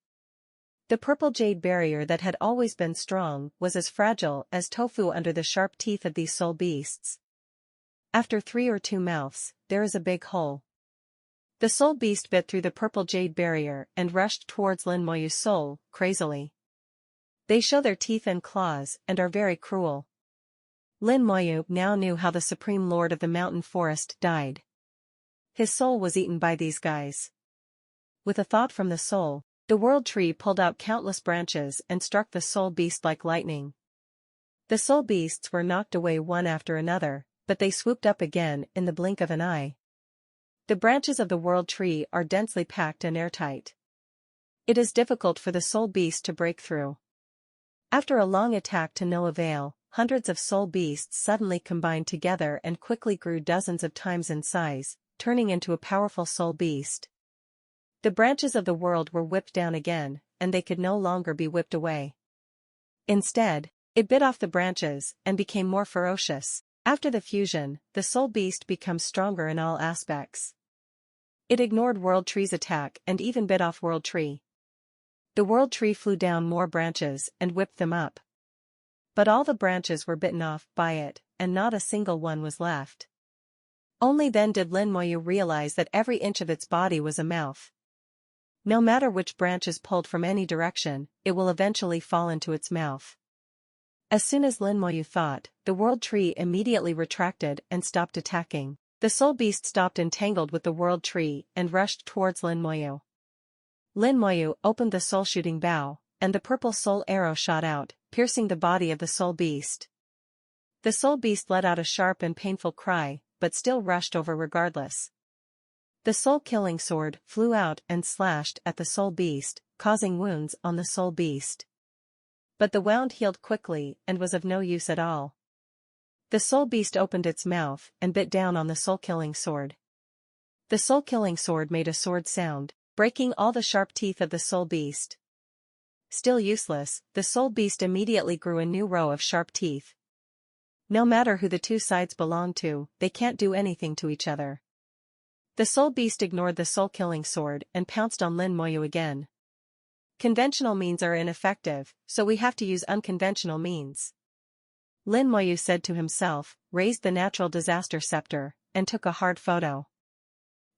Speaker 1: The purple jade barrier that had always been strong was as fragile as tofu under the sharp teeth of these soul beasts. After 3 or 2 mouths, there is a big hole. The soul beast bit through the purple jade barrier and rushed towards Lin Moyu's soul, crazily. They show their teeth and claws and are very cruel. Lin Moyu now knew how the Supreme Lord of the Mountain Forest died. His soul was eaten by these guys. With a thought from the soul, the world tree pulled out countless branches and struck the soul beast like lightning. The soul beasts were knocked away one after another, but they swooped up again in the blink of an eye. The branches of the world tree are densely packed and airtight. It is difficult for the soul beast to break through. After a long attack to no avail, hundreds of soul beasts suddenly combined together and quickly grew dozens of times in size, turning into a powerful soul beast. The branches of the world were whipped down again, and they could no longer be whipped away. Instead, it bit off the branches and became more ferocious. After the fusion, the soul beast becomes stronger in all aspects. It ignored World Tree's attack and even bit off World Tree. The World Tree flew down more branches and whipped them up. But all the branches were bitten off by it, and not a single one was left. Only then did Lin Moyu realize that every inch of its body was a mouth. No matter which branch is pulled from any direction, it will eventually fall into its mouth. As soon as Lin Moyu thought, the world tree immediately retracted and stopped attacking. The soul beast stopped entangled with the world tree and rushed towards Lin Moyu. Lin Moyu opened the soul-shooting bow, and the purple soul arrow shot out, piercing the body of the soul beast. The soul beast let out a sharp and painful cry, but still rushed over regardless. The soul-killing sword flew out and slashed at the soul beast, causing wounds on the soul beast. But the wound healed quickly and was of no use at all. The soul beast opened its mouth and bit down on the soul-killing sword. The soul-killing sword made a sword sound, breaking all the sharp teeth of the soul beast. Still useless, the soul beast immediately grew a new row of sharp teeth. No matter who the two sides belong to, they can't do anything to each other. The soul beast ignored the soul-killing sword and pounced on Lin Moyu again. Conventional means are ineffective, so we have to use unconventional means. Lin Moyu said to himself, raised the natural disaster scepter, and took a hard photo.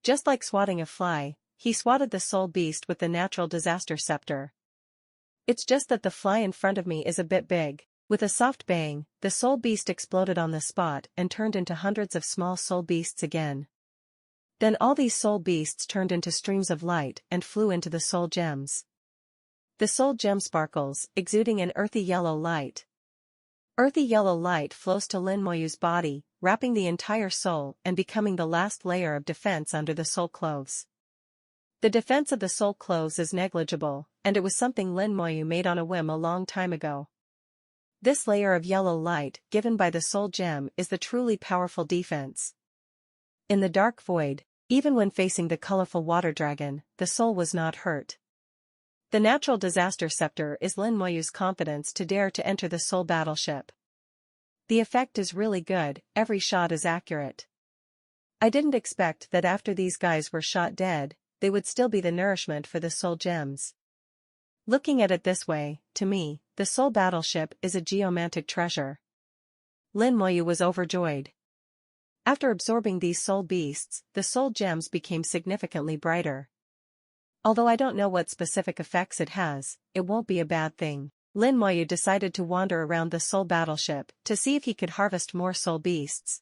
Speaker 1: Just like swatting a fly, he swatted the soul beast with the natural disaster scepter. It's just that the fly in front of me is a bit big. With a soft bang, the soul beast exploded on the spot and turned into hundreds of small soul beasts again. Then all these soul beasts turned into streams of light and flew into the soul gems. The soul gem sparkles, exuding an earthy yellow light. Earthy yellow light flows to Lin Moyu's body, wrapping the entire soul and becoming the last layer of defense under the soul clothes. The defense of the soul clothes is negligible, and it was something Lin Moyu made on a whim a long time ago. This layer of yellow light given by the soul gem is the truly powerful defense. In the dark void, even when facing the colorful water dragon, the soul was not hurt. The natural disaster scepter is Lin Moyu's confidence to dare to enter the soul battleship. The effect is really good, every shot is accurate. I didn't expect that after these guys were shot dead, they would still be the nourishment for the soul gems. Looking at it this way, to me, the soul battleship is a geomantic treasure. Lin Moyu was overjoyed. After absorbing these soul beasts, the soul gems became significantly brighter. Although I don't know what specific effects it has, it won't be a bad thing. Lin Moyu decided to wander around the soul battleship to see if he could harvest more soul beasts.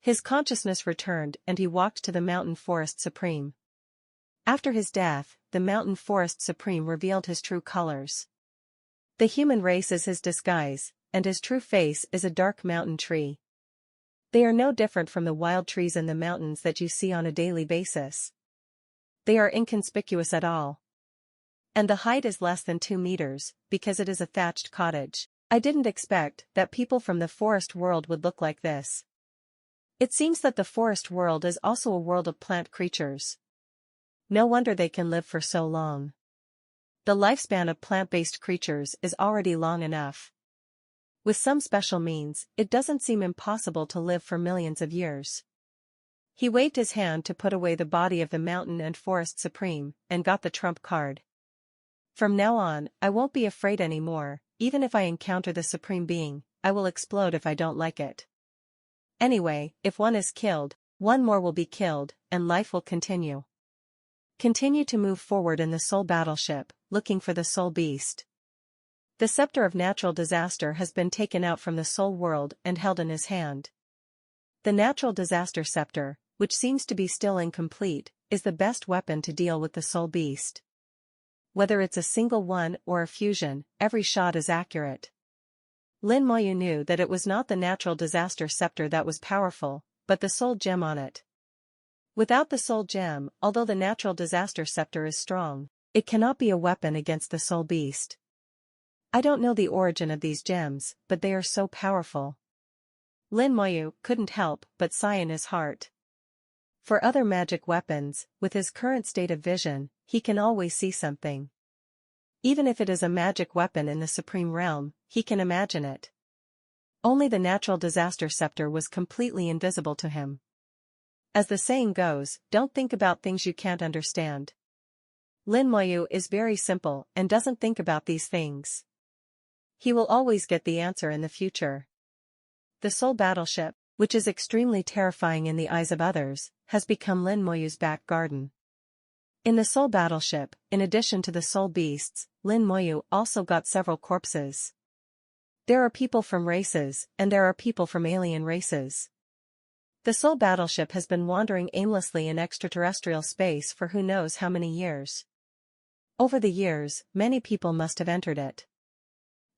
Speaker 1: His consciousness returned and he walked to the Mountain Forest Supreme. After his death, the Mountain Forest Supreme revealed his true colors. The human race is his disguise, and his true face is a dark mountain tree. They are no different from the wild trees in the mountains that you see on a daily basis. They are inconspicuous at all. And the height is less than 2 meters, because it is a thatched cottage. I didn't expect that people from the forest world would look like this. It seems that the forest world is also a world of plant creatures. No wonder they can live for so long. The lifespan of plant-based creatures is already long enough. With some special means, it doesn't seem impossible to live for millions of years. He waved his hand to put away the body of the Mountain and Forest Supreme, and got the trump card. From now on, I won't be afraid anymore. Even if I encounter the Supreme Being, I will explode if I don't like it. Anyway, if one is killed, one more will be killed, and life will continue. Continue to move forward in the soul battleship, looking for the soul beast. The scepter of natural disaster has been taken out from the soul world and held in his hand. The natural disaster scepter, which seems to be still incomplete, is the best weapon to deal with the soul beast. Whether it's a single one or a fusion, every shot is accurate. Lin Moyu knew that it was not the natural disaster scepter that was powerful, but the soul gem on it. Without the soul gem, although the natural disaster scepter is strong, it cannot be a weapon against the soul beast. I don't know the origin of these gems, but they are so powerful. Lin Moyu couldn't help but sigh in his heart. For other magic weapons, with his current state of vision, he can always see something. Even if it is a magic weapon in the Supreme Realm, he can imagine it. Only the natural disaster scepter was completely invisible to him. As the saying goes, don't think about things you can't understand. Lin Moyu is very simple and doesn't think about these things. He will always get the answer in the future. The soul battleship, which is extremely terrifying in the eyes of others, has become Lin Moyu's back garden. In the soul battleship, in addition to the soul beasts, Lin Moyu also got several corpses. There are people from races, and there are people from alien races. The soul battleship has been wandering aimlessly in extraterrestrial space for who knows how many years. Over the years, many people must have entered it.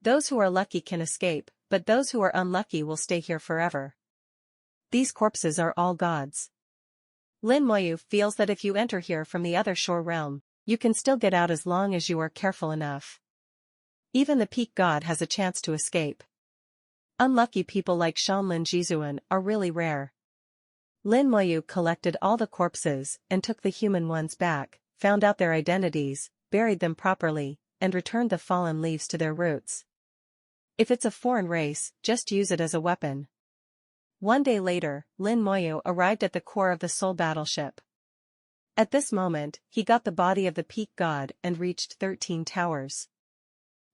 Speaker 1: Those who are lucky can escape, but those who are unlucky will stay here forever. These corpses are all gods. Lin Moyu feels that if you enter here from the other shore realm, you can still get out as long as you are careful enough. Even the peak god has a chance to escape. Unlucky people like Shanlin Jizuan are really rare. Lin Moyu collected all the corpses and took the human ones back, found out their identities, buried them properly, and returned the fallen leaves to their roots. If it's a foreign race, just use it as a weapon. One day later, Lin Moyu arrived at the core of the soul battleship. At this moment, he got the body of the peak god and reached 13 towers.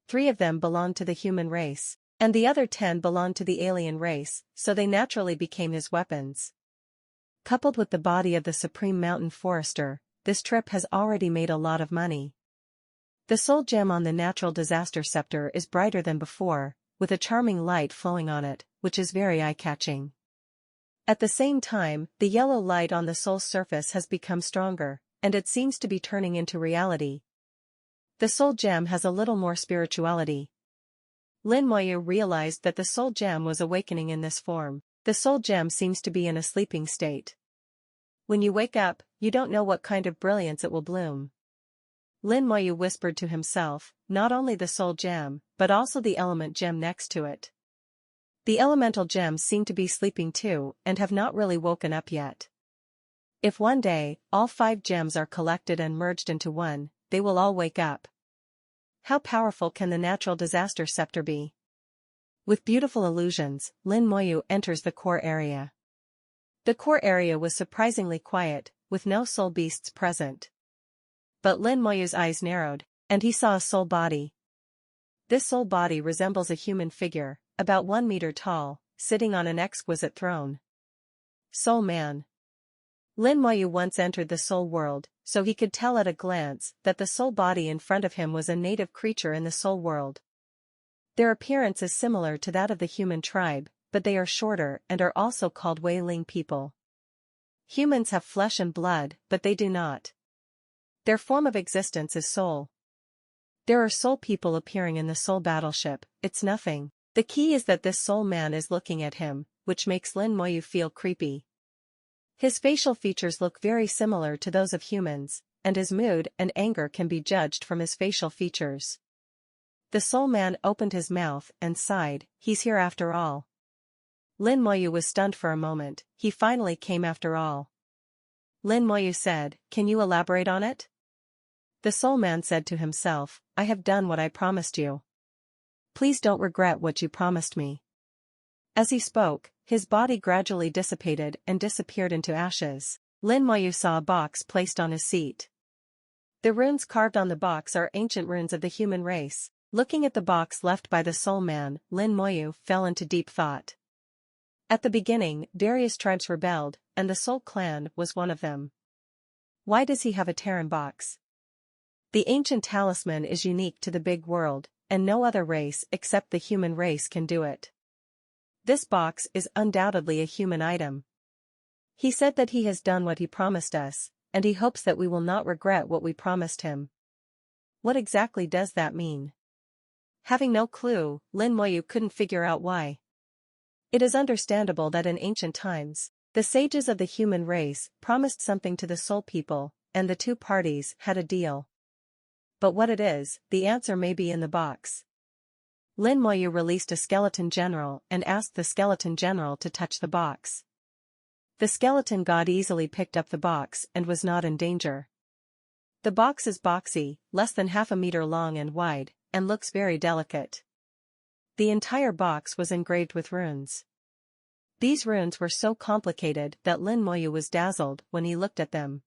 Speaker 1: 3 of them belonged to the human race, and the other 10 belonged to the alien race, so they naturally became his weapons. Coupled with the body of the Supreme Mountain Forester, this trip has already made a lot of money. The soul gem on the natural disaster scepter is brighter than before, with a charming light flowing on it, which is very eye-catching. At the same time, the yellow light on the soul's surface has become stronger, and it seems to be turning into reality. The soul gem has a little more spirituality. Lin Moyu realized that the soul gem was awakening in this form. The soul gem seems to be in a sleeping state. When you wake up, you don't know what kind of brilliance it will bloom. Lin Moyu whispered to himself, not only the soul gem, but also the element gem next to it. The elemental gems seem to be sleeping too, and have not really woken up yet. If one day, all 5 gems are collected and merged into one, they will all wake up. How powerful can the natural disaster scepter be? With beautiful illusions, Lin Moyu enters the core area. The core area was surprisingly quiet, with no soul beasts present. But Lin Moyu's eyes narrowed, and he saw a soul body. This soul body resembles a human figure, about 1 meter tall, sitting on an exquisite throne. Soul man. Lin Moyu once entered the soul world, so he could tell at a glance that the soul body in front of him was a native creature in the soul world. Their appearance is similar to that of the human tribe, but they are shorter and are also called Wailing people. Humans have flesh and blood, but they do not. Their form of existence is soul. There are soul people appearing in the soul battleship, it's nothing. The key is that this soul man is looking at him, which makes Lin Moyu feel creepy. His facial features look very similar to those of humans, and his mood and anger can be judged from his facial features. The soul man opened his mouth and sighed, he's here after all. Lin Moyu was stunned for a moment, he finally came after all. Lin Moyu said, can you elaborate on it? The soul man said to himself, I have done what I promised you. Please don't regret what you promised me. As he spoke, his body gradually dissipated and disappeared into ashes. Lin Moyu saw a box placed on his seat. The runes carved on the box are ancient runes of the human race. Looking at the box left by the soul man, Lin Moyu fell into deep thought. At the beginning, various tribes rebelled, and the Soul Clan was one of them. Why does he have a Terran box? The ancient talisman is unique to the big world, and no other race except the human race can do it. This box is undoubtedly a human item. He said that he has done what he promised us, and he hopes that we will not regret what we promised him. What exactly does that mean? Having no clue, Lin Moyu couldn't figure out why. It is understandable that in ancient times, the sages of the human race promised something to the soul people, and the two parties had a deal. But what it is, the answer may be in the box. Lin Moyu released a skeleton general and asked the skeleton general to touch the box. The skeleton god easily picked up the box and was not in danger. The box is boxy, less than half a meter long and wide, and looks very delicate. The entire box was engraved with runes. These runes were so complicated that Lin Moyu was dazzled when he looked at them.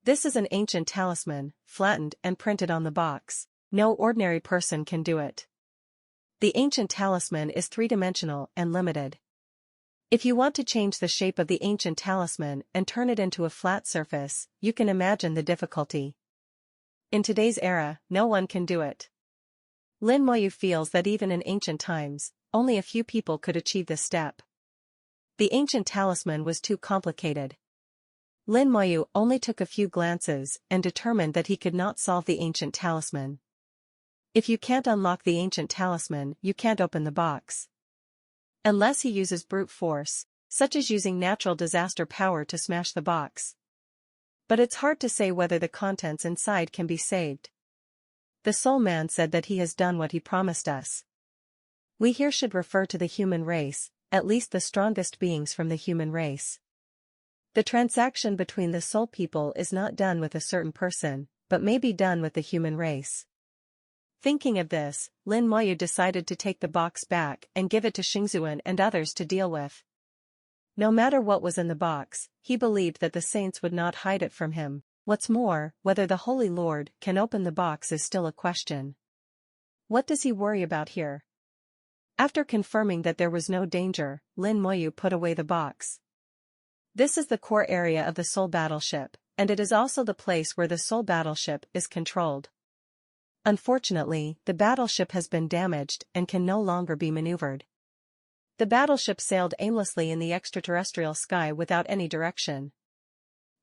Speaker 1: This is an ancient talisman, flattened and printed on the box. No ordinary person can do it. The ancient talisman is three-dimensional and limited. If you want to change the shape of the ancient talisman and turn it into a flat surface, you can imagine the difficulty. In today's era, no one can do it. Lin Moyu feels that even in ancient times, only a few people could achieve this step. The ancient talisman was too complicated. Lin Moyu only took a few glances and determined that he could not solve the ancient talisman. If you can't unlock the ancient talisman, you can't open the box. Unless he uses brute force, such as using natural disaster power to smash the box. But it's hard to say whether the contents inside can be saved. The soul man said that he has done what he promised us. We here should refer to the human race, at least the strongest beings from the human race. The transaction between the soul people is not done with a certain person, but may be done with the human race. Thinking of this, Lin Moyu decided to take the box back and give it to Xingzuan and others to deal with. No matter what was in the box, he believed that the saints would not hide it from him. What's more, whether the Holy Lord can open the box is still a question. What does he worry about here? After confirming that there was no danger, Lin Moyu put away the box. This is the core area of the Soul Battleship, and it is also the place where the Soul Battleship is controlled. Unfortunately, the battleship has been damaged and can no longer be maneuvered. The battleship sailed aimlessly in the extraterrestrial sky without any direction.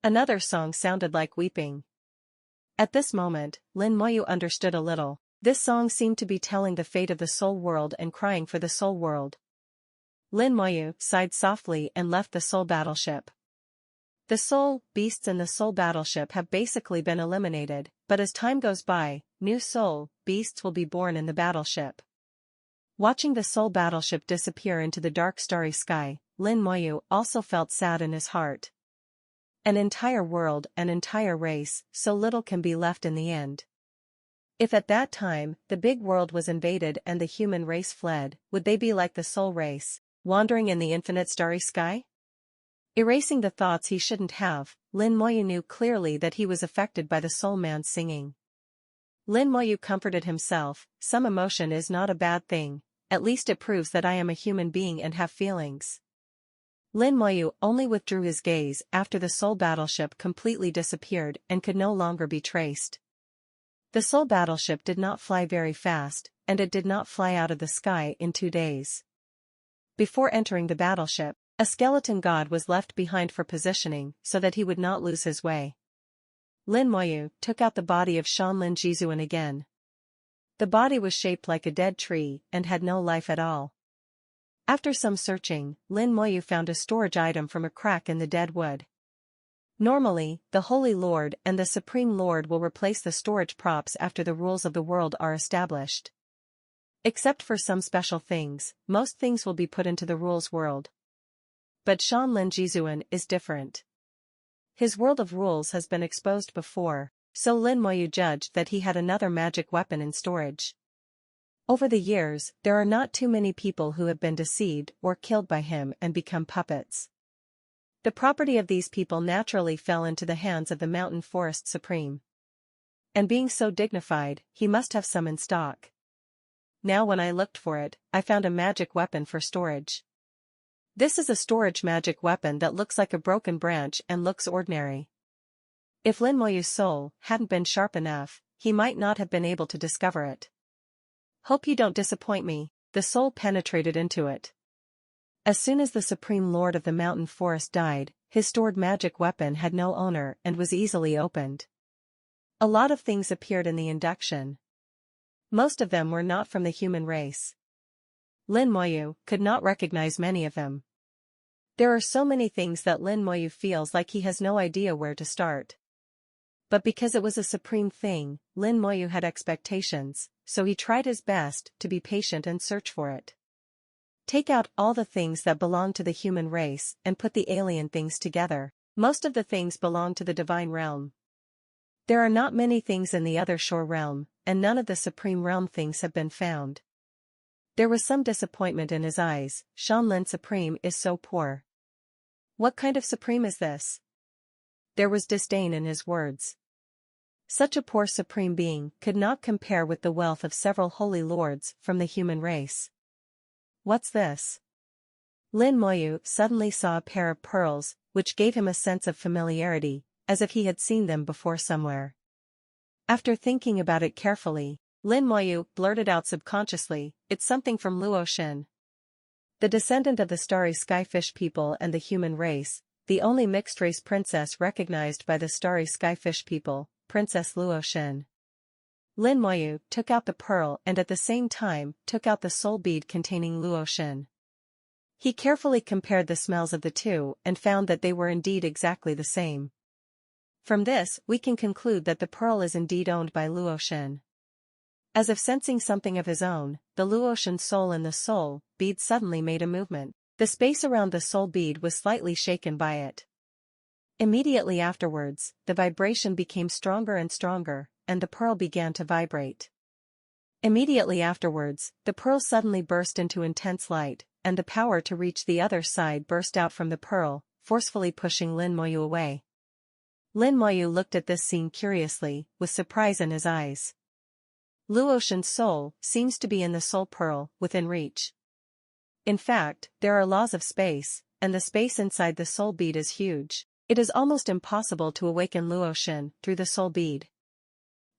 Speaker 1: Another song sounded like weeping. At this moment, Lin Moyu understood a little. This song seemed to be telling the fate of the soul world and crying for the soul world. Lin Moyu sighed softly and left the soul battleship. The soul beasts in the soul battleship have basically been eliminated, but as time goes by, new soul beasts will be born in the battleship. Watching the soul battleship disappear into the dark starry sky, Lin Moyu also felt sad in his heart. An entire world, an entire race, so little can be left in the end. If at that time, the big world was invaded and the human race fled, would they be like the soul race, wandering in the infinite starry sky? Erasing the thoughts he shouldn't have, Lin Moyu knew clearly that he was affected by the soul man's singing. Lin Moyu comforted himself, some emotion is not a bad thing, at least it proves that I am a human being and have feelings. Lin Moyu only withdrew his gaze after the soul battleship completely disappeared and could no longer be traced. The soul battleship did not fly very fast, and it did not fly out of the sky in 2 days. Before entering the battleship, a skeleton god was left behind for positioning so that he would not lose his way. Lin Moyu took out the body of Shanlin Jizuan again. The body was shaped like a dead tree and had no life at all. After some searching, Lin Moyu found a storage item from a crack in the dead wood. Normally, the Holy Lord and the Supreme Lord will replace the storage props after the rules of the world are established. Except for some special things, most things will be put into the rules world. But Shanlin Jizuan is different. His world of rules has been exposed before, so Lin Moyu judged that he had another magic weapon in storage. Over the years, there are not too many people who have been deceived or killed by him and become puppets. The property of these people naturally fell into the hands of the Mountain Forest Supreme. And being so dignified, he must have some in stock. Now when I looked for it, I found a magic weapon for storage. This is a storage magic weapon that looks like a broken branch and looks ordinary. If Lin Moyu's soul hadn't been sharp enough, he might not have been able to discover it. Hope you don't disappoint me, the soul penetrated into it. As soon as the Supreme Lord of the Mountain Forest died, his stored magic weapon had no owner and was easily opened. A lot of things appeared in the induction. Most of them were not from the human race. Lin Moyu could not recognize many of them. There are so many things that Lin Moyu feels like he has no idea where to start. But because it was a supreme thing, Lin Moyu had expectations, so he tried his best to be patient and search for it. Take out all the things that belong to the human race and put the alien things together. Most of the things belong to the divine realm. There are not many things in the other shore realm, and none of the supreme realm things have been found. There was some disappointment in his eyes. Shanlin Supreme is so poor. What kind of supreme is this? There was disdain in his words. Such a poor supreme being could not compare with the wealth of several holy lords from the human race. What's this? Lin Moyu suddenly saw a pair of pearls, which gave him a sense of familiarity, as if he had seen them before somewhere. After thinking about it carefully, Lin Moyu blurted out subconsciously, "It's something from Luoshin." The descendant of the starry skyfish people and the human race, the only mixed-race princess recognized by the starry skyfish people, Princess Luoshin. Lin Moyu took out the pearl and at the same time took out the soul bead containing Luoshin. He carefully compared the smells of the two and found that they were indeed exactly the same. From this, we can conclude that the pearl is indeed owned by Luoshin. As if sensing something of his own, the Luoshin soul in the soul bead suddenly made a movement. The space around the soul bead was slightly shaken by it. Immediately afterwards, the vibration became stronger and stronger, and the pearl began to vibrate. Immediately afterwards, the pearl suddenly burst into intense light, and the power to reach the other side burst out from the pearl, forcefully pushing Lin Moyu away. Lin Moyu looked at this scene curiously, with surprise in his eyes. Luoshin's soul seems to be in the soul pearl, within reach. In fact, there are laws of space, and the space inside the soul bead is huge. It is almost impossible to awaken Luoshin through the soul bead.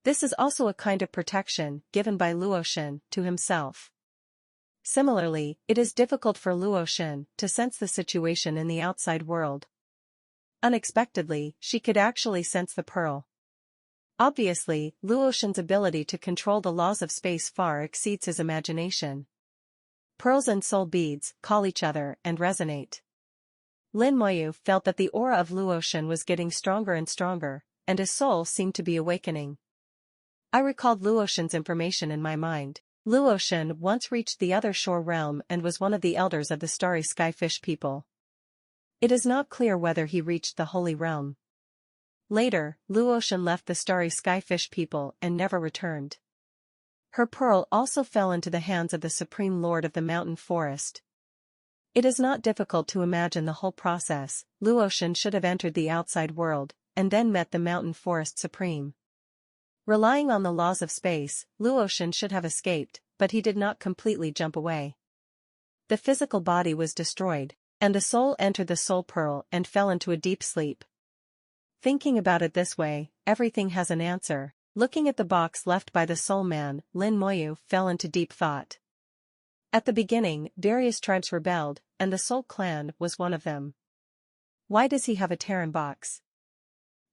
Speaker 1: This is also a kind of protection given by Luoshin to himself. Similarly, it is difficult for Luoshin to sense the situation in the outside world. Unexpectedly, she could actually sense the pearl. Obviously, Luoshin's ability to control the laws of space far exceeds his imagination. Pearls and soul beads call each other and resonate. Lin Moyu felt that the aura of Luoshin was getting stronger and stronger, and his soul seemed to be awakening. I recalled Luoshin's information in my mind. Luoshin once reached the other shore realm and was one of the elders of the starry skyfish people. It is not clear whether he reached the holy realm. Later, Luoshin left the starry skyfish people and never returned. Her pearl also fell into the hands of the Supreme Lord of the Mountain Forest. It is not difficult to imagine the whole process. Luoshin should have entered the outside world, and then met the Mountain Forest Supreme. Relying on the laws of space, Luoshin should have escaped, but he did not completely jump away. The physical body was destroyed, and the soul entered the soul pearl and fell into a deep sleep. Thinking about it this way, everything has an answer. Looking at the box left by the soul man, Lin Moyu fell into deep thought. At the beginning, various tribes rebelled, and the Soul clan was one of them. Why does he have a Terran box?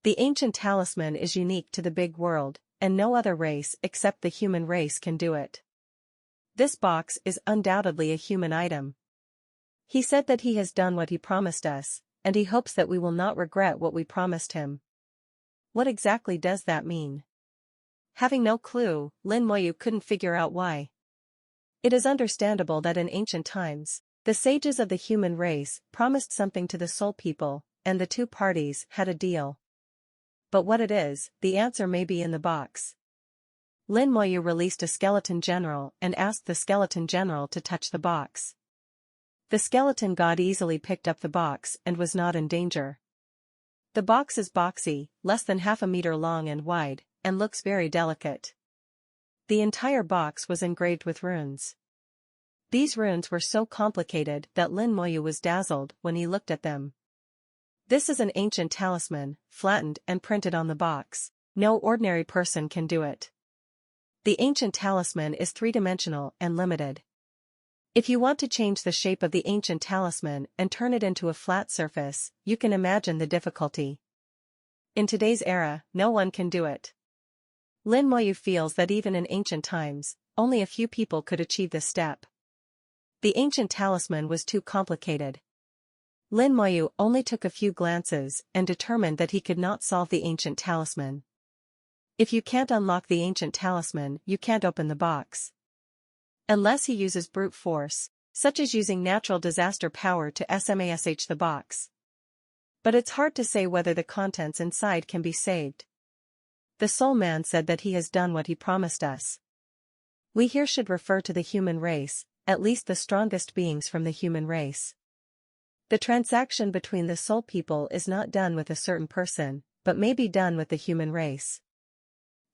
Speaker 1: The ancient talisman is unique to the big world, and no other race except the human race can do it. This box is undoubtedly a human item. He said that he has done what he promised us, and he hopes that we will not regret what we promised him. What exactly does that mean? Having no clue, Lin Moyu couldn't figure out why. It is understandable that in ancient times, the sages of the human race promised something to the soul people, and the two parties had a deal. But what it is, the answer may be in the box. Lin Moyu released a skeleton general and asked the skeleton general to touch the box. The skeleton god easily picked up the box and was not in danger. The box is boxy, less than half a meter long and wide, and looks very delicate. The entire box was engraved with runes. These runes were so complicated that Lin Moyu was dazzled when he looked at them. This is an ancient talisman, flattened and printed on the box. No ordinary person can do it. The ancient talisman is three-dimensional and limited. If you want to change the shape of the ancient talisman and turn it into a flat surface, you can imagine the difficulty. In today's era, no one can do it. Lin Moyu feels that even in ancient times, only a few people could achieve this step. The ancient talisman was too complicated. Lin Moyu only took a few glances and determined that he could not solve the ancient talisman. If you can't unlock the ancient talisman, you can't open the box. Unless he uses brute force, such as using natural disaster power to smash the box. But it's hard to say whether the contents inside can be saved. The soul man said that he has done what he promised us. We here should refer to the human race, at least the strongest beings from the human race. The transaction between the soul people is not done with a certain person, but may be done with the human race.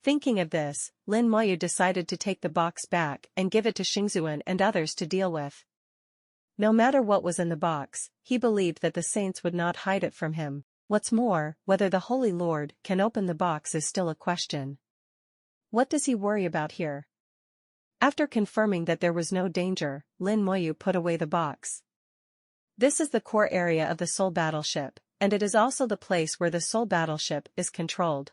Speaker 1: Thinking of this, Lin Moyu decided to take the box back and give it to Xingzuan and others to deal with. No matter what was in the box, he believed that the saints would not hide it from him. What's more, whether the Holy Lord can open the box is still a question. What does he worry about here? After confirming that there was no danger, Lin Moyu put away the box. This is the core area of the Soul Battleship, and it is also the place where the Soul Battleship is controlled.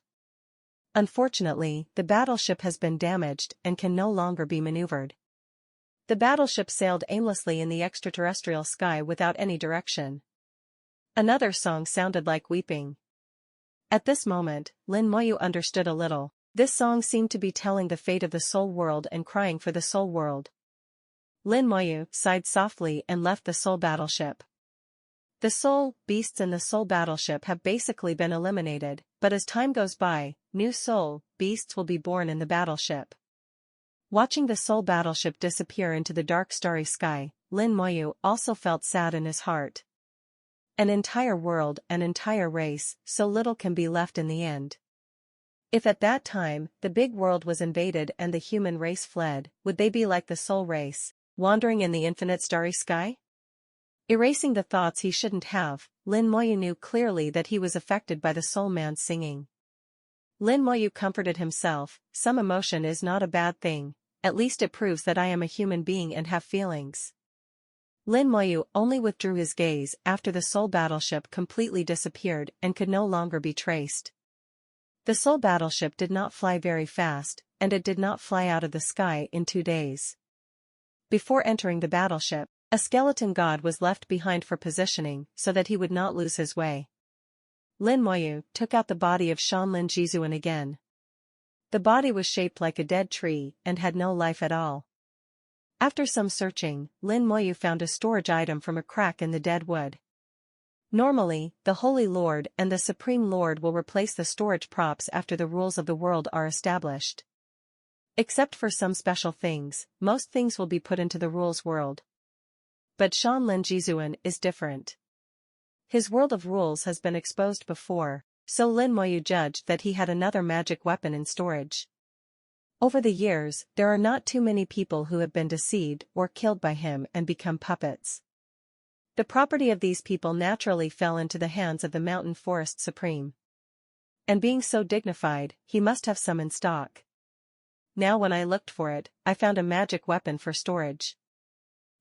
Speaker 1: Unfortunately, the battleship has been damaged and can no longer be maneuvered. The battleship sailed aimlessly in the extraterrestrial sky without any direction. Another song sounded like weeping. At this moment, Lin Moyu understood a little. This song seemed to be telling the fate of the soul world and crying for the soul world. Lin Moyu sighed softly and left the soul battleship. The soul beasts in the soul battleship have basically been eliminated, but as time goes by, new soul beasts will be born in the battleship. Watching the soul battleship disappear into the dark starry sky, Lin Moyu also felt sad in his heart. An entire world, an entire race, so little can be left in the end. If at that time, the big world was invaded and the human race fled, would they be like the soul race, wandering in the infinite starry sky? Erasing the thoughts he shouldn't have, Lin Moyu knew clearly that he was affected by the soul man's singing. Lin Moyu comforted himself, some emotion is not a bad thing, at least it proves that I am a human being and have feelings. Lin Moyu only withdrew his gaze after the soul battleship completely disappeared and could no longer be traced. The soul battleship did not fly very fast, and it did not fly out of the sky in 2 days. Before entering the battleship, a skeleton god was left behind for positioning so that he would not lose his way. Lin Moyu took out the body of Shanlin Jizuan again. The body was shaped like a dead tree and had no life at all. After some searching, Lin Moyu found a storage item from a crack in the dead wood. Normally, the Holy Lord and the Supreme Lord will replace the storage props after the rules of the world are established. Except for some special things, most things will be put into the rules world. But Shanlin Jizuan is different. His world of rules has been exposed before, so Lin Moyu judged that he had another magic weapon in storage. Over the years, there are not too many people who have been deceived or killed by him and become puppets. The property of these people naturally fell into the hands of the Mountain Forest Supreme. And being so dignified, he must have some in stock. Now when I looked for it, I found a magic weapon for storage.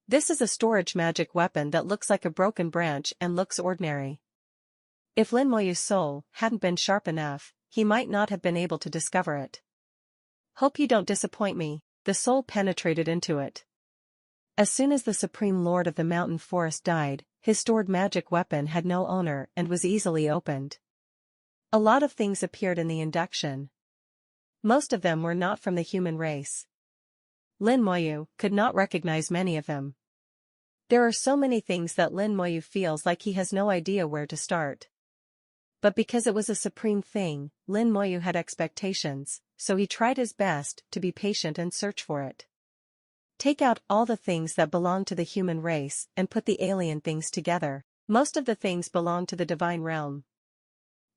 Speaker 1: This is a storage magic weapon that looks like a broken branch and looks ordinary. If Lin Moyu's soul hadn't been sharp enough, he might not have been able to discover it. Hope you don't disappoint me, the soul penetrated into it. As soon as the Supreme Lord of the Mountain Forest died, his stored magic weapon had no owner and was easily opened. A lot of things appeared in the induction. Most of them were not from the human race. Lin Moyu could not recognize many of them. There are so many things that Lin Moyu feels like he has no idea where to start. But because it was a supreme thing, Lin Moyu had expectations, so he tried his best to be patient and search for it. Take out all the things that belong to the human race and put the alien things together. Most of the things belong to the divine realm.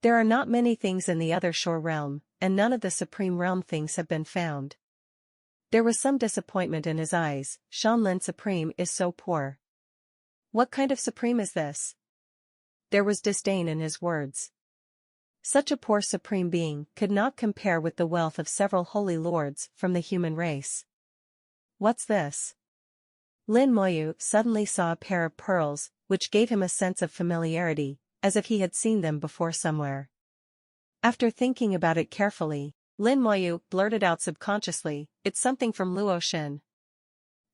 Speaker 1: There are not many things in the other shore realm, and none of the supreme realm things have been found. There was some disappointment in his eyes. Shanlin Supreme is so poor. What kind of supreme is this? There was disdain in his words. Such a poor supreme being could not compare with the wealth of several holy lords from the human race. What's this? Lin Moyu suddenly saw a pair of pearls, which gave him a sense of familiarity, as if he had seen them before somewhere. After thinking about it carefully, Lin Moyu blurted out subconsciously, "It's something from Luoshin."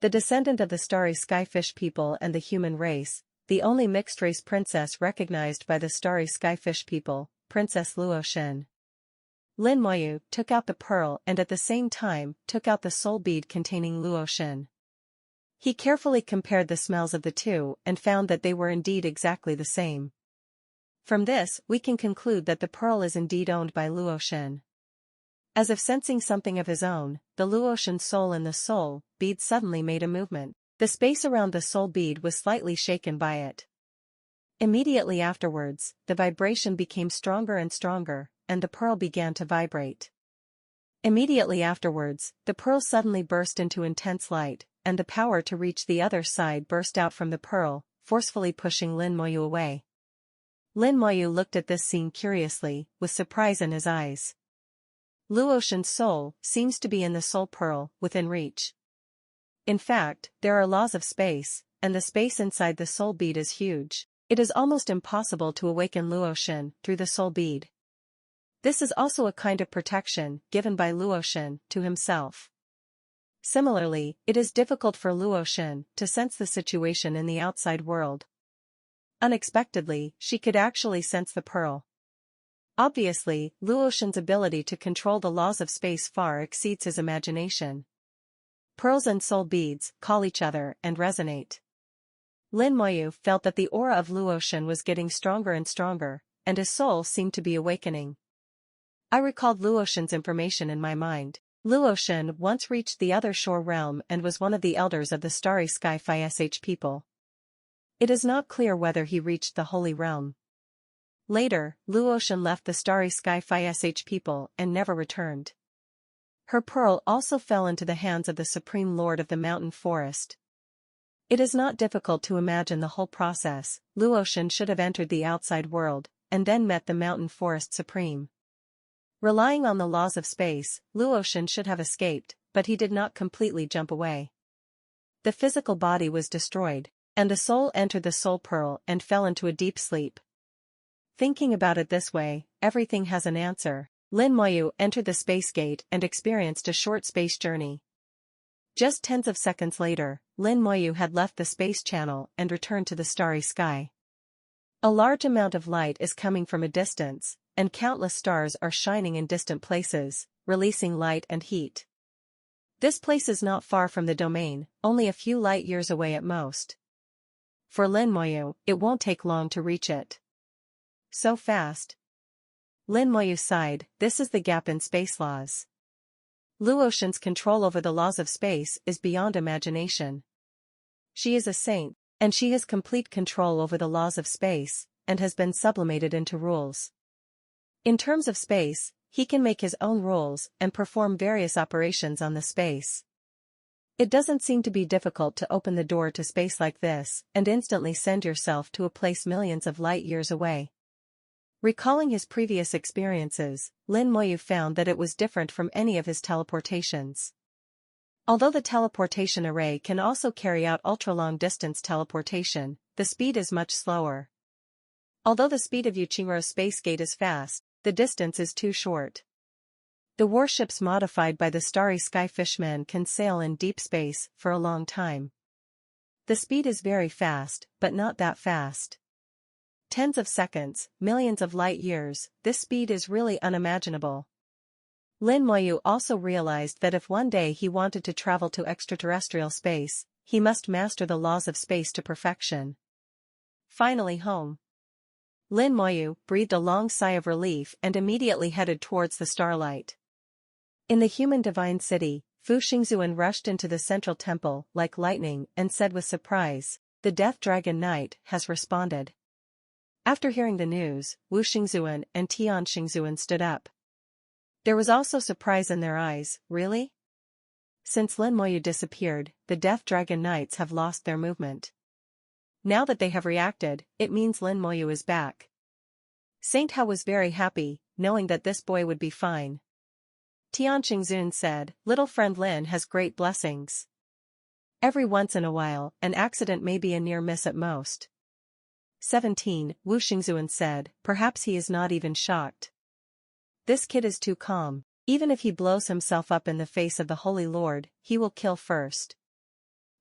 Speaker 1: The descendant of the starry skyfish people and the human race, the only mixed-race princess recognized by the starry skyfish people, Princess Luoshin. Lin Moyu took out the pearl and at the same time took out the soul bead containing Luoshin. He carefully compared the smells of the two and found that they were indeed exactly the same. From this, we can conclude that the pearl is indeed owned by Luoshin. As if sensing something of his own, the Luoshin soul in the soul bead suddenly made a movement. The space around the soul bead was slightly shaken by it. Immediately afterwards, the vibration became stronger and stronger, and the pearl began to vibrate. Immediately afterwards, the pearl suddenly burst into intense light, and the power to reach the other side burst out from the pearl, forcefully pushing Lin Moyu away. Lin Moyu looked at this scene curiously, with surprise in his eyes. Luoshin's soul seems to be in the soul pearl, within reach. In fact, there are laws of space, and the space inside the soul bead is huge. It is almost impossible to awaken Luoshin through the soul bead. This is also a kind of protection given by Luoshin to himself. Similarly, it is difficult for Luoshin to sense the situation in the outside world. Unexpectedly, she could actually sense the pearl. Obviously, Luoshin's ability to control the laws of space far exceeds his imagination. Pearls and soul beads call each other and resonate. Lin Moyu felt that the aura of Luoshin was getting stronger and stronger, and his soul seemed to be awakening. I recalled Luoshin's information in my mind. Luoshin once reached the other shore realm and was one of the elders of the starry sky Sh people. It is not clear whether he reached the holy realm. Later, Luoshin left the starry sky Sh people and never returned. Her pearl also fell into the hands of the Supreme Lord of the Mountain Forest. It is not difficult to imagine the whole process. Luoshin should have entered the outside world, and then met the Mountain Forest Supreme. Relying on the laws of space, Luoshin should have escaped, but he did not completely jump away. The physical body was destroyed, and the soul entered the soul pearl and fell into a deep sleep. Thinking about it this way, everything has an answer. Lin Moyu entered the space gate and experienced a short space journey. Just tens of seconds later, Lin Moyu had left the space channel and returned to the starry sky. A large amount of light is coming from a distance, and countless stars are shining in distant places, releasing light and heat. This place is not far from the domain, only a few light years away at most. For Lin Moyu, it won't take long to reach it. So fast. Lin Moyu sighed. This is the gap in space laws. Luoshin's control over the laws of space is beyond imagination. She is a saint, and she has complete control over the laws of space, and has been sublimated into rules. In terms of space, he can make his own rules and perform various operations on the space. It doesn't seem to be difficult to open the door to space like this and instantly send yourself to a place millions of light years away. Recalling his previous experiences, Lin Moyu found that it was different from any of his teleportations. Although the teleportation array can also carry out ultra-long distance teleportation, the speed is much slower. Although the speed of Yuchiro's space gate is fast, the distance is too short. The warships modified by the Starry Sky Fishmen can sail in deep space for a long time. The speed is very fast, but not that fast. Tens of seconds, millions of light years, this speed is really unimaginable. Lin Moyu also realized that if one day he wanted to travel to extraterrestrial space, he must master the laws of space to perfection. Finally home. Lin Moyu breathed a long sigh of relief and immediately headed towards the starlight. In the human divine city, Fu Xingzuan rushed into the central temple like lightning and said with surprise, "The Death Dragon Knight has responded." After hearing the news, Wu Xingzuan and Tian Xingzuan stood up. There was also surprise in their eyes. Really? Since Lin Moyu disappeared, the Death Dragon Knights have lost their movement. Now that they have reacted, it means Lin Moyu is back. Saint Hao was very happy, knowing that this boy would be fine. Tian Xingzun said, "Little friend Lin has great blessings. Every once in a while, an accident may be a near miss at most." 17, Wu Xingzuan said, "Perhaps he is not even shocked. This kid is too calm. Even if he blows himself up in the face of the Holy Lord, he will kill first."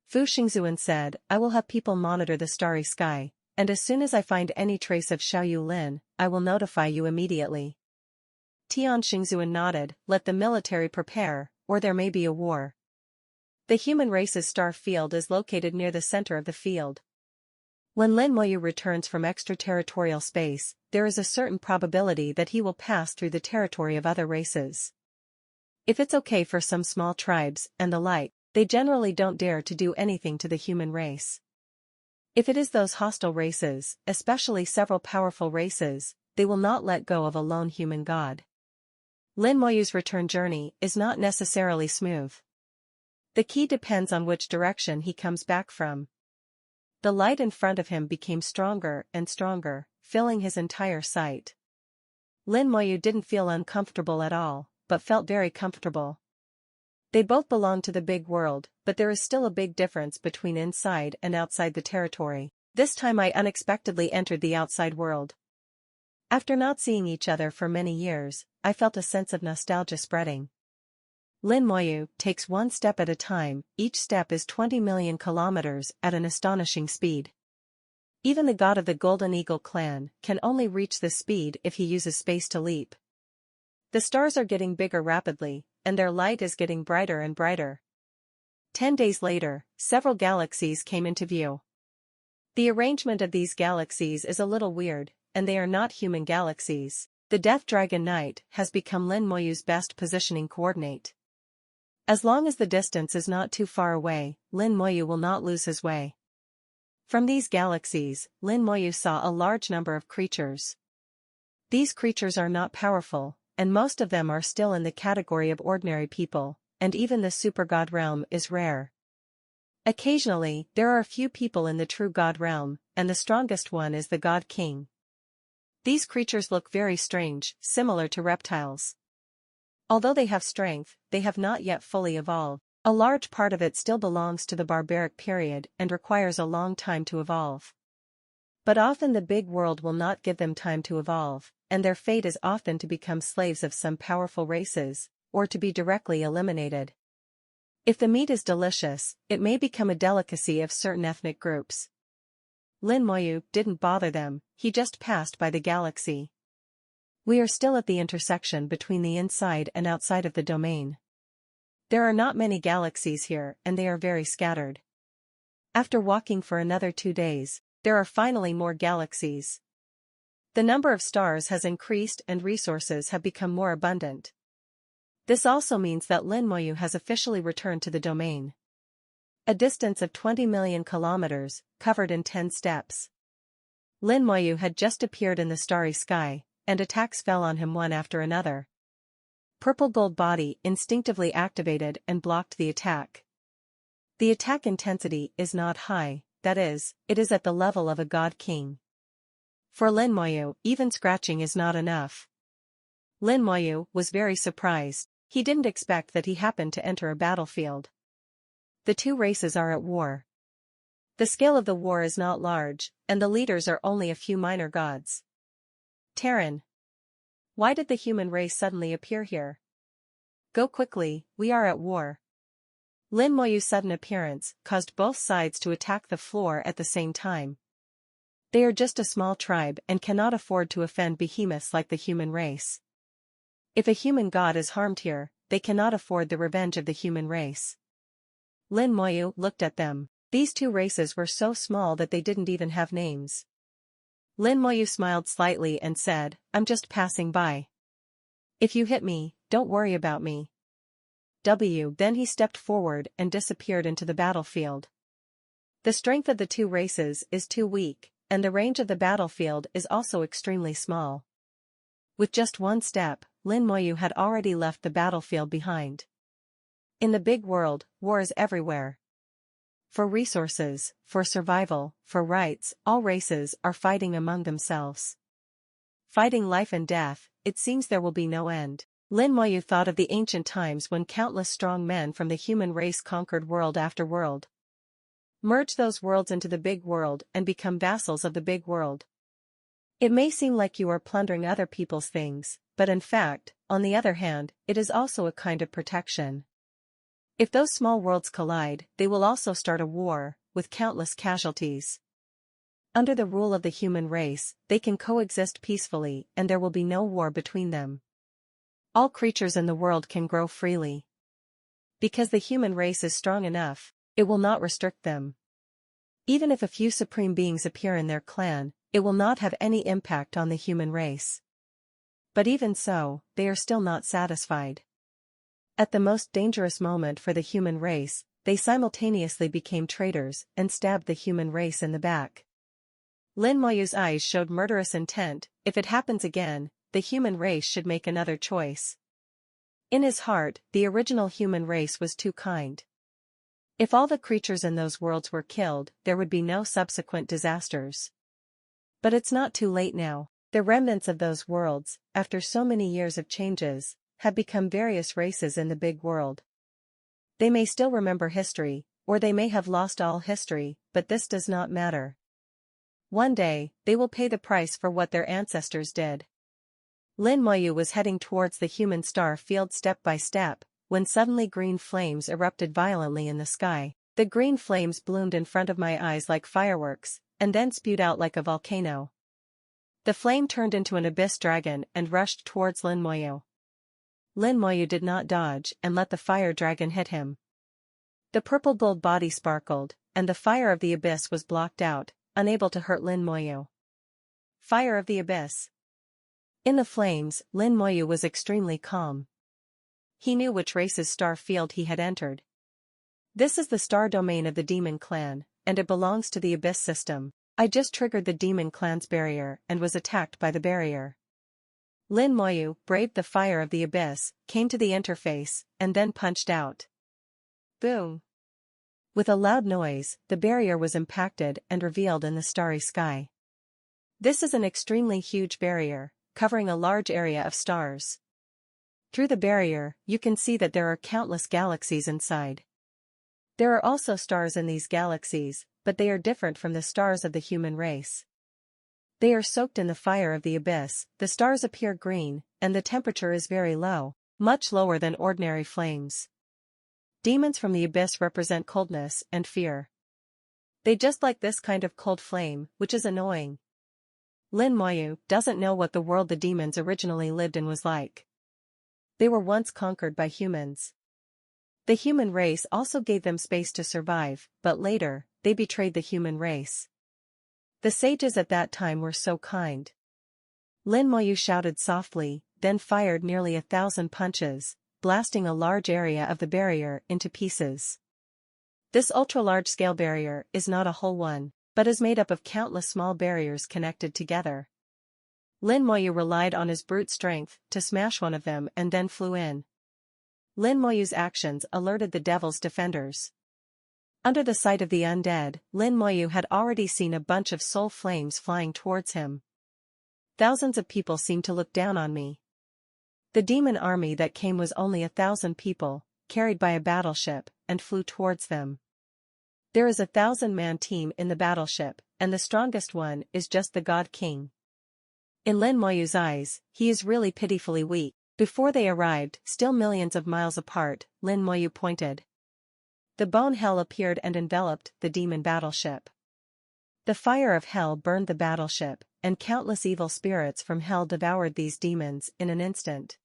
Speaker 1: Fu Xingzuan said, "I will have people monitor the starry sky, and as soon as I find any trace of Xiaoyu Lin, I will notify you immediately." Tian Xingzuan nodded, "Let the military prepare, or there may be a war." The human race's star field is located near the center of the field. When Lin Moyu returns from extraterritorial space, there is a certain probability that he will pass through the territory of other races. If it's okay for some small tribes and the like, they generally don't dare to do anything to the human race. If it is those hostile races, especially several powerful races, they will not let go of a lone human god. Lin Moyu's return journey is not necessarily smooth. The key depends on which direction he comes back from. The light in front of him became stronger and stronger, filling his entire sight. Lin Moyu didn't feel uncomfortable at all, but felt very comfortable. They both belong to the big world, but there is still a big difference between inside and outside the territory. This time I unexpectedly entered the outside world. After not seeing each other for many years, I felt a sense of nostalgia spreading. Lin Moyu takes one step at a time, each step is 20 million kilometers at an astonishing speed. Even the god of the Golden Eagle clan can only reach this speed if he uses space to leap. The stars are getting bigger rapidly, and their light is getting brighter and brighter. 10 days later, several galaxies came into view. The arrangement of these galaxies is a little weird, and they are not human galaxies. The Death Dragon Knight has become Lin Moyu's best positioning coordinate. As long as the distance is not too far away, Lin Moyu will not lose his way. From these galaxies, Lin Moyu saw a large number of creatures. These creatures are not powerful, and most of them are still in the category of ordinary people, and even the super god realm is rare. Occasionally, there are a few people in the true god realm, and the strongest one is the god king. These creatures look very strange, similar to reptiles. Although they have strength, they have not yet fully evolved. A large part of it still belongs to the barbaric period and requires a long time to evolve. But often the big world will not give them time to evolve, and their fate is often to become slaves of some powerful races, or to be directly eliminated. If the meat is delicious, it may become a delicacy of certain ethnic groups. Lin Moyu didn't bother them, he just passed by the galaxy. We are still at the intersection between the inside and outside of the domain. There are not many galaxies here and they are very scattered. After walking for another 2 days, there are finally more galaxies. The number of stars has increased and resources have become more abundant. This also means that Lin Moyu has officially returned to the domain. A distance of 20 million kilometers, covered in 10 steps. Lin Moyu had just appeared in the starry sky, and attacks fell on him one after another. Purple Gold Body instinctively activated and blocked the attack. The attack intensity is not high, that is, it is at the level of a god king. For Lin Moyu, even scratching is not enough. Lin Moyu was very surprised. He didn't expect that he happened to enter a battlefield. The two races are at war. The scale of the war is not large, and the leaders are only a few minor gods. Terran. Why did the human race suddenly appear here? Go quickly, we are at war. Lin Moyu's sudden appearance caused both sides to attack the floor at the same time. They are just a small tribe and cannot afford to offend behemoths like the human race. If a human god is harmed here, they cannot afford the revenge of the human race. Lin Moyu looked at them. These two races were so small that they didn't even have names. Lin Moyu smiled slightly and said, I'm just passing by. If you hit me, don't worry about me. Then he stepped forward and disappeared into the battlefield. The strength of the two races is too weak, and the range of the battlefield is also extremely small. With just one step, Lin Moyu had already left the battlefield behind. In the big world, war is everywhere. For resources, for survival, for rights, all races are fighting among themselves. Fighting life and death, it seems there will be no end. Lin Moyu thought of the ancient times when countless strong men from the human race conquered world after world. Merge those worlds into the big world and become vassals of the big world. It may seem like you are plundering other people's things, but in fact, on the other hand, it is also a kind of protection. If those small worlds collide, they will also start a war, with countless casualties. Under the rule of the human race, they can coexist peacefully and there will be no war between them. All creatures in the world can grow freely. Because the human race is strong enough, it will not restrict them. Even if a few supreme beings appear in their clan, it will not have any impact on the human race. But even so, they are still not satisfied. At the most dangerous moment for the human race, they simultaneously became traitors and stabbed the human race in the back. Lin Moyu's eyes showed murderous intent. If it happens again, the human race should make another choice. In his heart, the original human race was too kind. If all the creatures in those worlds were killed, there would be no subsequent disasters. But it's not too late now. The remnants of those worlds, after so many years of changes, have become various races in the big world. They may still remember history, or they may have lost all history, but this does not matter. One day, they will pay the price for what their ancestors did. Lin Moyu was heading towards the human star field step by step, when suddenly green flames erupted violently in the sky. The green flames bloomed in front of my eyes like fireworks, and then spewed out like a volcano. The flame turned into an abyss dragon and rushed towards Lin Moyu. Lin Moyu did not dodge and let the fire dragon hit him. The purple gold body sparkled, and the fire of the abyss was blocked out, unable to hurt Lin Moyu. Fire of the abyss. In the flames, Lin Moyu was extremely calm. He knew which race's star field he had entered. This is the star domain of the demon clan, and it belongs to the abyss system. I just triggered the demon clan's barrier and was attacked by the barrier. Lin Moyu braved the fire of the abyss, came to the interface, and then punched out. Boom! With a loud noise, the barrier was impacted and revealed in the starry sky. This is an extremely huge barrier, covering a large area of stars. Through the barrier, you can see that there are countless galaxies inside. There are also stars in these galaxies, but they are different from the stars of the human race. They are soaked in the fire of the abyss, the stars appear green, and the temperature is very low, much lower than ordinary flames. Demons from the abyss represent coldness and fear. They just like this kind of cold flame, which is annoying. Lin Moyu doesn't know what the world the demons originally lived in was like. They were once conquered by humans. The human race also gave them space to survive, but later, they betrayed the human race. The sages at that time were so kind. Lin Moyu shouted softly, then fired nearly 1,000 punches, blasting a large area of the barrier into pieces. This ultra-large-scale barrier is not a whole one, but is made up of countless small barriers connected together. Lin Moyu relied on his brute strength to smash one of them and then flew in. Lin Moyu's actions alerted the devil's defenders. Under the sight of the undead, Lin Moyu had already seen a bunch of soul flames flying towards him. Thousands of people seem to look down on me. The demon army that came was only 1,000 people, carried by a battleship, and flew towards them. There is a 1,000-man team in the battleship, and the strongest one is just the God King. In Lin Moyu's eyes, he is really pitifully weak. Before they arrived, still millions of miles apart, Lin Moyu pointed. The bone hell appeared and enveloped the demon battleship. The fire of hell burned the battleship, and countless evil spirits from hell devoured these demons in an instant.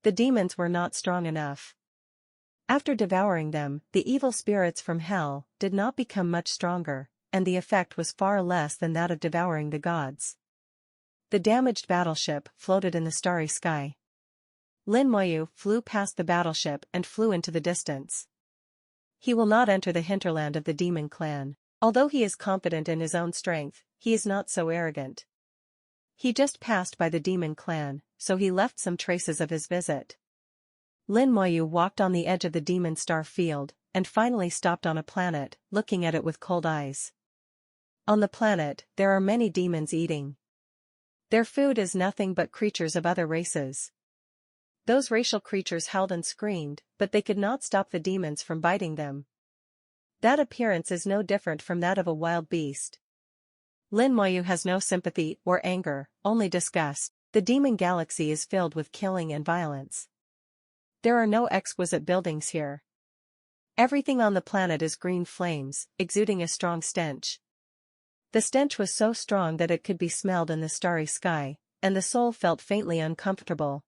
Speaker 1: The demons were not strong enough. After devouring them, the evil spirits from hell did not become much stronger, and the effect was far less than that of devouring the gods. The damaged battleship floated in the starry sky. Lin Moyu flew past the battleship and flew into the distance. He will not enter the hinterland of the demon clan. Although he is confident in his own strength, he is not so arrogant. He just passed by the demon clan, so he left some traces of his visit. Lin Moyu walked on the edge of the demon star field, and finally stopped on a planet, looking at it with cold eyes. On the planet, there are many demons eating. Their food is nothing but creatures of other races. Those racial creatures howled and screamed, but they could not stop the demons from biting them. That appearance is no different from that of a wild beast. Lin Moyu has no sympathy or anger, only disgust. The demon galaxy is filled with killing and violence. There are no exquisite buildings here. Everything on the planet is green flames, exuding a strong stench. The stench was so strong that it could be smelled in the starry sky, and the soul felt faintly uncomfortable.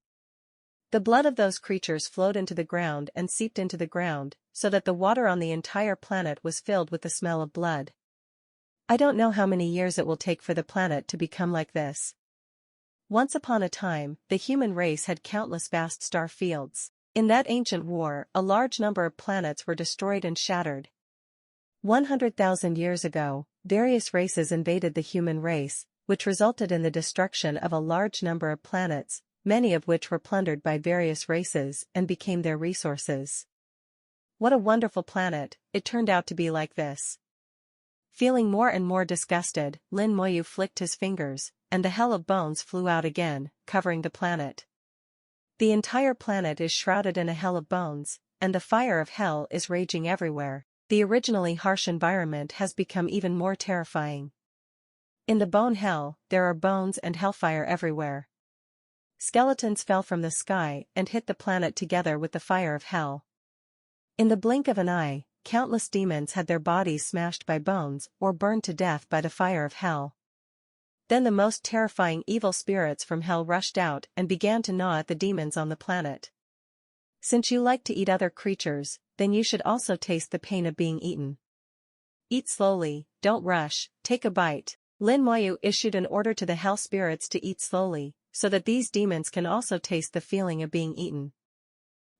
Speaker 1: The blood of those creatures flowed into the ground and seeped into the ground, so that the water on the entire planet was filled with the smell of blood. I don't know how many years it will take for the planet to become like this. Once upon a time, the human race had countless vast star fields. In that ancient war, a large number of planets were destroyed and shattered. 100,000 years ago, various races invaded the human race, which resulted in the destruction of a large number of planets, many of which were plundered by various races and became their resources. What a wonderful planet, it turned out to be like this. Feeling more and more disgusted, Lin Moyu flicked his fingers, and the hell of bones flew out again, covering the planet. The entire planet is shrouded in a hell of bones, and the fire of hell is raging everywhere. The originally harsh environment has become even more terrifying. In the bone hell, there are bones and hellfire everywhere. Skeletons fell from the sky and hit the planet together with the fire of hell. In the blink of an eye, countless demons had their bodies smashed by bones or burned to death by the fire of hell. Then the most terrifying evil spirits from hell rushed out and began to gnaw at the demons on the planet. Since you like to eat other creatures, then you should also taste the pain of being eaten. Eat slowly, don't rush, take a bite. Lin Moyu issued an order to the hell spirits to eat slowly, so that these demons can also taste the feeling of being eaten.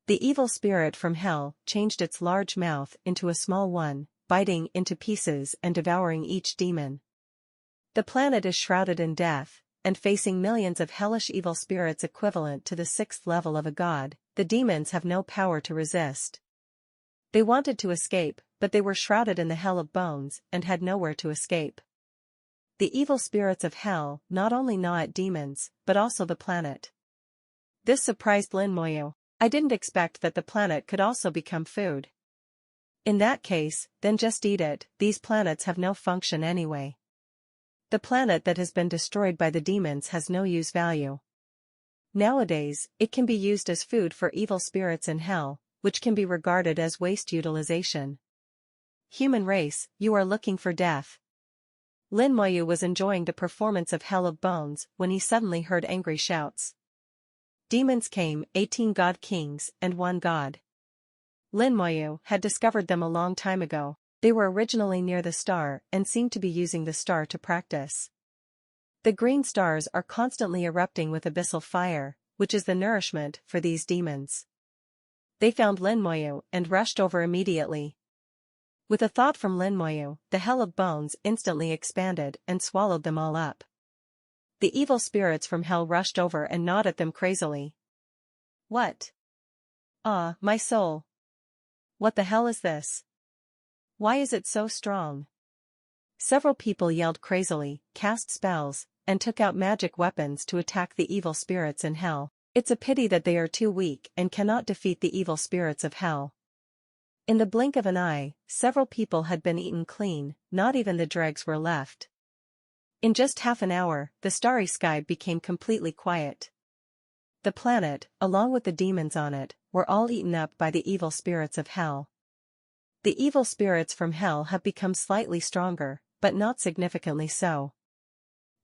Speaker 1: The evil spirit from hell changed its large mouth into a small one, biting into pieces and devouring each demon. The planet is shrouded in death, and facing millions of hellish evil spirits equivalent to the 6th level of a god, the demons have no power to resist. They wanted to escape, but they were shrouded in the hell of bones and had nowhere to escape. The evil spirits of hell not only gnaw at demons, but also the planet. This surprised Lin Moyu. I didn't expect that the planet could also become food. In that case, then just eat it, these planets have no function anyway. The planet that has been destroyed by the demons has no use value. Nowadays, it can be used as food for evil spirits in hell, which can be regarded as waste utilization. Human race, you are looking for death. Lin Moyu was enjoying the performance of Hell of Bones when he suddenly heard angry shouts. Demons came, 18 god kings and 1 god. Lin Moyu had discovered them a long time ago. They were originally near the star and seemed to be using the star to practice. The green stars are constantly erupting with abyssal fire, which is the nourishment for these demons. They found Lin Moyu and rushed over immediately. With a thought from Lin Moyu, the Hell of Bones instantly expanded and swallowed them all up. The evil spirits from hell rushed over and gnawed at them crazily. What? Ah, my soul. What the hell is this? Why is it so strong? Several people yelled crazily, cast spells, and took out magic weapons to attack the evil spirits in hell. It's a pity that they are too weak and cannot defeat the evil spirits of hell. In the blink of an eye, several people had been eaten clean, not even the dregs were left. In just half an hour, the starry sky became completely quiet. The planet, along with the demons on it, were all eaten up by the evil spirits of hell. The evil spirits from hell have become slightly stronger, but not significantly so.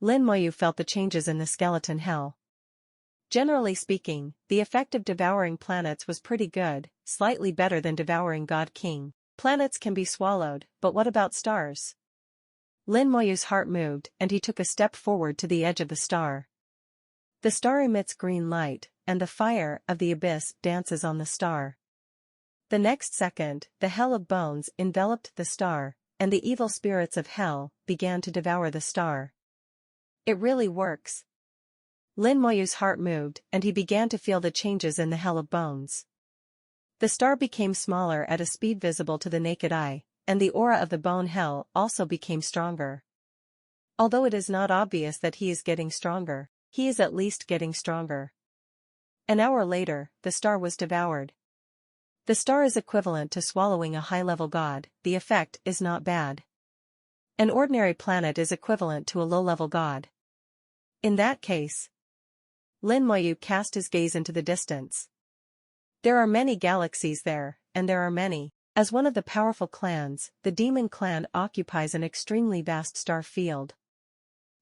Speaker 1: Lin Moyu felt the changes in the skeleton hell. Generally speaking, the effect of devouring planets was pretty good, slightly better than devouring God King. Planets can be swallowed, but what about stars? Lin Moyu's heart moved and he took a step forward to the edge of the star. The star emits green light, and the fire of the abyss dances on the star. The next second, the hell of bones enveloped the star, and the evil spirits of hell began to devour the star. It really works. Lin Moyu's heart moved and he began to feel the changes in the hell of bones. The star became smaller at a speed visible to the naked eye, and the aura of the bone hell also became stronger. Although it is not obvious that he is getting stronger, he is at least getting stronger. An hour later, the star was devoured. The star is equivalent to swallowing a high-level god. The effect is not bad. An ordinary planet is equivalent to a low-level god. In that case, Lin Moyu cast his gaze into the distance. There are many galaxies there, and there are many. As one of the powerful clans, the demon clan occupies an extremely vast star field.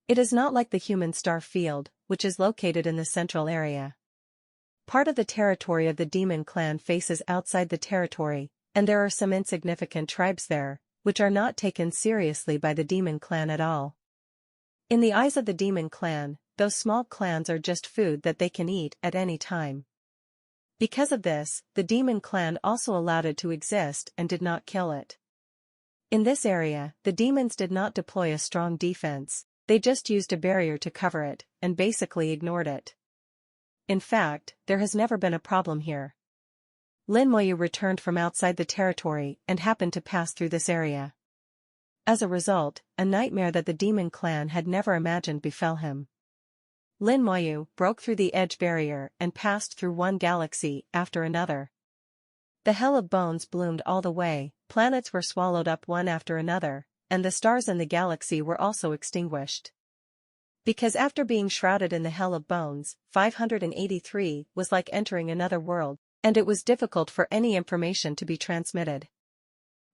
Speaker 1: It is not like the human star field, which is located in the central area. Part of the territory of the demon clan faces outside the territory, and there are some insignificant tribes there, which are not taken seriously by the demon clan at all. In the eyes of the demon clan, those small clans are just food that they can eat at any time. Because of this, the demon clan also allowed it to exist and did not kill it. In this area, the demons did not deploy a strong defense, they just used a barrier to cover it, and basically ignored it. In fact, there has never been a problem here. Lin Moyu returned from outside the territory and happened to pass through this area. As a result, a nightmare that the demon clan had never imagined befell him. Lin Moyu broke through the edge barrier and passed through one galaxy after another. The hell of bones bloomed all the way, planets were swallowed up one after another, and the stars in the galaxy were also extinguished. Because after being shrouded in the hell of bones, 583 was like entering another world, and it was difficult for any information to be transmitted.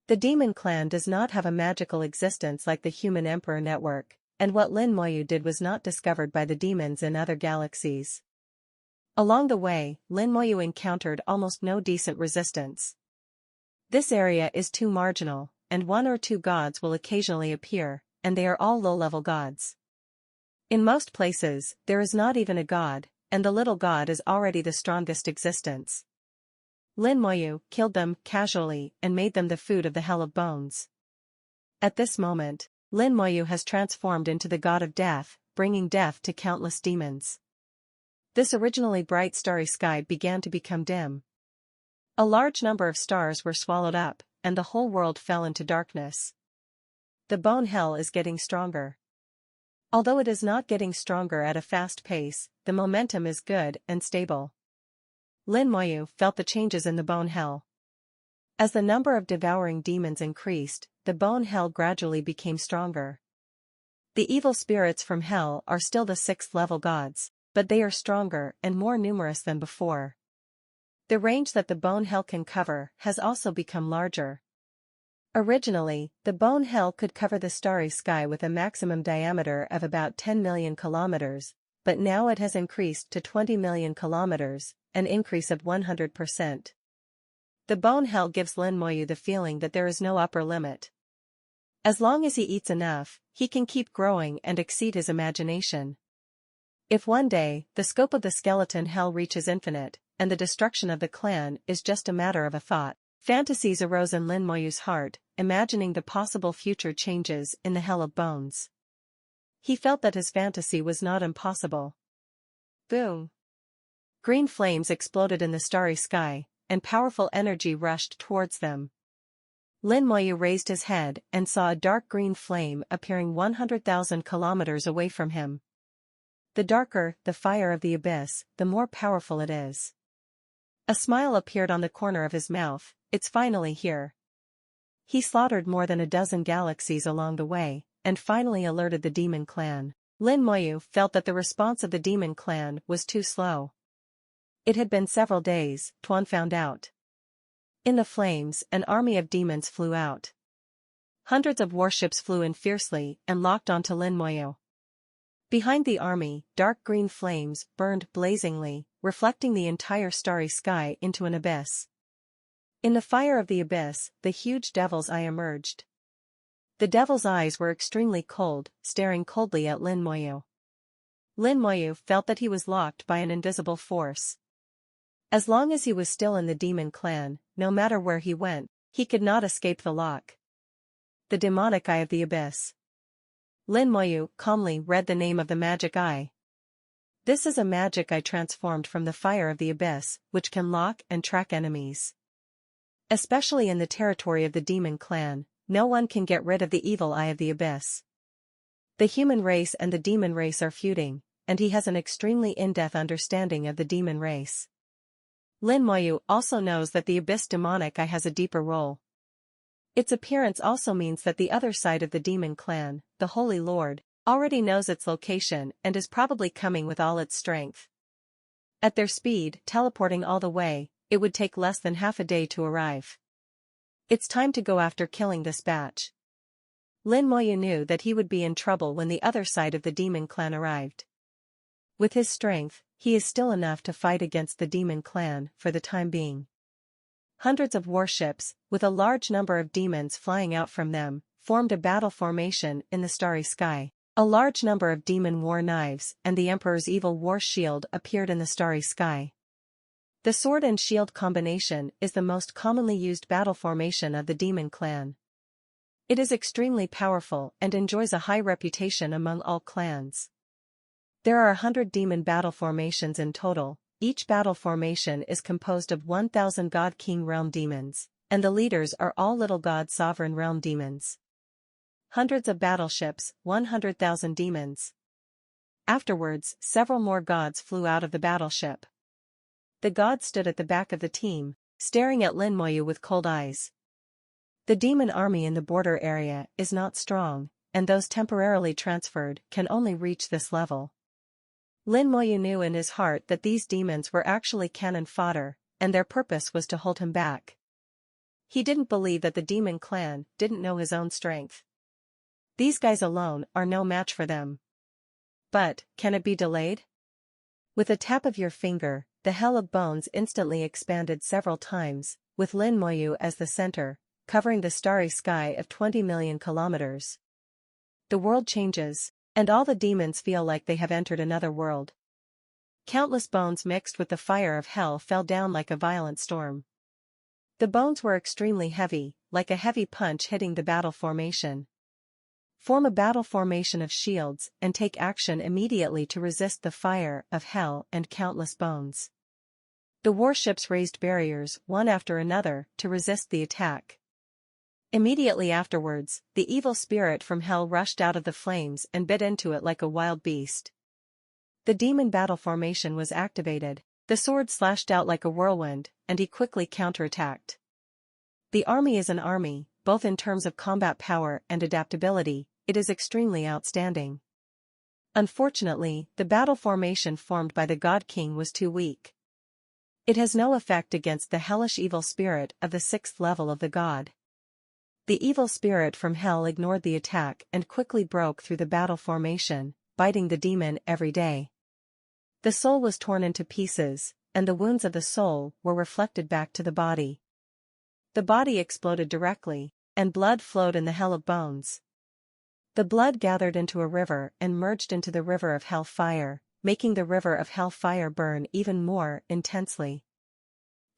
Speaker 1: The demon clan does not have a magical existence like the human emperor network, and what Lin Moyu did was not discovered by the demons in other galaxies. Along the way, Lin Moyu encountered almost no decent resistance. This area is too marginal, and one or two gods will occasionally appear, and they are all low-level gods. In most places, there is not even a god, and the little god is already the strongest existence. Lin Moyu killed them casually and made them the food of the hell of bones. At this moment, Lin Moyu has transformed into the god of death, bringing death to countless demons. This originally bright starry sky began to become dim. A large number of stars were swallowed up, and the whole world fell into darkness. The bone hell is getting stronger. Although it is not getting stronger at a fast pace, the momentum is good and stable. Lin Moyu felt the changes in the bone hell. As the number of devouring demons increased, the bone hell gradually became stronger. The evil spirits from hell are still the 6th-level gods, but they are stronger and more numerous than before. The range that the bone hell can cover has also become larger. Originally, the bone hell could cover the starry sky with a maximum diameter of about 10 million kilometers, but now it has increased to 20 million kilometers, an increase of 100%. The bone hell gives Lin Moyu the feeling that there is no upper limit. As long as he eats enough, he can keep growing and exceed his imagination. If one day, the scope of the skeleton hell reaches infinite, and the destruction of the clan is just a matter of a thought, fantasies arose in Lin Moyu's heart, imagining the possible future changes in the hell of bones. He felt that his fantasy was not impossible. Boom! Green flames exploded in the starry sky, and powerful energy rushed towards them. Lin Moyu raised his head and saw a dark green flame appearing 100,000 kilometers away from him. The darker the fire of the abyss, the more powerful it is. A smile appeared on the corner of his mouth. It's finally here. He slaughtered more than a dozen galaxies along the way, and finally alerted the demon clan. Lin Moyu felt that the response of the demon clan was too slow. It had been several days, Tuan found out. In the flames, an army of demons flew out. Hundreds of warships flew in fiercely and locked onto Lin Moyu. Behind the army, dark green flames burned blazingly, reflecting the entire starry sky into an abyss. In the fire of the abyss, the huge devil's eye emerged. The devil's eyes were extremely cold, staring coldly at Lin Moyu. Lin Moyu felt that he was locked by an invisible force. As long as he was still in the demon clan, no matter where he went, he could not escape the lock. The demonic eye of the abyss. Lin Moyu calmly read the name of the magic eye. This is a magic eye transformed from the fire of the abyss, which can lock and track enemies. Especially in the territory of the demon clan, no one can get rid of the evil eye of the abyss. The human race and the demon race are feuding, and he has an extremely in-depth understanding of the demon race. Lin Moyu also knows that the abyss demonic eye has a deeper role. Its appearance also means that the other side of the demon clan, the Holy Lord, already knows its location and is probably coming with all its strength. At their speed, teleporting all the way, it would take less than half a day to arrive. It's time to go after killing this batch. Lin Moyu knew that he would be in trouble when the other side of the demon clan arrived. With his strength, he is still enough to fight against the demon clan for the time being. Hundreds of warships, with a large number of demons flying out from them, formed a battle formation in the starry sky. A large number of demon war knives and the Emperor's evil war shield appeared in the starry sky. The sword and shield combination is the most commonly used battle formation of the demon clan. It is extremely powerful and enjoys a high reputation among all clans. There are 100 demon battle formations in total. Each battle formation is composed of 1,000 God King realm demons, and the leaders are all little God sovereign realm demons. Hundreds of battleships, 100,000 demons. Afterwards, several more gods flew out of the battleship. The gods stood at the back of the team, staring at Lin Moyu with cold eyes. The demon army in the border area is not strong, and those temporarily transferred can only reach this level. Lin Moyu knew in his heart that these demons were actually cannon fodder, and their purpose was to hold him back. He didn't believe that the demon clan didn't know his own strength. These guys alone are no match for them. But, can it be delayed? With a tap of your finger, the Hell of Bones instantly expanded several times, with Lin Moyu as the center, covering the starry sky of 20 million kilometers. The world changes, and all the demons feel like they have entered another world. Countless bones mixed with the fire of hell fell down like a violent storm. The bones were extremely heavy, like a heavy punch hitting the battle formation. Form a battle formation of shields and take action immediately to resist the fire of hell and countless bones. The warships raised barriers one after another to resist the attack. Immediately afterwards, the evil spirit from hell rushed out of the flames and bit into it like a wild beast. The demon battle formation was activated, the sword slashed out like a whirlwind, and he quickly counterattacked. The army is an army, both in terms of combat power and adaptability, it is extremely outstanding. Unfortunately, the battle formation formed by the God King was too weak. It has no effect against the hellish evil spirit of the 6th level of the god. The evil spirit from hell ignored the attack and quickly broke through the battle formation, biting the demon every day. The soul was torn into pieces, and the wounds of the soul were reflected back to the body. The body exploded directly, and blood flowed in the Hell of Bones. The blood gathered into a river and merged into the river of hell fire, making the river of hell fire burn even more intensely.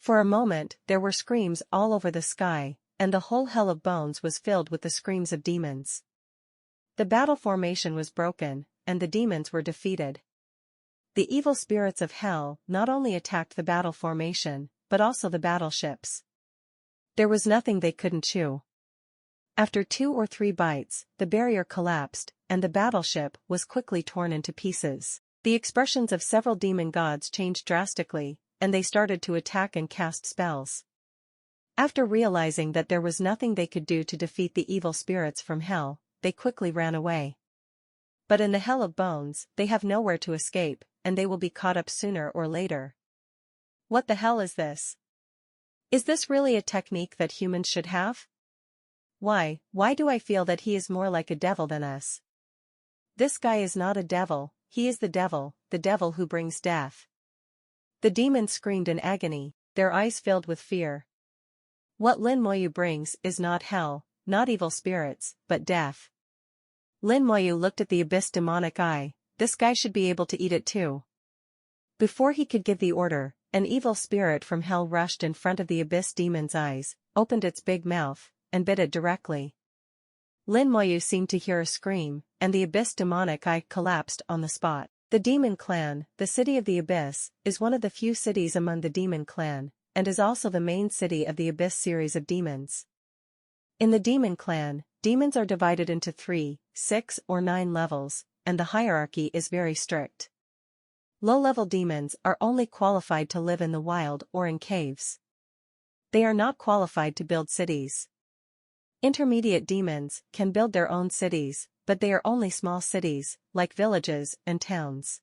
Speaker 1: For a moment, there were screams all over the sky, and the whole Hell of Bones was filled with the screams of demons. The battle formation was broken, and the demons were defeated. The evil spirits of hell not only attacked the battle formation, but also the battleships. There was nothing they couldn't chew. After 2 or 3 bites, the barrier collapsed, and the battleship was quickly torn into pieces. The expressions of several demon gods changed drastically, and they started to attack and cast spells. After realizing that there was nothing they could do to defeat the evil spirits from hell, they quickly ran away. But in the hell of bones, they have nowhere to escape, and they will be caught up sooner or later. What the hell is this? Is this really a technique that humans should have? Why do I feel that he is more like a devil than us? This guy is not a devil, he is the devil who brings death. The demons screamed in agony, their eyes filled with fear. What Lin Moyu brings is not hell, not evil spirits, but death. Lin Moyu looked at the abyss demonic eye, this guy should be able to eat it too. Before he could give the order, an evil spirit from hell rushed in front of the abyss demon's eyes, opened its big mouth, and bit it directly. Lin Moyu seemed to hear a scream, and the abyss demonic eye collapsed on the spot. The Demon Clan, the City of the Abyss, is one of the few cities among the Demon Clan, and is also the main city of the Abyss series of demons. In the Demon Clan, demons are divided into 3, 6, or 9 levels, and the hierarchy is very strict. Low-level demons are only qualified to live in the wild or in caves. They are not qualified to build cities. Intermediate demons can build their own cities, but they are only small cities, like villages and towns.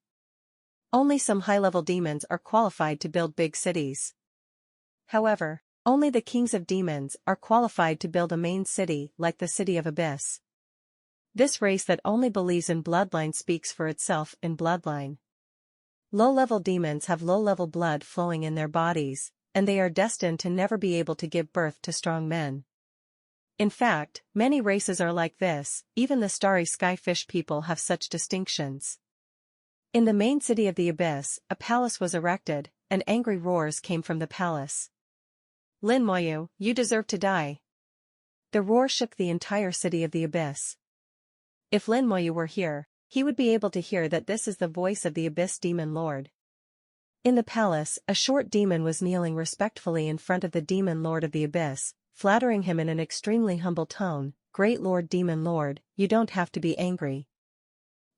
Speaker 1: Only some high-level demons are qualified to build big cities. However, only the kings of demons are qualified to build a main city like the City of Abyss. This race that only believes in bloodline speaks for itself in bloodline. Low-level demons have low-level blood flowing in their bodies, and they are destined to never be able to give birth to strong men. In fact, many races are like this, even the starry skyfish people have such distinctions. In the main city of the Abyss, a palace was erected, and angry roars came from the palace. Lin Moyu, you deserve to die. The roar shook the entire city of the Abyss. If Lin Moyu were here, he would be able to hear that this is the voice of the Abyss Demon Lord. In the palace, a short demon was kneeling respectfully in front of the Demon Lord of the Abyss, flattering him in an extremely humble tone, "Great Lord Demon Lord, you don't have to be angry."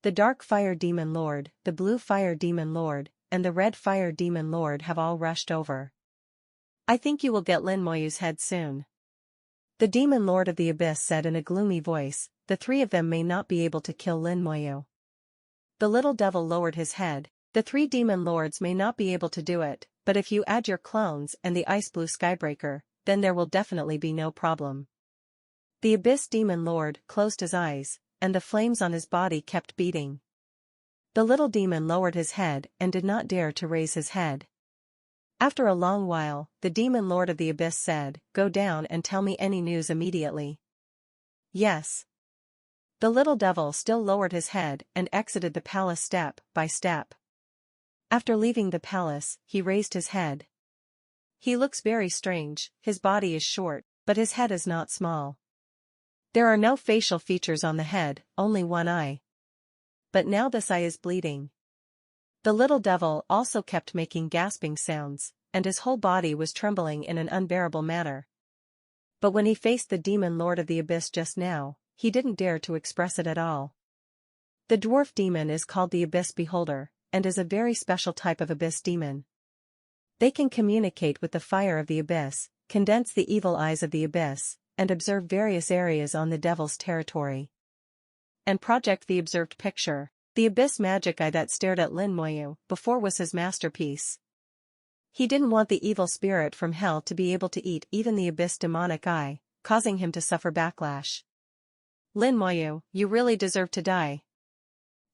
Speaker 1: The Dark Fire Demon Lord, the Blue Fire Demon Lord, and the Red Fire Demon Lord have all rushed over. "I think you will get Lin Moyu's head soon," the Demon Lord of the Abyss said in a gloomy voice. "The 3 of them may not be able to kill Lin Moyu." The little devil lowered his head. "The 3 demon lords may not be able to do it, but if you add your clones and the Ice Blue Skybreaker, then there will definitely be no problem." The Abyss Demon Lord closed his eyes, and the flames on his body kept beating. The little demon lowered his head and did not dare to raise his head. After a long while, the Demon Lord of the Abyss said, "Go down and tell me any news immediately." "Yes." The little devil still lowered his head and exited the palace step by step. After leaving the palace, he raised his head. He looks very strange, his body is short, but his head is not small. There are no facial features on the head, only one eye. But now this eye is bleeding. The little devil also kept making gasping sounds, and his whole body was trembling in an unbearable manner. But when he faced the Demon Lord of the Abyss just now, he didn't dare to express it at all. The dwarf demon is called the Abyss Beholder, and is a very special type of abyss demon. They can communicate with the fire of the abyss, condense the evil eyes of the abyss, and observe various areas on the devil's territory. And project the observed picture. The abyss magic eye that stared at Lin Moyu before was his masterpiece. He didn't want the evil spirit from hell to be able to eat even the abyss demonic eye, causing him to suffer backlash. "Lin Moyu, you really deserve to die."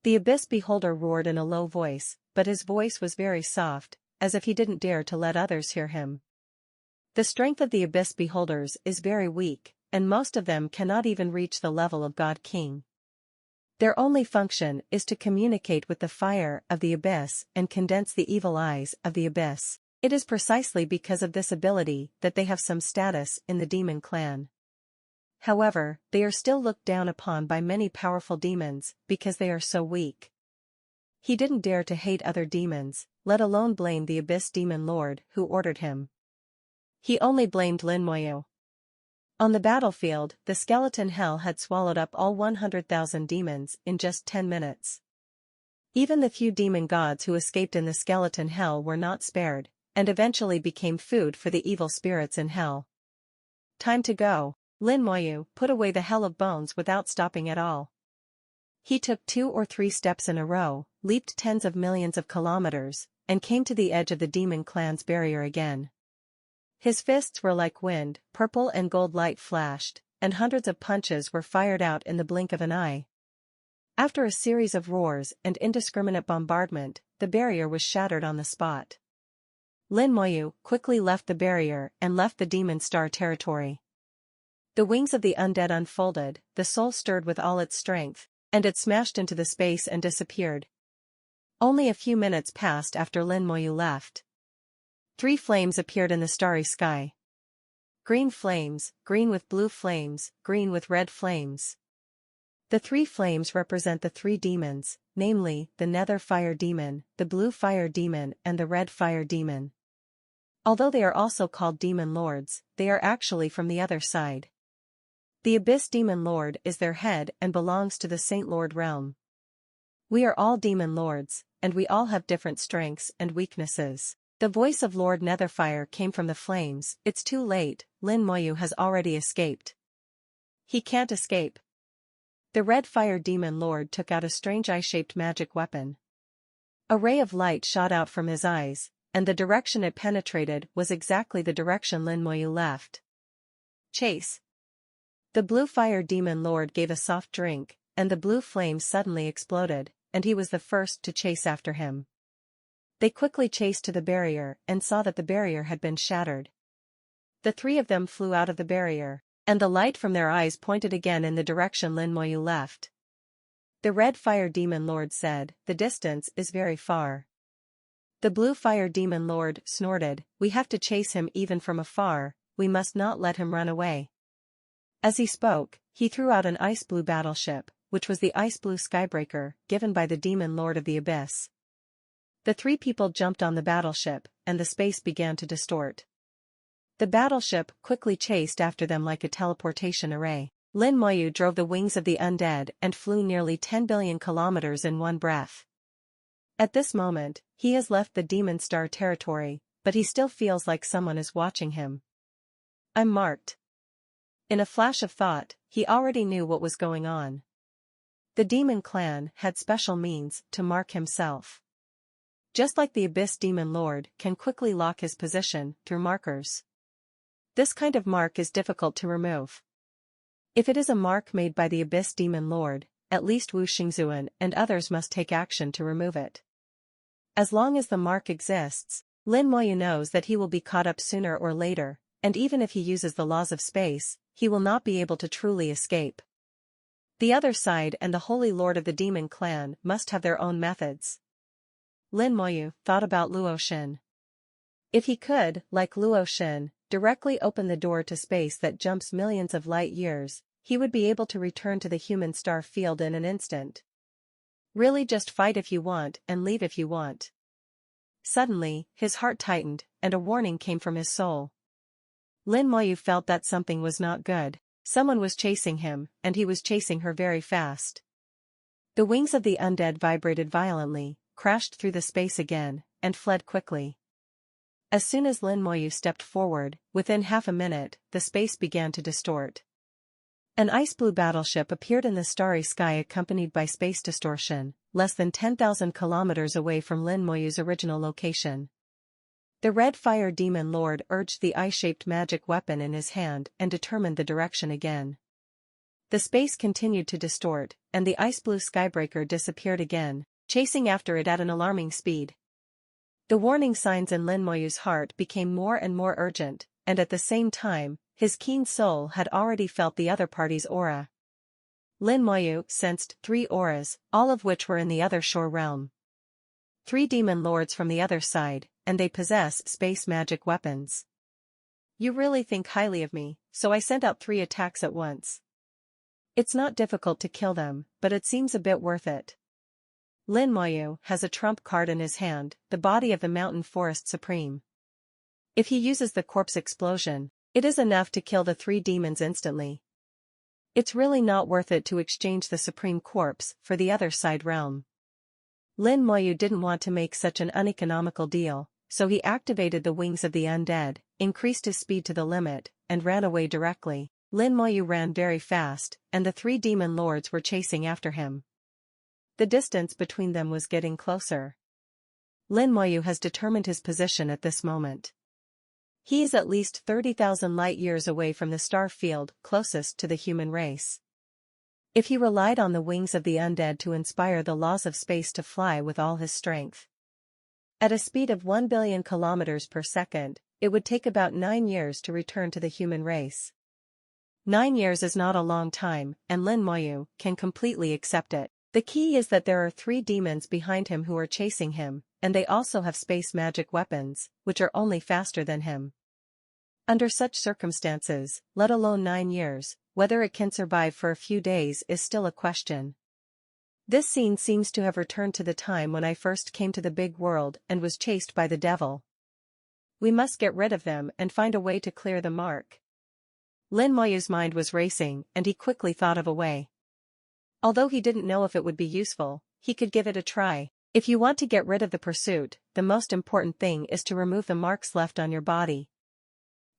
Speaker 1: The Abyss Beholder roared in a low voice, but his voice was very soft, as if he didn't dare to let others hear him. The strength of the Abyss Beholders is very weak, and most of them cannot even reach the level of God King. Their only function is to communicate with the fire of the abyss and condense the evil eyes of the abyss. It is precisely because of this ability that they have some status in the demon clan. However, they are still looked down upon by many powerful demons because they are so weak. He didn't dare to hate other demons, let alone blame the Abyss Demon Lord who ordered him. He only blamed Lin Moyu. On the battlefield, the skeleton hell had swallowed up all 100,000 demons in just 10 minutes. Even the few demon gods who escaped in the skeleton hell were not spared, and eventually became food for the evil spirits in hell. Time to go. Lin Moyu put away the hell of bones without stopping at all. He took 2 or 3 steps in a row, leaped tens of millions of kilometers, and came to the edge of the demon clan's barrier again. His fists were like wind, purple and gold light flashed, and hundreds of punches were fired out in the blink of an eye. After a series of roars and indiscriminate bombardment, the barrier was shattered on the spot. Lin Moyu quickly left the barrier and left the demon star territory. The wings of the undead unfolded, the soul stirred with all its strength, and it smashed into the space and disappeared. Only a few minutes passed after Lin Moyu left. 3 flames appeared in the starry sky. Green flames, green with blue flames, green with red flames. The 3 flames represent the 3 demons, namely, the nether fire demon, the blue fire demon and the red fire demon. Although they are also called demon lords, they are actually from the other side. The Abyss Demon Lord is their head and belongs to the Saint Lord realm. We are all demon lords, and we all have different strengths and weaknesses. The voice of Lord Netherfire came from the flames. It's too late, Lin Moyu has already escaped. He can't escape. The red fire demon lord took out a strange eye-shaped magic weapon. A ray of light shot out from his eyes, and the direction it penetrated was exactly the direction Lin Moyu left. Chase. The blue fire demon lord gave a soft drink, and the blue flame suddenly exploded, and he was the first to chase after him. They quickly chased to the barrier and saw that the barrier had been shattered. The 3 of them flew out of the barrier, and the light from their eyes pointed again in the direction Lin Moyu left. The red fire demon lord said, "The distance is very far." The blue fire demon lord snorted, "We have to chase him even from afar, we must not let him run away." As he spoke, he threw out an ice blue battleship, which was the ice blue skybreaker, given by the demon lord of the abyss. The 3 people jumped on the battleship, and the space began to distort. The battleship quickly chased after them like a teleportation array. Lin Moyu drove the wings of the undead and flew nearly 10 billion kilometers in one breath. At this moment, he has left the demon star territory, but he still feels like someone is watching him. I'm marked. In a flash of thought, he already knew what was going on. The demon clan had special means to mark himself. Just like the Abyss Demon Lord can quickly lock his position through markers. This kind of mark is difficult to remove. If it is a mark made by the Abyss Demon Lord, at least Wu Xingzuan and others must take action to remove it. As long as the mark exists, Lin Moyu knows that he will be caught up sooner or later, and even if he uses the laws of space, he will not be able to truly escape. The other side and the Holy Lord of the Demon Clan must have their own methods. Lin Moyu thought about Luo Xin. If he could, like Luo Xin, directly open the door to space that jumps millions of light years, he would be able to return to the human star field in an instant. Really, just fight if you want and leave if you want. Suddenly, his heart tightened, and a warning came from his soul. Lin Moyu felt that something was not good. Someone was chasing him, and he was chasing her very fast. The wings of the undead vibrated violently, crashed through the space again, and fled quickly. As soon as Lin Moyu stepped forward, within half a minute, the space began to distort. An ice blue battleship appeared in the starry sky accompanied by space distortion, less than 10,000 kilometers away from Lin Moyu's original location. The red fire demon lord urged the eye-shaped magic weapon in his hand and determined the direction again. The space continued to distort, and the ice blue skybreaker disappeared again, chasing after it at an alarming speed. The warning signs in Lin Moyu's heart became more and more urgent, and at the same time, his keen soul had already felt the other party's aura. Lin Moyu sensed 3 auras, all of which were in the other shore realm. 3 demon lords from the other side, and they possess space magic weapons. You really think highly of me, so I sent out 3 attacks at once. It's not difficult to kill them, but it seems a bit worth it. Lin Moyu has a trump card in his hand, the body of the mountain forest supreme. If he uses the corpse explosion, it is enough to kill the 3 demons instantly. It's really not worth it to exchange the supreme corpse for the other side realm. Lin Moyu didn't want to make such an uneconomical deal, so he activated the wings of the undead, increased his speed to the limit, and ran away directly. Lin Moyu ran very fast, and the three demon lords were chasing after him. The distance between them was getting closer. Lin Moyu has determined his position at this moment. He is at least 30,000 light-years away from the star field closest to the human race. If he relied on the wings of the undead to inspire the laws of space to fly with all his strength at a speed of 1 billion kilometers per second, it would take about 9 years to return to the human race. 9 years is not a long time, and Lin Moyu can completely accept it. The key is that there are 3 demons behind him who are chasing him, and they also have space magic weapons, which are only faster than him. Under such circumstances, let alone 9 years, whether it can survive for a few days is still a question. This scene seems to have returned to the time when I first came to the big world and was chased by the devil. We must get rid of them and find a way to clear the mark. Lin Moyu's mind was racing, and he quickly thought of a way. Although he didn't know if it would be useful, he could give it a try. If you want to get rid of the pursuit, the most important thing is to remove the marks left on your body.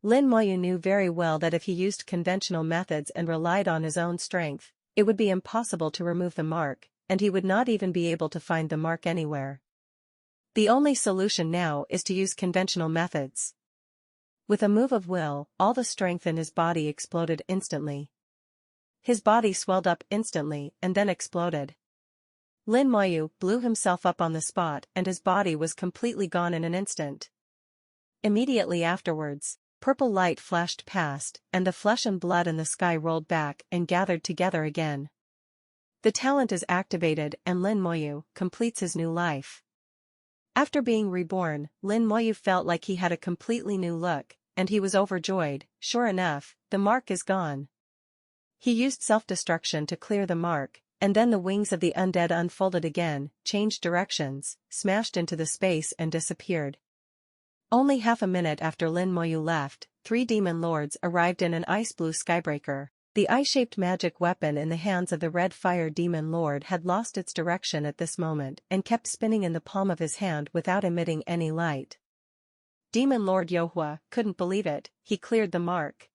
Speaker 1: Lin Moyu knew very well that if he used conventional methods and relied on his own strength, it would be impossible to remove the mark, and he would not even be able to find the mark anywhere. The only solution now is to use conventional methods. With a move of will, all the strength in his body exploded instantly. His body swelled up instantly and then exploded. Lin Moyu blew himself up on the spot and his body was completely gone in an instant. Immediately afterwards, purple light flashed past and the flesh and blood in the sky rolled back and gathered together again. The talent is activated and Lin Moyu completes his new life. After being reborn, Lin Moyu felt like he had a completely new look, and he was overjoyed. Sure enough, the mark is gone. He used self-destruction to clear the mark, and then the wings of the undead unfolded again, changed directions, smashed into the space and disappeared. Only half a minute after Lin Moyu left, 3 demon lords arrived in an ice-blue skybreaker. The eye-shaped magic weapon in the hands of the red fire demon lord had lost its direction at this moment and kept spinning in the palm of his hand without emitting any light. Demon Lord Yohua couldn't believe it, he cleared the mark.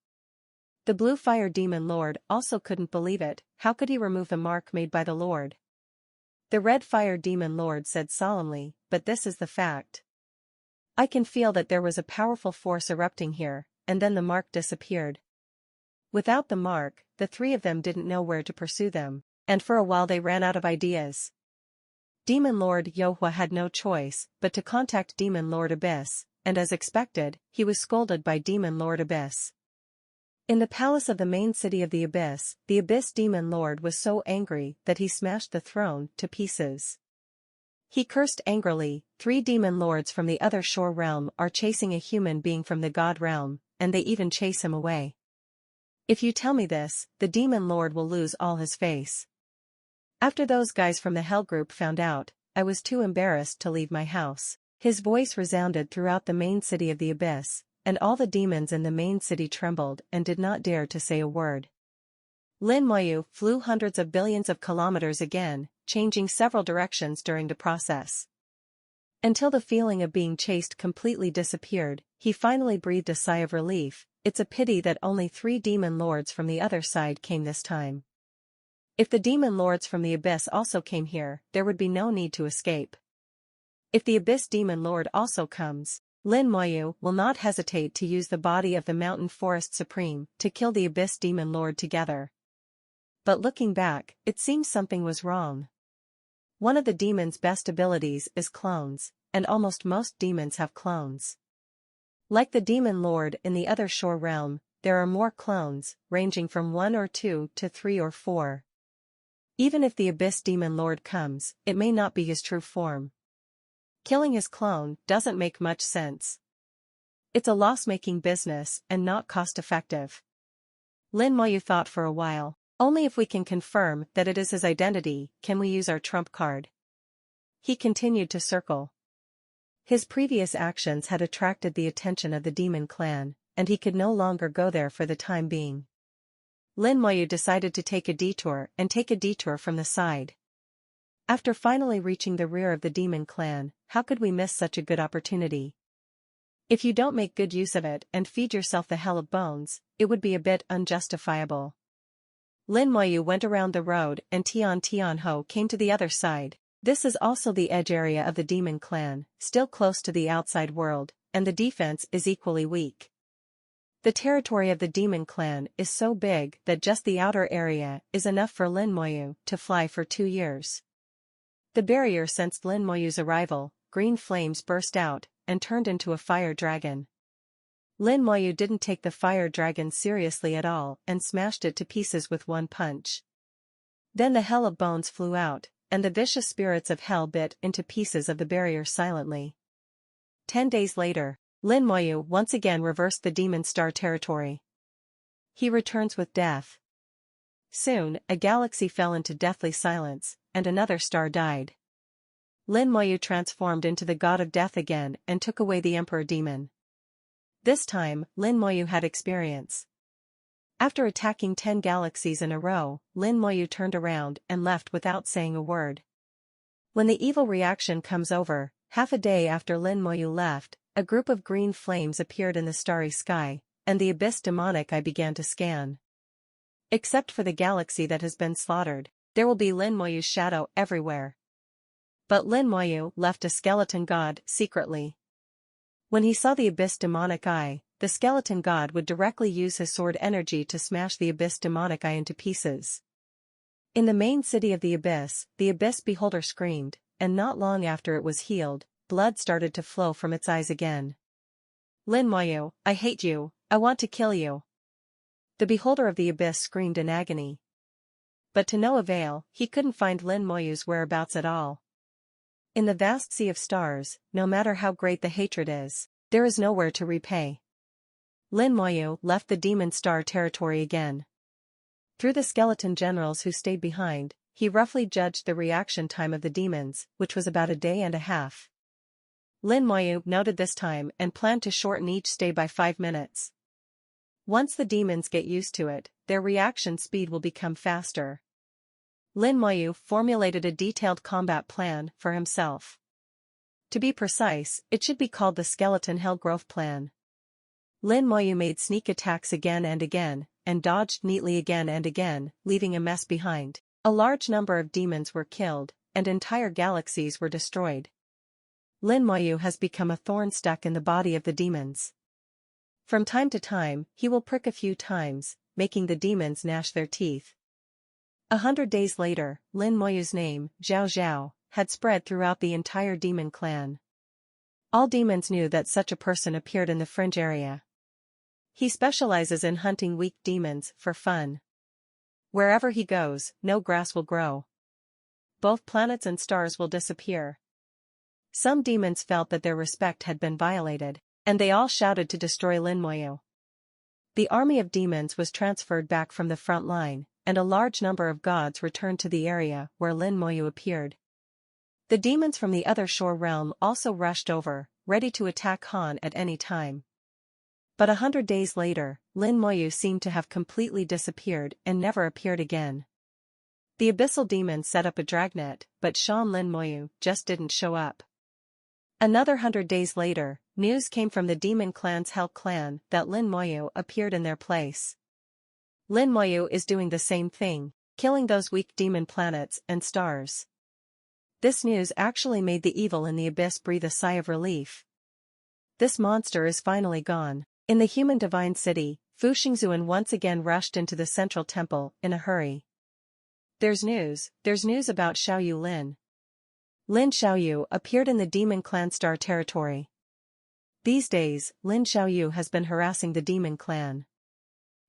Speaker 1: The blue fire demon lord also couldn't believe it, how could he remove the mark made by the lord? The red fire demon lord said solemnly, but this is the fact. I can feel that there was a powerful force erupting here, and then the mark disappeared. Without the mark, the 3 of them didn't know where to pursue them, and for a while they ran out of ideas. Demon Lord Yohua had no choice but to contact Demon Lord Abyss, and as expected, he was scolded by Demon Lord Abyss. In the palace of the main city of the Abyss Demon Lord was so angry that he smashed the throne to pieces. He cursed angrily, 3 demon lords from the other shore realm are chasing a human being from the god realm, and they even chase him away. If you tell me this, the demon lord will lose all his face. After those guys from the Hell group found out, I was too embarrassed to leave my house. His voice resounded throughout the main city of the Abyss, and all the demons in the main city trembled and did not dare to say a word. Lin Moyu flew hundreds of billions of kilometers again, changing several directions during the process. Until the feeling of being chased completely disappeared, he finally breathed a sigh of relief. It's a pity that only 3 demon lords from the other side came this time. If the demon lords from the Abyss also came here, there would be no need to escape. If the Abyss demon lord also comes, Lin Moyu will not hesitate to use the body of the Mountain Forest Supreme to kill the Abyss demon lord together. But looking back, it seems something was wrong. One of the demon's best abilities is clones, and almost most demons have clones. Like the demon lord in the other shore realm, there are more clones, ranging from 1 or 2 to 3 or 4. Even if the Abyss demon lord comes, it may not be his true form. Killing his clone doesn't make much sense. It's a loss-making business and not cost-effective. Lin Moyu thought for a while. Only if we can confirm that it is his identity can we use our trump card. He continued to circle. His previous actions had attracted the attention of the demon clan, and he could no longer go there for the time being. Lin Moyu decided to take a detour from the side. After finally reaching the rear of the demon clan, how could we miss such a good opportunity? If you don't make good use of it and feed yourself the hell of bones, it would be a bit unjustifiable. Lin Moyu went around the road and Tian Ho came to the other side. This is also the edge area of the demon clan, still close to the outside world, and the defense is equally weak. The territory of the demon clan is so big that just the outer area is enough for Lin Moyu to fly for 2 years. The barrier sensed Lin Moyu's arrival, green flames burst out, and turned into a fire dragon. Lin Moyu didn't take the fire dragon seriously at all and smashed it to pieces with one punch. Then the hell of bones flew out, and the vicious spirits of hell bit into pieces of the barrier silently. 10 days later, Lin Moyu once again reversed the demon star territory. He returns with death. Soon, a galaxy fell into deathly silence, and another star died. Lin Moyu transformed into the god of death again and took away the emperor demon. This time, Lin Moyu had experience. After attacking 10 galaxies in a row, Lin Moyu turned around and left without saying a word. When the evil reaction comes over, half a day after Lin Moyu left, a group of green flames appeared in the starry sky, and the abyss demonic eye began to scan. Except for the galaxy that has been slaughtered, there will be Lin Moyu's shadow everywhere. But Lin Moyu left a skeleton god secretly. When he saw the abyss demonic eye, the skeleton god would directly use his sword energy to smash the abyss demonic eye into pieces. In the main city of the abyss beholder screamed, and not long after it was healed, blood started to flow from its eyes again. Lin Moyu, I hate you, I want to kill you. The beholder of the abyss screamed in agony. But to no avail, he couldn't find Lin Moyu's whereabouts at all. In the vast sea of stars, no matter how great the hatred is, there is nowhere to repay. Lin Moyu left the demon star territory again. Through the skeleton generals who stayed behind, he roughly judged the reaction time of the demons, which was about a day and a half. Lin Moyu noted this time and planned to shorten each stay by 5 minutes. Once the demons get used to it, their reaction speed will become faster. Lin Moyu formulated a detailed combat plan for himself. To be precise, it should be called the Skeleton Hell Growth Plan. Lin Moyu made sneak attacks again and dodged neatly again and again, leaving a mess behind. A large number of demons were killed, and entire galaxies were destroyed. Lin Moyu has become a thorn stuck in the body of the demons. From time to time, he will prick a few times, making the demons gnash their teeth. 100 days later, Lin Moyu's name, Zhao Zhao, had spread throughout the entire demon clan. All demons knew that such a person appeared in the fringe area. He specializes in hunting weak demons for fun. Wherever he goes, no grass will grow. Both planets and stars will disappear. Some demons felt that their respect had been violated, and they all shouted to destroy Lin Moyu. The army of demons was transferred back from the front line, and a large number of gods returned to the area where Lin Moyu appeared. The demons from the other shore realm also rushed over, ready to attack Han at any time. But 100 days later, Lin Moyu seemed to have completely disappeared and never appeared again. The abyssal demons set up a dragnet, but Shan Lin Moyu just didn't show up. Another 100 days later, news came from the demon clan's Hell clan that Lin Moyu appeared in their place. Lin Moyu is doing the same thing, killing those weak demon planets and stars. This news actually made the evil in the abyss breathe a sigh of relief. This monster is finally gone. In the human divine city, Fu Xingzuan once again rushed into the central temple in a hurry. There's news about Xiaoyu Lin. Lin Xiaoyu appeared in the demon clan star territory. These days, Lin Xiaoyu has been harassing the demon clan.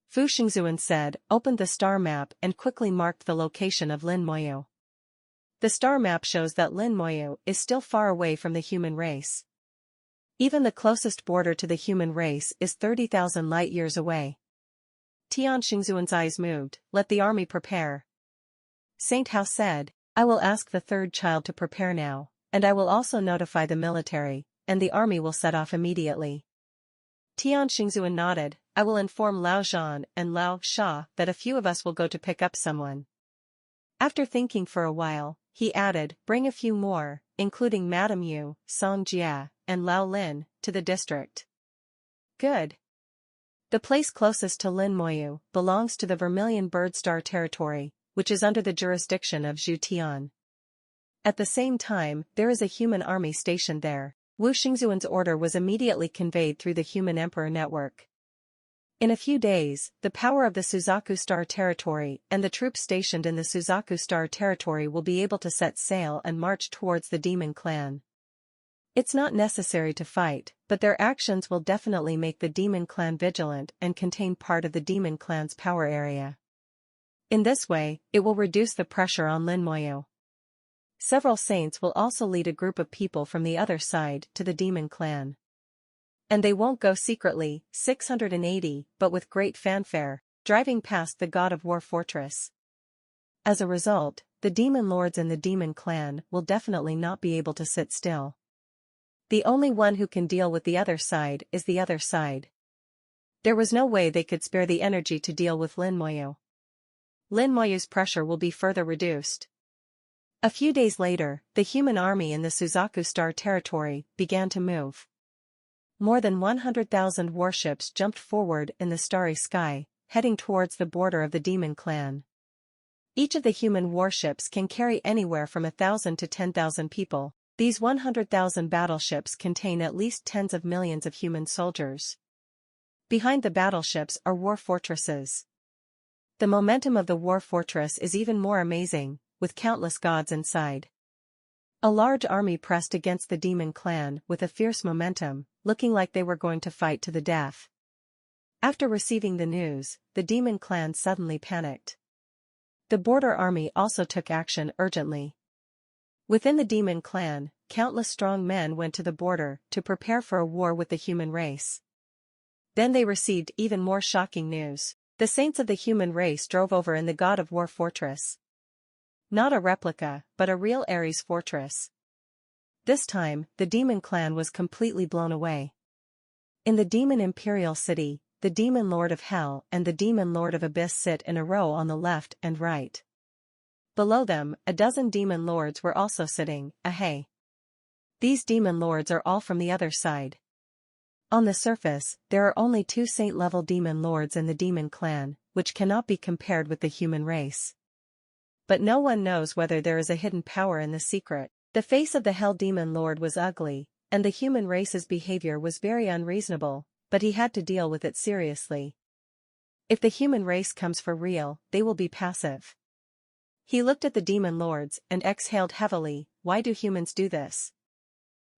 Speaker 1: Fu Xingzuan said, opened the star map and quickly marked the location of Lin Moyu. The star map shows that Lin Moyu is still far away from the human race. Even the closest border to the human race is 30,000 light-years away. Tian Xingzuan's eyes moved, let the army prepare. Saint Hao said, I will ask the third child to prepare now, and I will also notify the military, and the army will set off immediately. Tian Xingzuan nodded, I will inform Lao Zhan and Lao Sha that a few of us will go to pick up someone. After thinking for a while, he added, bring a few more, including Madame Yu, Song Jia, and Lao Lin, to the district. Good. The place closest to Lin Moyu belongs to the Vermilion Bird Star territory, which is under the jurisdiction of Zhu Tian. At the same time, there is a human army stationed there. Wu Xingzuan's order was immediately conveyed through the Human Emperor network. In a few days, the power of the Suzaku Star territory and the troops stationed in the Suzaku Star territory will be able to set sail and march towards the Demon Clan. It's not necessary to fight, but their actions will definitely make the Demon Clan vigilant and contain part of the Demon Clan's power area. In this way, it will reduce the pressure on Lin Moyu. Several saints will also lead a group of people from the other side to the Demon Clan. And they won't go secretly, 680, but with great fanfare, driving past the God of War fortress. As a result, the Demon Lords in the Demon Clan will definitely not be able to sit still. The only one who can deal with the other side is the other side. There was no way they could spare the energy to deal with Lin Moyu. Lin Moyu's pressure will be further reduced. A few days later, the human army in the Suzaku Star territory began to move. More than 100,000 warships jumped forward in the starry sky, heading towards the border of the Demon Clan. Each of the human warships can carry anywhere from 1,000 to 10,000 people. These 100,000 battleships contain at least tens of millions of human soldiers. Behind the battleships are war fortresses. The momentum of the war fortress is even more amazing, with countless gods inside. A large army pressed against the Demon Clan with a fierce momentum, looking like they were going to fight to the death. After receiving the news, the Demon Clan suddenly panicked. The border army also took action urgently. Within the Demon Clan, countless strong men went to the border to prepare for a war with the human race. Then they received even more shocking news. The saints of the human race drove over in the God of War fortress. Not a replica, but a real Ares fortress. This time, the Demon Clan was completely blown away. In the Demon Imperial City, the Demon Lord of Hell and the Demon Lord of Abyss sit in a row on the left and right. Below them, a dozen Demon Lords were also sitting, ahey. These Demon Lords are all from the other side. On the surface, there are only 2 saint-level Demon Lords in the Demon Clan, which cannot be compared with the human race. But no one knows whether there is a hidden power in the secret. The face of the Hell Demon Lord was ugly, and the human race's behavior was very unreasonable, but he had to deal with it seriously. If the human race comes for real, they will be passive. He looked at the Demon Lords and exhaled heavily. Why do humans do this?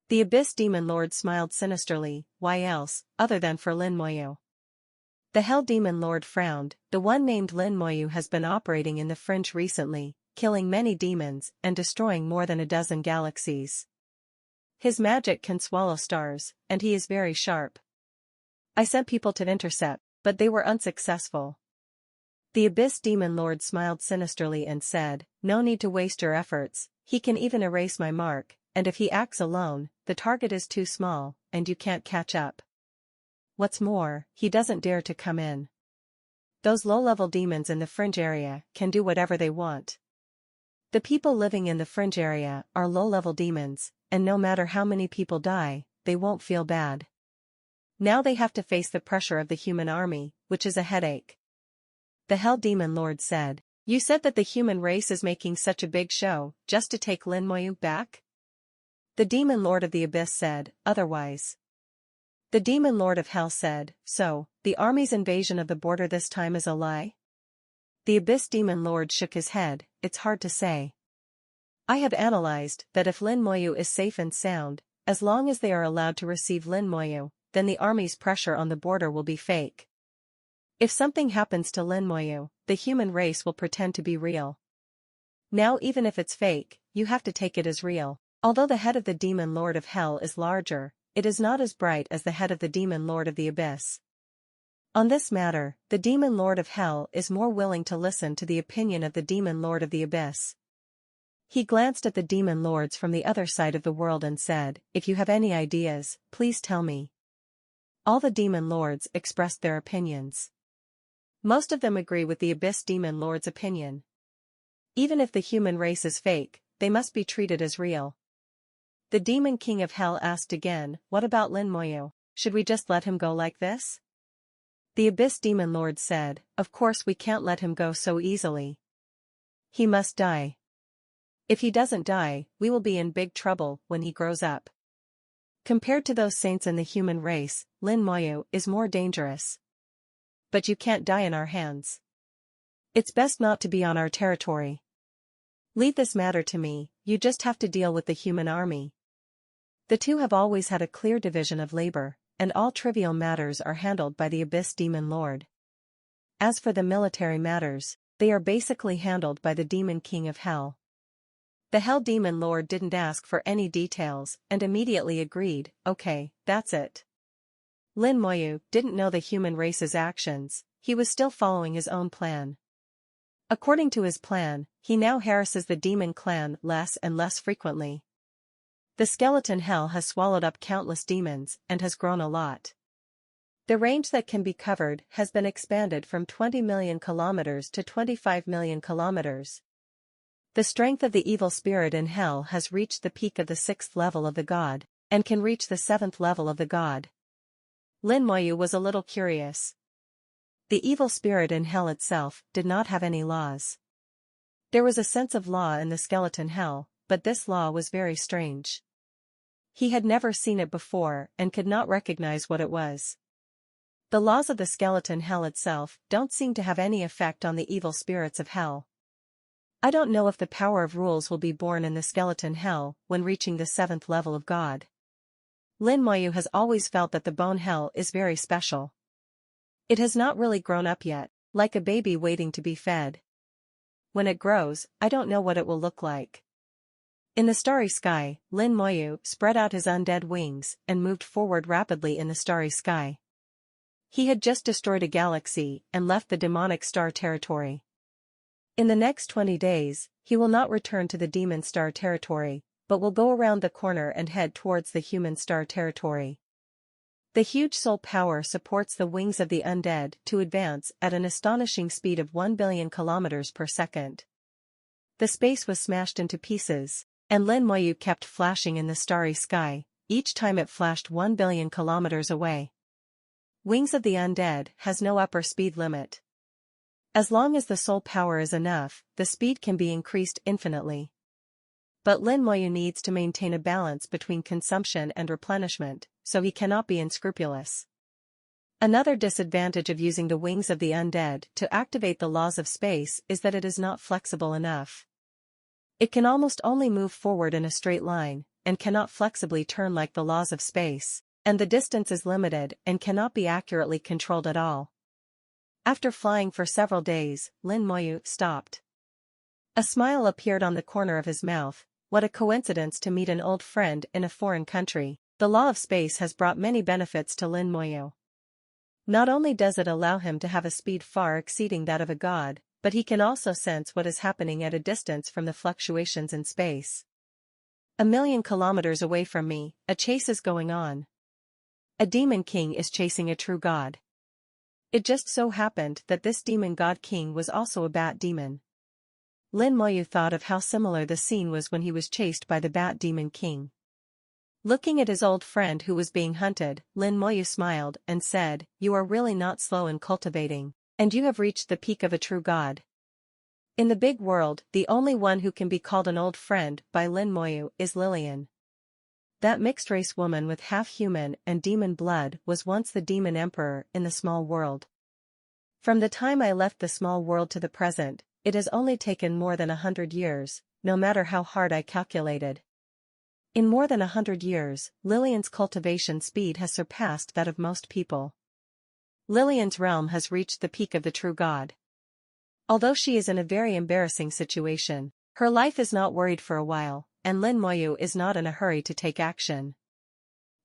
Speaker 1: The Abyss Demon Lord smiled sinisterly. Why else, other than for Lin Moyu? The Hell Demon Lord frowned. The one named Lin Moyu has been operating in the fringe recently, killing many demons and destroying more than a dozen galaxies. His magic can swallow stars, and he is very sharp. I sent people to intercept, but they were unsuccessful. The Abyss Demon Lord smiled sinisterly and said, no need to waste your efforts, he can even erase my mark, and if he acts alone, the target is too small, and you can't catch up. What's more, he doesn't dare to come in. Those low-level demons in the fringe area can do whatever they want. The people living in the fringe area are low-level demons, and no matter how many people die, they won't feel bad. Now they have to face the pressure of the human army, which is a headache. The Hell Demon Lord said, you said that the human race is making such a big show, just to take Lin Moyu back? The Demon Lord of the Abyss said, otherwise. The Demon Lord of Hell said, so, the army's invasion of the border this time is a lie? The Abyss Demon Lord shook his head, it's hard to say. I have analyzed that if Lin Moyu is safe and sound, as long as they are allowed to receive Lin Moyu, then the army's pressure on the border will be fake. If something happens to Lin Moyu, the human race will pretend to be real. Now even if it's fake, you have to take it as real. Although the head of the Demon Lord of Hell is larger, it is not as bright as the head of the Demon Lord of the Abyss. On this matter, the Demon Lord of Hell is more willing to listen to the opinion of the Demon Lord of the Abyss. He glanced at the Demon Lords from the other side of the world and said, if you have any ideas, please tell me. All the Demon Lords expressed their opinions. Most of them agree with the Abyss Demon Lord's opinion. Even if the human race is fake, they must be treated as real. The demon king of hell asked again, what about Lin Moyu? Should we just let him go like this? The abyss demon lord said, of course we can't let him go so easily. He must die. If he doesn't die, we will be in big trouble when he grows up. Compared to those saints in the human race, Lin Moyu is more dangerous. But you can't die in our hands. It's best not to be on our territory. Leave this matter to me, you just have to deal with the human army. The two have always had a clear division of labor, and all trivial matters are handled by the Abyss Demon Lord. As for the military matters, they are basically handled by the Demon King of Hell. The Hell Demon Lord didn't ask for any details and immediately agreed, okay, that's it. Lin Moyu didn't know the human race's actions, he was still following his own plan. According to his plan, he now harasses the demon clan less and less frequently. The skeleton hell has swallowed up countless demons and has grown a lot. The range that can be covered has been expanded from 20 million kilometers to 25 million kilometers. The strength of the evil spirit in hell has reached the peak of the 6th level of the god, and can reach the 7th level of the god. Lin Moyu was a little curious. The evil spirit in hell itself did not have any laws. There was a sense of law in the skeleton hell, but this law was very strange. He had never seen it before and could not recognize what it was. The laws of the skeleton hell itself don't seem to have any effect on the evil spirits of hell. I don't know if the power of rules will be born in the skeleton hell when reaching the 7th level of God. Lin Moyu has always felt that the bone hell is very special. It has not really grown up yet, like a baby waiting to be fed. When it grows, I don't know what it will look like. In the starry sky, Lin Moyu spread out his undead wings and moved forward rapidly in the starry sky. He had just destroyed a galaxy and left the demonic star territory. In the next 20 days, he will not return to the demon star territory, but will go around the corner and head towards the human star territory. The huge soul power supports the wings of the undead to advance at an astonishing speed of 1 billion kilometers per second. The space was smashed into pieces, and Lin Moyu kept flashing in the starry sky, each time it flashed 1 billion kilometers away. Wings of the Undead has no upper speed limit. As long as the soul power is enough, the speed can be increased infinitely. But Lin Moyu needs to maintain a balance between consumption and replenishment, so he cannot be unscrupulous. Another disadvantage of using the wings of the undead to activate the laws of space is that it is not flexible enough. It can almost only move forward in a straight line, and cannot flexibly turn like the laws of space, and the distance is limited and cannot be accurately controlled at all. After flying for several days, Lin Moyu stopped. A smile appeared on the corner of his mouth. What a coincidence to meet an old friend in a foreign country. The law of space has brought many benefits to Lin Moyu. Not only does it allow him to have a speed far exceeding that of a god, but he can also sense what is happening at a distance from the fluctuations in space. 1,000,000 kilometers away from me, a chase is going on. A demon king is chasing a true god. It just so happened that this demon god king was also a bat demon. Lin Moyu thought of how similar the scene was when he was chased by the bat demon king. Looking at his old friend who was being hunted, Lin Moyu smiled and said, "You are really not slow in cultivating, and you have reached the peak of a true god." In the big world, the only one who can be called an old friend by Lin Moyu is Lillian. That mixed-race woman with half-human and demon blood was once the demon emperor in the small world. From the time I left the small world to the present, it has only taken more than 100 years, no matter how hard I calculated. In more than 100 years, Lillian's cultivation speed has surpassed that of most people. Lillian's realm has reached the peak of the true god. Although she is in a very embarrassing situation, her life is not worried for a while, and Lin Moyu is not in a hurry to take action.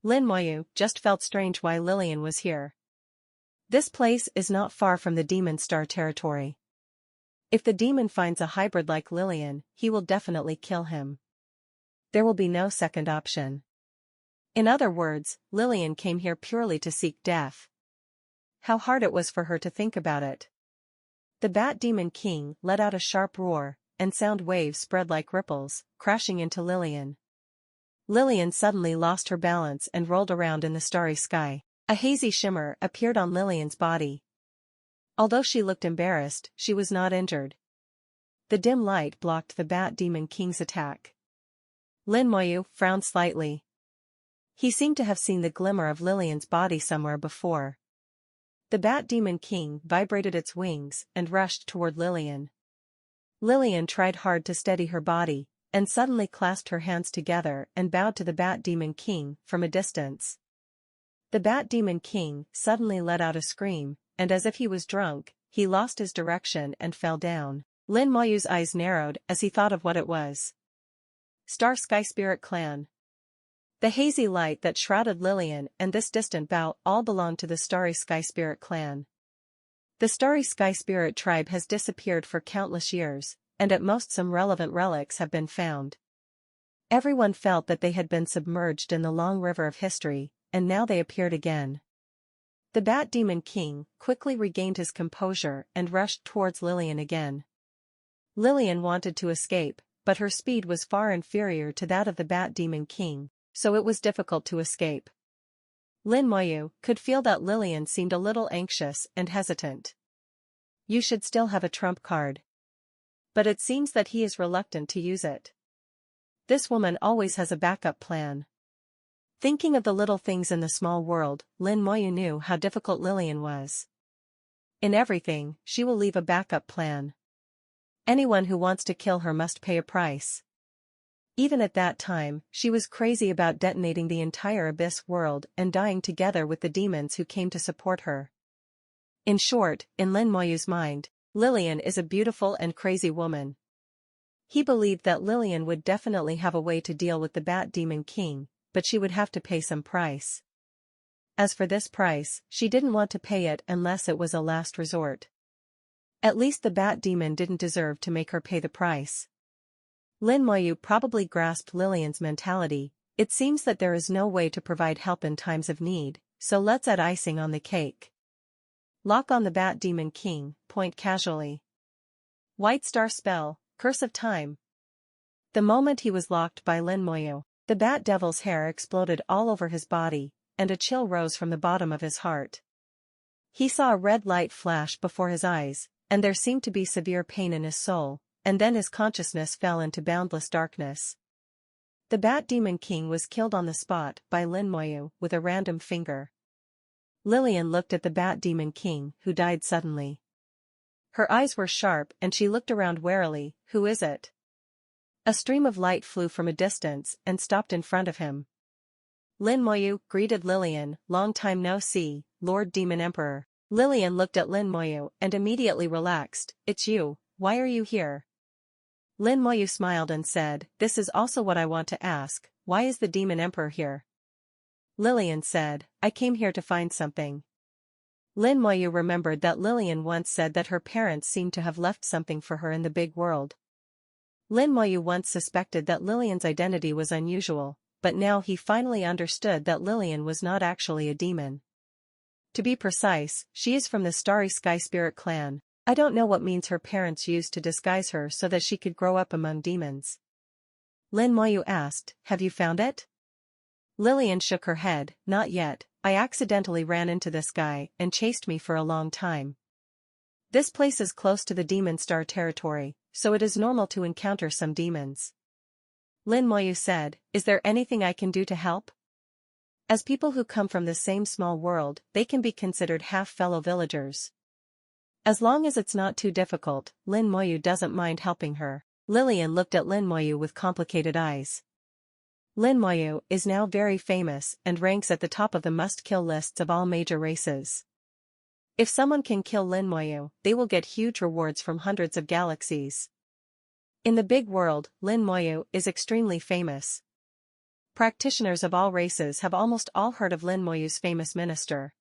Speaker 1: Lin Moyu just felt strange why Lillian was here. This place is not far from the demon star territory. If the demon finds a hybrid like Lillian, he will definitely kill him. There will be no second option. In other words, Lillian came here purely to seek death. How hard it was for her to think about it. The Bat Demon King let out a sharp roar, and sound waves spread like ripples, crashing into Lillian. Lillian suddenly lost her balance and rolled around in the starry sky. A hazy shimmer appeared on Lillian's body. Although she looked embarrassed, she was not injured. The dim light blocked the Bat Demon King's attack. Lin Moyu frowned slightly. He seemed to have seen the glimmer of Lillian's body somewhere before. The Bat Demon King vibrated its wings and rushed toward Lillian. Lillian tried hard to steady her body, and suddenly clasped her hands together and bowed to the Bat Demon King from a distance. The Bat Demon King suddenly let out a scream, and as if he was drunk, he lost his direction and fell down. Lin Moyu's eyes narrowed as he thought of what it was. Star Sky Spirit Clan. The hazy light that shrouded Lillian and this distant bow all belonged to the Starry Sky Spirit Clan. The Starry Sky Spirit tribe has disappeared for countless years, and at most some relevant relics have been found. Everyone felt that they had been submerged in the long river of history, and now they appeared again. The Bat Demon King quickly regained his composure and rushed towards Lillian again. Lillian wanted to escape, but her speed was far inferior to that of the Bat Demon King, so it was difficult to escape. Lin Moyu could feel that Lillian seemed a little anxious and hesitant. You should still have a trump card. But it seems that he is reluctant to use it. This woman always has a backup plan. Thinking of the little things in the small world, Lin Moyu knew how difficult Lillian was. In everything, she will leave a backup plan. Anyone who wants to kill her must pay a price. Even at that time, she was crazy about detonating the entire Abyss world and dying together with the demons who came to support her. In short, in Lin Moyu's mind, Lillian is a beautiful and crazy woman. He believed that Lillian would definitely have a way to deal with the Bat Demon King, but she would have to pay some price. As for this price, she didn't want to pay it unless it was a last resort. At least the Bat Demon didn't deserve to make her pay the price. Lin Moyu probably grasped Lillian's mentality. It seems that there is no way to provide help in times of need, so let's add icing on the cake. Lock on the Bat Demon King, point casually. White Star Spell, Curse of Time. The moment he was locked by Lin Moyu, the Bat Devil's hair exploded all over his body, and a chill rose from the bottom of his heart. He saw a red light flash before his eyes, and there seemed to be severe pain in his soul, and then his consciousness fell into boundless darkness. The Bat Demon King was killed on the spot by Lin Moyu with a random finger. Lillian looked at the Bat Demon King, who died suddenly. Her eyes were sharp and she looked around warily. Who is it? A stream of light flew from a distance and stopped in front of him. Lin Moyu greeted Lillian. Long time no see, Lord Demon Emperor. Lillian looked at Lin Moyu and immediately relaxed. It's you, why are you here? Lin Moyu smiled and said, this is also what I want to ask, why is the Demon Emperor here? Lillian said, I came here to find something. Lin Moyu remembered that Lillian once said that her parents seemed to have left something for her in the big world. Lin Moyu once suspected that Lillian's identity was unusual, but now he finally understood that Lillian was not actually a demon. To be precise, she is from the Starry Sky Spirit Clan. I don't know what means her parents used to disguise her so that she could grow up among demons. Lin Moyu asked, have you found it? Lillian shook her head, not yet. I accidentally ran into this guy and chased me for a long time. This place is close to the Demon Star territory, so it is normal to encounter some demons. Lin Moyu said, is there anything I can do to help? As people who come from the same small world, they can be considered half fellow villagers. As long as it's not too difficult, Lin Moyu doesn't mind helping her. Lillian looked at Lin Moyu with complicated eyes. Lin Moyu is now very famous and ranks at the top of the must-kill lists of all major races. If someone can kill Lin Moyu, they will get huge rewards from hundreds of galaxies. In the big world, Lin Moyu is extremely famous. Practitioners of all races have almost all heard of Lin Moyu's famous minister.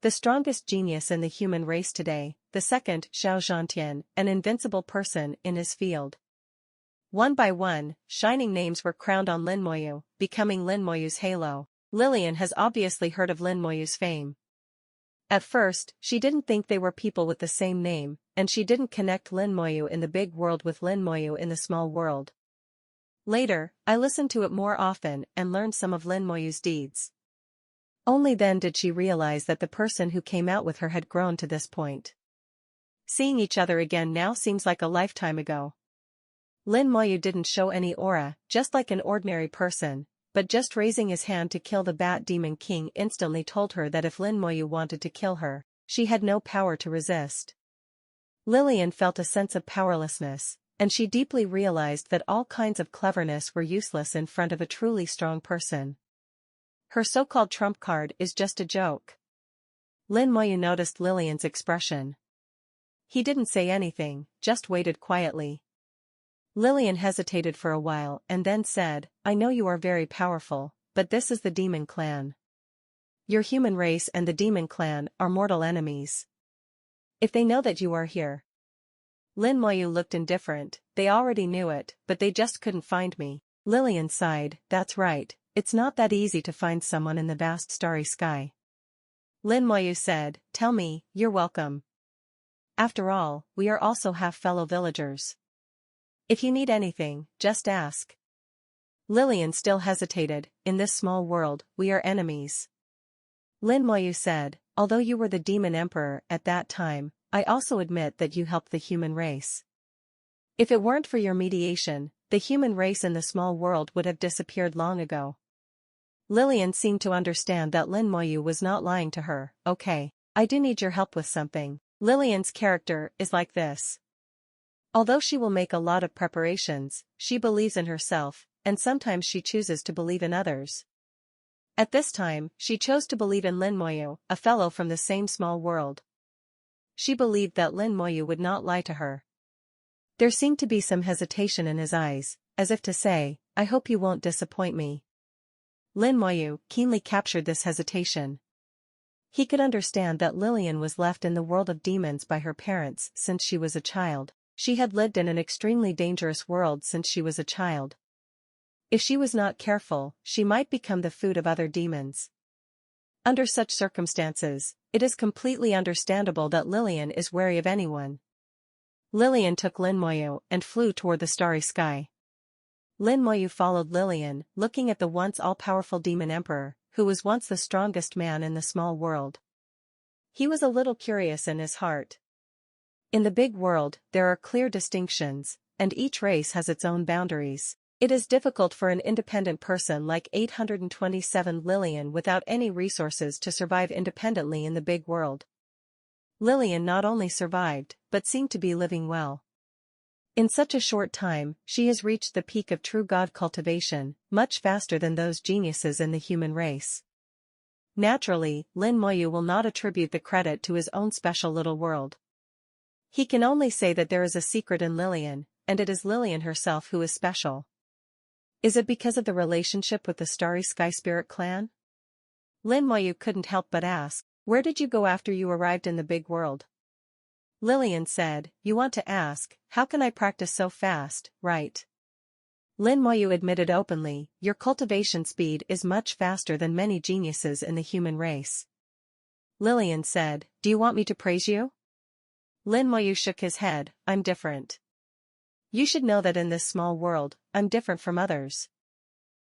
Speaker 1: The strongest genius in the human race today, the second Xiao Zhantian, an invincible person in his field. One by one, shining names were crowned on Lin Moyu, becoming Lin Moyu's halo. Lillian has obviously heard of Lin Moyu's fame. At first, she didn't think they were people with the same name, and she didn't connect Lin Moyu in the big world with Lin Moyu in the small world. Later, I listened to it more often and learned some of Lin Moyu's deeds. Only then did she realize that the person who came out with her had grown to this point. Seeing each other again now seems like a lifetime ago. Lin Moyu didn't show any aura, just like an ordinary person, but just raising his hand to kill the Bat Demon King instantly told her that if Lin Moyu wanted to kill her, she had no power to resist. Lillian felt a sense of powerlessness, and she deeply realized that all kinds of cleverness were useless in front of a truly strong person. Her so-called trump card is just a joke. Lin Moyu noticed Lillian's expression. He didn't say anything, just waited quietly. Lillian hesitated for a while and then said, "I know you are very powerful, but this is the demon clan. Your human race and the demon clan are mortal enemies. If they know that you are here..." Lin Moyu looked indifferent. They already knew it, but they just couldn't find me. Lillian sighed, "That's right, it's not that easy to find someone in the vast starry sky." Lin Moyu said, "Tell me, you're welcome. After all, we are also half fellow villagers. If you need anything, just ask." Lillian still hesitated. "In this small world, we are enemies." Lin Moyu said, "Although you were the demon emperor at that time, I also admit that you helped the human race. If it weren't for your mediation, the human race in the small world would have disappeared long ago." Lillian seemed to understand that Lin Moyu was not lying to her. "Okay, I do need your help with something." Lillian's character is like this. Although she will make a lot of preparations, she believes in herself, and sometimes she chooses to believe in others. At this time, she chose to believe in Lin Moyu, a fellow from the same small world. She believed that Lin Moyu would not lie to her. There seemed to be some hesitation in his eyes, as if to say, "I hope you won't disappoint me." Lin Moyu keenly captured this hesitation. He could understand that Lillian was left in the world of demons by her parents since she was a child. She had lived in an extremely dangerous world since she was a child. If she was not careful, she might become the food of other demons. Under such circumstances, it is completely understandable that Lillian is wary of anyone. Lillian took Lin Moyu and flew toward the starry sky. Lin Moyu followed Lillian, looking at the once all-powerful demon emperor, who was once the strongest man in the small world. He was a little curious in his heart. In the big world, there are clear distinctions, and each race has its own boundaries. It is difficult for an independent person like 827 Lillian without any resources to survive independently in the big world. Lillian not only survived, but seemed to be living well. In such a short time, she has reached the peak of true god cultivation, much faster than those geniuses in the human race. Naturally, Lin Moyu will not attribute the credit to his own special little world. He can only say that there is a secret in Lillian, and it is Lillian herself who is special. Is it because of the relationship with the Starry Sky Spirit clan? Lin Moyu couldn't help but ask, "Where did you go after you arrived in the big world?" Lillian said, "You want to ask, how can I practice so fast, right?" Lin Moyu admitted openly, "Your cultivation speed is much faster than many geniuses in the human race." Lillian said, "Do you want me to praise you?" Lin Moyu shook his head, "I'm different. You should know that in this small world, I'm different from others."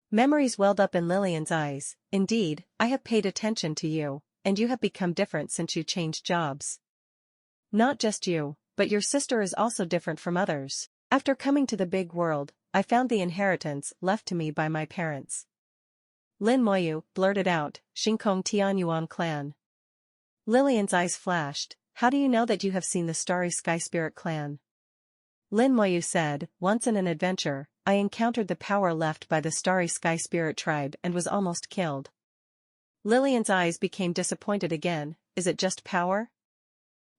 Speaker 1: Memories welled up in Lillian's eyes. "Indeed, I have paid attention to you, and you have become different since you changed jobs. Not just you, but your sister is also different from others. After coming to the big world, I found the inheritance left to me by my parents." Lin Moyu blurted out, "Shinkong Tianyuan clan." Lillian's eyes flashed. "How do you know that you have seen the Starry Sky Spirit clan?" Lin Moyu said, "Once in an adventure, I encountered the power left by the Starry Sky Spirit tribe and was almost killed." Lillian's eyes became disappointed again. "Is it just power?"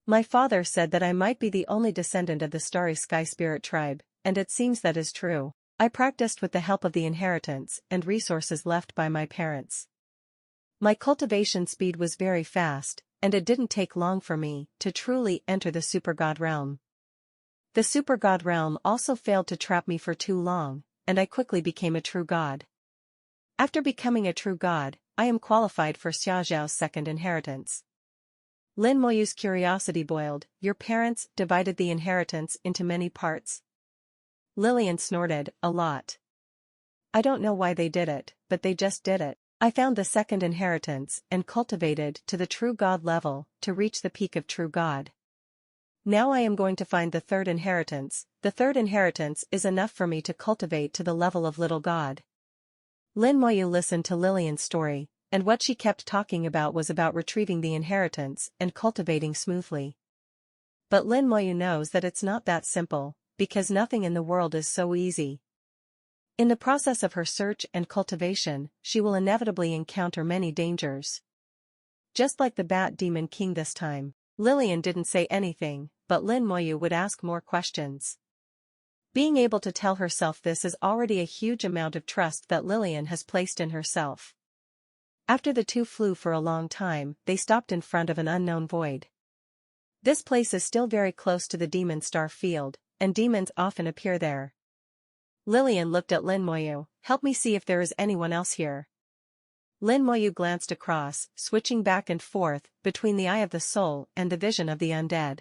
Speaker 1: "My father said that I might be the only descendant of the Starry Sky Spirit tribe, and it seems that is true. I practiced with the help of the inheritance and resources left by my parents. My cultivation speed was very fast, and it didn't take long for me to truly enter the super god realm. The super god realm also failed to trap me for too long, and I quickly became a true god. After becoming a true god, I am qualified for Xiaozhao's second inheritance." Lin Moyu's curiosity boiled. Your parents divided the inheritance into many parts. Lillian snorted, a lot. I don't know why they did it, but they just did it. I found the second inheritance and cultivated to the true God level to reach the peak of true God. Now I am going to find the third inheritance. The third inheritance is enough for me to cultivate to the level of little God. Lin Moyu listened to Lillian's story, and what she kept talking about was about retrieving the inheritance and cultivating smoothly. But Lin Moyu knows that it's not that simple, because nothing in the world is so easy. In the process of her search and cultivation, she will inevitably encounter many dangers. Just like the Bat Demon King this time, Lillian didn't say anything, but Lin Moyu would ask more questions. Being able to tell herself this is already a huge amount of trust that Lillian has placed in herself. After the two flew for a long time, they stopped in front of an unknown void. This place is still very close to the demon star field, and demons often appear there. Lillian looked at Lin Moyu. Help me see if there is anyone else here. Lin Moyu glanced across, switching back and forth between the eye of the soul and the vision of the undead.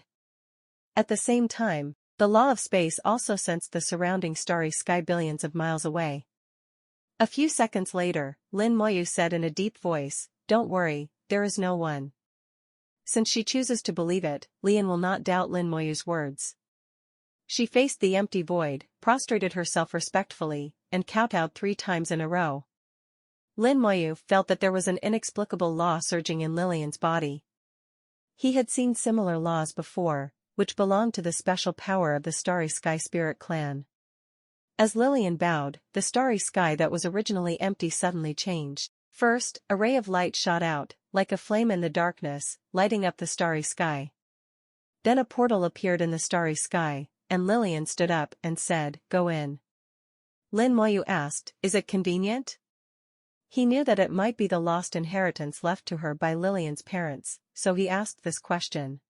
Speaker 1: At the same time, the law of space also sensed the surrounding starry sky billions of miles away. A few seconds later, Lin Moyu said in a deep voice, "Don't worry, there is no one." Since she chooses to believe it, Lian will not doubt Lin Moyu's words. She faced the empty void, prostrated herself respectfully, and kowtowed 3 times in a row. Lin Moyu felt that there was an inexplicable law surging in Lillian's body. He had seen similar laws before, which belonged to the special power of the Starry Sky Spirit clan. As Lillian bowed, the starry sky that was originally empty suddenly changed. First, a ray of light shot out, like a flame in the darkness, lighting up the starry sky. Then a portal appeared in the starry sky, and Lillian stood up and said, "Go in." Lin Moyu asked, "Is it convenient?" He knew that it might be the lost inheritance left to her by Lillian's parents, so he asked this question.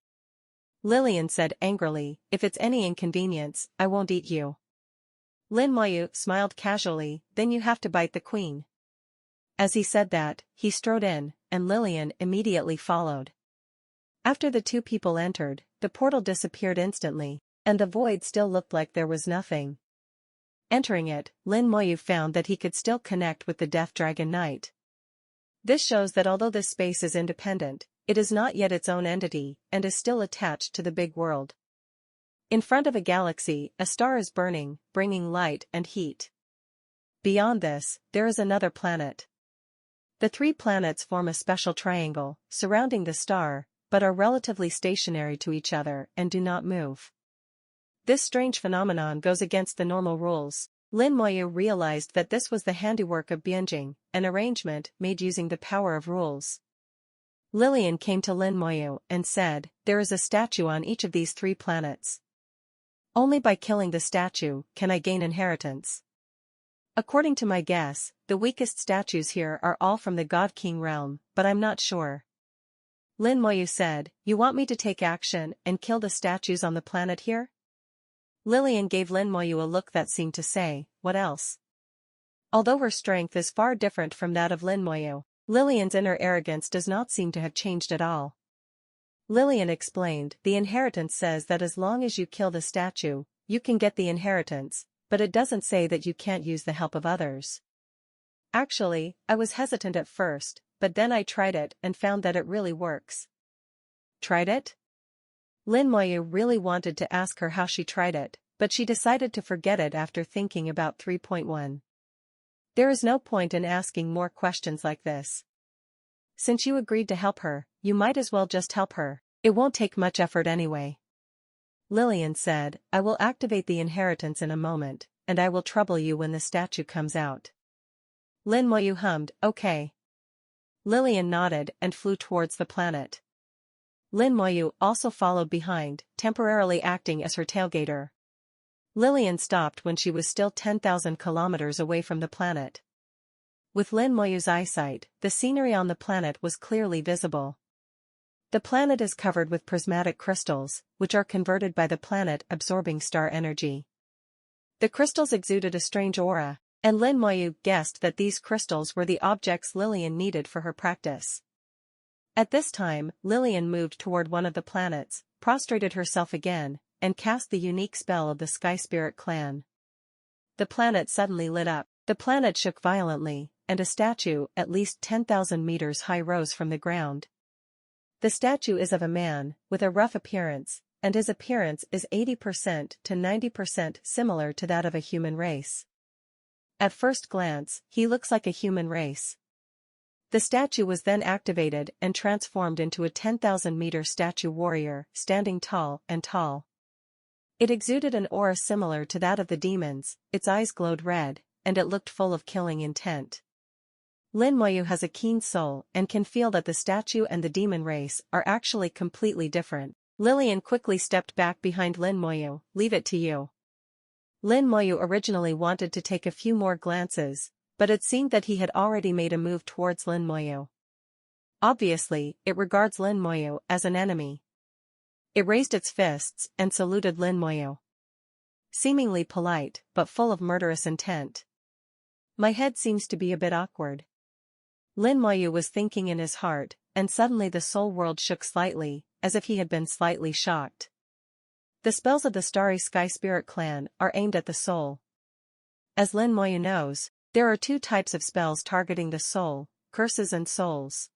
Speaker 1: Lillian said angrily, "If it's any inconvenience, I won't eat you." Lin Moyu smiled casually, "Then you have to bite the queen." As he said that, he strode in, and Lillian immediately followed. After the two people entered, the portal disappeared instantly, and the void still looked like there was nothing. Entering it, Lin Moyu found that he could still connect with the Death Dragon Knight. This shows that although this space is independent, it is not yet its own entity, and is still attached to the big world. In front of a galaxy, a star is burning, bringing light and heat. Beyond this, there is another planet. The 3 planets form a special triangle, surrounding the star, but are relatively stationary to each other and do not move. This strange phenomenon goes against the normal rules. Lin Moyu realized that this was the handiwork of Bianjing, an arrangement made using the power of rules. Lillian came to Lin Moyu and said, "There is a statue on each of these 3 planets. Only by killing the statue can I gain inheritance. According to my guess, the weakest statues here are all from the God King realm, but I'm not sure." Lin Moyu said, "You want me to take action and kill the statues on the planet here?" Lillian gave Lin Moyu a look that seemed to say, "What else?" Although her strength is far different from that of Lin Moyu, Lillian's inner arrogance does not seem to have changed at all. Lillian explained, "The inheritance says that as long as you kill the statue, you can get the inheritance, but it doesn't say that you can't use the help of others. Actually, I was hesitant at first, but then I tried it and found that it really works." Tried it? Lin Moyu really wanted to ask her how she tried it, but she decided to forget it after thinking about 3.1. There is no point in asking more questions like this. Since you agreed to help her, you might as well just help her. It won't take much effort anyway. Lillian said, "I will activate the inheritance in a moment, and I will trouble you when the statue comes out." Lin Moyu hummed, "Okay." Lillian nodded and flew towards the planet. Lin Moyu also followed behind, temporarily acting as her tailgater. Lillian stopped when she was still 10,000 kilometers away from the planet. With Lin Moyu's eyesight, the scenery on the planet was clearly visible. The planet is covered with prismatic crystals, which are converted by the planet absorbing star energy. The crystals exuded a strange aura, and Lin Moyu guessed that these crystals were the objects Lillian needed for her practice. At this time, Lillian moved toward one of the planets, prostrated herself again, and cast the unique spell of the Sky Spirit clan. The planet suddenly lit up. The planet shook violently, and a statue at least 10,000 meters high rose from the ground. The statue is of a man, with a rough appearance, and his appearance is 80% to 90% similar to that of a human race. At first glance, he looks like a human race. The statue was then activated and transformed into a 10,000-meter statue warrior, standing tall and tall. It exuded an aura similar to that of the demons, its eyes glowed red, and it looked full of killing intent. Lin Moyu has a keen soul and can feel that the statue and the demon race are actually completely different. Lillian quickly stepped back behind Lin Moyu. Leave it to you. Lin Moyu originally wanted to take a few more glances, but it seemed that he had already made a move towards Lin Moyu. Obviously, it regards Lin Moyu as an enemy. It raised its fists and saluted Lin Moyu. Seemingly polite, but full of murderous intent. My head seems to be a bit awkward. Lin Moyu was thinking in his heart, and suddenly the soul world shook slightly, as if he had been slightly shocked. The spells of the Starry Sky Spirit clan are aimed at the soul. As Lin Moyu knows, there are two types of spells targeting the soul, curses and souls.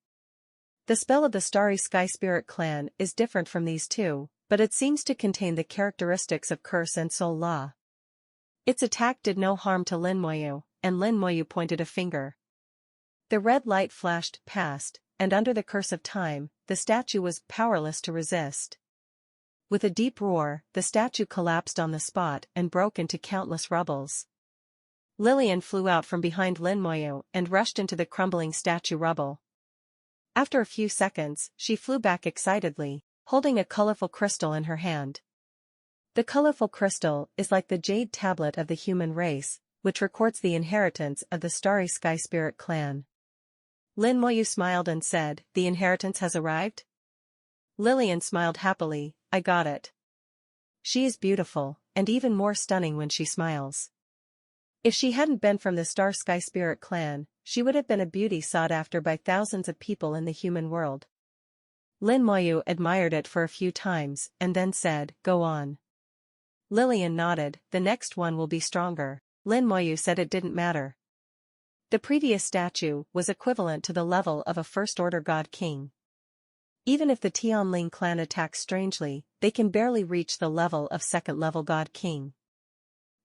Speaker 1: The spell of the Starry Sky Spirit clan is different from these two, but it seems to contain the characteristics of curse and soul law. Its attack did no harm to Lin Moyu, and Lin Moyu pointed a finger. The red light flashed past, and under the curse of time, the statue was powerless to resist. With a deep roar, the statue collapsed on the spot and broke into countless rubbles. Lillian flew out from behind Lin Moyu and rushed into the crumbling statue rubble. After a few seconds, she flew back excitedly, holding a colorful crystal in her hand. The colorful crystal is like the jade tablet of the human race, which records the inheritance of the Starry Sky Spirit clan. Lin Moyu smiled and said, "The inheritance has arrived?" Lillian smiled happily, "I got it." She is beautiful, and even more stunning when she smiles. If she hadn't been from the Star Sky Spirit clan, she would have been a beauty sought after by thousands of people in the human world. Lin Moyu admired it for a few times and then said, "Go on." Lillian nodded, "The next one will be stronger." Lin Moyu said it didn't matter. The previous statue was equivalent to the level of a First-Order God King. Even if the Tianling clan attacks strangely, they can barely reach the level of Second-Level God King.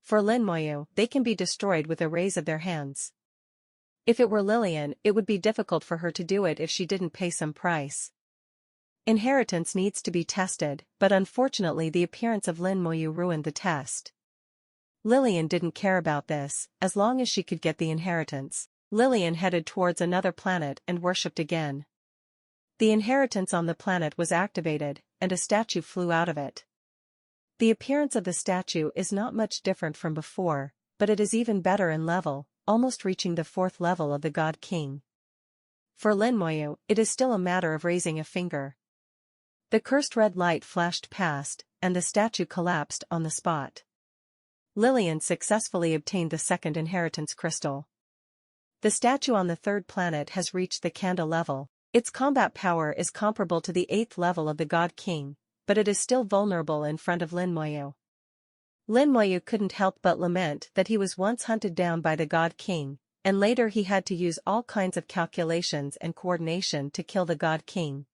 Speaker 1: For Lin Moyu, they can be destroyed with a raise of their hands. If it were Lillian, it would be difficult for her to do it if she didn't pay some price. Inheritance needs to be tested, but unfortunately the appearance of Lin Moyu ruined the test. Lillian didn't care about this, as long as she could get the inheritance. Lillian headed towards another planet and worshipped again. The inheritance on the planet was activated, and a statue flew out of it. The appearance of the statue is not much different from before, but it is even better in level, almost reaching the 4th level of the God King. For Lin Moyu, it is still a matter of raising a finger. The cursed red light flashed past, and the statue collapsed on the spot. Lillian successfully obtained the second inheritance crystal. The statue on the 3rd planet has reached the Kanda level. Its combat power is comparable to the 8th level of the God King, but it is still vulnerable in front of Lin Moyu. Lin Moyu couldn't help but lament that he was once hunted down by the God King, and later he had to use all kinds of calculations and coordination to kill the God King.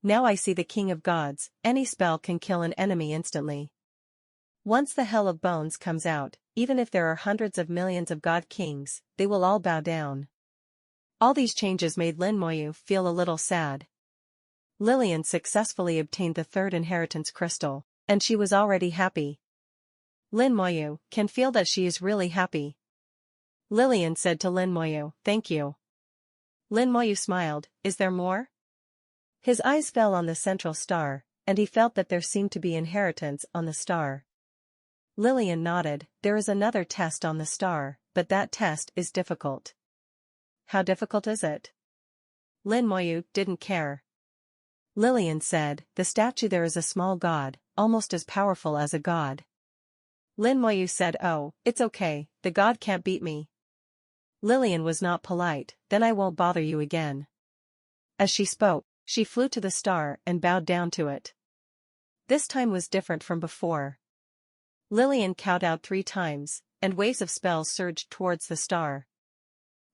Speaker 1: Now I see the King of Gods, any spell can kill an enemy instantly. Once the Hell of Bones comes out, even if there are hundreds of millions of God Kings, they will all bow down. All these changes made Lin Moyu feel a little sad. Lillian successfully obtained the 3rd inheritance crystal, and she was already happy. Lin Moyu can feel that she is really happy. Lillian said to Lin Moyu, "Thank you." Lin Moyu smiled, "Is there more?" His eyes fell on the central star, and he felt that there seemed to be inheritance on the star. Lillian nodded, "There is another test on the star, but that test is difficult." "How difficult is it?" Lin Moyu didn't care. Lillian said, "The statue there is a small god, almost as powerful as a god." Lin Moyu said, "Oh, it's okay, the god can't beat me." Lillian was not polite, "Then I won't bother you again." As she spoke, she flew to the star and bowed down to it. This time was different from before. Lillian cowed out 3 times, and waves of spells surged towards the star.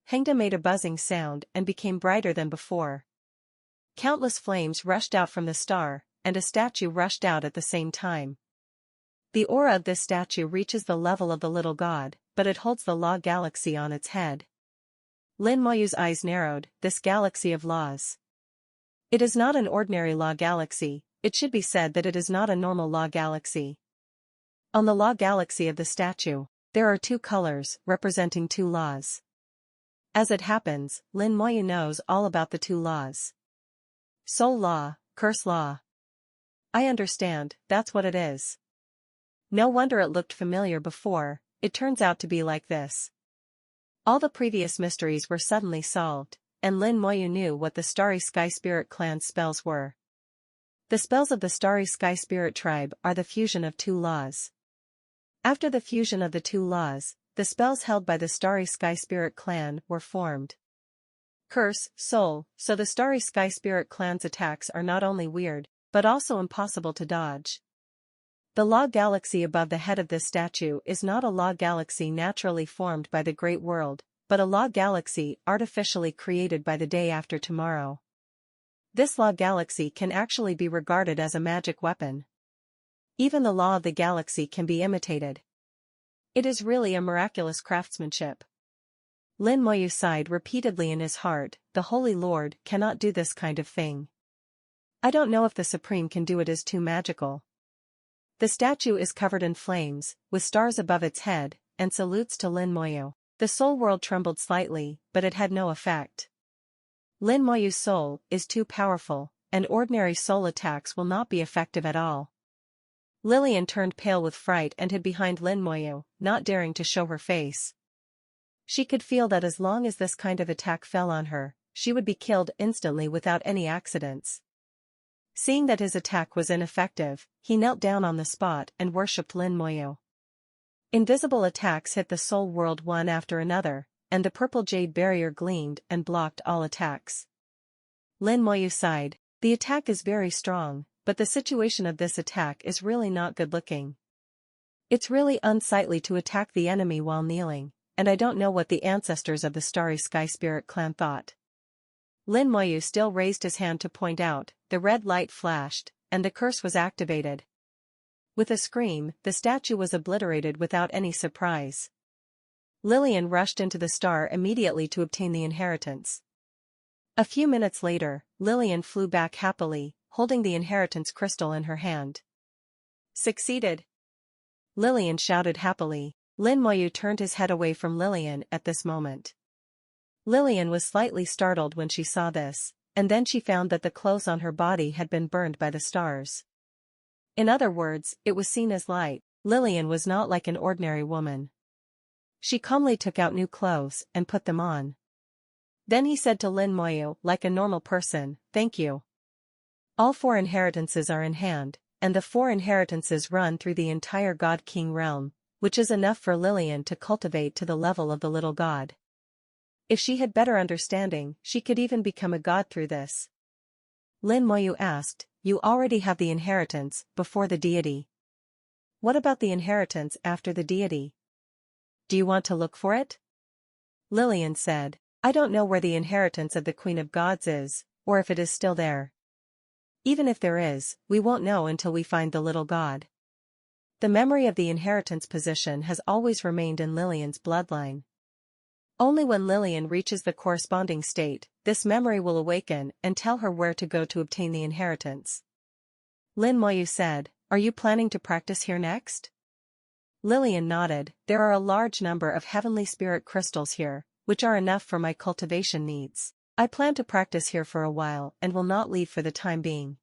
Speaker 1: Hengda made a buzzing sound and became brighter than before. Countless flames rushed out from the star, and a statue rushed out at the same time. The aura of this statue reaches the level of the little god, but it holds the law galaxy on its head. Lin Moyu's eyes narrowed. This galaxy of laws. It is not an ordinary law galaxy. It should be said that it is not a normal law galaxy. On the law galaxy of the statue, there are 2 colors, representing 2 laws. As it happens, Lin Moyu knows all about the 2 laws. Soul law, curse law. I understand, that's what it is. No wonder it looked familiar before, it turns out to be like this. All the previous mysteries were suddenly solved, and Lin Moyu knew what the Starry Sky Spirit clan's spells were. The spells of the Starry Sky Spirit tribe are the fusion of 2 laws. After the fusion of the 2 laws, the spells held by the Starry Sky Spirit clan were formed. Curse, soul, so the Starry Sky Spirit clan's attacks are not only weird, but also impossible to dodge. The law galaxy above the head of this statue is not a law galaxy naturally formed by the Great World, but a law galaxy artificially created by the day after tomorrow. This law galaxy can actually be regarded as a magic weapon. Even the law of the galaxy can be imitated. It is really a miraculous craftsmanship. Lin Moyu sighed repeatedly in his heart, the Holy Lord cannot do this kind of thing. I don't know if the Supreme can do it, is too magical. The statue is covered in flames, with stars above its head, and salutes to Lin Moyu. The soul world trembled slightly, but it had no effect. Lin Moyu's soul is too powerful, and ordinary soul attacks will not be effective at all. Lillian turned pale with fright and hid behind Lin Moyu, not daring to show her face. She could feel that as long as this kind of attack fell on her, she would be killed instantly without any accidents. Seeing that his attack was ineffective, he knelt down on the spot and worshipped Lin Moyu. Invisible attacks hit the soul world one after another, and the purple jade barrier gleamed and blocked all attacks. Lin Moyu sighed. The attack is very strong, but the situation of this attack is really not good-looking. It's really unsightly to attack the enemy while kneeling, and I don't know what the ancestors of the Starry Sky Spirit clan thought. Lin Moyu still raised his hand to point out, the red light flashed, and the curse was activated. With a scream, the statue was obliterated without any surprise. Lillian rushed into the star immediately to obtain the inheritance. A few minutes later, Lillian flew back happily, holding the inheritance crystal in her hand. Succeeded! Lillian shouted happily. Lin Moyu turned his head away from Lillian at this moment. Lillian was slightly startled when she saw this, and then she found that the clothes on her body had been burned by the stars. In other words, it was seen as light. Lillian was not like an ordinary woman. She calmly took out new clothes and put them on. Then he said to Lin Moyu, like a normal person, "Thank you. All 4 inheritances are in hand, and the 4 inheritances run through the entire God-King realm, which is enough for Lillian to cultivate to the level of the little god. If she had better understanding, she could even become a god through this." Lin Moyu asked, "You already have the inheritance before the deity. What about the inheritance after the deity? Do you want to look for it?" Lillian said, "I don't know where the inheritance of the Queen of Gods is, or if it is still there. Even if there is, we won't know until we find the little god." The memory of the inheritance position has always remained in Lillian's bloodline. Only when Lillian reaches the corresponding state, this memory will awaken and tell her where to go to obtain the inheritance. Lin Moyu said, "Are you planning to practice here next?" Lillian nodded. "There are a large number of heavenly spirit crystals here, which are enough for my cultivation needs. I plan to practice here for a while and will not leave for the time being.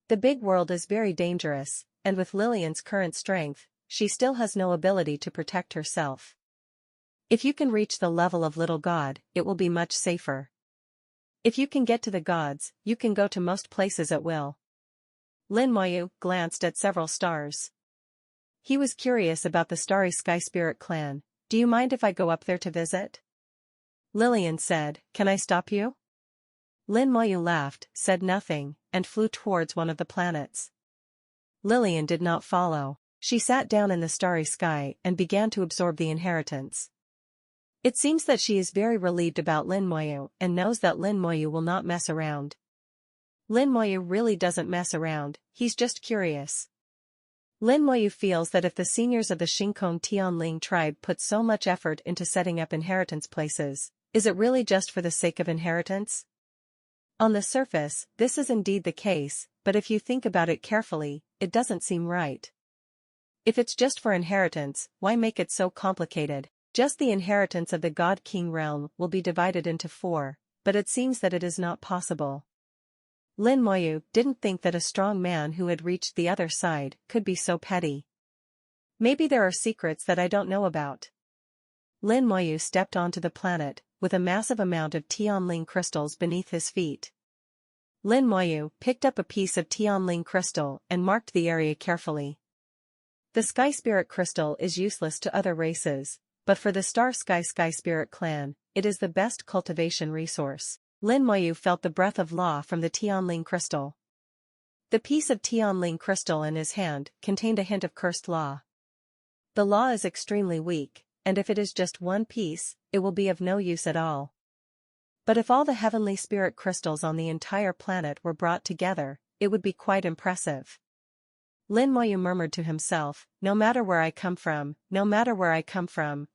Speaker 1: The big world is very dangerous, and with Lillian's current strength, she still has no ability to protect herself. If you can reach the level of little god, it will be much safer. If you can get to the gods, you can go to most places at will." Lin Moyu glanced at several stars. He was curious about the Starry Sky Spirit clan. "Do you mind if I go up there to visit?" Lillian said, "Can I stop you?" Lin Moyu laughed, said nothing, and flew towards one of the planets. Lillian did not follow. She sat down in the starry sky and began to absorb the inheritance. It seems that she is very relieved about Lin Moyu and knows that Lin Moyu will not mess around. Lin Moyu really doesn't mess around, he's just curious. Lin Moyu feels that if the seniors of the Xingkong Tianling tribe put so much effort into setting up inheritance places, is it really just for the sake of inheritance? On the surface, this is indeed the case, but if you think about it carefully, it doesn't seem right. If it's just for inheritance, why make it so complicated? Just the inheritance of the God King realm will be divided into 4, but it seems that it is not possible. Lin Moyu didn't think that a strong man who had reached the other side could be so petty. Maybe there are secrets that I don't know about. Lin Moyu stepped onto the planet, with a massive amount of Tianling crystals beneath his feet. Lin Moyu picked up a piece of Tianling crystal and marked the area carefully. The Sky Spirit crystal is useless to other races, but for the Star Sky Spirit clan, it is the best cultivation resource. Lin Moyu felt the breath of law from the Tianling crystal. The piece of Tianling crystal in his hand contained a hint of cursed law. The law is extremely weak, and if it is just one piece, it will be of no use at all. But if all the heavenly spirit crystals on the entire planet were brought together, it would be quite impressive. Lin Moyu murmured to himself, no matter where I come from,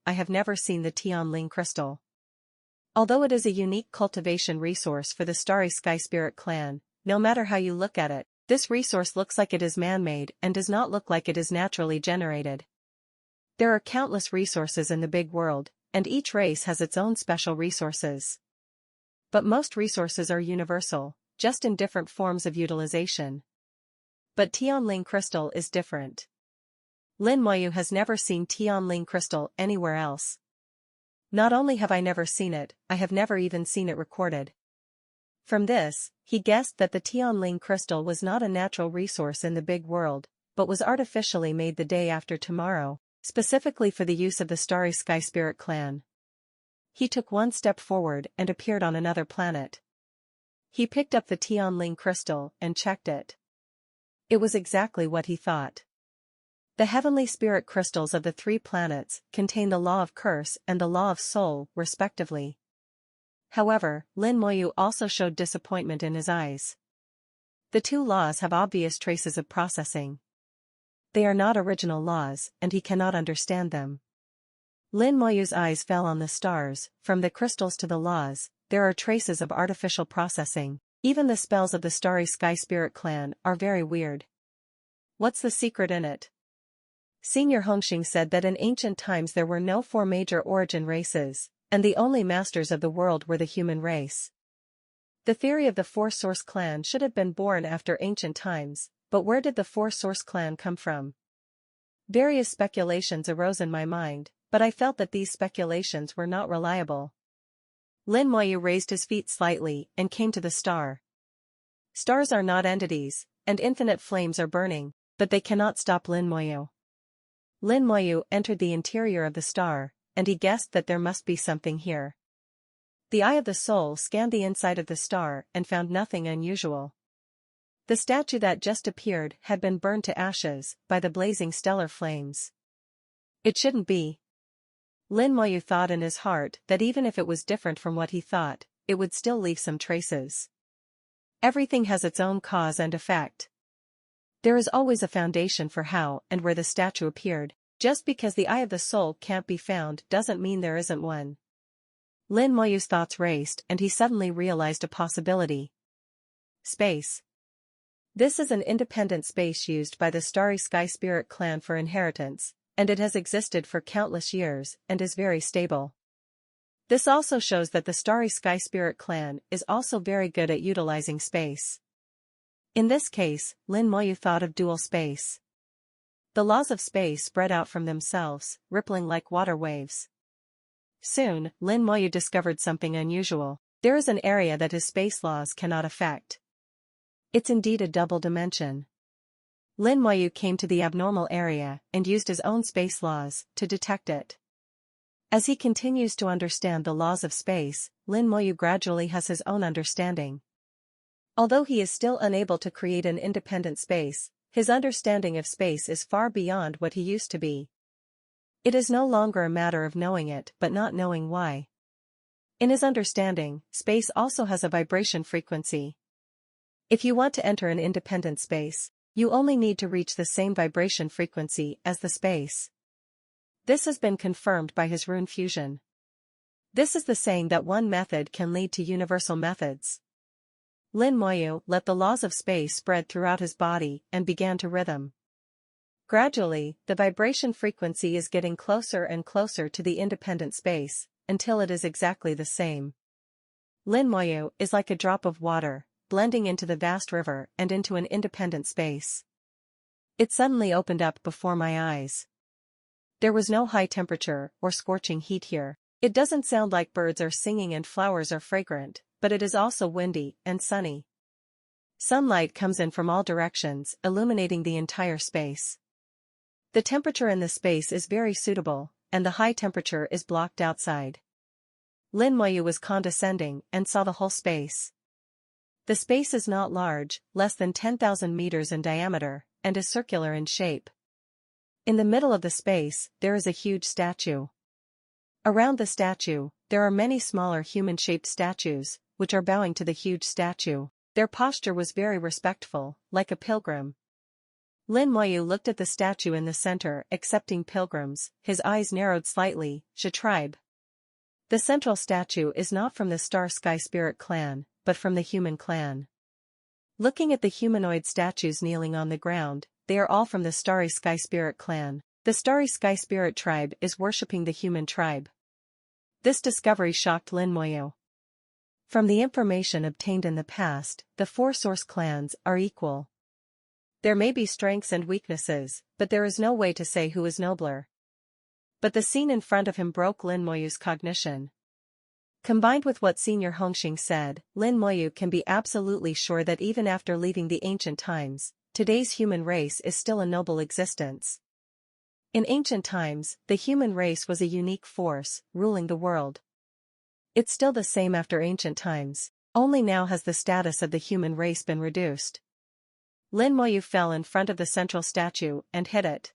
Speaker 1: I have never seen the Tianling crystal. Although it is a unique cultivation resource for the Starry Sky Spirit clan, no matter how you look at it, this resource looks like it is man-made and does not look like it is naturally generated. There are countless resources in the big world, and each race has its own special resources. But most resources are universal, just in different forms of utilization. But Tianling crystal is different. Lin Moyu has never seen Tianling crystal anywhere else. Not only have I never seen it, I have never even seen it recorded. From this, he guessed that the Tianling crystal was not a natural resource in the big world, but was artificially made the day after tomorrow, specifically for the use of the Starry Sky Spirit clan. He took one step forward and appeared on another planet. He picked up the Tianling crystal and checked it. It was exactly what he thought. The heavenly spirit crystals of the 3 planets contain the law of curse and the law of soul, respectively. However, Lin Moyu also showed disappointment in his eyes. The 2 laws have obvious traces of processing. They are not original laws, and he cannot understand them. Lin Moyu's eyes fell on the stars. From the crystals to the laws, there are traces of artificial processing. Even the spells of the Starry Sky Spirit clan are very weird. What's the secret in it? Senior Hongxing said that in ancient times there were no 4 major origin races, and the only masters of the world were the human race. The theory of the 4-source clan should have been born after ancient times, but where did the 4-source clan come from? Various speculations arose in my mind, but I felt that these speculations were not reliable. Lin Moyu raised his feet slightly and came to the star. Stars are not entities, and infinite flames are burning, but they cannot stop Lin Moyu. Lin Moyu entered the interior of the star, and he guessed that there must be something here. The eye of the soul scanned the inside of the star and found nothing unusual. The statue that just appeared had been burned to ashes by the blazing stellar flames. It shouldn't be. Lin Moyu thought in his heart that even if it was different from what he thought, it would still leave some traces. Everything has its own cause and effect. There is always a foundation for how and where the statue appeared. Just because the eye of the soul can't be found doesn't mean there isn't one. Lin Moyu's thoughts raced and he suddenly realized a possibility. Space. This is an independent space used by the Starry Sky Spirit clan for inheritance, and it has existed for countless years and is very stable. This also shows that the Starry Sky Spirit clan is also very good at utilizing space. In this case, Lin Moyu thought of dual space. The laws of space spread out from themselves, rippling like water waves. Soon, Lin Moyu discovered something unusual. There is an area that his space laws cannot affect. It's indeed a double dimension. Lin Moyu came to the abnormal area and used his own space laws to detect it. As he continues to understand the laws of space, Lin Moyu gradually has his own understanding. Although he is still unable to create an independent space, his understanding of space is far beyond what he used to be. It is no longer a matter of knowing it but not knowing why. In his understanding, space also has a vibration frequency. If you want to enter an independent space, you only need to reach the same vibration frequency as the space. This has been confirmed by his rune fusion. This is the saying that one method can lead to universal methods. Lin Moyu let the laws of space spread throughout his body and began to rhythm. Gradually, the vibration frequency is getting closer and closer to the independent space, until it is exactly the same. Lin Moyu is like a drop of water, blending into the vast river and into an independent space. It suddenly opened up before my eyes. There was no high temperature or scorching heat here. It doesn't sound like birds are singing and flowers are fragrant, but it is also windy and sunny. Sunlight comes in from all directions, illuminating the entire space. The temperature in the space is very suitable, and the high temperature is blocked outside. Lin Moyu was condescending and saw the whole space. The space is not large, less than 10,000 meters in diameter, and is circular in shape. In the middle of the space, there is a huge statue. Around the statue, there are many smaller human-shaped statues, which are bowing to the huge statue. Their posture was very respectful, like a pilgrim. Lin Moyu looked at the statue in the center, accepting pilgrims, his eyes narrowed slightly. Tribe. The central statue is not from the Star Sky Spirit clan, but from the human clan. Looking at the humanoid statues kneeling on the ground, they are all from the Starry Sky Spirit clan. The Starry Sky Spirit tribe is worshipping the human tribe. This discovery shocked Lin Moyu. From the information obtained in the past, the four source clans are equal. There may be strengths and weaknesses, but there is no way to say who is nobler. But the scene in front of him broke Lin Moyu's cognition. Combined with what Senior Hongxing said, Lin Moyu can be absolutely sure that even after leaving the ancient times, today's human race is still a noble existence. In ancient times, the human race was a unique force, ruling the world. It's still the same after ancient times, only now has the status of the human race been reduced. Lin Moyu fell in front of the central statue and hit it.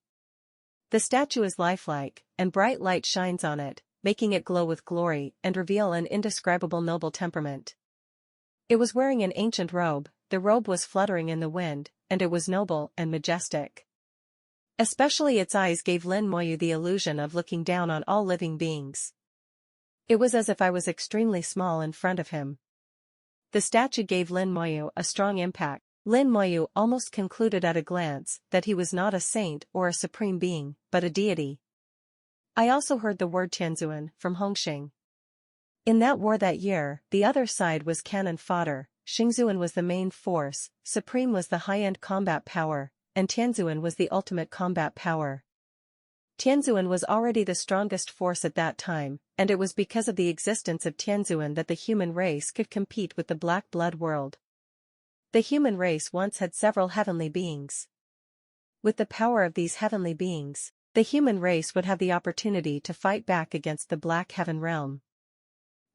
Speaker 1: The statue is lifelike, and bright light shines on it, making it glow with glory and reveal an indescribable noble temperament. It was wearing an ancient robe, the robe was fluttering in the wind, and it was noble and majestic. Especially its eyes gave Lin Moyu the illusion of looking down on all living beings. It was as if I was extremely small in front of him. The statue gave Lin Moyu a strong impact. Lin Moyu almost concluded at a glance that he was not a saint or a supreme being, but a deity. I also heard the word Tianzuan from Hongxing. In that war that year, the other side was cannon fodder, Xingzuan was the main force, Supreme was the high-end combat power, and Tianzuan was the ultimate combat power. Tianzuan was already the strongest force at that time, and it was because of the existence of Tianzuan that the human race could compete with the Black Blood world. The human race once had several heavenly beings. With the power of these heavenly beings, the human race would have the opportunity to fight back against the Black Heaven realm.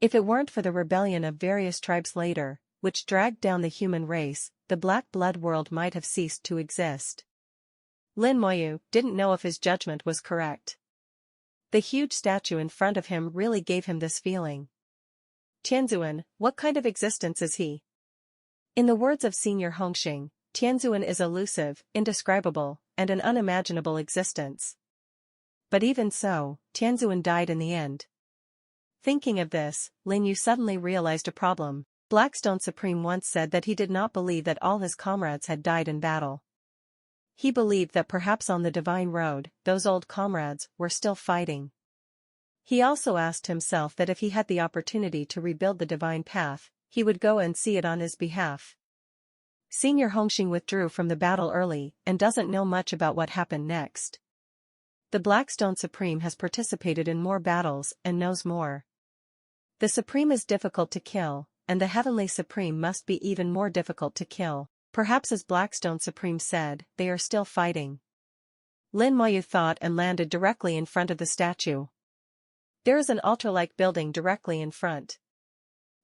Speaker 1: If it weren't for the rebellion of various tribes later, which dragged down the human race, the Black Blood world might have ceased to exist. Lin Moyu didn't know if his judgment was correct. The huge statue in front of him really gave him this feeling. Tianzuan, what kind of existence is he? In the words of Senior Hongxing, Tianzuan is elusive, indescribable, and an unimaginable existence. But even so, Tianzuan died in the end. Thinking of this, Lin Yu suddenly realized a problem. Blackstone Supreme once said that he did not believe that all his comrades had died in battle. He believed that perhaps on the divine road, those old comrades were still fighting. He also asked himself that if he had the opportunity to rebuild the divine path, he would go and see it on his behalf. Senior Hongxing withdrew from the battle early and doesn't know much about what happened next. The Blackstone Supreme has participated in more battles and knows more. The Supreme is difficult to kill, and the Heavenly Supreme must be even more difficult to kill. Perhaps as Blackstone Supreme said, they are still fighting. Lin Moyu thought and landed directly in front of the statue. There is an altar-like building directly in front.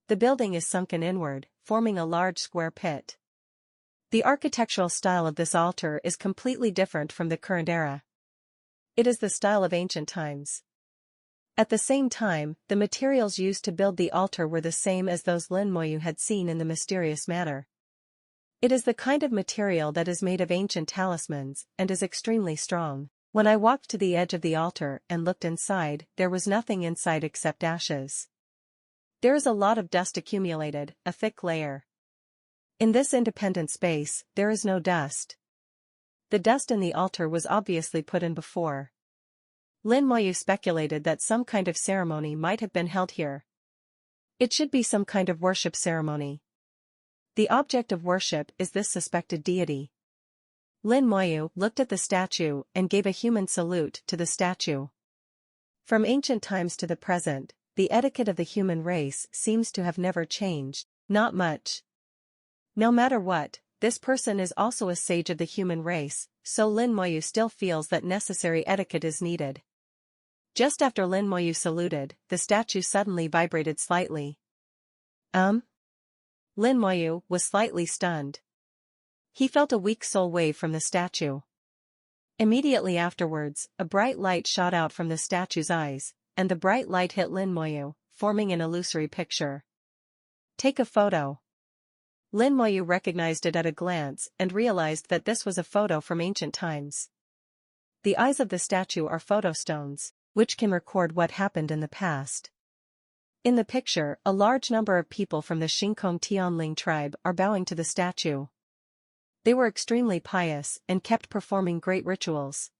Speaker 1: The building is sunken inward, forming a large square pit. The architectural style of this altar is completely different from the current era. It is the style of ancient times. At the same time, the materials used to build the altar were the same as those Lin Moyu had seen in the mysterious manor. It is the kind of material that is made of ancient talismans and is extremely strong. When I walked to the edge of the altar and looked inside, there was nothing inside except ashes. There is a lot of dust accumulated, a thick layer. In this independent space, there is no dust. The dust in the altar was obviously put in before. Lin Moyu speculated that some kind of ceremony might have been held here. It should be some kind of worship ceremony. The object of worship is this suspected deity. Lin Moyu looked at the statue and gave a human salute to the statue. From ancient times to the present, the etiquette of the human race seems to have never changed, not much. No matter what, this person is also a sage of the human race, so Lin Moyu still feels that necessary etiquette is needed. Just after Lin Moyu saluted, the statue suddenly vibrated slightly. Lin Moyu was slightly stunned. He felt a weak soul wave from the statue. Immediately afterwards, a bright light shot out from the statue's eyes, and the bright light hit Lin Moyu, forming an illusory picture. Take a photo. Lin Moyu recognized it at a glance and realized that this was a photo from ancient times. The eyes of the statue are photostones, which can record what happened in the past. In the picture, a large number of people from the Xingkong Tianling tribe are bowing to the statue. They were extremely pious and kept performing great rituals.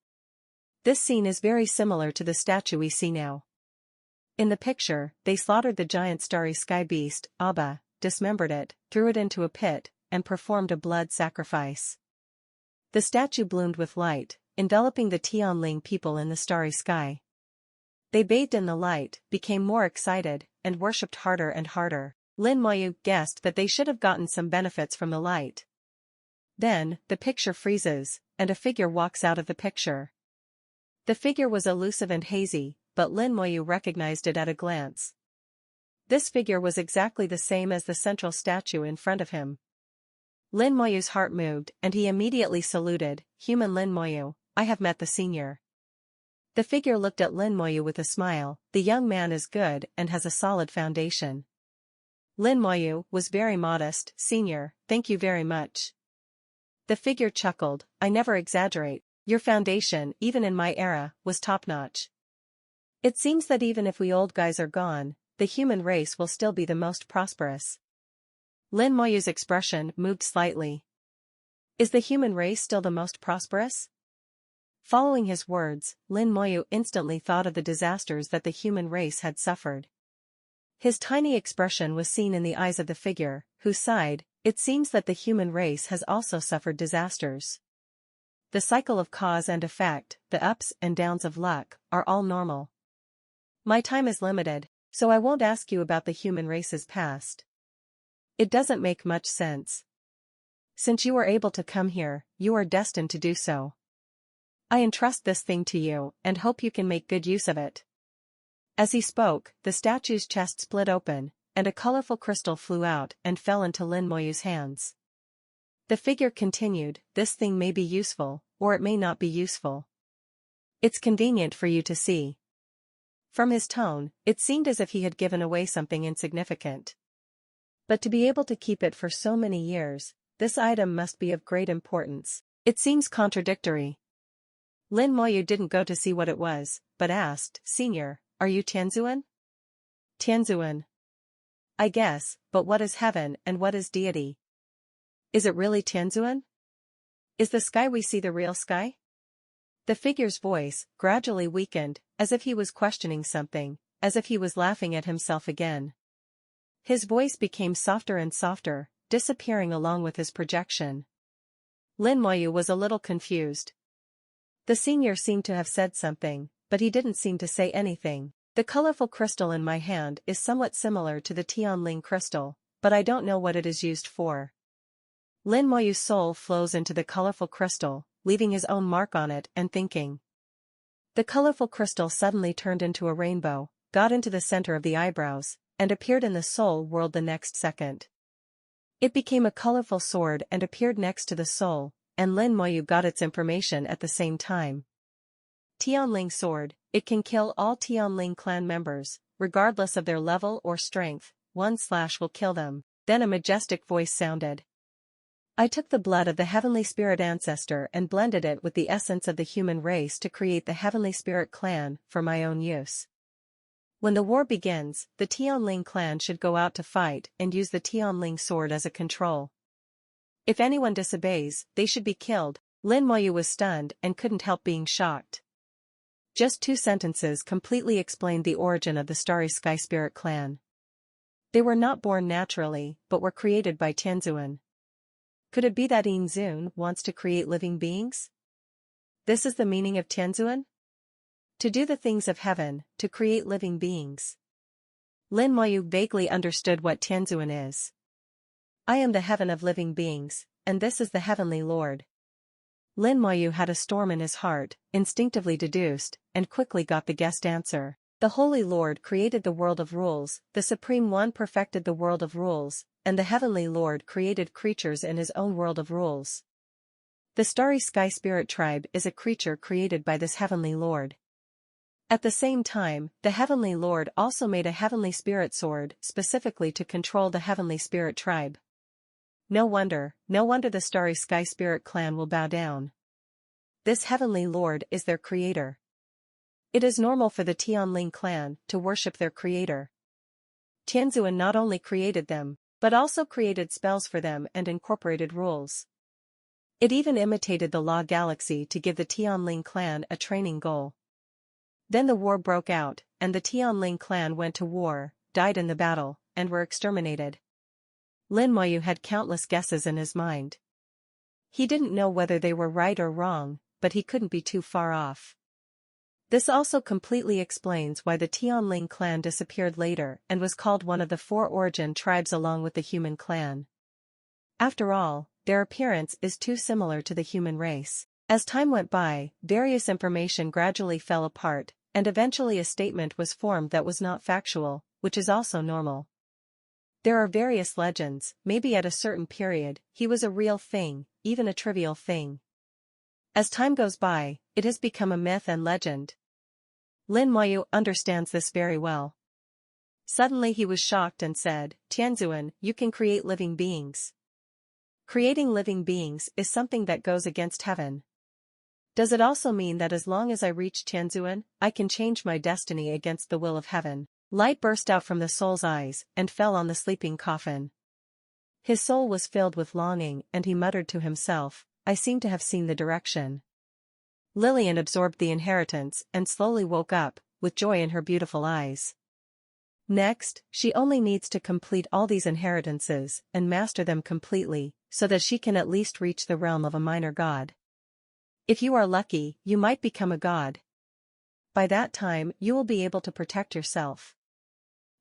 Speaker 1: This scene is very similar to the statue we see now. In the picture, they slaughtered the giant starry sky beast, Abba, dismembered it, threw it into a pit, and performed a blood sacrifice. The statue bloomed with light, enveloping the Tianling people in the starry sky. They bathed in the light, became more excited, and worshipped harder and harder. Lin Moyu guessed that they should have gotten some benefits from the light. Then, the picture freezes, and a figure walks out of the picture. The figure was elusive and hazy, but Lin Moyu recognized it at a glance. This figure was exactly the same as the central statue in front of him. Lin Moyu's heart moved and he immediately saluted, "Human Lin Moyu, I have met the senior." The figure looked at Lin Moyu with a smile. The young man is good and has a solid foundation. Lin Moyu was very modest. "Senior, thank you very much." The figure chuckled, "I never exaggerate. Your foundation, even in my era, was top-notch. It seems that even if we old guys are gone, the human race will still be the most prosperous." Lin Moyu's expression moved slightly. Is the human race still the most prosperous? Following his words, Lin Moyu instantly thought of the disasters that the human race had suffered. His tiny expression was seen in the eyes of the figure, who sighed. It seems that the human race has also suffered disasters. The cycle of cause and effect, the ups and downs of luck, are all normal. My time is limited, so I won't ask you about the human race's past. It doesn't make much sense. Since you were able to come here, you are destined to do so. I entrust this thing to you, and hope you can make good use of it. As he spoke, the statue's chest split open, and a colorful crystal flew out and fell into Lin Moyu's hands. The figure continued, "This thing may be useful, or it may not be useful. It's convenient for you to see." From his tone, it seemed as if he had given away something insignificant. But to be able to keep it for so many years, this item must be of great importance. It seems contradictory. Lin Moyu didn't go to see what it was, but asked, "Senior, are you Tianzuan?" "Tianzuan. I guess, but what is heaven and what is deity? Is it really Tianzuan? Is the sky we see the real sky?" The figure's voice gradually weakened, as if he was questioning something, as if he was laughing at himself again. His voice became softer and softer, disappearing along with his projection. Lin Moyu was a little confused. The senior seemed to have said something, but he didn't seem to say anything. The colorful crystal in my hand is somewhat similar to the Tianling crystal, but I don't know what it is used for. Lin Moyu's soul flows into the colorful crystal, leaving his own mark on it and thinking. The colorful crystal suddenly turned into a rainbow, got into the center of the eyebrows, and appeared in the soul world the next second. It became a colorful sword and appeared next to the soul, and Lin Moyu got its information at the same time. Tianling sword, it can kill all Tianling clan members, regardless of their level or strength, one slash will kill them. Then a majestic voice sounded. I took the blood of the heavenly spirit ancestor and blended it with the essence of the human race to create the heavenly spirit clan for my own use. When the war begins, the Tianling clan should go out to fight and use the Tianling sword as a control. If anyone disobeys, they should be killed. Lin Moyu was stunned and couldn't help being shocked. Just 2 sentences completely explained the origin of the Starry Sky Spirit clan. They were not born naturally, but were created by Tianzuan. Could it be that Yinzun wants to create living beings? This is the meaning of Tianzuan? To do the things of heaven, to create living beings. Lin Moyu vaguely understood what Tianzuan is. I am the heaven of living beings, and this is the heavenly Lord. Lin Moyu had a storm in his heart, instinctively deduced, and quickly got the guessed answer. The Holy Lord created the world of rules, the Supreme One perfected the world of rules, and the Heavenly Lord created creatures in his own world of rules. The Starry Sky Spirit tribe is a creature created by this Heavenly Lord. At the same time, the Heavenly Lord also made a Heavenly Spirit sword specifically to control the Heavenly Spirit tribe. No wonder the Starry Sky Spirit clan will bow down. This Heavenly Lord is their creator. It is normal for the Tianling clan to worship their creator. Tianzuan not only created them, but also created spells for them and incorporated rules. It even imitated the Law Galaxy to give the Tianling clan a training goal. Then the war broke out, and the Tianling clan went to war, died in the battle, and were exterminated. Lin Moyu had countless guesses in his mind. He didn't know whether they were right or wrong, but he couldn't be too far off. This also completely explains why the Tianling clan disappeared later and was called one of the 4 origin tribes along with the human clan. After all, their appearance is too similar to the human race. As time went by, various information gradually fell apart, and eventually a statement was formed that was not factual, which is also normal. There are various legends, maybe at a certain period, he was a real thing, even a trivial thing. As time goes by, it has become a myth and legend. Lin Moyu understands this very well. Suddenly he was shocked and said, Tianzuan, you can create living beings. Creating living beings is something that goes against heaven. Does it also mean that as long as I reach Tianzuan, I can change my destiny against the will of heaven? Light burst out from the soul's eyes and fell on the sleeping coffin. His soul was filled with longing and he muttered to himself, I seem to have seen the direction. Lillian absorbed the inheritance and slowly woke up, with joy in her beautiful eyes. Next, she only needs to complete all these inheritances and master them completely, so that she can at least reach the realm of a minor god. If you are lucky, you might become a god. By that time, you will be able to protect yourself.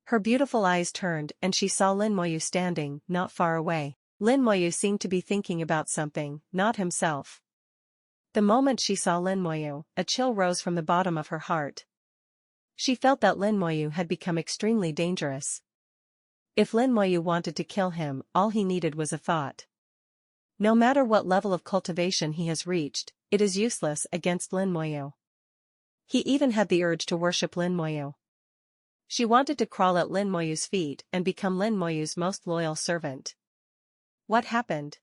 Speaker 1: Her beautiful eyes turned and she saw Lin Moyu standing, not far away. Lin Moyu seemed to be thinking about something, not himself. The moment she saw Lin Moyu, a chill rose from the bottom of her heart. She felt that Lin Moyu had become extremely dangerous. If Lin Moyu wanted to kill him, all he needed was a thought. No matter what level of cultivation he has reached, it is useless against Lin Moyu. He even had the urge to worship Lin Moyu. She wanted to crawl at Lin Moyu's feet and become Lin Moyu's most loyal servant. What happened?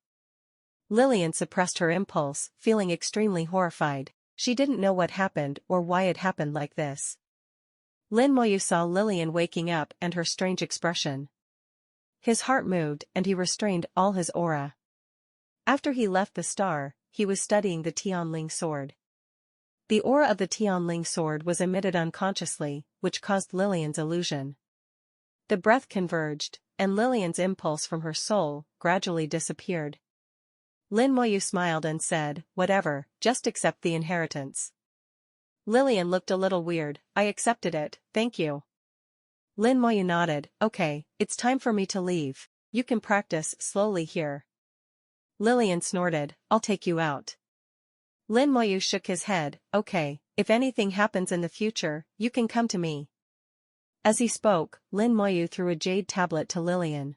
Speaker 1: Lillian suppressed her impulse, feeling extremely horrified. She didn't know what happened or why it happened like this. Lin Moyu saw Lillian waking up and her strange expression. His heart moved and he restrained all his aura. After he left the star, he was studying the Tianling sword. The aura of the Tianling sword was emitted unconsciously, which caused Lillian's illusion. The breath converged, and Lillian's impulse from her soul gradually disappeared. Lin Moyu smiled and said, whatever, just accept the inheritance. Lillian looked a little weird. I accepted it, thank you. Lin Moyu nodded, okay, it's time for me to leave. You can practice slowly here. Lillian snorted, I'll take you out. Lin Moyu shook his head, okay, if anything happens in the future, you can come to me. As he spoke, Lin Moyu threw a jade tablet to Lillian.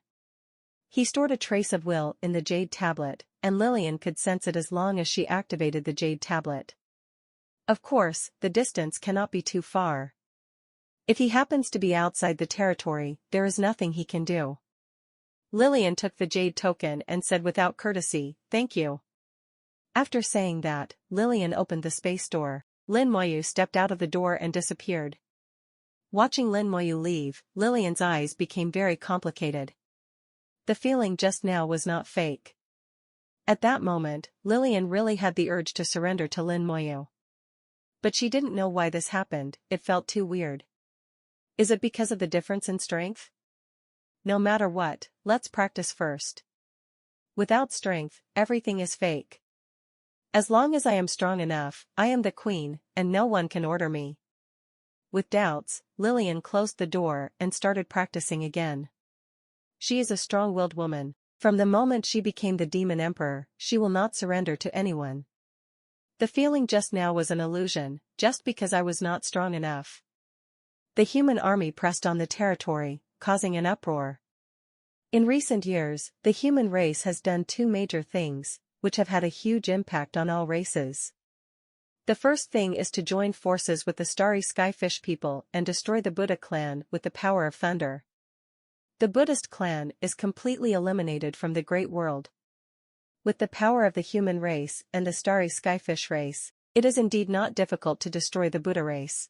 Speaker 1: He stored a trace of will in the jade tablet, and Lillian could sense it as long as she activated the jade tablet. Of course, the distance cannot be too far. If he happens to be outside the territory, there is nothing he can do. Lillian took the jade token and said without courtesy, "Thank you." After saying that, Lillian opened the space door. Lin Moyu stepped out of the door and disappeared. Watching Lin Moyu leave, Lillian's eyes became very complicated. The feeling just now was not fake. At that moment, Lillian really had the urge to surrender to Lin Moyu. But she didn't know why this happened, it felt too weird. Is it because of the difference in strength? No matter what, let's practice first. Without strength, everything is fake. As long as I am strong enough, I am the queen, and no one can order me. With doubts, Lillian closed the door and started practicing again. She is a strong-willed woman. From the moment she became the Demon Emperor, she will not surrender to anyone. The feeling just now was an illusion, just because I was not strong enough. The human army pressed on the territory, causing an uproar. In recent years, the human race has done two major things, which have had a huge impact on all races. The first thing is to join forces with the Starry Skyfish people and destroy the Buddha clan with the power of thunder. The Buddhist clan is completely eliminated from the great world. With the power of the human race and the Starry Skyfish race, it is indeed not difficult to destroy the Buddha race.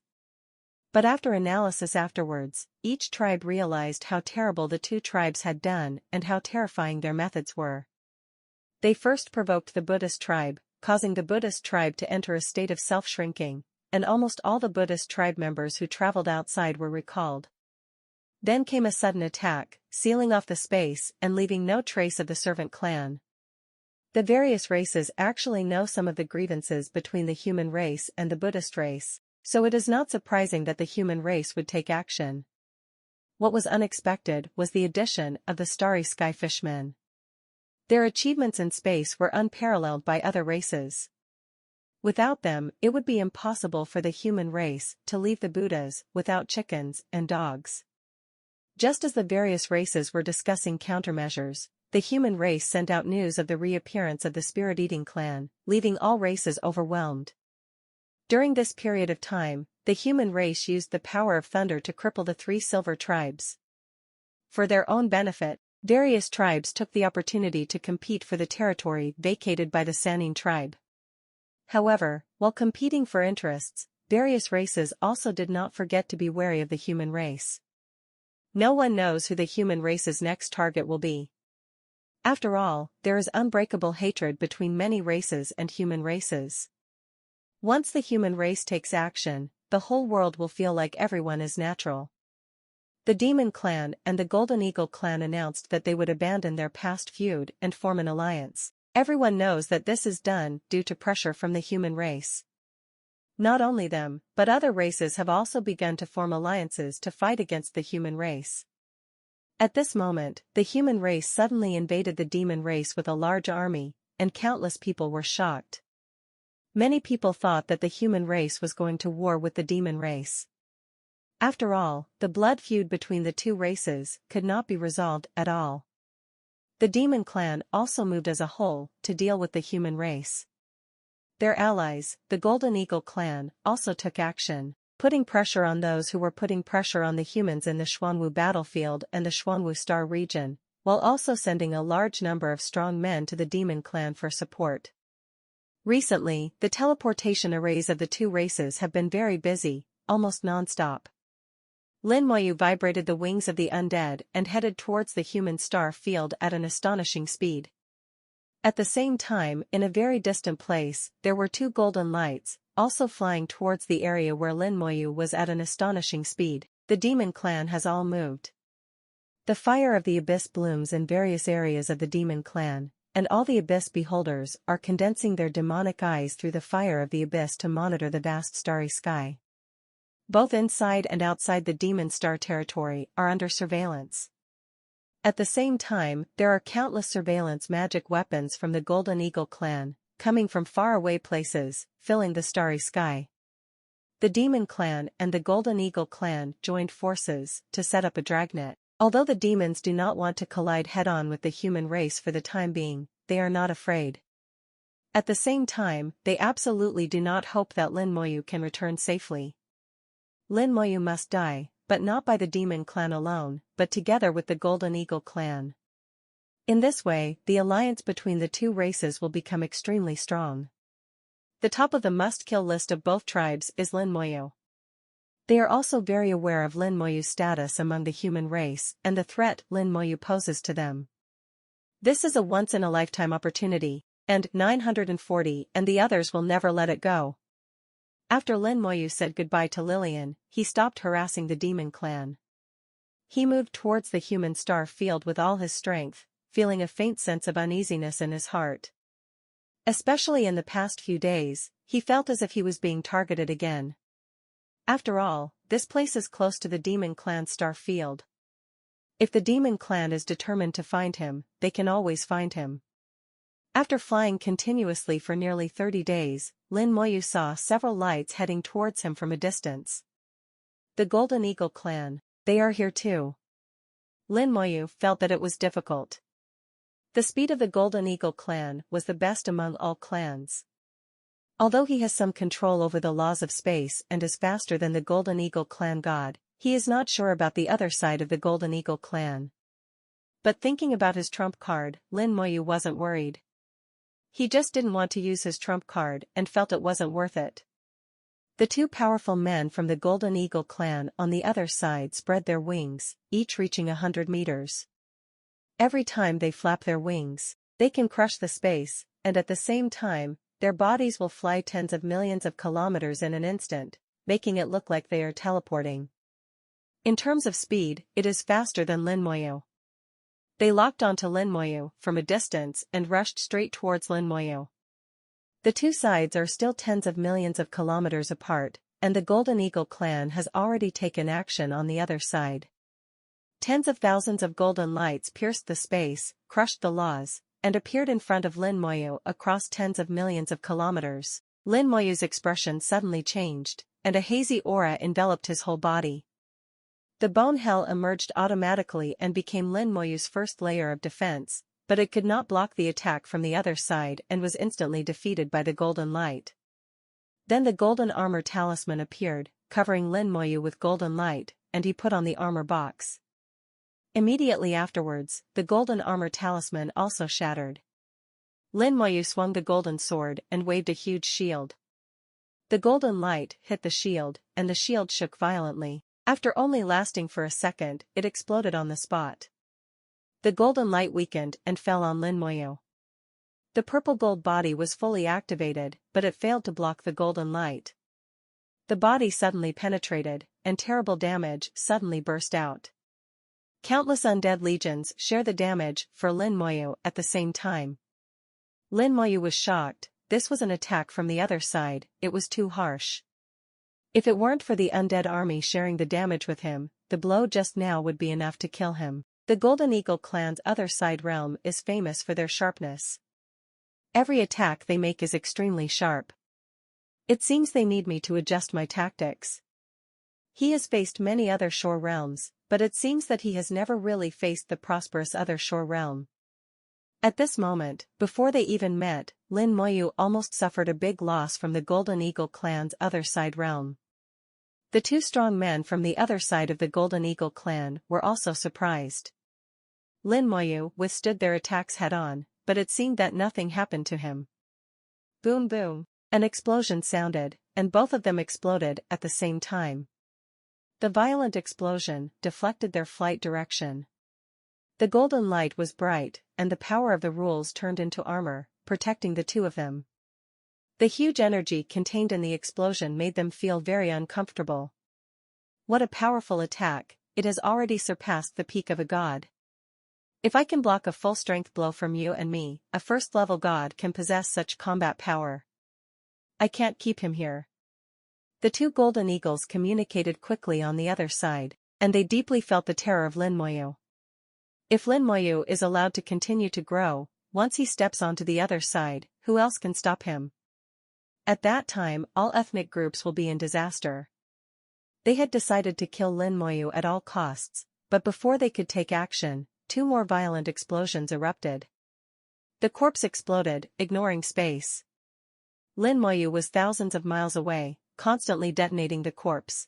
Speaker 1: But after analysis afterwards, each tribe realized how terrible the two tribes had done and how terrifying their methods were. They first provoked the Buddhist tribe, causing the Buddhist tribe to enter a state of self-shrinking, and almost all the Buddhist tribe members who traveled outside were recalled. Then came a sudden attack, sealing off the space and leaving no trace of the servant clan. The various races actually know some of the grievances between the human race and the Buddhist race, so it is not surprising that the human race would take action. What was unexpected was the addition of the Starry Skyfish men. Their achievements in space were unparalleled by other races. Without them, it would be impossible for the human race to leave the Buddhas without chickens and dogs. Just as the various races were discussing countermeasures, the human race sent out news of the reappearance of the Spirit-Eating clan, leaving all races overwhelmed. During this period of time, the human race used the power of thunder to cripple the three silver tribes. For their own benefit, various tribes took the opportunity to compete for the territory vacated by the Sanine tribe. However, while competing for interests, various races also did not forget to be wary of the human race. No one knows who the human race's next target will be. After all, there is unbreakable hatred between many races and human races. Once the human race takes action, the whole world will feel like everyone is natural. The Demon Clan and the Golden Eagle Clan announced that they would abandon their past feud and form an alliance. Everyone knows that this is done due to pressure from the human race. Not only them, but other races have also begun to form alliances to fight against the human race. At this moment, the human race suddenly invaded the demon race with a large army, and countless people were shocked. Many people thought that the human race was going to war with the demon race. After all, the blood feud between the two races could not be resolved at all. The Demon Clan also moved as a whole to deal with the human race. Their allies, the Golden Eagle Clan, also took action, putting pressure on those who were putting pressure on the humans in the Xuanwu battlefield and the Xuanwu Star region, while also sending a large number of strong men to the Demon Clan for support. Recently, the teleportation arrays of the two races have been very busy, almost non-stop. Lin Moyu vibrated the wings of the undead and headed towards the human star field at an astonishing speed. At the same time, in a very distant place, there were two golden lights, also flying towards the area where Lin Moyu was at an astonishing speed. The Demon Clan has all moved. The fire of the abyss blooms in various areas of the Demon Clan, and all the abyss beholders are condensing their demonic eyes through the fire of the abyss to monitor the vast starry sky. Both inside and outside the Demon Star territory are under surveillance. At the same time, there are countless surveillance magic weapons from the Golden Eagle Clan, coming from faraway places, filling the starry sky. The Demon Clan and the Golden Eagle Clan joined forces to set up a dragnet. Although the demons do not want to collide head-on with the human race for the time being, they are not afraid. At the same time, they absolutely do not hope that Lin Moyu can return safely. Lin Moyu must die, but not by the Demon Clan alone, but together with the Golden Eagle Clan. In this way, the alliance between the two races will become extremely strong. The top of the must-kill list of both tribes is Lin Moyu. They are also very aware of Lin Moyu's status among the human race and the threat Lin Moyu poses to them. This is a once-in-a-lifetime opportunity, and 940 and the others will never let it go. After Lin Moyu said goodbye to Lillian, he stopped harassing the Demon Clan. He moved towards the human star field with all his strength, feeling a faint sense of uneasiness in his heart. Especially in the past few days, he felt as if he was being targeted again. After all, this place is close to the Demon Clan's star field. If the Demon Clan is determined to find him, they can always find him. After flying continuously for nearly 30 days, Lin Moyu saw several lights heading towards him from a distance. The Golden Eagle Clan, they are here too. Lin Moyu felt that it was difficult. The speed of the Golden Eagle Clan was the best among all clans. Although he has some control over the laws of space and is faster than the Golden Eagle Clan god, he is not sure about the other side of the Golden Eagle Clan. But thinking about his trump card, Lin Moyu wasn't worried. He just didn't want to use his trump card and felt it wasn't worth it. The two powerful men from the Golden Eagle Clan on the other side spread their wings, each reaching 100 meters. Every time they flap their wings, they can crush the space, and at the same time, their bodies will fly tens of millions of kilometers in an instant, making it look like they are teleporting. In terms of speed, it is faster than Lin Moyu. They locked onto Lin Moyu from a distance and rushed straight towards Lin Moyu. The two sides are still tens of millions of kilometers apart, and the Golden Eagle Clan has already taken action on the other side. Tens of thousands of golden lights pierced the space, crushed the laws, and appeared in front of Lin Moyu across tens of millions of kilometers. Lin Moyu's expression suddenly changed, and a hazy aura enveloped his whole body. The bone hell emerged automatically and became Lin Moyu's first layer of defense, but it could not block the attack from the other side and was instantly defeated by the golden light. Then the golden armor talisman appeared, covering Lin Moyu with golden light, and he put on the armor box. Immediately afterwards, the golden armor talisman also shattered. Lin Moyu swung the golden sword and waved a huge shield. The golden light hit the shield, and the shield shook violently. After only lasting for a second, it exploded on the spot. The golden light weakened and fell on Lin Moyu. The purple gold body was fully activated, but it failed to block the golden light. The body suddenly penetrated, and terrible damage suddenly burst out. Countless undead legions share the damage for Lin Moyu at the same time. Lin Moyu was shocked. This was an attack from the other side, it was too harsh. If it weren't for the undead army sharing the damage with him, the blow just now would be enough to kill him. The Golden Eagle Clan's other side realm is famous for their sharpness. Every attack they make is extremely sharp. It seems they need me to adjust my tactics. He has faced many other shore realms, but it seems that he has never really faced the prosperous other shore realm. At this moment, before they even met, Lin Moyu almost suffered a big loss from the Golden Eagle Clan's other side realm. The two strong men from the other side of the Golden Eagle Clan were also surprised. Lin Moyu withstood their attacks head-on, but it seemed that nothing happened to him. Boom boom, an explosion sounded, and both of them exploded at the same time. The violent explosion deflected their flight direction. The golden light was bright, and the power of the rules turned into armor, protecting the two of them. The huge energy contained in the explosion made them feel very uncomfortable. What a powerful attack, it has already surpassed the peak of a god. If I can block a full-strength blow from you and me, a first-level god can possess such combat power. I can't keep him here. The two golden eagles communicated quickly on the other side, and they deeply felt the terror of Lin Moyu. If Lin Moyu is allowed to continue to grow, once he steps onto the other side, who else can stop him? At that time, all ethnic groups will be in disaster. They had decided to kill Lin Moyu at all costs, but before they could take action, two more violent explosions erupted. The corpse exploded, ignoring space. Lin Moyu was thousands of miles away, constantly detonating the corpse.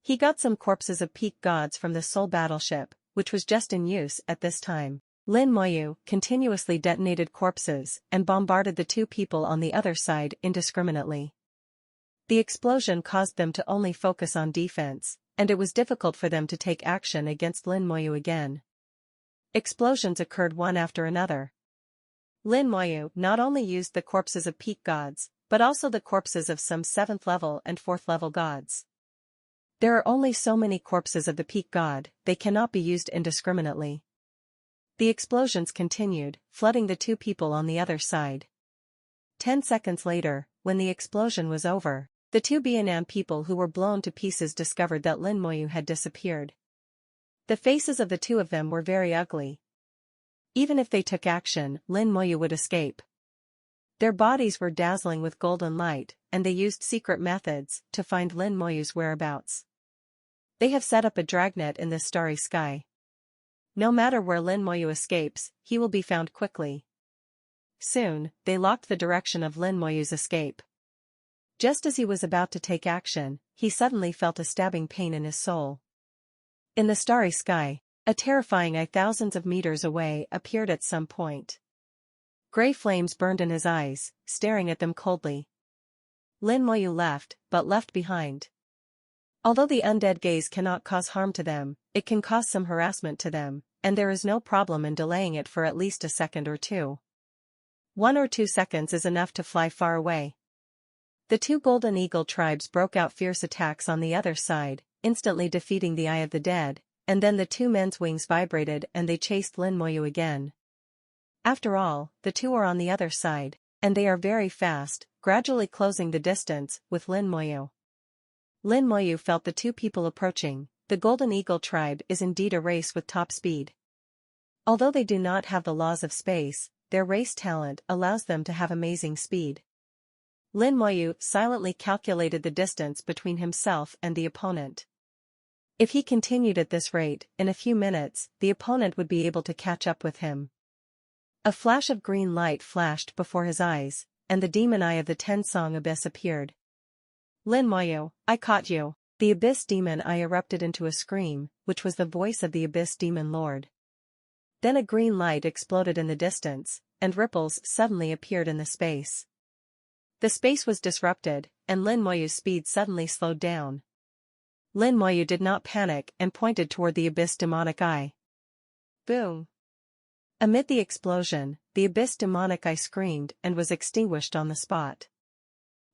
Speaker 1: He got some corpses of peak gods from the Seoul battleship, which was just in use at this time. Lin Moyu continuously detonated corpses and bombarded the two people on the other side indiscriminately. The explosion caused them to only focus on defense, and it was difficult for them to take action against Lin Moyu again. Explosions occurred one after another. Lin Moyu not only used the corpses of peak gods, but also the corpses of some 7th level and 4th level gods. There are only so many corpses of the peak god, they cannot be used indiscriminately. The explosions continued, flooding the two people on the other side. 10 seconds later, when the explosion was over, the two Biennam people who were blown to pieces discovered that Lin Moyu had disappeared. The faces of the two of them were very ugly. Even if they took action, Lin Moyu would escape. Their bodies were dazzling with golden light, and they used secret methods to find Lin Moyu's whereabouts. They have set up a dragnet in this starry sky. No matter where Lin Moyu escapes, he will be found quickly. Soon, they locked the direction of Lin Moyu's escape. Just as he was about to take action, he suddenly felt a stabbing pain in his soul. In the starry sky, a terrifying eye thousands of meters away appeared at some point. Gray flames burned in his eyes, staring at them coldly. Lin Moyu left, but left behind. Although the undead gaze cannot cause harm to them, it can cause some harassment to them, and there is no problem in delaying it for at least a second or two. 1 or 2 seconds is enough to fly far away. The two Golden Eagle tribes broke out fierce attacks on the other side, instantly defeating the Eye of the Dead, and then the two men's wings vibrated and they chased Lin Moyu again. After all, the two are on the other side, and they are very fast, gradually closing the distance with Lin Moyu. Lin Moyu felt the two people approaching. The Golden Eagle tribe is indeed a race with top speed. Although they do not have the laws of space, their race talent allows them to have amazing speed. Lin Moyu silently calculated the distance between himself and the opponent. If he continued at this rate, in a few minutes, the opponent would be able to catch up with him. A flash of green light flashed before his eyes, and the demon eye of the Tensong Abyss appeared. Lin Moyu, I caught you. The Abyss Demon Eye erupted into a scream, which was the voice of the Abyss Demon Lord. Then a green light exploded in the distance, and ripples suddenly appeared in the space. The space was disrupted, and Lin Moyu's speed suddenly slowed down. Lin Moyu did not panic and pointed toward the Abyss Demonic Eye. Boom! Amid the explosion, the Abyss Demonic Eye screamed and was extinguished on the spot.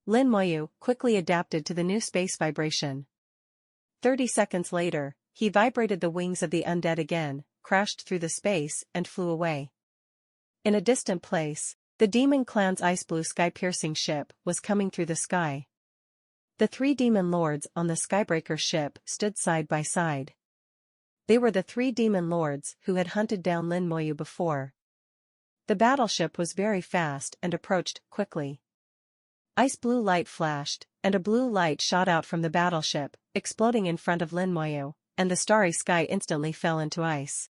Speaker 1: Lin Moyu quickly adapted to the new space vibration. 30 seconds later, he vibrated the wings of the undead again, crashed through the space and flew away. In a distant place, the Demon Clan's ice-blue sky-piercing ship was coming through the sky. The 3 demon lords on the Skybreaker ship stood side by side. They were the 3 demon lords who had hunted down Lin Moyu before. The battleship was very fast and approached quickly. Ice-blue light flashed, and a blue light shot out from the battleship, exploding in front of Lin Moyu, and the starry sky instantly fell into ice.